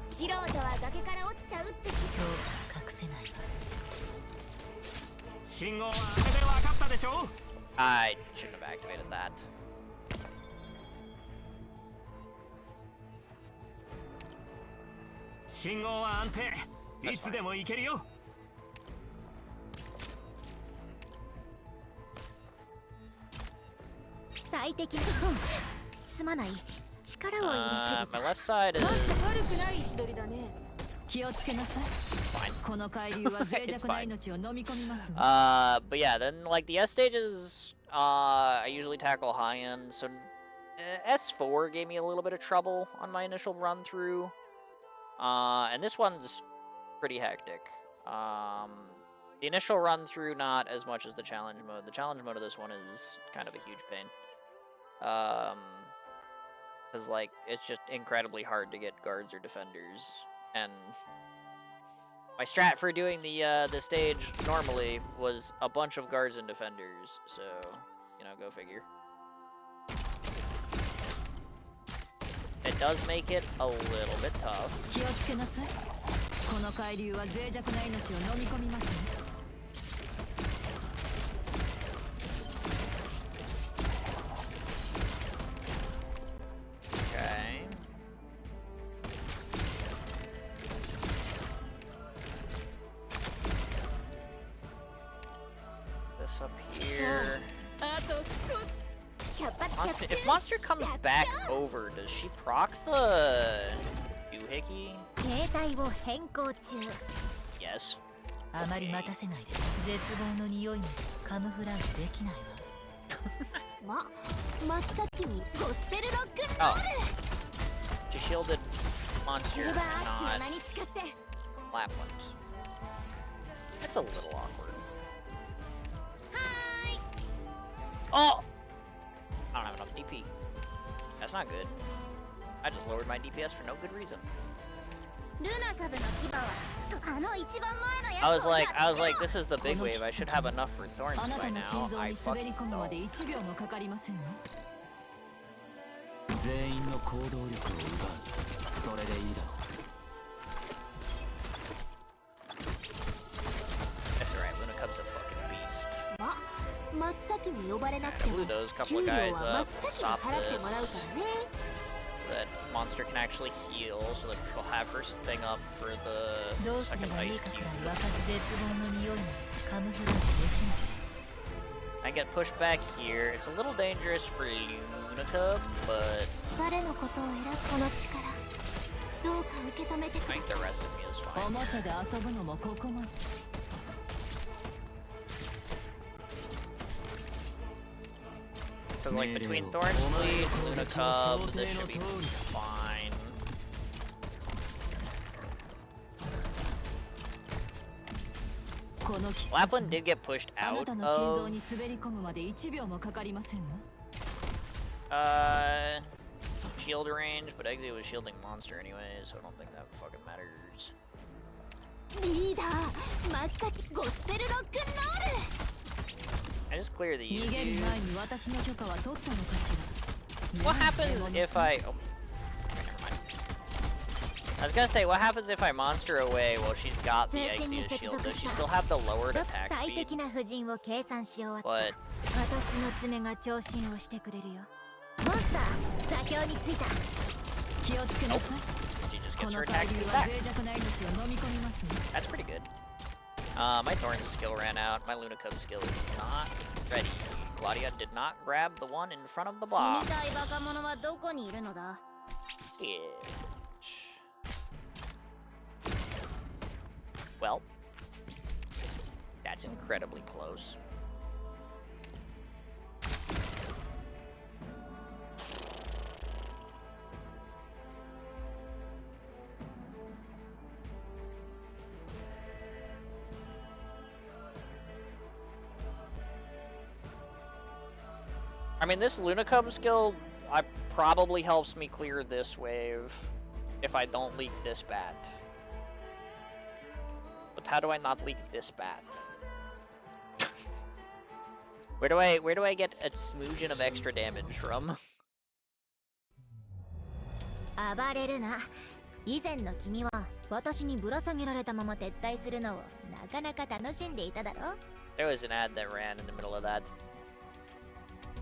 素人は崖から落ちちゃうって今日隠せない信号はあれで分かったでしょ。 I shouldn't have activated that. 信号は安定。いつでも行けるよ。最適なすまない力を入れすぎ My left side 悪く is ない位置取りだね気をつけなさい fine. この海流は脆弱な命を飲み込みますわ But yeah, then like the S stages, I usually tackle high end. So S4 gave me a little bit of trouble on my initial run through, and this one's pretty hectic. The initial run through, not as much as the challenge mode. The challenge mode of this one is kind of a huge pain. Because like it's just incredibly hard to get guards or defenders, and my strat for doing the stage normally was a bunch of guards and defenders, so, you know, go figure. It does make it a little bit tough. 気をつけなさいこの海流は脆弱な命を飲み込みますね Okay. This up here. あと少し Monster, if Monster comes back over, does she proc the doohickey? 携帯を変更中 Yes. あまり待たせないで絶望の匂いまでカムフラージュできないわ真っ先にゴスペルロックンロ Oh. ール She shielded シ Monster, ルバーアッシュの not 名に誓って Lapland. That's a little awkward. はーい Oh! I don't have enough DP. That's not good. I just lowered my DPS for no good reason. ルナ株の牙はあの一番前のやつ I was を like, やっつけろ this is the big wave. I should have enough for Thorns あな by たの心 now. 臓 I に滑り fucking 込むまで don't. 1秒もかかりませんわ全員の行動力を奪うそれでいいだろ That's alright, Luna Cub's a fucking beast. 真っ先に呼ばれなくて I も blew those 給 couple 料 of guys は up 真っ and 先に stopped 払ってもらう this からね so that Monster can actually heal, so that she'll have her thing up for ど the うすれ second ばいい ice かく cube. らい分かる絶望の匂いまでカムフラージュできない I get pushed back here. It's a little dangerous for Luna Cub, but 誰のことを選ぶこの力どうか受け止めてく I だ think さ the い rest of me is お fine. もちゃで遊ぶのもここまで Because like between Thorns Bleed, Luna Cub, this should be fine. Lapland did get pushed あな out たの心臓 of に滑り込むまで1秒もかかりませんわ shield range, but Exio was shielding Monster anyway, so I don't think that fucking matters. リーダー真っ先ゴスペルロックンロール I just clear these 逃げる dudes. 前に私の許可は取ったのかしら What happens if I... Oh. Okay, never mind. I was gonna say, what happens if I monster away while she's got the Exio shield? Does she still have the lowered attack 最 speed? 適な布陣を計算し終わった But 私の爪が調子をしてくれるよモンスター座標についた気 Nope. She just gets her attack speed back. That's pretty good. My Thorn skill ran out. My Luna Cub skill is not ready. Claudia did not grab the one in front of the box. Yeah. Well, that's incredibly close. I mean, this Luna Cub skill probably helps me clear this wave if I don't leak this bat. But how do I not leak this bat? Where do I get a smoogen of extra damage from? 暴れるな。以前の君は私にぶら下げられたまま撤退するのをなかなか楽しんでいただろう。 There was an ad that ran in the middle of that.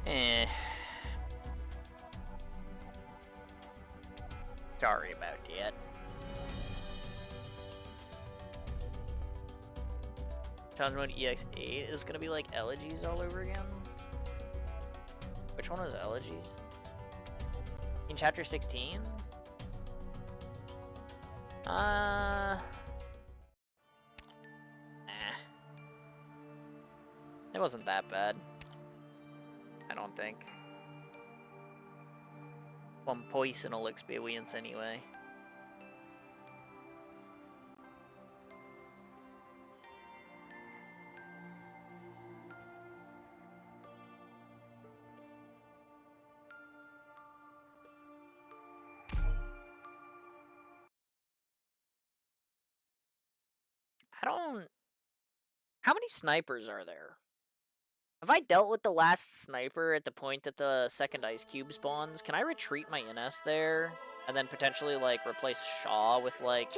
Eh. Sorry about that. Challenge mode EX8 is gonna be like elegies all over again. Which one was elegies? In chapter 16? Nah. It wasn't that bad. I don't think. One poisonal experience anyway. How many snipers are there? Have I dealt with the last sniper at the point that the second ice cube spawns? Can I retreat my Ines there? And then potentially, like, replace Shaw with, like,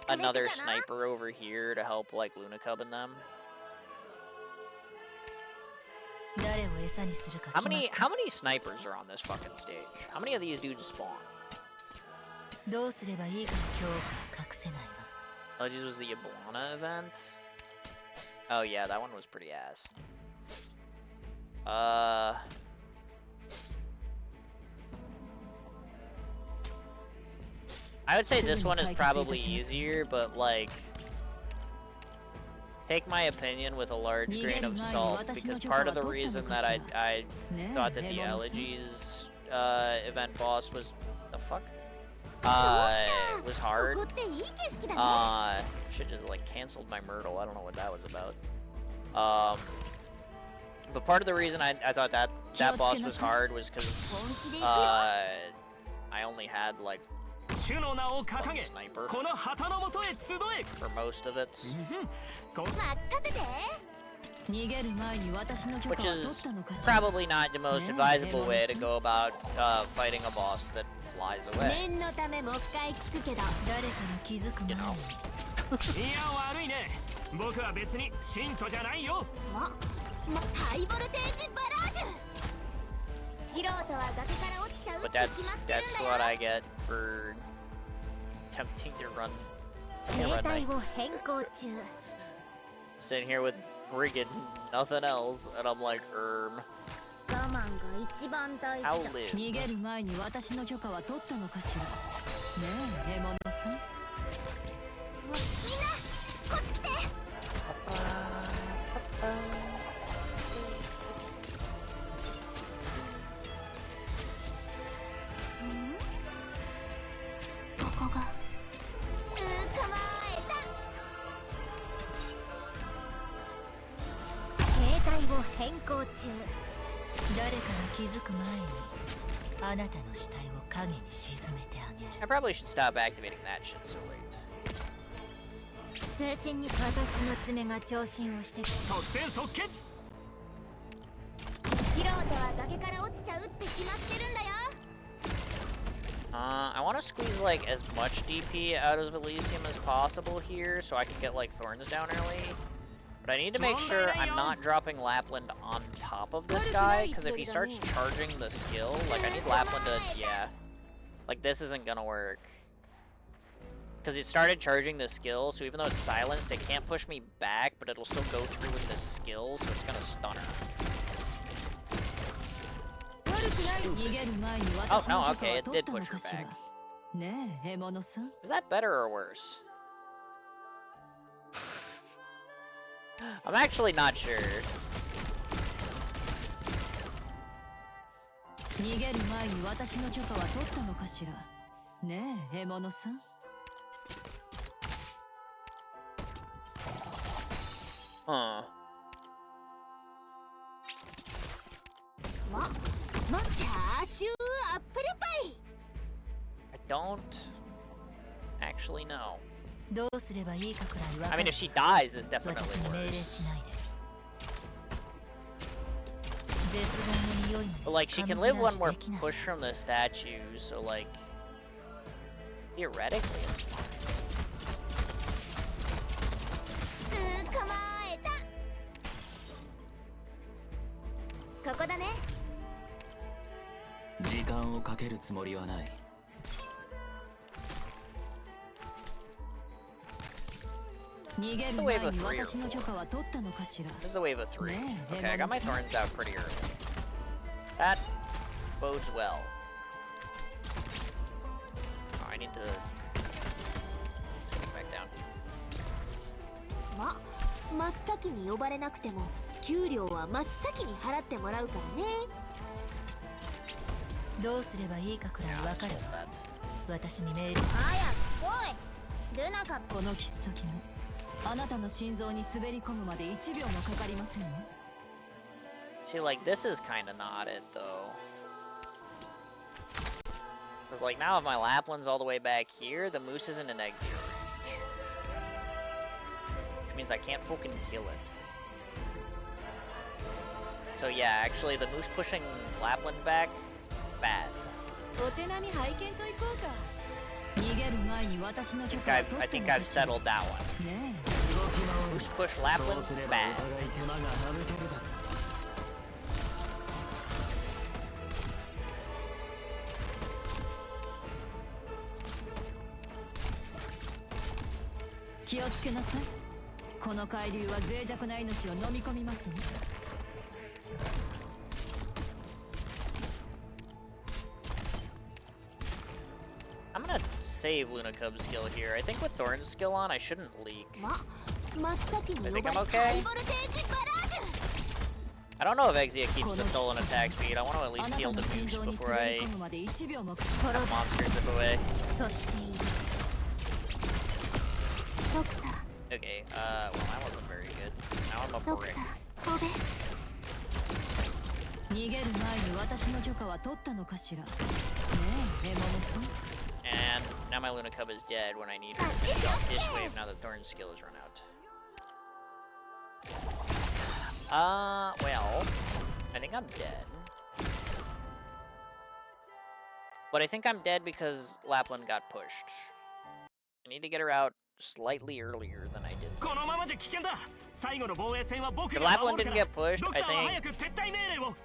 another sniper over here to help, like, Luna Cub and them? How many snipers are on this fucking stage? How many of these dudes spawn? Elegies was the Yablana event? Oh yeah, that one was pretty ass. I would say this one is probably easier, but like, take my opinion with a large grain of salt, because part of the reason that I thought that the Elegies event boss was the fuck was hard. Should have like canceled my Myrtle. I don't know what that was about. But part of the reason I thought that boss was hard was because I only had like one sniper for most of it, which is probably not the most advisable way to go about fighting a boss that flies away. You know. But that's what I get for attempting to run Terra Knights. Sitting here with friggin' nothing else, and I'm like, I'll live. I probably should stop activating that shit so late. I want to squeeze like as much DP out of Elysium as possible here so I can get like Thorns down early. But I need to make sure I'm not dropping Lapland on top of this guy, because if he starts charging the skill, like I need Lapland to, yeah. Like, this isn't gonna work. Because it started charging the skill, so even though it's silenced, it can't push me back, but it'll still go through with the skill, so it's gonna stun her. Oh, no, okay, it did push her back. Is that better or worse? I'm actually not sure. Huh. I don't actually know. I mean, if she dies, it's definitely worse. But, like, she can live one more push from the statue, so, like, theoretically, it's fine. This is the wave of 3 or 4. This is the wave of 3. Okay, I got my thorns out pretty early. That bodes well. Oh, I need to sneak back down. 真っ先に呼ばれなくても給料は真っ先に払ってもらうからね。どうすればいいかくらいわかるわ。私に命令。早く来い。ルナカ。この切っ先もあなたの心臓に滑り込むまで1秒もかかりませんわ。See, like, this is kind of not it, though. Because, like, now if my Lapland's all the way back here, the moose isn't an Exia range. Which means I can't fucking kill it. So, yeah, actually, the moose pushing Lapland back, bad. I think I've settled that one. Moose push Lapland, bad. I'm gonna save Luna Cub's skill here. I think with Thorn's skill on, I shouldn't leak. I think I'm okay. I don't know if Exia keeps the stolen attack speed. I want to at least heal the moose before I have monsters zip away. Okay, well, that wasn't very good. Now I'm a brick. And now my Luna Cub is dead when I need her to finish off this wave now that Thorn's skill has run out. Well, I think I'm dead. But I think I'm dead because Lapland got pushed. I need to get her out slightly earlier than I did. If Lapland didn't get pushed, I think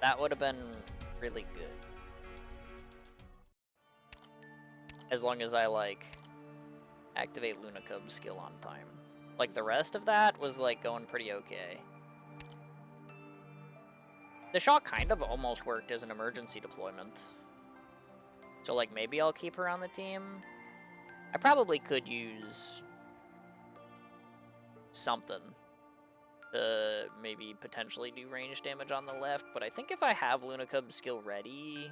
that would have been really good. As long as I, like, activate Luna Cub's skill on time. Like, the rest of that was, like, going pretty okay. The shot kind of almost worked as an emergency deployment. So, like, maybe I'll keep her on the team. I probably could use something to maybe potentially do range damage on the left, but I think if I have Luna Cub's skill ready,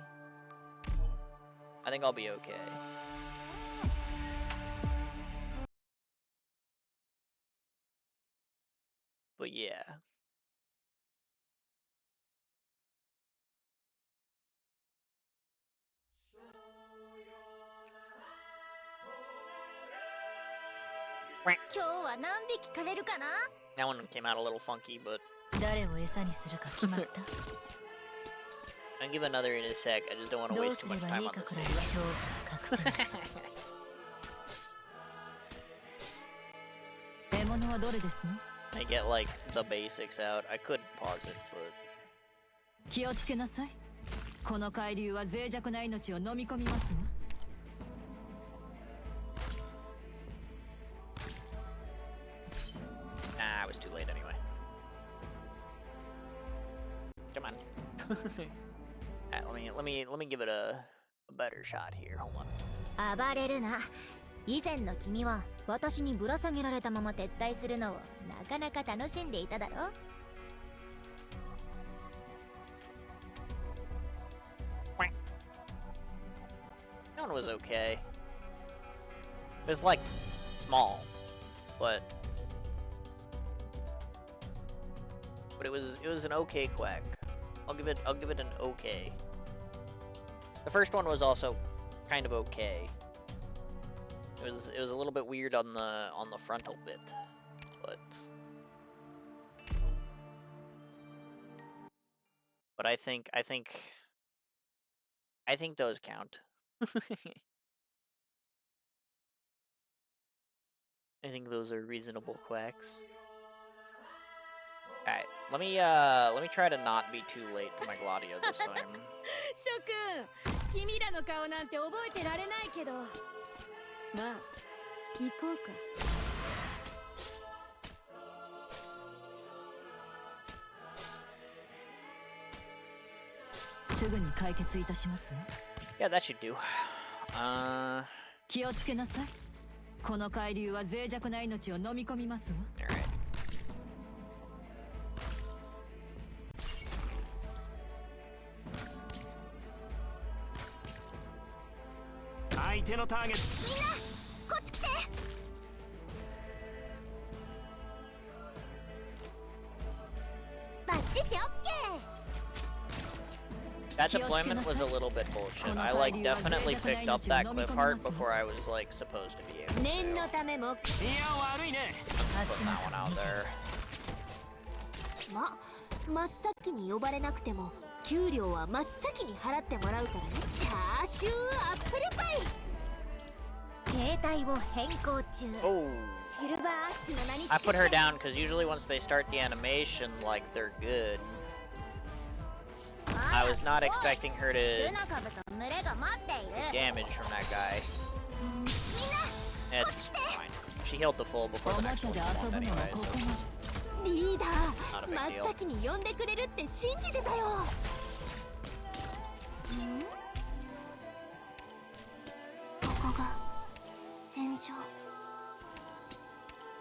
I think I'll be okay. But yeah. That one came out a little funky, but I'll give another in a sec. I just don't want to waste too much time on the stage. I get, like, the basics out. I could pause it, but... it a better shot here. Hold on. 暴れるな。以前の君は私にぶら下げられたまま撤退するのをなかなか楽しんでいただろ。 That one was okay. It was like small, but it was an okay quack. I'll give it an okay. The first one was also kind of okay. It was a little bit weird on the frontal bit, but I think those count. I think those are reasonable quacks. Alright, let me try to not be too late to my Gladio this time. 諸君、君らの顔なんて覚えてられないけど、まあ行こうか。すぐに解決いたしますわ。 Yeah, that should do. 気をつけなさい。この海流は脆弱な命を飲み込みますわ。 Alright. 相手のターゲット。みんなこっち来て。バッチシオッケー。 That deployment was a little bit bullshit. I like definitely picked up that cliff heart before I was like supposed to be able to. 念のためも。いや悪いね。 Put that one out there. 真っ先に呼ばれなくても給料は真っ先に払ってもらうからね。チャーシューアップルパイ。携帯を変更中。 Oh. シルバーアッシュの名に。 I put her down because usually once they start the animation, like they're good. I was not expecting her to damage from that guy. It's fine. She healed the full before the next one spawned anyway, so it's リーダー、 not a big 真っ deal. 先に呼んでくれるって信じてたよ。ここが戦場。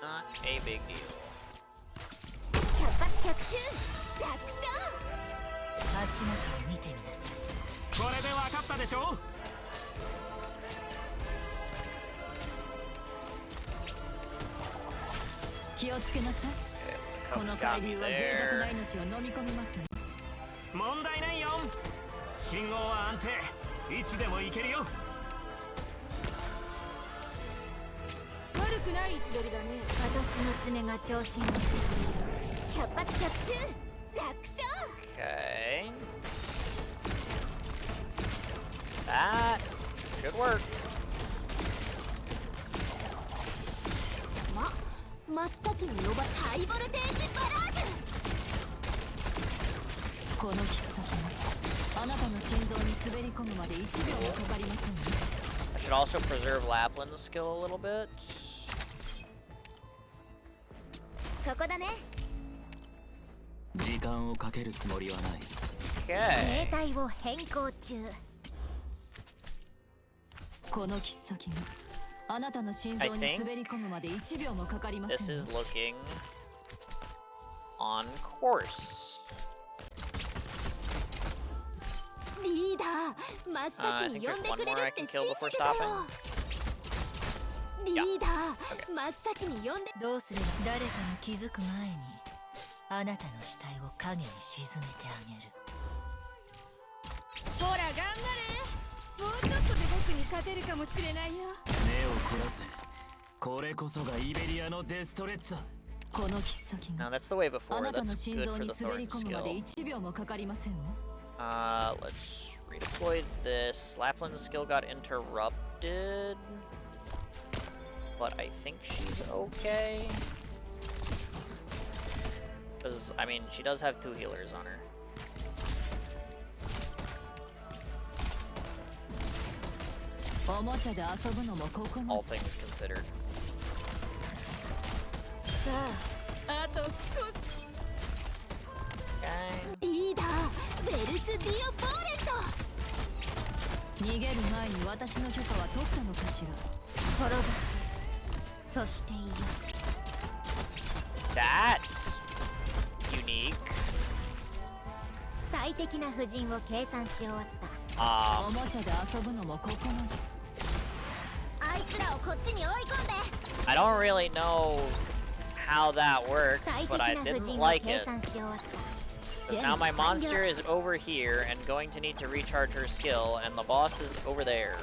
Not a big deal. 百発百中、楽勝。足元を見てみなさい。これで分かったでしょ。気をつけなさい。 Okay, こ the の cup's got 海 me 流は脆弱な there. 命を飲み込みますね。問題ないよ。信号は安定。いつでも行けるよ。悪くない位置取りだね。私の爪が調子に乗せてくれる。百発百中、楽勝。 Okay. That should work. 真っ先に呼ばハイボルテージバラージュ。この切っ先があなたの心臓に滑り込むまで1秒もかかりませんね。 I should also preserve Lapland's skill a little bit. ここだね。時間をかけるつもりはない。 Okay. 携帯を変更中。この切っ先があなたの心臓に滑り込むまで1秒もかかりませ This んね。 is looking on course. リーダー、真っ先に呼んでくれるって信じてたよ。リーダー、真っ先に呼んで。どうすれば誰かに気づく前にあなたの死体を影に沈めてあげる。ほら頑張れ。もうちょっとで僕に勝てるかもしれないよ。目を凝らせ。これこそがイベリアのデストレッツァ。この切っ先 Now が that's the way あ before. なたの That's 心 good 臓 for に the 滑り Thorn 込むまで skill. 1秒もかかりませんわ。 Let's redeploy this. Lapland's skill got interrupted, but I think she's okay. Because, I mean, she does have 2 healers on her. おもちゃで遊ぶのもここま All で。 things considered. さあ、あと少し。 Okay. リーダー、ベルス・ディオ・ボーレント。逃げる前に私の許可は取ったのかしら。滅ぼし、そして癒す。 That's unique. 最適な布陣を計算し終わった。おもちゃで遊ぶのもここなの。あいつらをこっちに追い込んで。 I don't really know how that works, 最 but 適 I な布 didn't 陣を like 計 it. 算し終わった。 'Cause now my monster is over here and going to need to recharge her skill, and the boss is over there.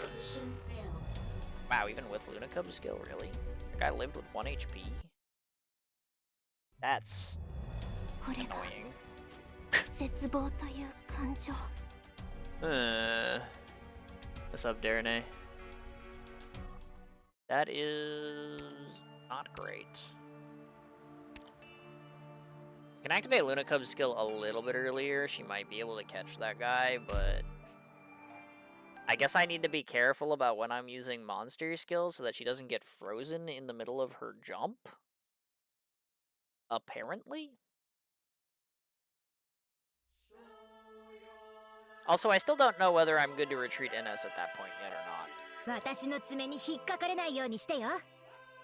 Wow, even with Luna Cub's skill, really? The guy lived with 1 HP? That's これが annoying. 絶望という感情。 What's up, Darene? That is not great. Can activate Luna Cub's skill a little bit earlier. She might be able to catch that guy, but I guess I need to be careful about when I'm using monster skills so that she doesn't get frozen in the middle of her jump. Apparently. Also, I still don't know whether I'm good to retreat NS at that point yet or not. 私の爪に引っかからないようにしてよ。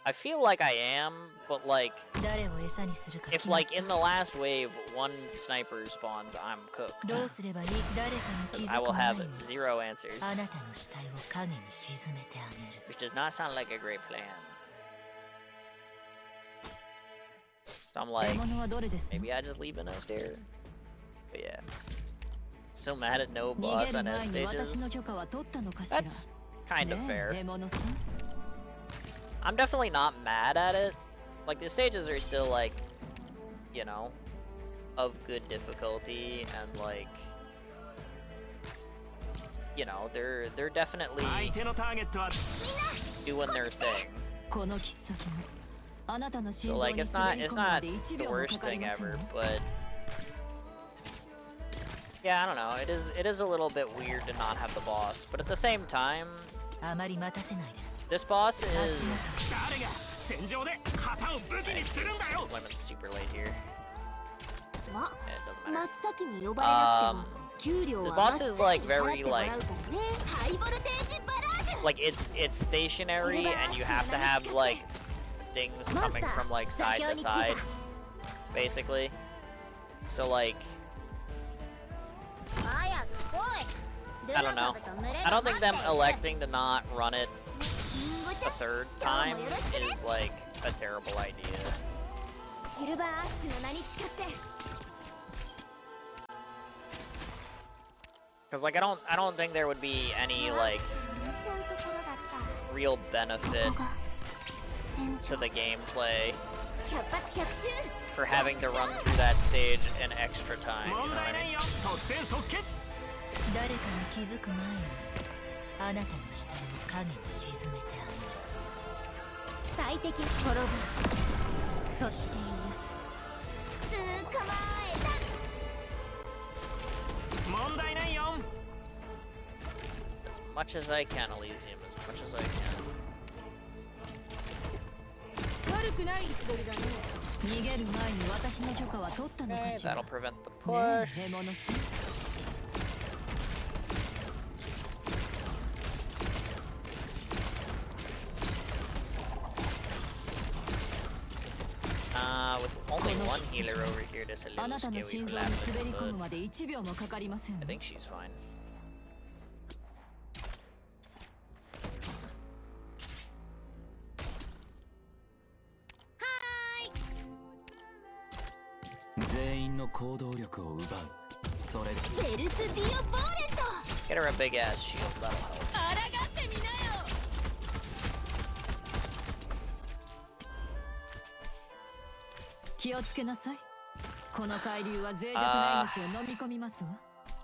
I feel like I am, but like, 誰を餌にするか if like in the last wave, one sniper spawns, I'm cooked. どうすればいい？誰かに気 I づ will く前 have に zero あ answers, なたの死体を影に沈めてあげる。 which does not sound like a great plan. So I'm 獲 like, 物はどれです？ maybe I just leave NS there. But yeah. Still mad at no 逃 boss げる NS 前に私の stages. 許可は取ったのかしら。 That's kind of ね fair. え、獲物さん。 I'm definitely not mad at it. Like, the stages are still, like, you know, of good difficulty, and, like, you know, they're definitely 相手のターゲットは doing their thing. この切っ先もあなたの心 So, 臓 like, に it's 滑 not り it's 込むま not で1 the 秒も worst かかり thing ません ever, よ。 but yeah, I don't know. It is a little bit weird to not have the boss, but at the same time, あまり待たせないで。 this boss 足 is 元。誰が戦場で旗を武器にするんだよ。 Deployment's super late here. ま、 Yeah, it doesn't 真っ matter. 先に呼ばれなくても、給料 The は boss 真っ is 先 like に払 very ってもらうからね。ハイボルテージバラージュ。 Like it's stationary and you have to have like things coming from like side to side, basically. So like, 早く来い。 I don't know. I don't think them electing to not run it リンゴちゃ a ん、 third 今日 time もよろしくね。 is like a terrible idea. シルバーアッシュの名に誓って。 Cause like I don't think there would be any like 塗っちゃうところだった。 real benefit ここが戦 to 場。 the gameplay 百発百中。 for having to run through that stage an extra time. You 問 know 題 what な I い mean? よ。即戦即決。誰かに気づく前にあなたの死体を影に沈めてあ最適滅ぼし、そして癒す。捕まえた。問題ないよ。 As much as I can, Elysium, as much as I can. 悪くない位置取りだね。逃げる前に私の許可は取ったのか Okay, しら。 that'll prevent the ね push. え、獲物さん。 With only one healer over here, this is a あ little なたの scary 心 for 臓 that, に滑り込 but むまで1秒もかかりませんわ。 I think she's fine. 全員の行動力を奪う。それがベルス・ディオ・ボーレント。 Get her a big ass shield, that'll help. 抗ってみなよ。気をつけなさい。この海流は脆弱な命を飲み込みますわ。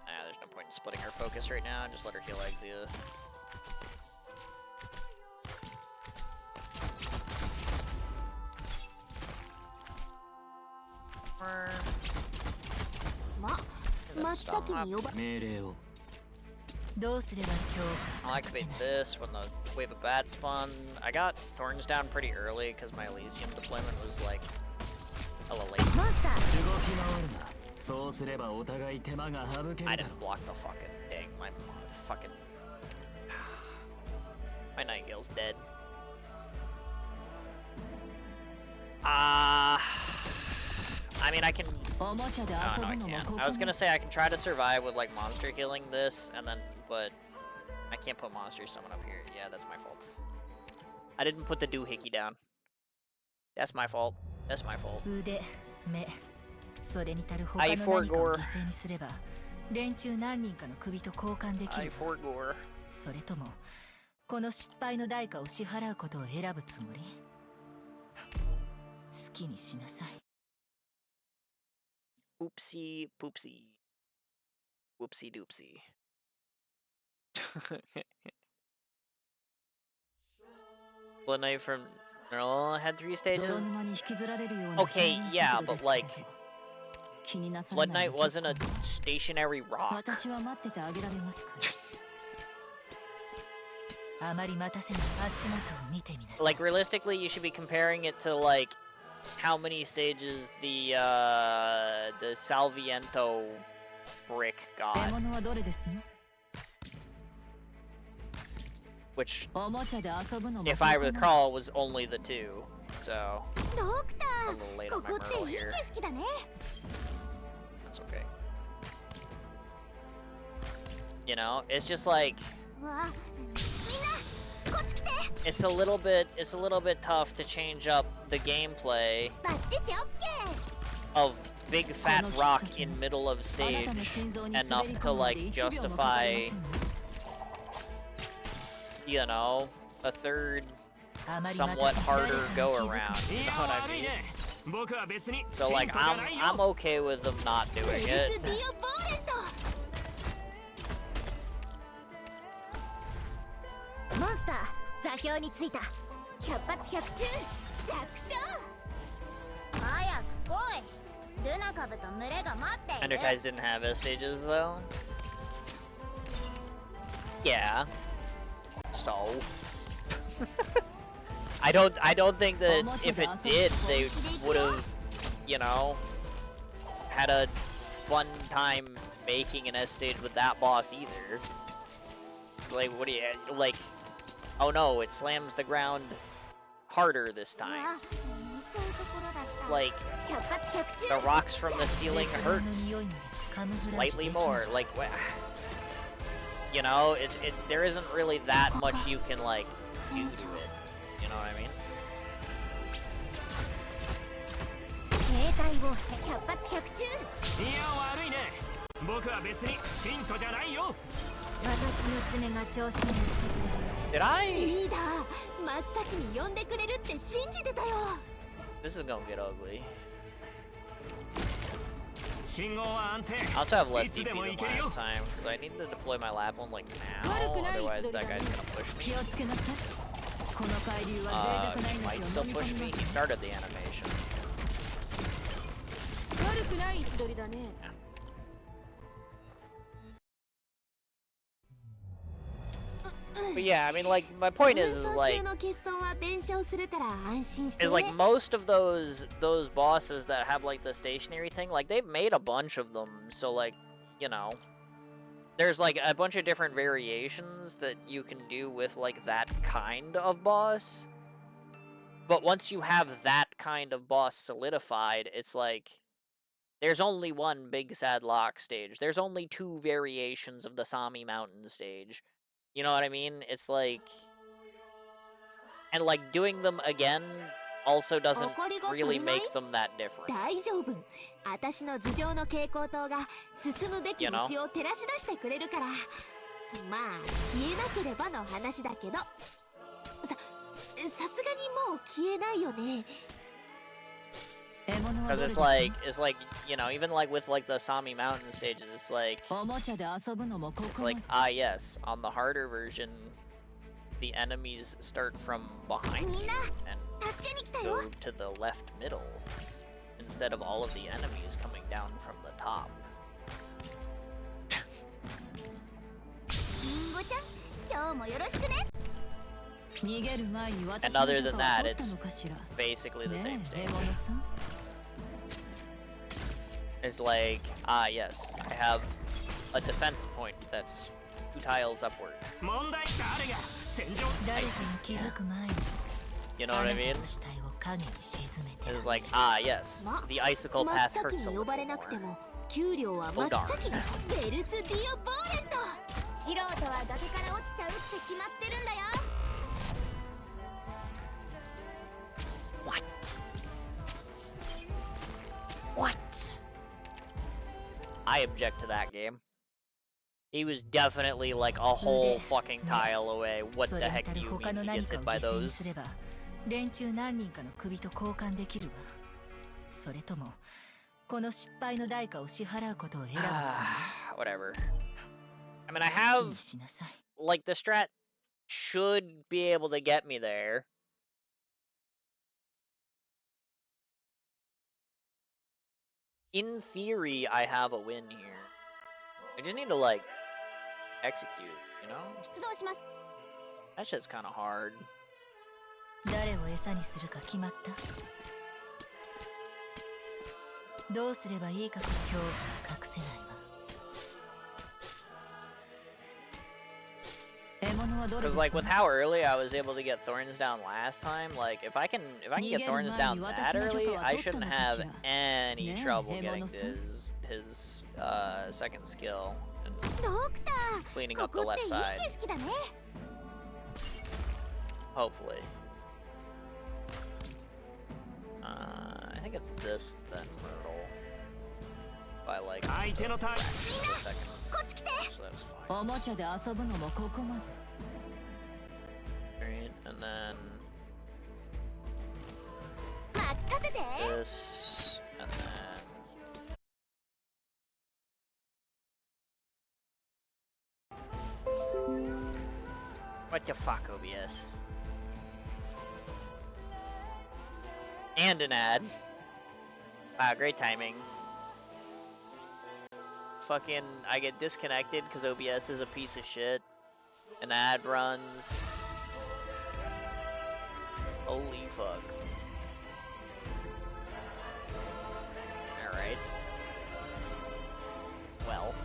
There's no point in splitting her focus right now, just let her heal Exia. 真っ先に呼ば。命令を。どうすれば今 I'll 日隠せ activate ない。 this when the wave of bats spawn. I got Thorns down pretty early because my Elysium deployment was like hella late. モンスター。動き回るな。そうすればお互い手間が省け I るだろ didn't block the fucking thing. My fucking My Nightingale's dead. I mean, I can... Oh, no, I can't. I was gonna say I can try to survive with, like, monster healing this, and then... But I can't put monster summon up here. Yeah, that's my fault. I didn't put the doohickey down. That's my fault. That's my fault. I forgore. I forgore. それともこの失敗の代価を支払うことを選ぶつもり？好きにしなさい。 Oopsie poopsie. Whoopsie doopsie. Blood Knight from Neural had 3 stages? Okay, yeah, but like... Blood Knight wasn't a stationary rock. Like, realistically, you should be comparing it to, like, how many stages the Salviento brick got. Which, if I recall, was only the 2. So, a little late on my Merle here. That's okay. You know, it's just like... It's a little bit tough to change up the gameplay of big fat rock in middle of stage enough to like justify, you know, a third somewhat harder go around. You know what I mean? So like I'm okay with them not doing it. Monster, 座標についた。百発百中、楽勝。早く来い。ルナ株と群れが待っている。Underties didn't have S stages though. Yeah. So. I don't think that if it did, they would have, you know, had a fun time making an S stage with that boss either. Like, what do you like? Oh no, it slams the ground harder this time. Like, the rocks from the ceiling hurt slightly more. Like, you know, there isn't really that much you can like do to it. You know what I mean? Did I? This is gonna get ugly. I also have less DP than last time, because I need to deploy my lap one like now, otherwise that guy's gonna push me. He might still push me. He started the animation. Yeah. But yeah, I mean, like, my point is like most of those bosses that have like the stationary thing, like they've made a bunch of them, so like, you know, there's like a bunch of different variations that you can do with like that kind of boss. But once you have that kind of boss solidified, it's like there's only one big sad lock stage. There's only 2 variations of the Sami Mountain stage. You know what I mean? It's like... And, like, doing them again also doesn't really make them that different. You know? Because it's like, you know, even like with like the Sami Mountain stages, it's like, ah yes, on the harder version, the enemies start from behind you and go to the left middle, instead of all of the enemies coming down from the top. And other than that, it's basically the same stage. It's like, ah yes, I have a defense point that's 2 tiles upward. 問題誰が戦場 You know what I mean? It's like, ah, yes, the icicle 真っ path 先 hurts a に little 呼ばれなくて more. も給料は真っ先にベルス・ディオ・ボーレント。素人は崖から落ちちゃうって決まってるんだよ。 What? What? I object to that game. He was definitely like a whole fucking tile away. What the heck do you mean he gets hit by those? 連中何人かの首と交換できるわ。それともこの失敗の代価を支払うことを選ぶつもり。 Whatever. I mean, I have like the strat should be able to get me there. In theory, I have a win here. I just need to like execute, you know? 出動します。 That shit's kind of hard. 誰を餌にするか決まった？どうすればいいかと恐怖は隠せないわ。獲物はどれです Because か？ like with how early I was able to get thorns down last time, like if I can get thorns down that early, I shouldn't have any trouble getting his second skill and ドクター、 cleaning こ up こ the って left いい side. 景色だね。 Hopefully. I think it's this then Myrtle. By like a fraction of a second. こっち来て。 So that's fine. おもちゃで遊ぶのもここまで。 Alright, and then 任せて。 this, and then what the fuck, OBS? And an ad. Wow, great timing. Fucking, I get disconnected because OBS is a piece of shit. An ad runs. Holy fuck. Alright. Well.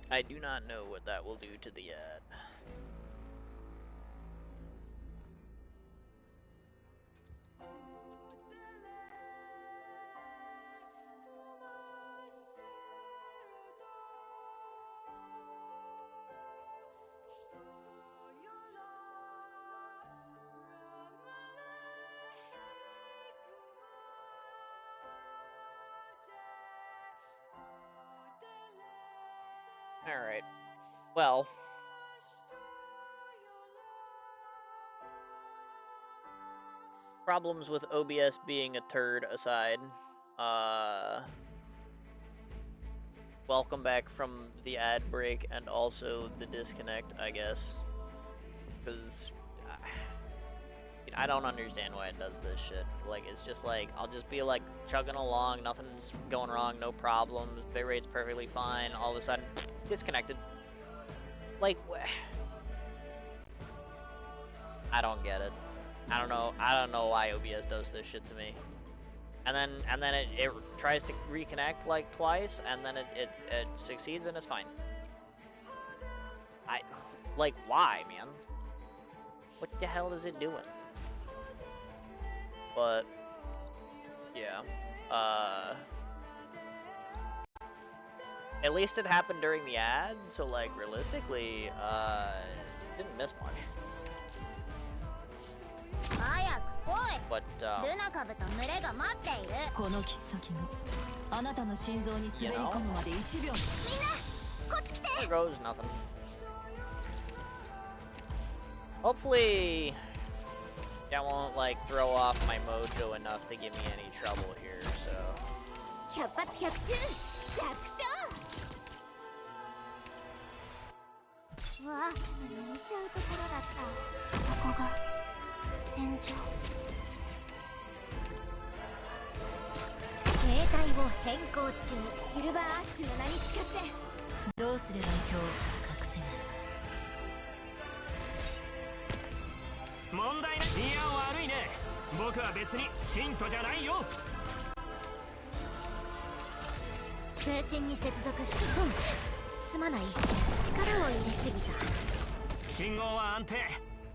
I do not know what that will do to the ad. Alright. Well. Problems with OBS being a turd aside. Welcome back from the ad break and also the disconnect, I guess. Because I don't understand why it does this shit. Like, it's just like, I'll just be like chugging along, nothing's going wrong, no problems, bitrate's perfectly fine, all of a sudden, disconnected. Like, I don't get it. I don't know why OBS does this shit to me. And then it tries to reconnect like twice, and then it succeeds and it's fine. Like, why, man? What the hell is it doing? But yeah, at least it happened during the ad, so like realistically, didn't miss much. But ルナ株と群れが待っている。この切っ先があなたの心臓に滑り込むまで1秒。There goes nothing. Hopefully, that won't like throw off my mojo enough to give me any trouble here. So. 百発百中楽勝。わあ、見ちゃうところだった。ここが戦場。携帯を変更中。シルバーアッシュの名に誓って。どうすれば今日隠せない。問題ない。いや悪いね。僕は別に信徒じゃないよ。通信に接続して。すまない。力を入れすぎた。信号は安定。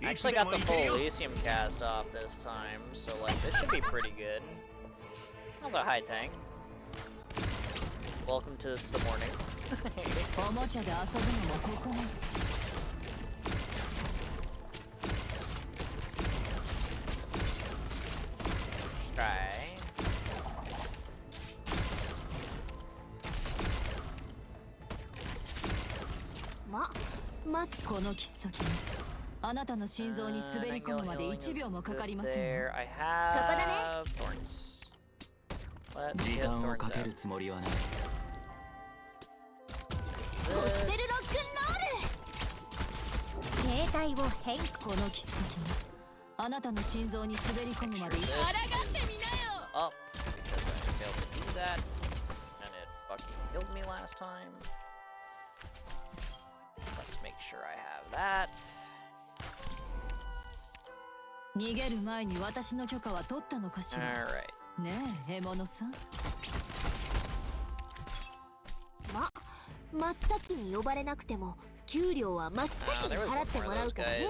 I actually got the full Elysium cast off this time, so like this should be pretty good. How's a high tank? Welcome to the morning. おもちゃで遊ぶのもここまで。Try. この切っ先にあなたの心臓に滑り込むまで1秒もかかりませんよ。I have thorns. 時間をかけるつもりはない。ゴスペルロックンロール。携帯を変更。この切っ先にあなたの心臓に滑り込むまで1秒。抗ってみなよ。Up because I failed to do that, and it fucking killed me last time. Let's make sure I have that. 逃げる前に私の許可は取ったのかしら。 Alright. ねえ、獲物さん。真っ先に呼ばれなくても給料は真っ先に払ってもらうからね。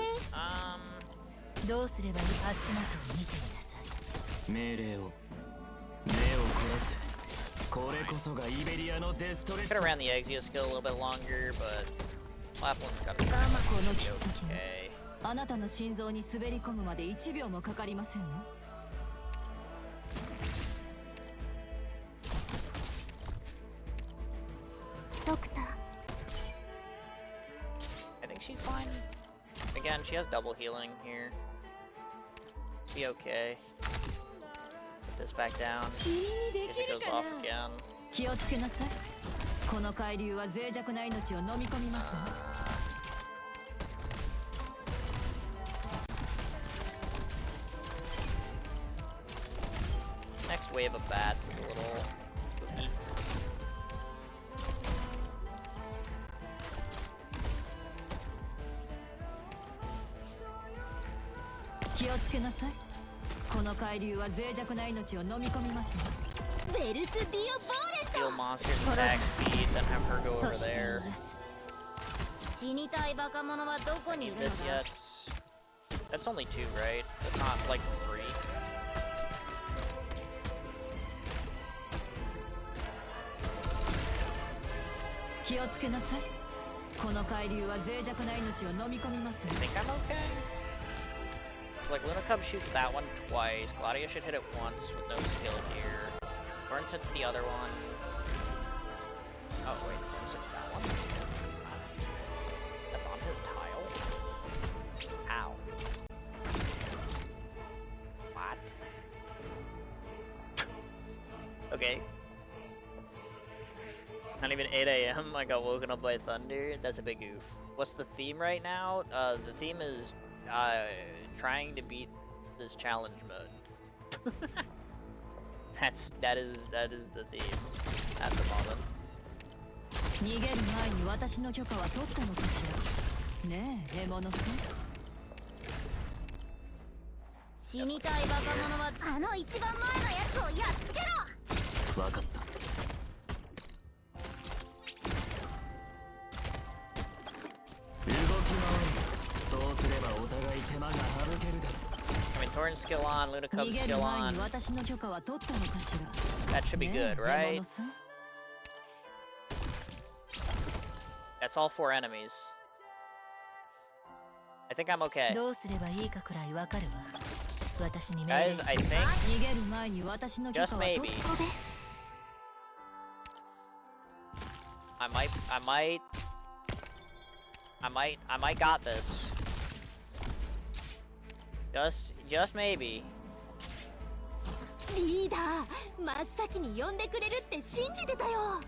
どうすればいい。足元を見てみなさい。命令を。目を凝らせ。これこそがイベリアのデストレッツ。 Could have ran the Exia skill a little bit longer, but Lapland's got a この切っ先に okay. あなたの心臓に滑り込むまで1秒もかかりませんわ。ドクター。I think she's fine. Again, she has double healing here. Be okay. Put this back down. In case it goes off again. 気をつけなさい。この海流は脆弱な命を飲み込みますわ。This next wave of bats is a little spooky. 気をつけなさい。この海流は脆弱な命を飲み込みますわ。ベルス・ディオ・ボーレ Steal monsters attack speed, then have her go over there. 死にたいバカ者はどこにいる Need の this だ。 yet? That's only 2, right? That's not like 3. 気をつけなさい。この海流は脆弱な命を飲み込みますわ。 I think I'm okay. Like Luna Cub shoots that one twice. Gladia should hit it once with no skill here. Thorn sits the other one. Oh wait, Thorn sits that one. That's on his tile. Ow. What? Okay. Not even 8 a.m. I got woken up by thunder. That's a big goof. What's the theme right now? The theme is trying to beat this challenge mode. that is the theme at the moment. 逃げる前に私の許可は取ったのかしら。ねえ、獲物さん。死にたいバカ者はあの一番前のやつをやっつけろ。わかった。動き回る。そうすればお互い手間が省けるだろう。I mean, Thorn's skill on, Luna Cub's 逃げる skill 前 on. に私の許可は取ったのかしら。 That should be ねえ、 good, 獲 right? 物さん。 That's all 4 enemies. I think I'm okay. どうすればいいかくらいわかるわ。私に命令 Guys, し I think 逃げる前に私の許可 just は取っ maybe I might got this. Just maybe. リーダー、真っ先に呼んでくれるって信じてたよ。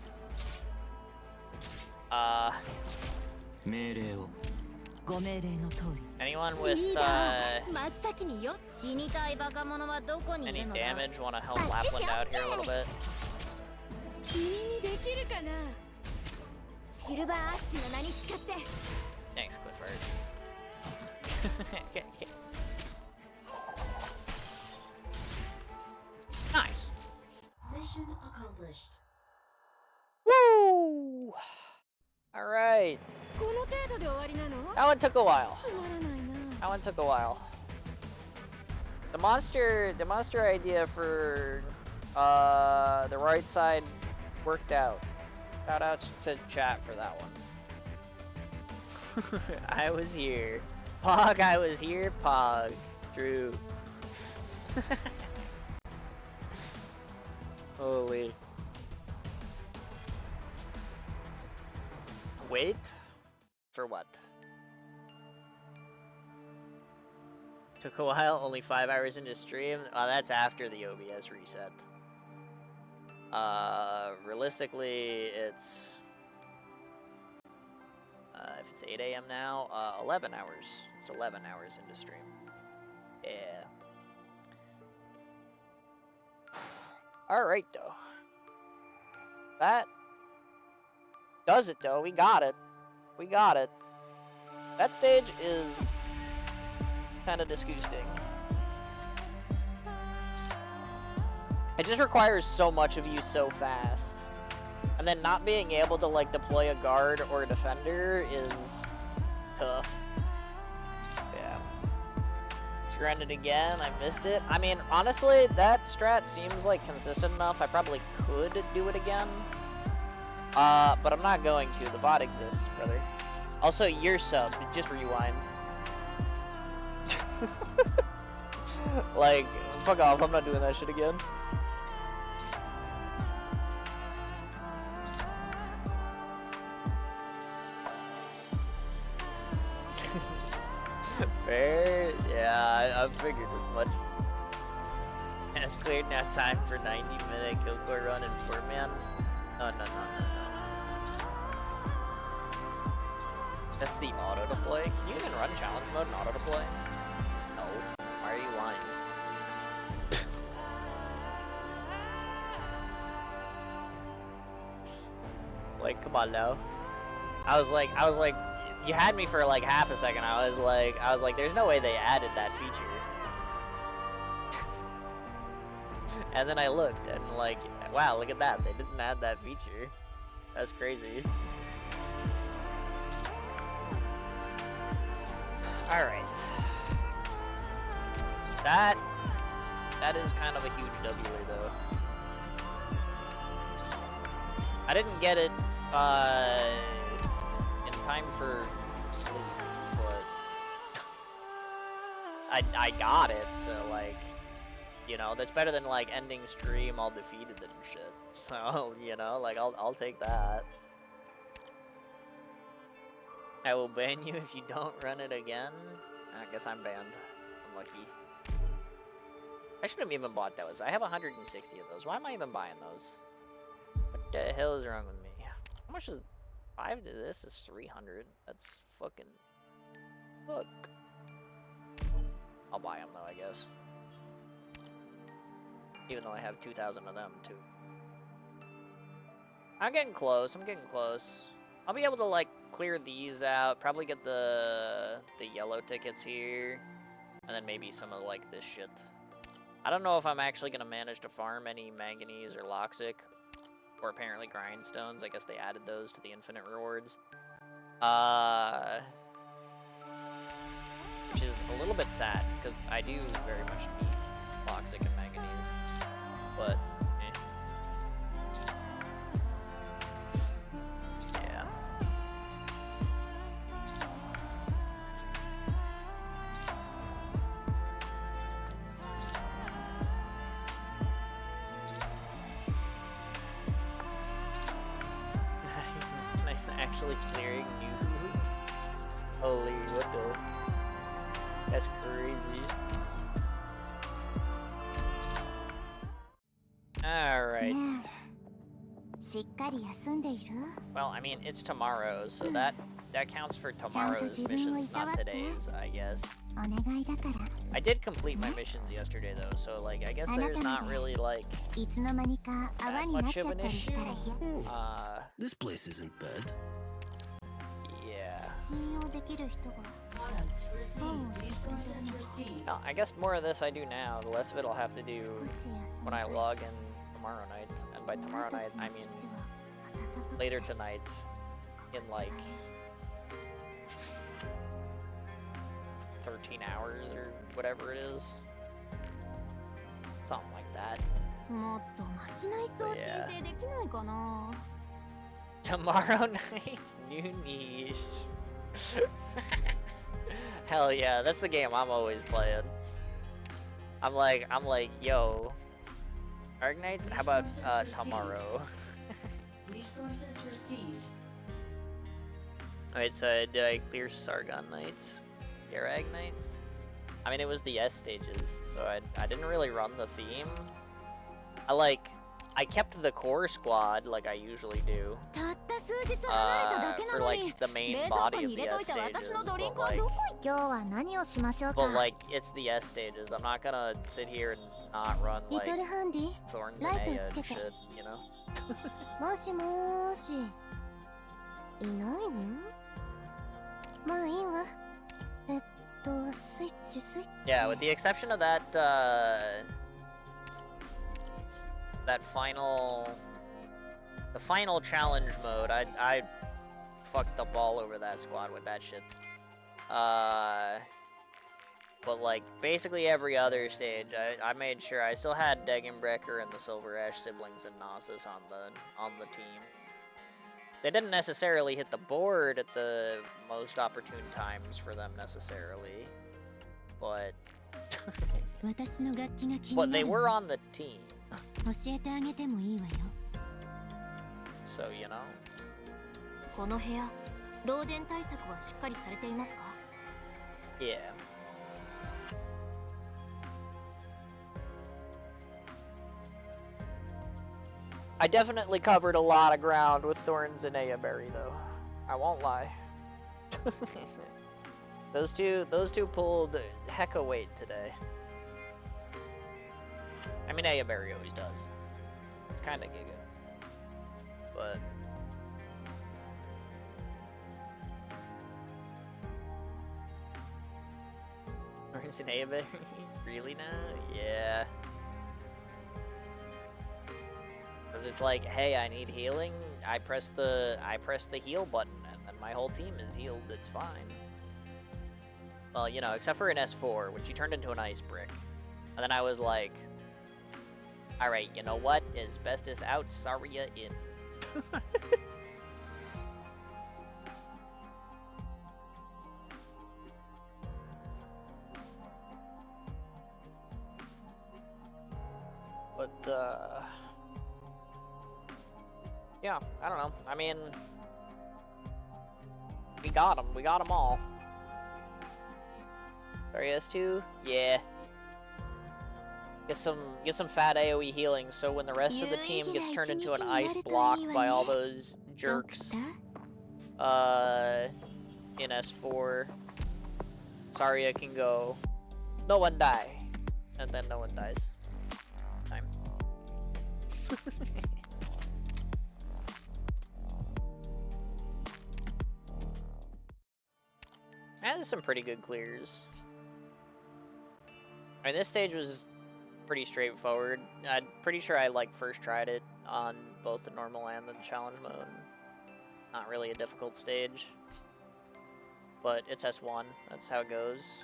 命令を。ご命令の通り。 Anyone with リーダー、真っ先によ。死にたいバカ者はどこにい any るのだ。 damage? Want to help Lapland out here a little bit? 君にできるかな。シルバーアッシュの名に誓って。 Thanks, Clifford. Nice. Mission accomplished. Woo! All right. この程度で終わりなの？ That one took a while. つまらないな。 That one took a while. The monster idea for the right side worked out. Shout out to chat for that one. I was here. Pog, I was here. Pog. True. Holy. Wait? For what? Took a while, only 5 hours into stream. Oh, that's after the OBS reset. Realistically, it's... if it's 8 a.m. now, 11 hours. It's 11 hours into stream. Yeah. Alright, though. That does it, though. We got it. We got it. That stage is kind of disgusting. It just requires so much of you so fast. And then not being able to, like, deploy a guard or a defender is tough. Yeah. Run it again. I missed it. I mean, honestly, that strat seems like consistent enough. I probably could do it again. But I'm not going to. The bot exists, brother. Also, your sub. Just rewind. Like, fuck off. I'm not doing that shit again. Fair? Yeah, I figured as much. Has cleared now. Time for 90-minute kill core run in 4-man. No. That's the auto deploy. Can you even run challenge mode and auto deploy? No. Why are you lying? Like, come on now. I was like, you had me for like half a second. I was like, there's no way they added that feature. And then I looked and like, wow, look at that. They didn't add that feature. That's crazy. Alright. That is kind of a huge W though. I didn't get it in time for sleep, but I got it, so like, you know, that's better than like ending stream all defeated and shit. So, you know, like I'll take that. I will ban you if you don't run it again. I guess I'm banned. Unlucky. I should have even bought those. I have 160 of those. Why am I even buying those? What the hell is wrong with me? How much is 5 to this? Is 300. That's fucking... Fuck. I'll buy them though, I guess. Even though I have 2,000 of them too. I'm getting close. I'm getting close. I'll be able to like clear these out. Probably get the yellow tickets here, and then maybe some of like this shit. I don't know if I'm actually gonna manage to farm any manganese or loxic, or apparently grindstones. I guess they added those to the infinite rewards. Which is a little bit sad because I do very much need loxic and manganese, but. actually clearing new. Holy, what the? That's crazy. Alright. しっかり休んでいる？ Well, I mean, it's tomorrow, so that counts for tomorrow's missions, not today's, I guess. お願いだから。 I did complete my missions yesterday, though, so, like, I guess there's not really, like, いつの間にか泡 that になっ much ちゃ of っ an たりしたら issue. 嫌。 This place isn't bad. Yeah. 信用できる人が本をしてくれるの。 Well, I guess more of this I do now. The less of it I'll have to do 少し休ん when で I log in tomorrow night. And by tomorrow night, I mean 私の基地は暖かく later tonight in, like, 13 hours or whatever it is. Something like that. もっとマシな椅子を申請できないかな。 Tomorrow night's new niche. Hell yeah, that's the game I'm always playing. I'm like, yo, Arknights, how about tomorrow? Alright, so did I clear Sargon Knights? Garag Knights? I mean, it was the S stages, so I didn't really run the theme. I kept the core squad like I usually do. たった数日離れただけ For なのに like the main 冷蔵庫 body に of 入 the れとい S た stages, 私のドリン but クは like, どこへ。今日は何をしましょうか。 but like it's the S stages. I'm not gonna sit here and not run リ like トルハンディ Thorns ラ and イ Aya ト and つけて。 shit, you know? もしもーし。いないの？まあいいわ。スイッチ。 Yeah, with the exception of that the final challenge mode, I fucked up all over that squad with that shit. But like basically every other stage, I made sure I still had Degenbrecker and the Silver Ash siblings and Gnosis on the team. They didn't necessarily hit the board at the most opportune times for them necessarily, but 私の楽器が気に but な they る were の。 on the team, 教えてあげてもいいわよ。 so you know. この部屋、漏電対策はしっかりされていますか？ Yeah. I definitely covered a lot of ground with Thorns and Ayaberry, though. I won't lie. Those two pulled hecka weight today. I mean, Ayaberry always does. It's kind of giga, but. Thorns and Ayaberry, really now? Yeah. Cause it's like, hey, I need healing. I press the heal button, and then my whole team is healed. It's fine. Well, you know, except for an S4, which you turned into an ice brick. And then I was like, all right, you know what? Asbestos out, Saria in. But yeah, I don't know. I mean, we got them. We got them all. Sorry, S2? Yeah. Get some fat AoE healing, so when the rest of the team gets turned into an ice block by all those jerks, in S4, Saria can go, no one die, and then no one dies. Time. There's some pretty good clears. I mean, this stage was pretty straightforward. I'm pretty sure I first tried it on both the normal and the challenge mode. Not really a difficult stage, but it's S1. That's how it goes.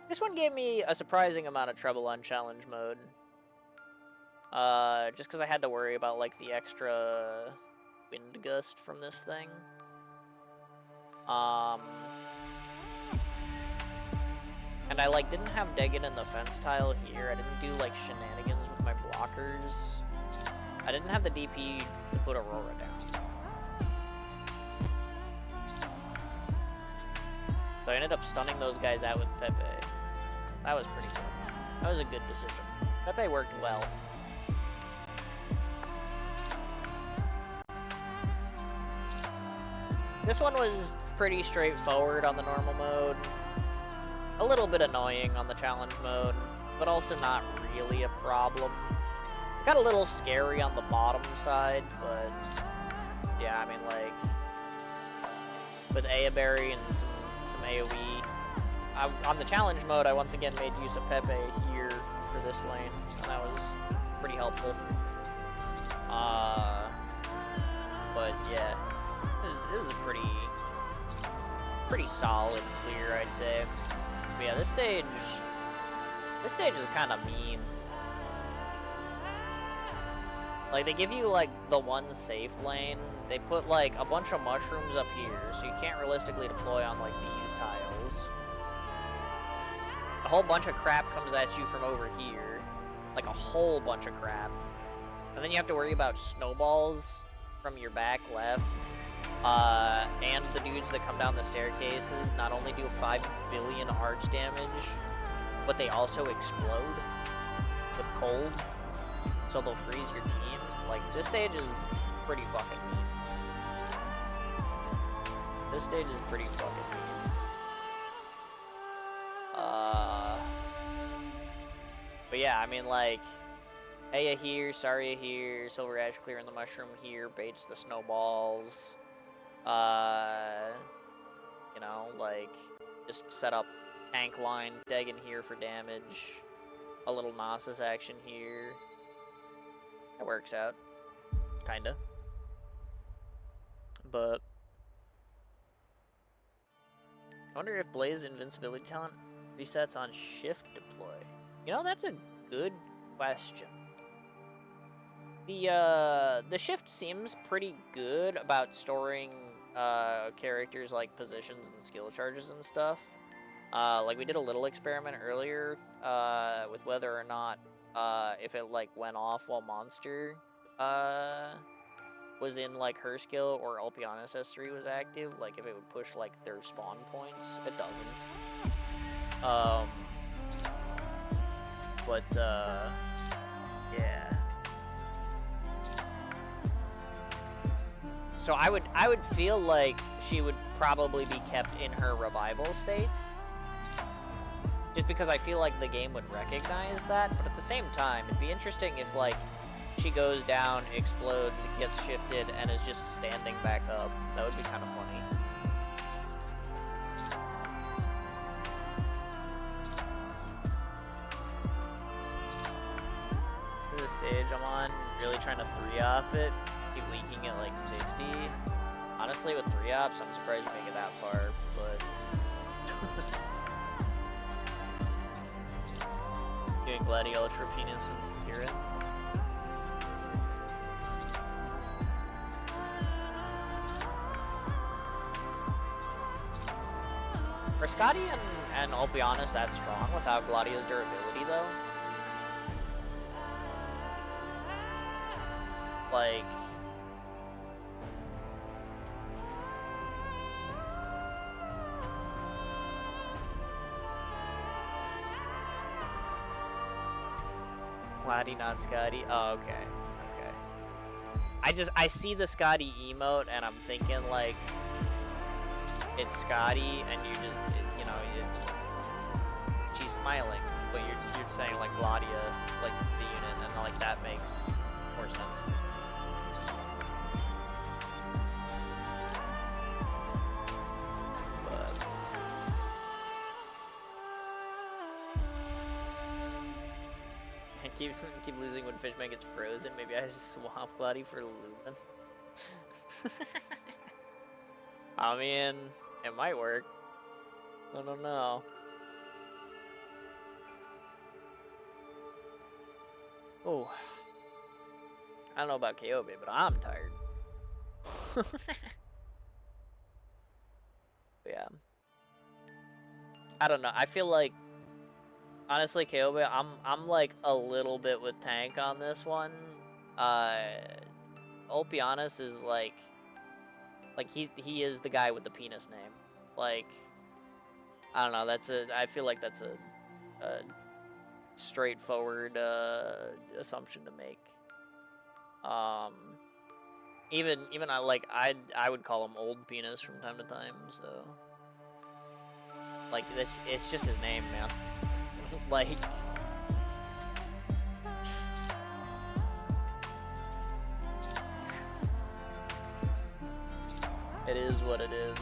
This one gave me a surprising amount of trouble on challenge mode. Just because I had to worry about the extra wind gust from this thing. And I didn't have Degen in the fence tile here. I didn't do shenanigans with my blockers. I didn't have the DP to put Aurora down. So I ended up stunning those guys out with Pepe. That was pretty good. That was a good decision. Pepe worked well. This one was pretty straightforward on the normal mode. A little bit annoying on the challenge mode, but also not really a problem. Got a little scary on the bottom side, but yeah, I mean, like, with Ayaberry and some AoE. On the challenge mode, I once again made use of Pepe here for this lane, and that was pretty helpful. But yeah, it was a pretty solid clear, I'd say. But yeah, this stage is kind of mean. Like, they give you, like, the one safe lane. They put, like, a bunch of mushrooms up here, so you can't realistically deploy on, like, these tiles. A whole bunch of crap comes at you from over here. Like, a whole bunch of crap. And then you have to worry about snowballs from your back left. And the dudes that come down the staircases not only do 5 billion arch damage, but they also explode with cold. So they'll freeze your team. Like, this stage is pretty fucking mean. This stage is pretty fucking mean. But yeah, I mean, like, Aya here, Saria here, Silver Ash clearing the mushroom here, baits the snowballs. You know, like, just set up tank line, Degen here for damage. A little Gnosis action here. It works out. Kinda. But I wonder if Blaze's invincibility talent resets on shift deploy. You know, that's a good question. The shift seems pretty good about storing characters like positions and skill charges and stuff. Like, we did a little experiment earlier with whether or not if it, like, went off while Monster was in, like, her skill or Ulpiana's S3 was active, like, if it would push, like, their spawn points. It doesn't. But, yeah. So I would feel like she would probably be kept in her revival state. Just because I feel like the game would recognize that, but at the same time, it'd be interesting if, like, she goes down, explodes, gets shifted, and is just standing back up. That would be kind of funny. This stage I'm on, really trying to 3-op it, keep leaking at like 60. Honestly, with 3-ops, I'm surprised you make it that far, but... Doing Gladiolus for Penis and Kieran. Are Scotty and Ulpiana's that strong without Gladio's durability, though? Like... Gladi, not Scotty? Oh, okay. Okay. I see the Scotty emote, and I'm thinking, like, it's Scotty, and you just, you know, she's smiling, but you're saying, like, Gladia, like, the unit, and, like, that makes more sense. Keep losing when Fishman gets frozen. Maybe I swap Gladi for Lumen. I mean, it might work. I don't know. Oh. I don't know about Kyobe, but I'm tired. Yeah. I don't know. I feel like, honestly, Kyobe, I'm like a little bit with tank on this one. Ulpianis is like he is the guy with the penis name. Like, I don't know. I feel like that's a straightforward assumption to make. Even I would call him old penis from time to time. So like it's just his name, man. Like. It is what it is.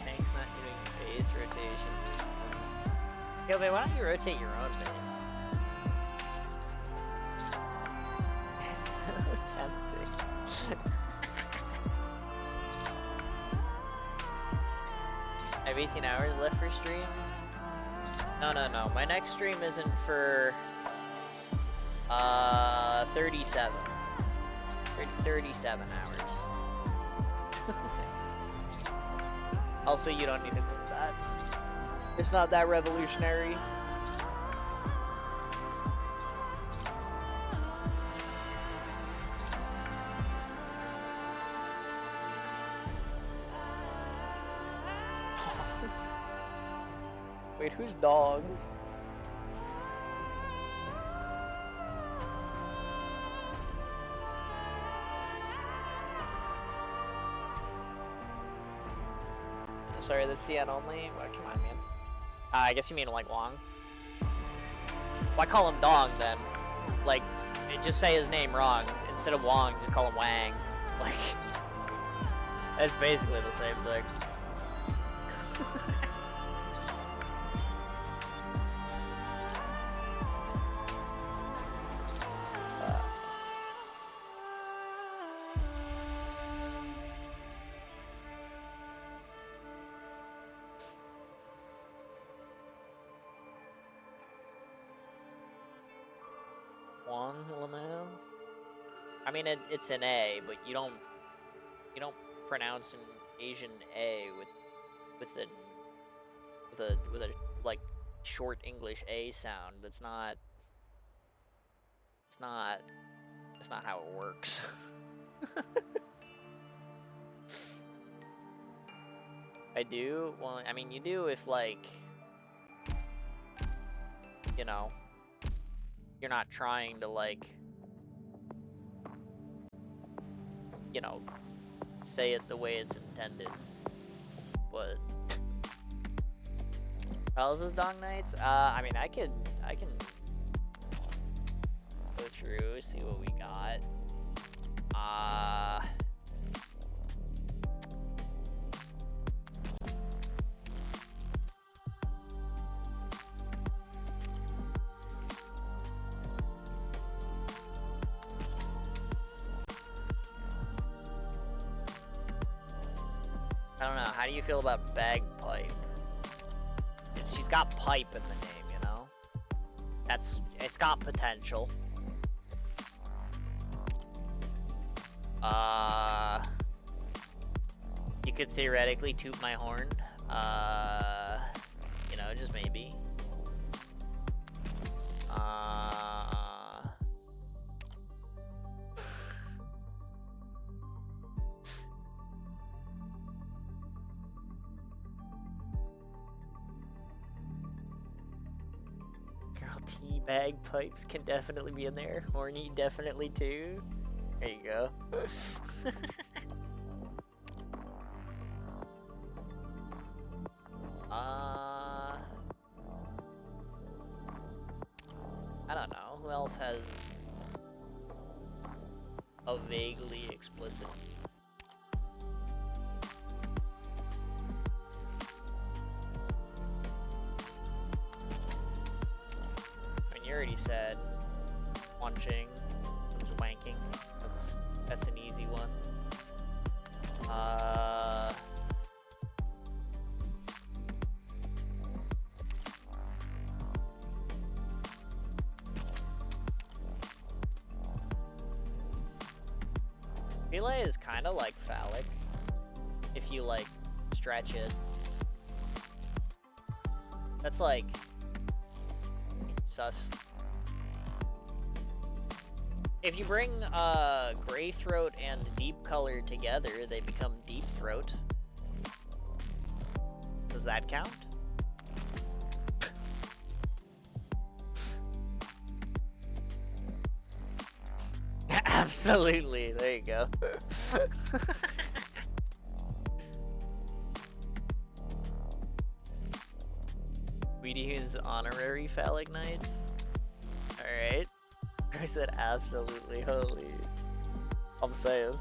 Tank's not doing base rotation. Yo, man, why don't you rotate your own base? It's so tempting. I have 18 hours left for stream. No. My next stream isn't for 37. 37 hours. Also, you don't need to think that. It's not that revolutionary. Wait, who's dog? Sorry, the CN only? Well, come on, man. I guess you mean like Wong? Why call him Dong then? Like, just say his name wrong. Instead of Wong, just call him Wang. Like, that's basically the same thing. I mean, it's an A, but you don't pronounce an Asian A with a like short English A sound. It's not how it works. I do? Well, I mean, you do if, like, you know, you're not trying to, like, you know, say it the way it's intended. But how is this Dong Nights? I mean, I can go through, see what we got. I don't know. How do you feel about bagpipe? She's got pipe in the name, you know? It's got potential. You could theoretically toot my horn. You know, just maybe. Tea bagpipes can definitely be in there. Horny definitely too. There you go. I don't know. Who else has a vaguely explicit? You already said munching, there's wanking. That's an easy one. Relay is kind of like phallic if you like stretch it. That's like sus. If you bring Gray Throat and Deep Color together, they become Deep Throat. Does that count? Absolutely. There you go. Weedy's honorary phallic nights. Alright. I said absolutely. Holy. I'm saying.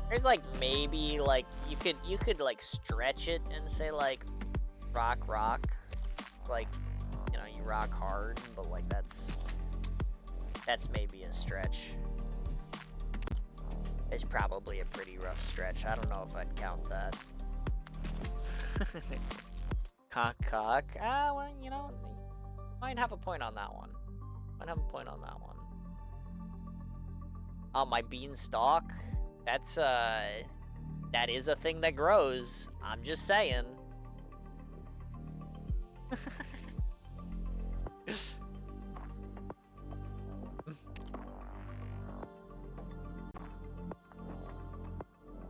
There's like maybe like you could like stretch it and say like rock, like, you know, you rock hard, but like that's maybe a stretch. It's probably a pretty rough stretch. I don't know if I'd count that. Cock. Ah, well, you know, might have a point on that one. Oh, my beanstalk. That's that is a thing that grows. I'm just saying.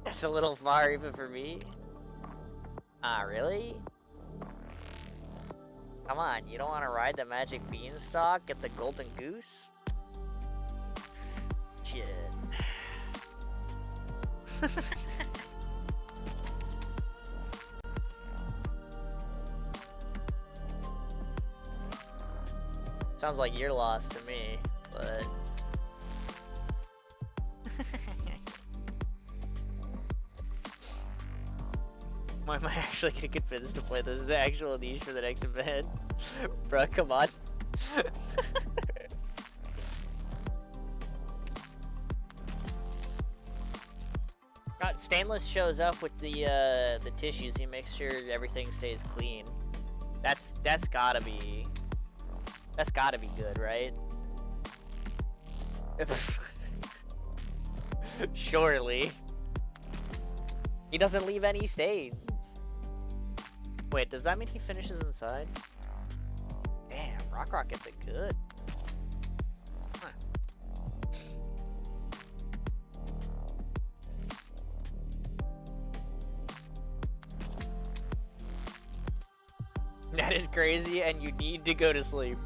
That's a little far even for me. Ah, really? Come on, you don't want to ride the magic beanstalk? Get the golden goose? Shit. Sounds like you're lost to me, but... Why am I actually gonna convince to play this? Is the actual niche for the next event? Bruh, come on. God, Stainless shows up with the tissues. He makes sure everything stays clean. That's gotta be good, right? Surely. He doesn't leave any stains. Wait, does that mean he finishes inside? Damn, Rock gets it good. Huh. That is crazy, and you need to go to sleep.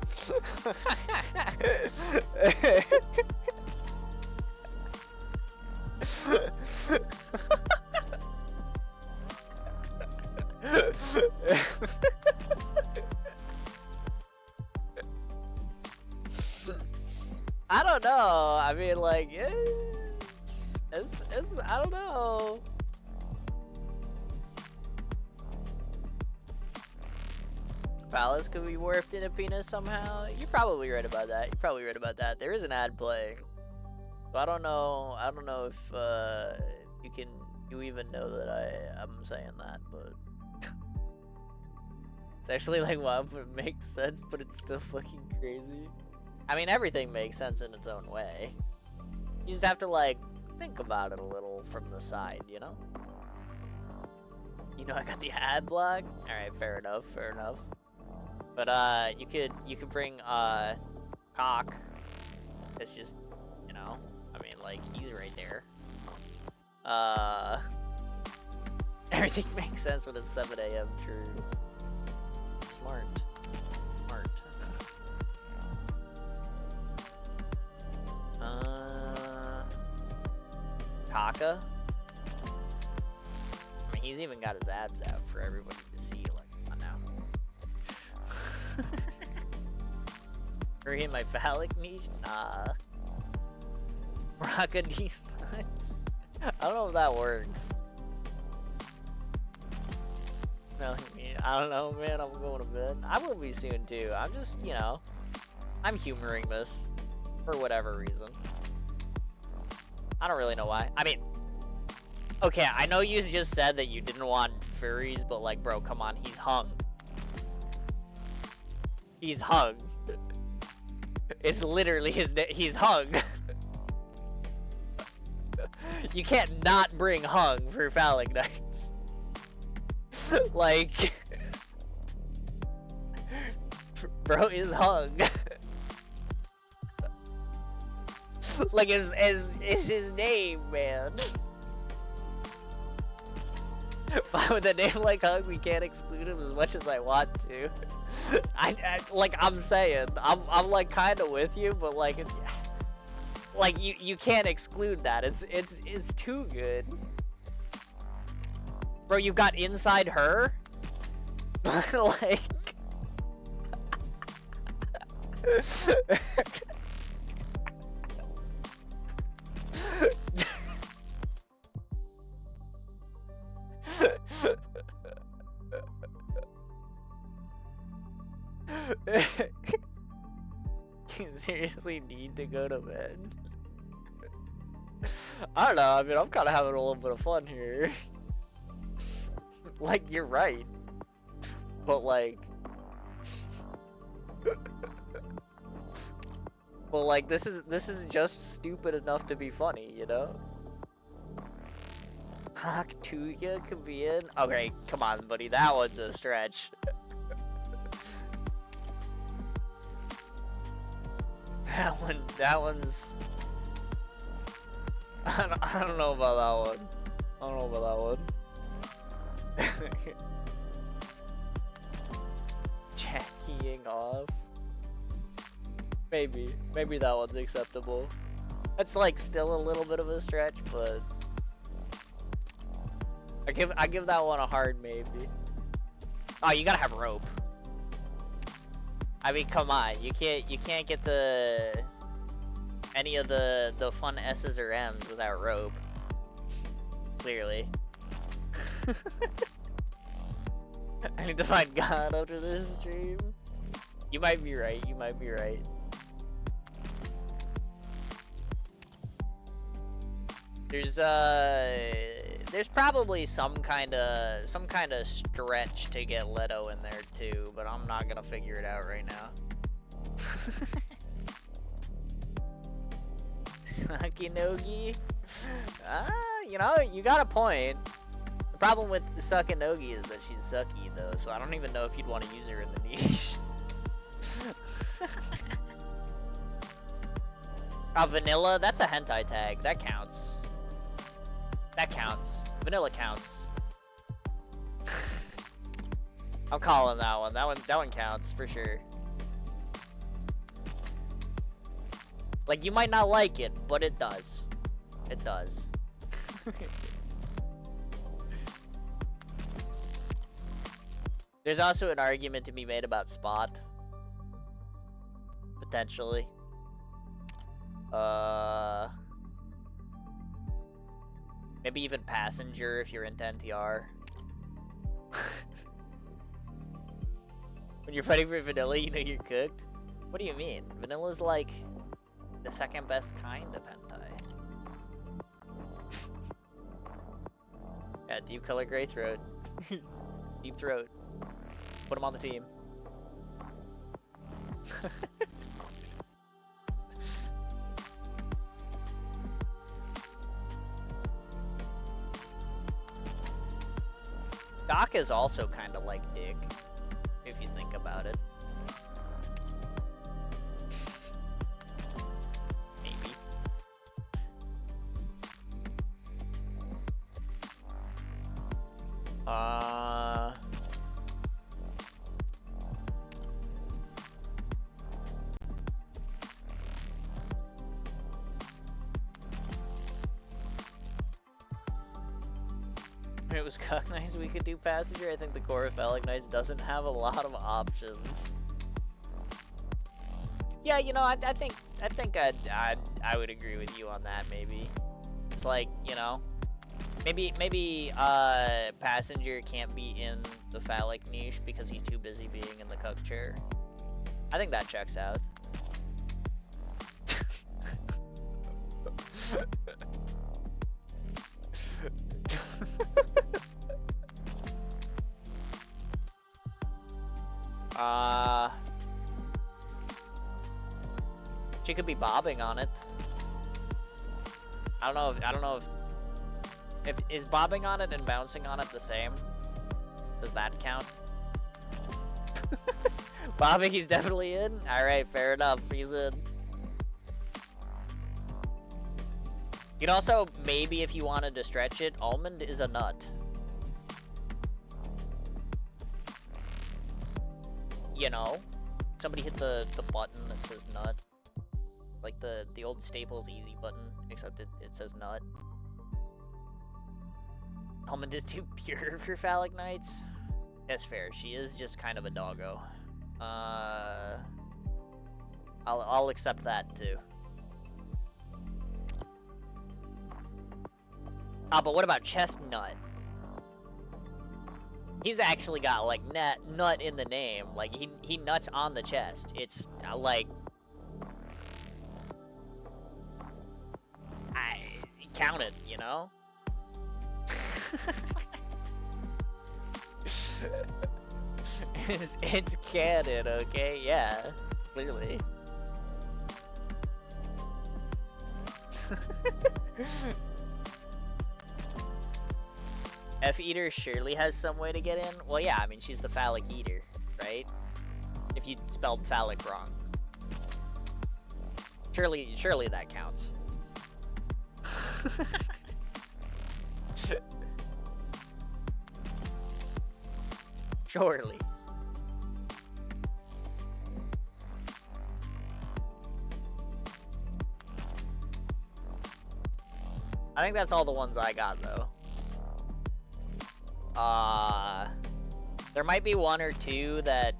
I don't know. I mean, like, it's I don't know. Phallus could be warped in a penis somehow. You're probably right about that. There is an ad playing. So I don't know if you even know that I'm saying that, but it's actually like, wow, it makes sense, but it's still fucking crazy. I mean, everything makes sense in its own way. You just have to like think about it a little from the side, you know? You know, I got the ad block. All right, fair enough. But you could bring Cock. It's just, you know, I mean, like, he's right there. Everything makes sense when it's 7 a.m. True. Smart. Kaka. I mean, he's even got his abs out for everybody to see. Like, come on now. Are you in my phallic niche? Nah. Rock a these nuts. I don't know if that works. No, I don't know, man. I'm going to bed. I will be soon too. I'm just, you know, I'm humoring this for whatever reason. I don't really know why. I mean, okay, I know you just said that you didn't want furries, but like, bro, come on, he's hung. He's hung. It's literally he's hung. You can't not bring hung for phallic nights. Like, bro is hung. Like, is his name, man. Fine with a name like Hug, we can't exclude him as much as I want to. I'm saying, I'm like kind of with you, but like, you can't exclude that. It's too good. Bro, you've got inside her? Like... You seriously need to go to bed? I don't know, I mean, I'm kind of having a little bit of fun here. Like, you're right. But like... But like, this is just stupid enough to be funny, you know? Tuya could be in? Okay, come on, buddy, that one's a stretch. That one's... I don't know about that one. I don't know about that one. Jackying off? Maybe that one's acceptable. That's like still a little bit of a stretch, but I give that one a hard maybe. Oh, you gotta have rope. I mean, come on, you can't get any of the fun S's or M's without rope. Clearly. I need to find God after this stream. You might be right. You might be right. There's probably some kind of stretch to get Leto in there too, but I'm not gonna figure it out right now. Sakinogi? You know, you got a point. The problem with Sakinogi is that she's sucky though, so I don't even know if you'd want to use her in the niche. Vanilla? That's a hentai tag. That counts. That counts. Vanilla counts. I'm calling that one. That one counts for sure. Like, you might not like it, but it does. It does. There's also an argument to be made about Spot. Potentially. Maybe even Passenger if you're into NTR. When you're fighting for Vanilla, you know you're cooked? What do you mean? Vanilla's like the second best kind of hentai. Yeah, deep color gray throat. Deep throat. Put him on the team. Doc is also kind of like Dick, if you think about it. Maybe. If it was Cuck Nights, we could do Passenger. I think the Chorophilic Nights doesn't have a lot of options. Yeah, you know, I think I would agree with you on that. Maybe it's like, you know, maybe Passenger can't be in the phallic niche because he's too busy being in the cuck chair. I think that checks out. She could be bobbing on it. I don't know if If is bobbing on it and bouncing on it the same? Does that count? Bobbing, he's definitely in? Alright, fair enough, he's in. You'd also, maybe if you wanted to stretch it, almond is a nut. You know? Somebody hit the button that says nut. Like the old Staples Easy button, except it says nut. Almond is too pure for phallic nights. That's fair. She is just kind of a doggo. I'll accept that too. Ah, but what about chestnut? He's actually got like nut in the name. Like he nuts on the chest. It's like I count it, you know? it's canon, okay? Yeah, clearly. F-Eater surely has some way to get in. Well, yeah, I mean, she's the phallic eater, right? If you spelled phallic wrong. Surely that counts. Surely. I think that's all the ones I got, though. There might be one or two that,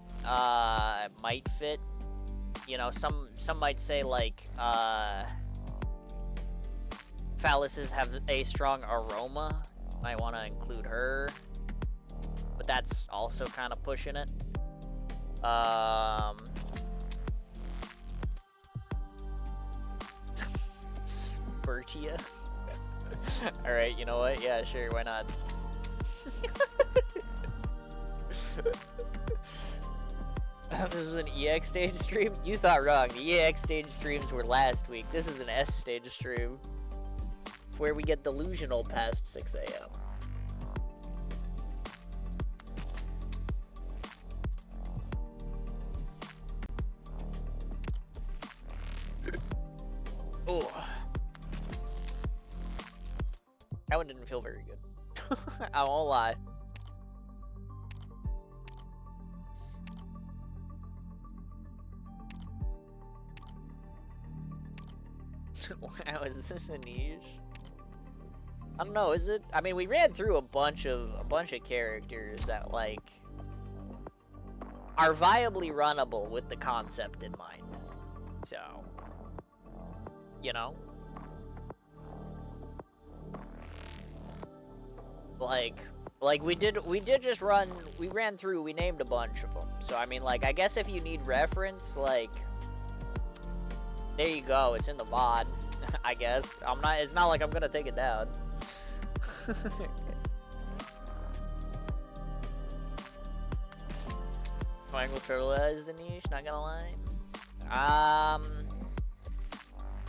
might fit. You know, some might say, like, phalluses have a strong aroma. Might want to include her. But that's also kind of pushing it. Spurtia. Alright, you know what? Yeah, sure, why not? This was an EX stage stream? You thought wrong. The EX stage streams were last week. This is an S stage stream. Where we get delusional past 6 a.m. Oh. That one didn't feel very good. I won't lie. Wow, is this a niche? I don't know, is it? I mean, we ran through a bunch of characters that, like, are viably runnable with the concept in mind. So, you know? Like we ran through, we named a bunch of them. So, I mean, like, I guess if you need reference, like, there you go, it's in the VOD, I guess. It's not like I'm gonna take it down. Triangle Turtle is the niche, not gonna lie.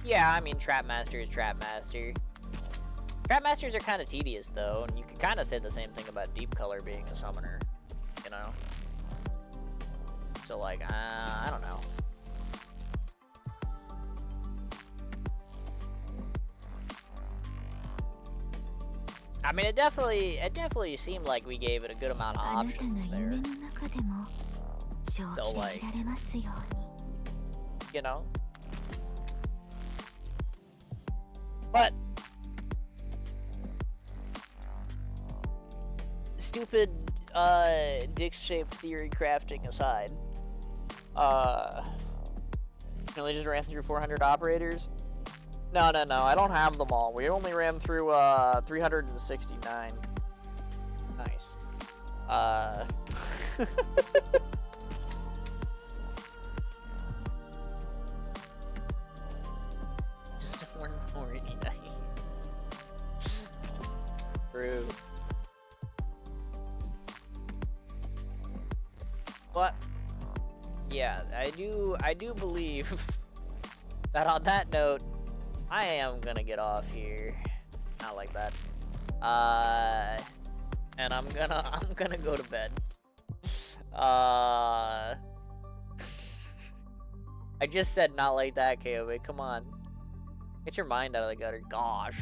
Yeah, I mean, Trapmaster is Trapmaster. Trapmasters are kind of tedious, though, and you can kind of say the same thing about Deep Color being a summoner, you know? So, like, I don't know. I mean, it definitely seemed like we gave it a good amount of options there. So, like, you know? But stupid dick-shaped theory crafting aside, really just ran through 400 operators. No, I don't have them all. We only ran through 369. Nice. Just 140 nights. True. But yeah, I do believe that on that note, I am gonna get off here. Not like that. And I'm gonna go to bed. I just said not like that, KOB. Come on. Get your mind out of the gutter. Gosh.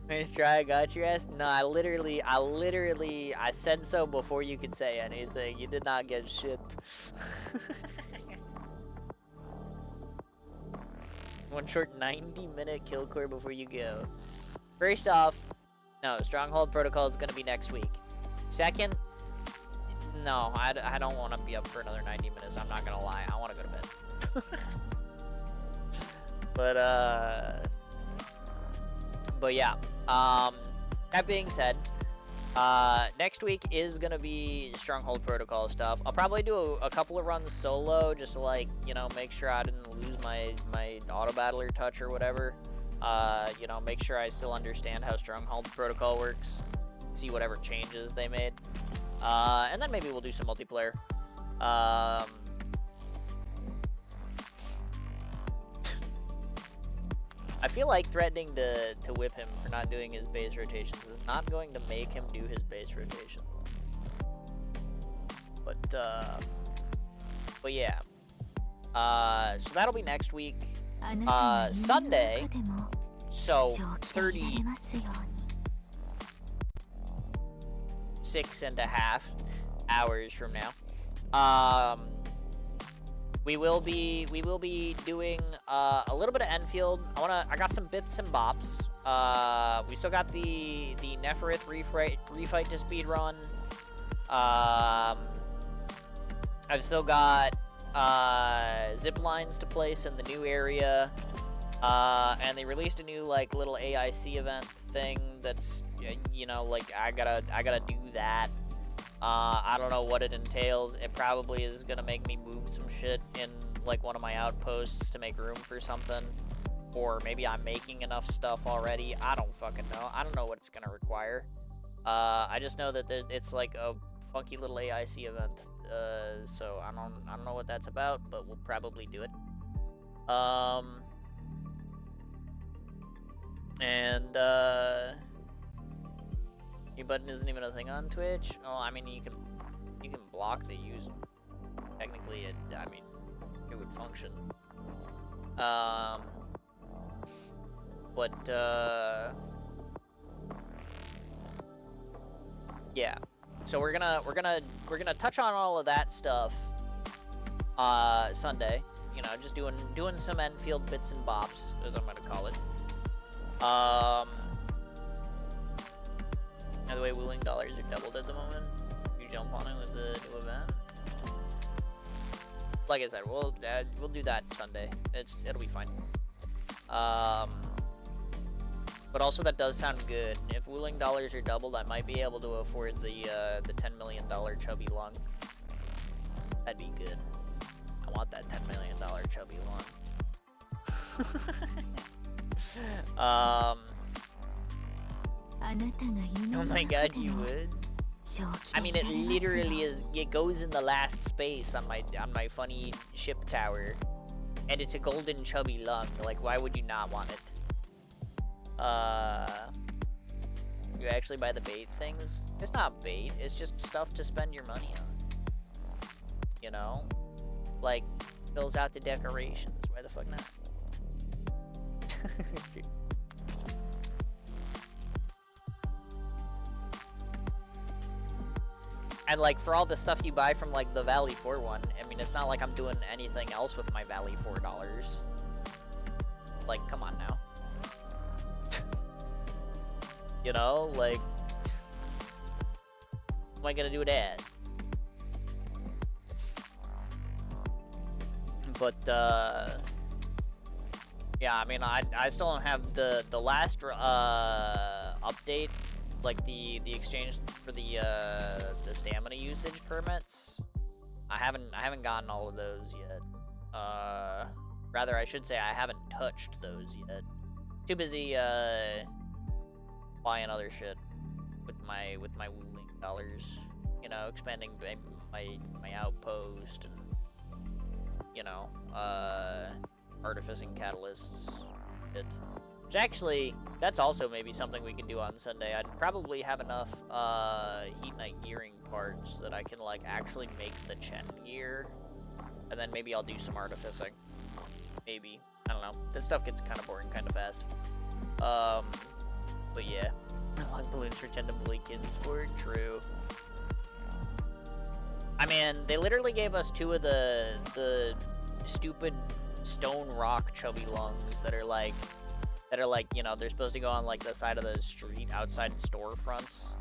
Nice try, I got your ass. No, I literally, I said so before you could say anything. You did not get shit. One short 90-minute kill core before you go. First off, no, Stronghold Protocol is gonna be next week. Second, no, I don't want to be up for another 90 minutes. I'm not gonna lie. I want to go to bed. But yeah. That being said, next week is gonna be Stronghold Protocol stuff. I'll probably do a couple of runs solo, just to, like, you know, make sure I didn't lose my auto battler touch or whatever. You know, make sure I still understand how Stronghold Protocol works. See whatever changes they made. And then maybe we'll do some multiplayer. I feel like threatening to whip him for not doing his base rotations is not going to make him do his base rotation. But yeah. So that'll be next week. Sunday. So 36.5 hours from now. We will be doing a little bit of Enfield. I got some bits and bops. We still got the Neferith refight to speed run. I've still got zip lines to place in the new area. And they released a new, like, little AIC event thing that's, you know, like, I gotta do that. I don't know what it entails. It probably is gonna make me move some shit in, like, one of my outposts to make room for something. Or maybe I'm making enough stuff already. I don't fucking know. I don't know what it's gonna require. I just know that it's like a funky little AIC event. So I don't know what that's about, but we'll probably do it. And mute button isn't even a thing on Twitch. Oh, I mean, you can block the user. Technically, it would function. Yeah. So we're gonna touch on all of that stuff Sunday. You know, just doing some Enfield bits and bops, as I'm gonna call it. By the way, wooling dollars are doubled at the moment. You jump on it with the new event. Like I said, we'll do that Sunday. It'll be fine. But also that does sound good. If wooling dollars are doubled, I might be able to afford the $10 million chubby lung. That'd be good. I want that $10 million chubby lung. Oh my god, you would? I mean, it literally is. It goes in the last space on my funny ship tower, and it's a golden chubby lung. Like, why would you not want it? You actually buy the bait things? It's not bait. It's just stuff to spend your money on. You know, like fills out the decorations. Why the fuck not? And, like, for all the stuff you buy from, like, the Valley 4 one, I mean, it's not like I'm doing anything else with my Valley $4. Like, come on now. You know, like, what am I gonna do with that? But, yeah, I mean, I still don't have the last, update. Like the exchange for the stamina usage permits. I haven't gotten all of those yet. Rather, I should say I haven't touched those yet. Too busy buying other shit with my wooling dollars. You know, expanding my outpost and, you know, artificing catalysts. Which actually, that's also maybe something we can do on Sunday. I'd probably have enough Heat Knight gearing parts that I can like actually make the Chen gear, and then maybe I'll do some artificing. Maybe, I don't know. That stuff gets kind of boring kind of fast. But yeah, long balloons pretend to bully kids for true. I mean, they literally gave us 2 of the stupid stone rock chubby lungs that are like, you know, they're supposed to go on like the side of the street outside storefronts.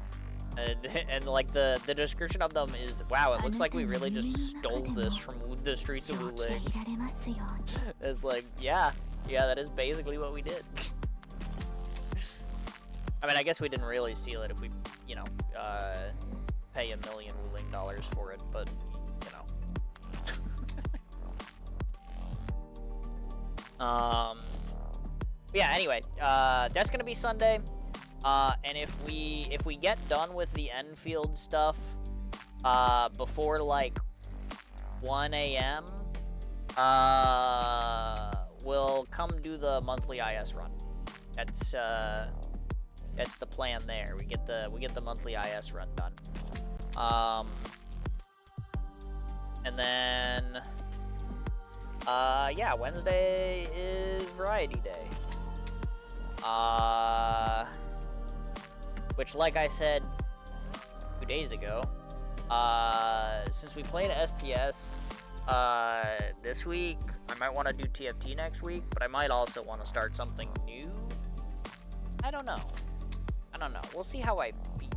And like the description of them is, wow, it looks like we really just stole this from the streets of Wuling. It's like, yeah, that is basically what we did. I mean, I guess we didn't really steal it if we, you know, pay $1 million Wuling for it, but, you know. Yeah, anyway, that's gonna be Sunday. And if we get done with the Enfield stuff, before, like, 1 a.m., we'll come do the monthly IS run. That's the plan there. We get the monthly IS run done. And then, yeah, Wednesday is Variety Day. Which, like I said 2 days ago, since we played STS this week, I might want to do TFT next week, but I might also want to start something new. I don't know. We'll see how I feel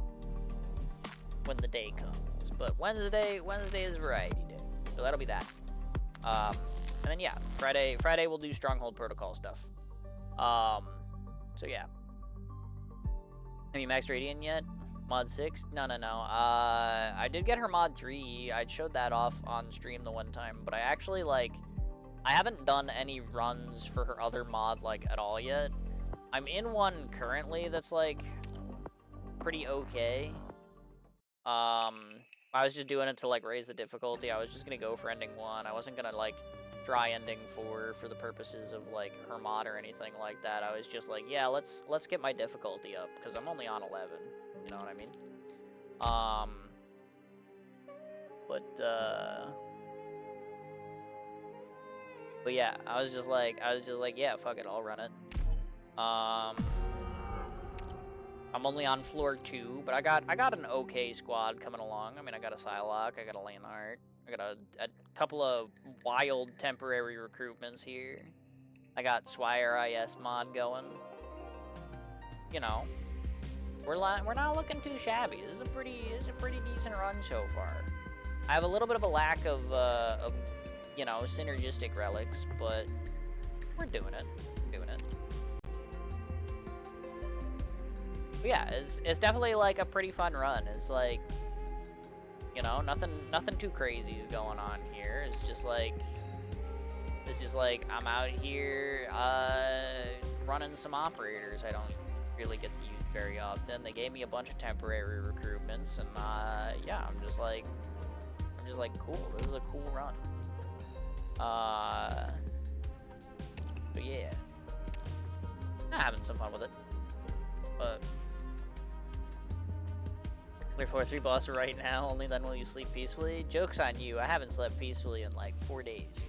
when the day comes. But Wednesday is Variety Day, so that'll be that. And then yeah, Friday we'll do Stronghold Protocol stuff. So yeah. Have you maxed Radiant yet? Mod 6? No. I did get her Mod 3. I showed that off on stream the one time, but I actually, like, I haven't done any runs for her other mod, like, at all yet. I'm in one currently that's, like, pretty okay. I was just doing it to, like, raise the difficulty. I was just gonna go for ending 1. I wasn't gonna, like, try ending 4 for the purposes of, like, her mod or anything like that. I was just like, yeah, let's get my difficulty up, because I'm only on 11. You know what I mean? But yeah, I was just like, yeah, fuck it, I'll run it. I'm only on floor 2, but I got an okay squad coming along. I mean, I got a Psylocke, I got a Leonhardt, I got a couple of wild temporary recruitments here. I got Swire IS mod going. You know, we're not looking too shabby. This is a pretty decent run so far. I have a little bit of a lack of you know, synergistic relics, but we're doing it. But yeah, it's definitely like a pretty fun run. It's like, you know, nothing too crazy is going on here. It's just like I'm out here running some operators I don't really get to use very often. They gave me a bunch of temporary recruitments, and yeah, I'm just like cool. This is a cool run. But yeah, I'm having some fun with it. But we're 4-3 boss right now. Only then will you sleep peacefully. Joke's on you. I haven't slept peacefully in like 4 days.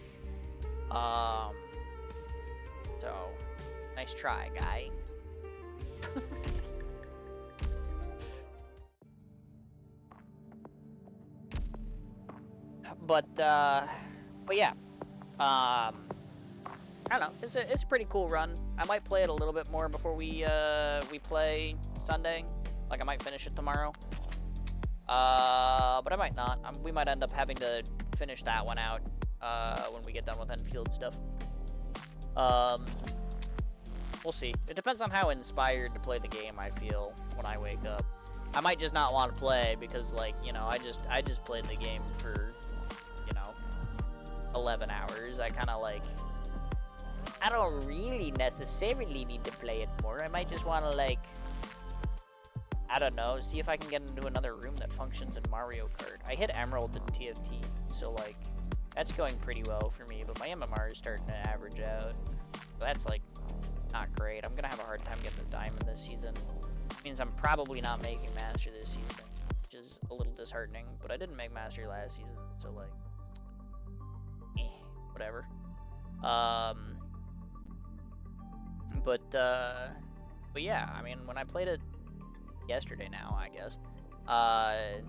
So nice try, guy. But yeah. I don't know. It's a pretty cool run. I might play it a little bit more before we play Sunday. Like, I might finish it tomorrow. But I might not. We might end up having to finish that one out when we get done with Enfield stuff. We'll see. It depends on how inspired to play the game I feel when I wake up. I might just not want to play because, like, you know, I just played the game for, you know, 11 hours. I kind of like, I don't really necessarily need to play it more. I might just want to, like, I don't know. See if I can get into another room that functions in Mario Kart. I hit Emerald in TFT, so like that's going pretty well for me. But my MMR is starting to average out. So that's like not great. I'm gonna have a hard time getting the diamond this season. Means I'm probably not making Master this season, which is a little disheartening. But I didn't make Master last season, so like, whatever. But yeah, I mean, when I played it yesterday now, I guess, I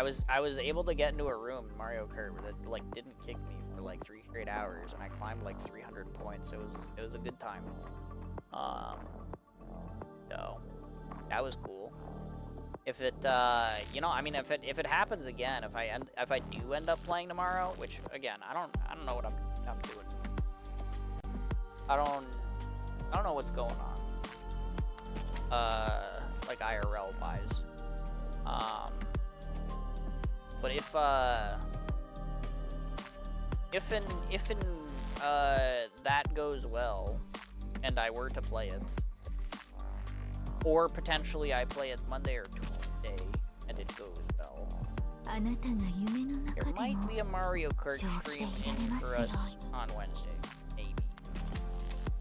was able to get into a room in Mario Kart that like didn't kick me for like 3 straight hours, and I climbed like 300 points. It was a good time. So that was cool. If it, you know, I mean, if it happens again, if I do end up playing tomorrow, which again, I don't know what I'm doing. I don't know what's going on. Like IRL wise. But if that goes well, and I were to play it, or potentially I play it Monday or Tuesday, and it goes well, there might be a Mario Kart stream in for us on Wednesday, maybe.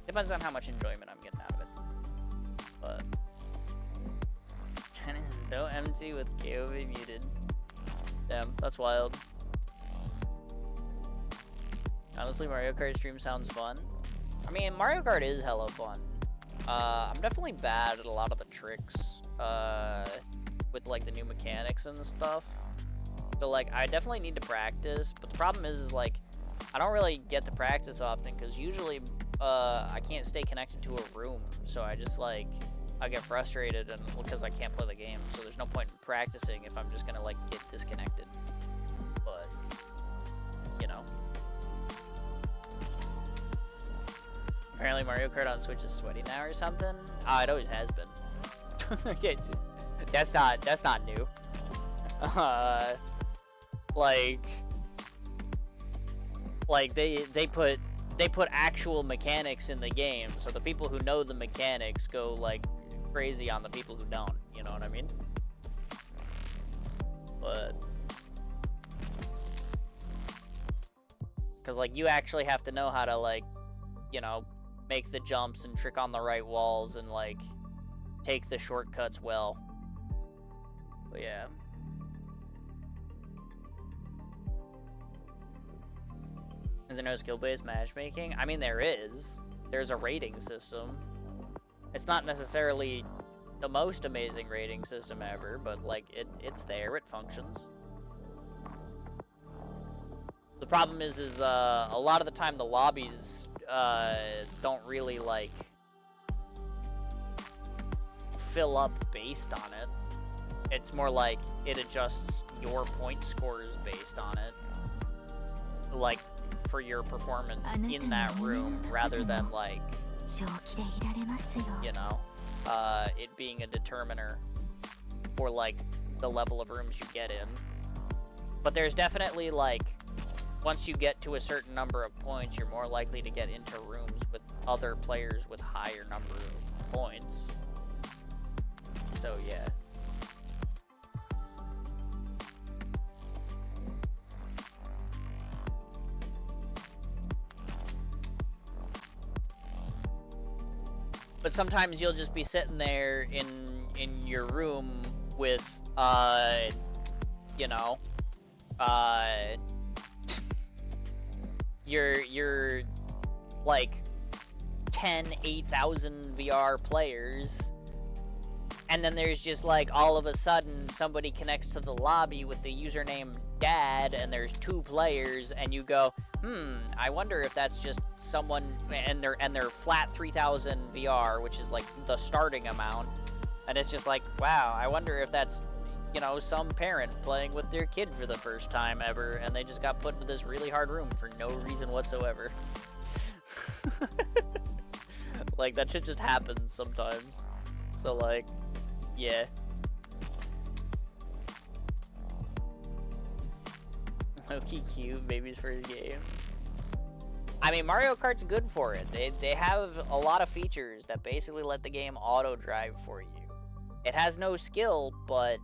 Depends on how much enjoyment I'm getting out of it. But Jen is so empty with KOV muted. Damn, that's wild. Honestly, Mario Kart stream sounds fun. I mean, Mario Kart is hella fun. I'm definitely bad at a lot of the tricks, with like the new mechanics and stuff. So like, I definitely need to practice, but the problem is like, I don't really get to practice often, because usually, I can't stay connected to a room, so I just like, I get frustrated and because I can't play the game, so there's no point in practicing if I'm just gonna like get disconnected. But, you know. Apparently Mario Kart on Switch is sweaty now or something. It always has been. Okay, that's not new. Like they put actual mechanics in the game, so the people who know the mechanics go like crazy on the people who don't. You know what I mean? But because like you actually have to know how to like, you know, make the jumps and trick on the right walls and like take the shortcuts well. But yeah. Is there no skill-based matchmaking? I mean, there is. There's a rating system. It's not necessarily the most amazing rating system ever, but like it's there, it functions. The problem is a lot of the time the lobbies don't really like fill up based on it. It's more like it adjusts your point scores based on it, like for your performance in that room, rather than like, you know, it being a determiner for like the level of rooms you get in. But there's definitely like, once you get to a certain number of points, you're more likely to get into rooms with other players with higher number of points. So yeah. But sometimes you'll just be sitting there in your room with you know, you're like 8,000 VR players, and then there's just like all of a sudden somebody connects to the lobby with the username Dad, and there's 2 players, and you go, I wonder if that's just someone, and they're flat 3,000 VR, which is like the starting amount, and it's just like, wow, I wonder if that's, you know, some parent playing with their kid for the first time ever, and they just got put into this really hard room for no reason whatsoever. Like, that shit just happens sometimes. So, like, yeah. Low-key cute, baby's first game. I mean, Mario Kart's good for it. They have a lot of features that basically let the game auto-drive for you. It has no skill, but,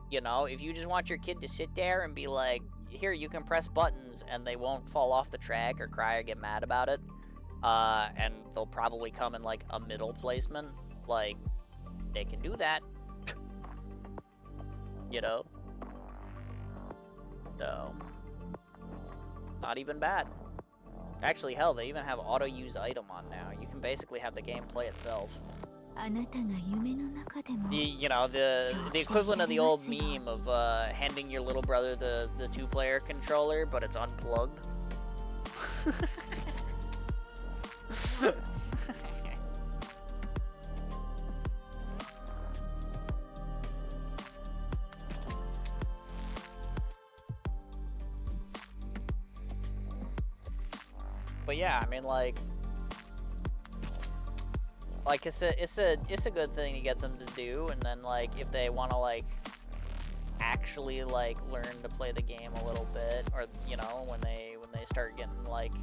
you know, if you just want your kid to sit there and be like, here, you can press buttons, and they won't fall off the track or cry or get mad about it, and they'll probably come in, like, a middle placement, like, they can do that. You know? So, not even bad. Actually, hell, they even have auto-use item on now. You can basically have the game play itself. You know, the equivalent of the old meme of handing your little brother the 2-player controller, but it's unplugged. But yeah, I mean, like it's a good thing to get them to do, and then like if they want to like actually like learn to play the game a little bit, or you know, when they start getting like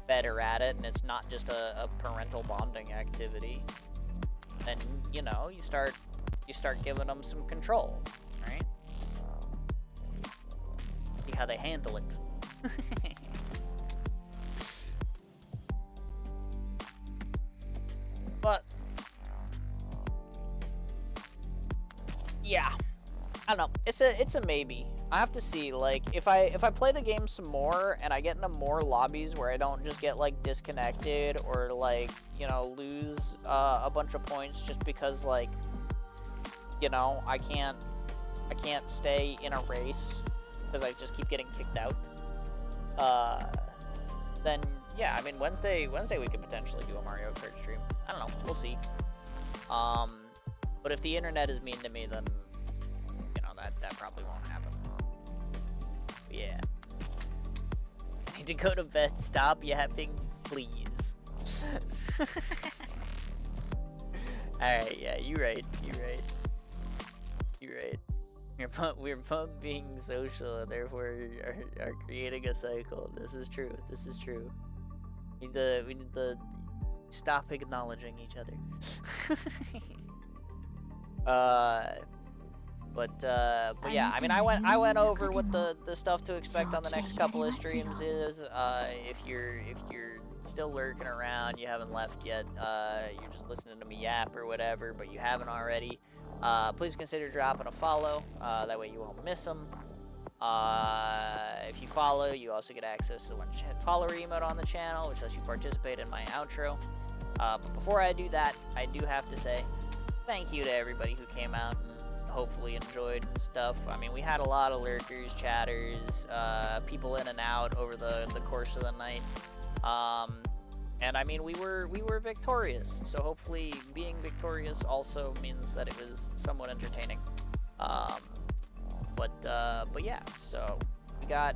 better at it, and it's not just a parental bonding activity, then you know you start giving them some control, right? See how they handle it. But yeah, I don't know. It's a maybe. I have to see. Like, if I play the game some more and I get into more lobbies where I don't just get like disconnected or like, you know, lose a bunch of points just because like, you know, I can't stay in a race because I just keep getting kicked out. Then yeah, I mean Wednesday we could potentially do a Mario Kart stream. I don't know, we'll see. But if the internet is mean to me, then you know that probably won't happen. But yeah. I need to go to bed. Stop yapping, please. Alright, yeah, you're right. We're both being social and therefore are creating a cycle. This is true. We need to stop acknowledging each other. But yeah, I mean, I went over what the stuff to expect on the next couple of streams is. If you're still lurking around, you haven't left yet, you're just listening to me yap or whatever, but you haven't already, please consider dropping a follow. That way you won't miss them. If you follow, you also get access to the one follower emote on the channel, which lets you participate in my outro. But before I do that, I do have to say thank you to everybody who came out and hopefully enjoyed and stuff. I mean, we had a lot of lurkers, chatters, people in and out over the course of the night. And I mean, we were victorious, so hopefully being victorious also means that it was somewhat entertaining. But yeah, so we got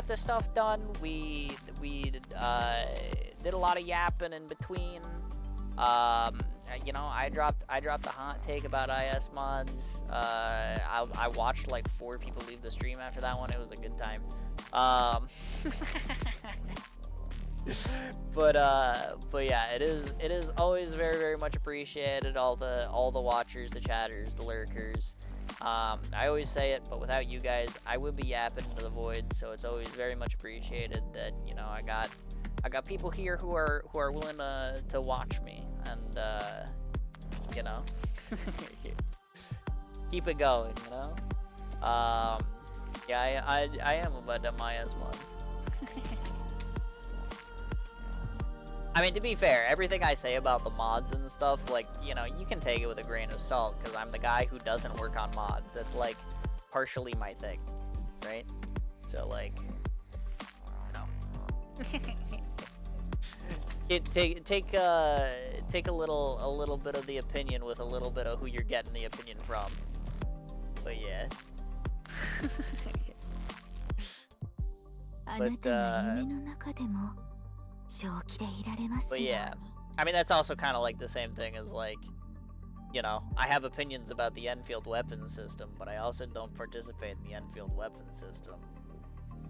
this stuff done. We did a lot of yapping in between. You know, I dropped a hot take about IS mods. I watched like 4 people leave the stream after that one. It was a good time. But yeah, it is always very, very much appreciated. All the watchers, the chatters, the lurkers. I always say it, but without you guys, I would be yapping into the void. So it's always very much appreciated that, you know, I got people here who are willing to watch me and you know, keep it going, you know. Yeah, I am about them IS mods. I mean, to be fair, everything I say about the mods and stuff, like, you know, you can take it with a grain of salt, because I'm the guy who doesn't work on mods. That's, like, partially my thing, right? So, like, you know. Take a little bit of the opinion with a little bit of who you're getting the opinion from. But, yeah. But yeah, I mean, that's also kind of like the same thing as, like, you know, I have opinions about the Enfield weapon system, but I also don't participate in the Enfield weapon system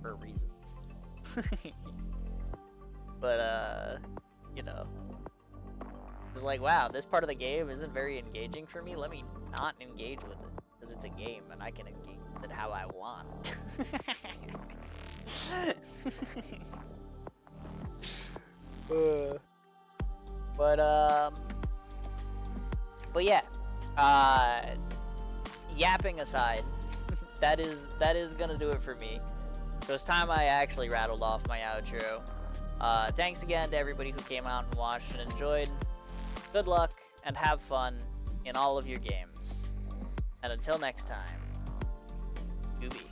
for reasons. But, you know, It's like, wow, this part of the game isn't very engaging for me. Let me not engage with it. Because it's a game, and I can engage with it how I want. But yeah, yapping aside, that is gonna do it for me. So it's time I actually rattled off my outro. Thanks again to everybody who came out and watched and enjoyed. Good luck and have fun in all of your games. And until next time, Gooby.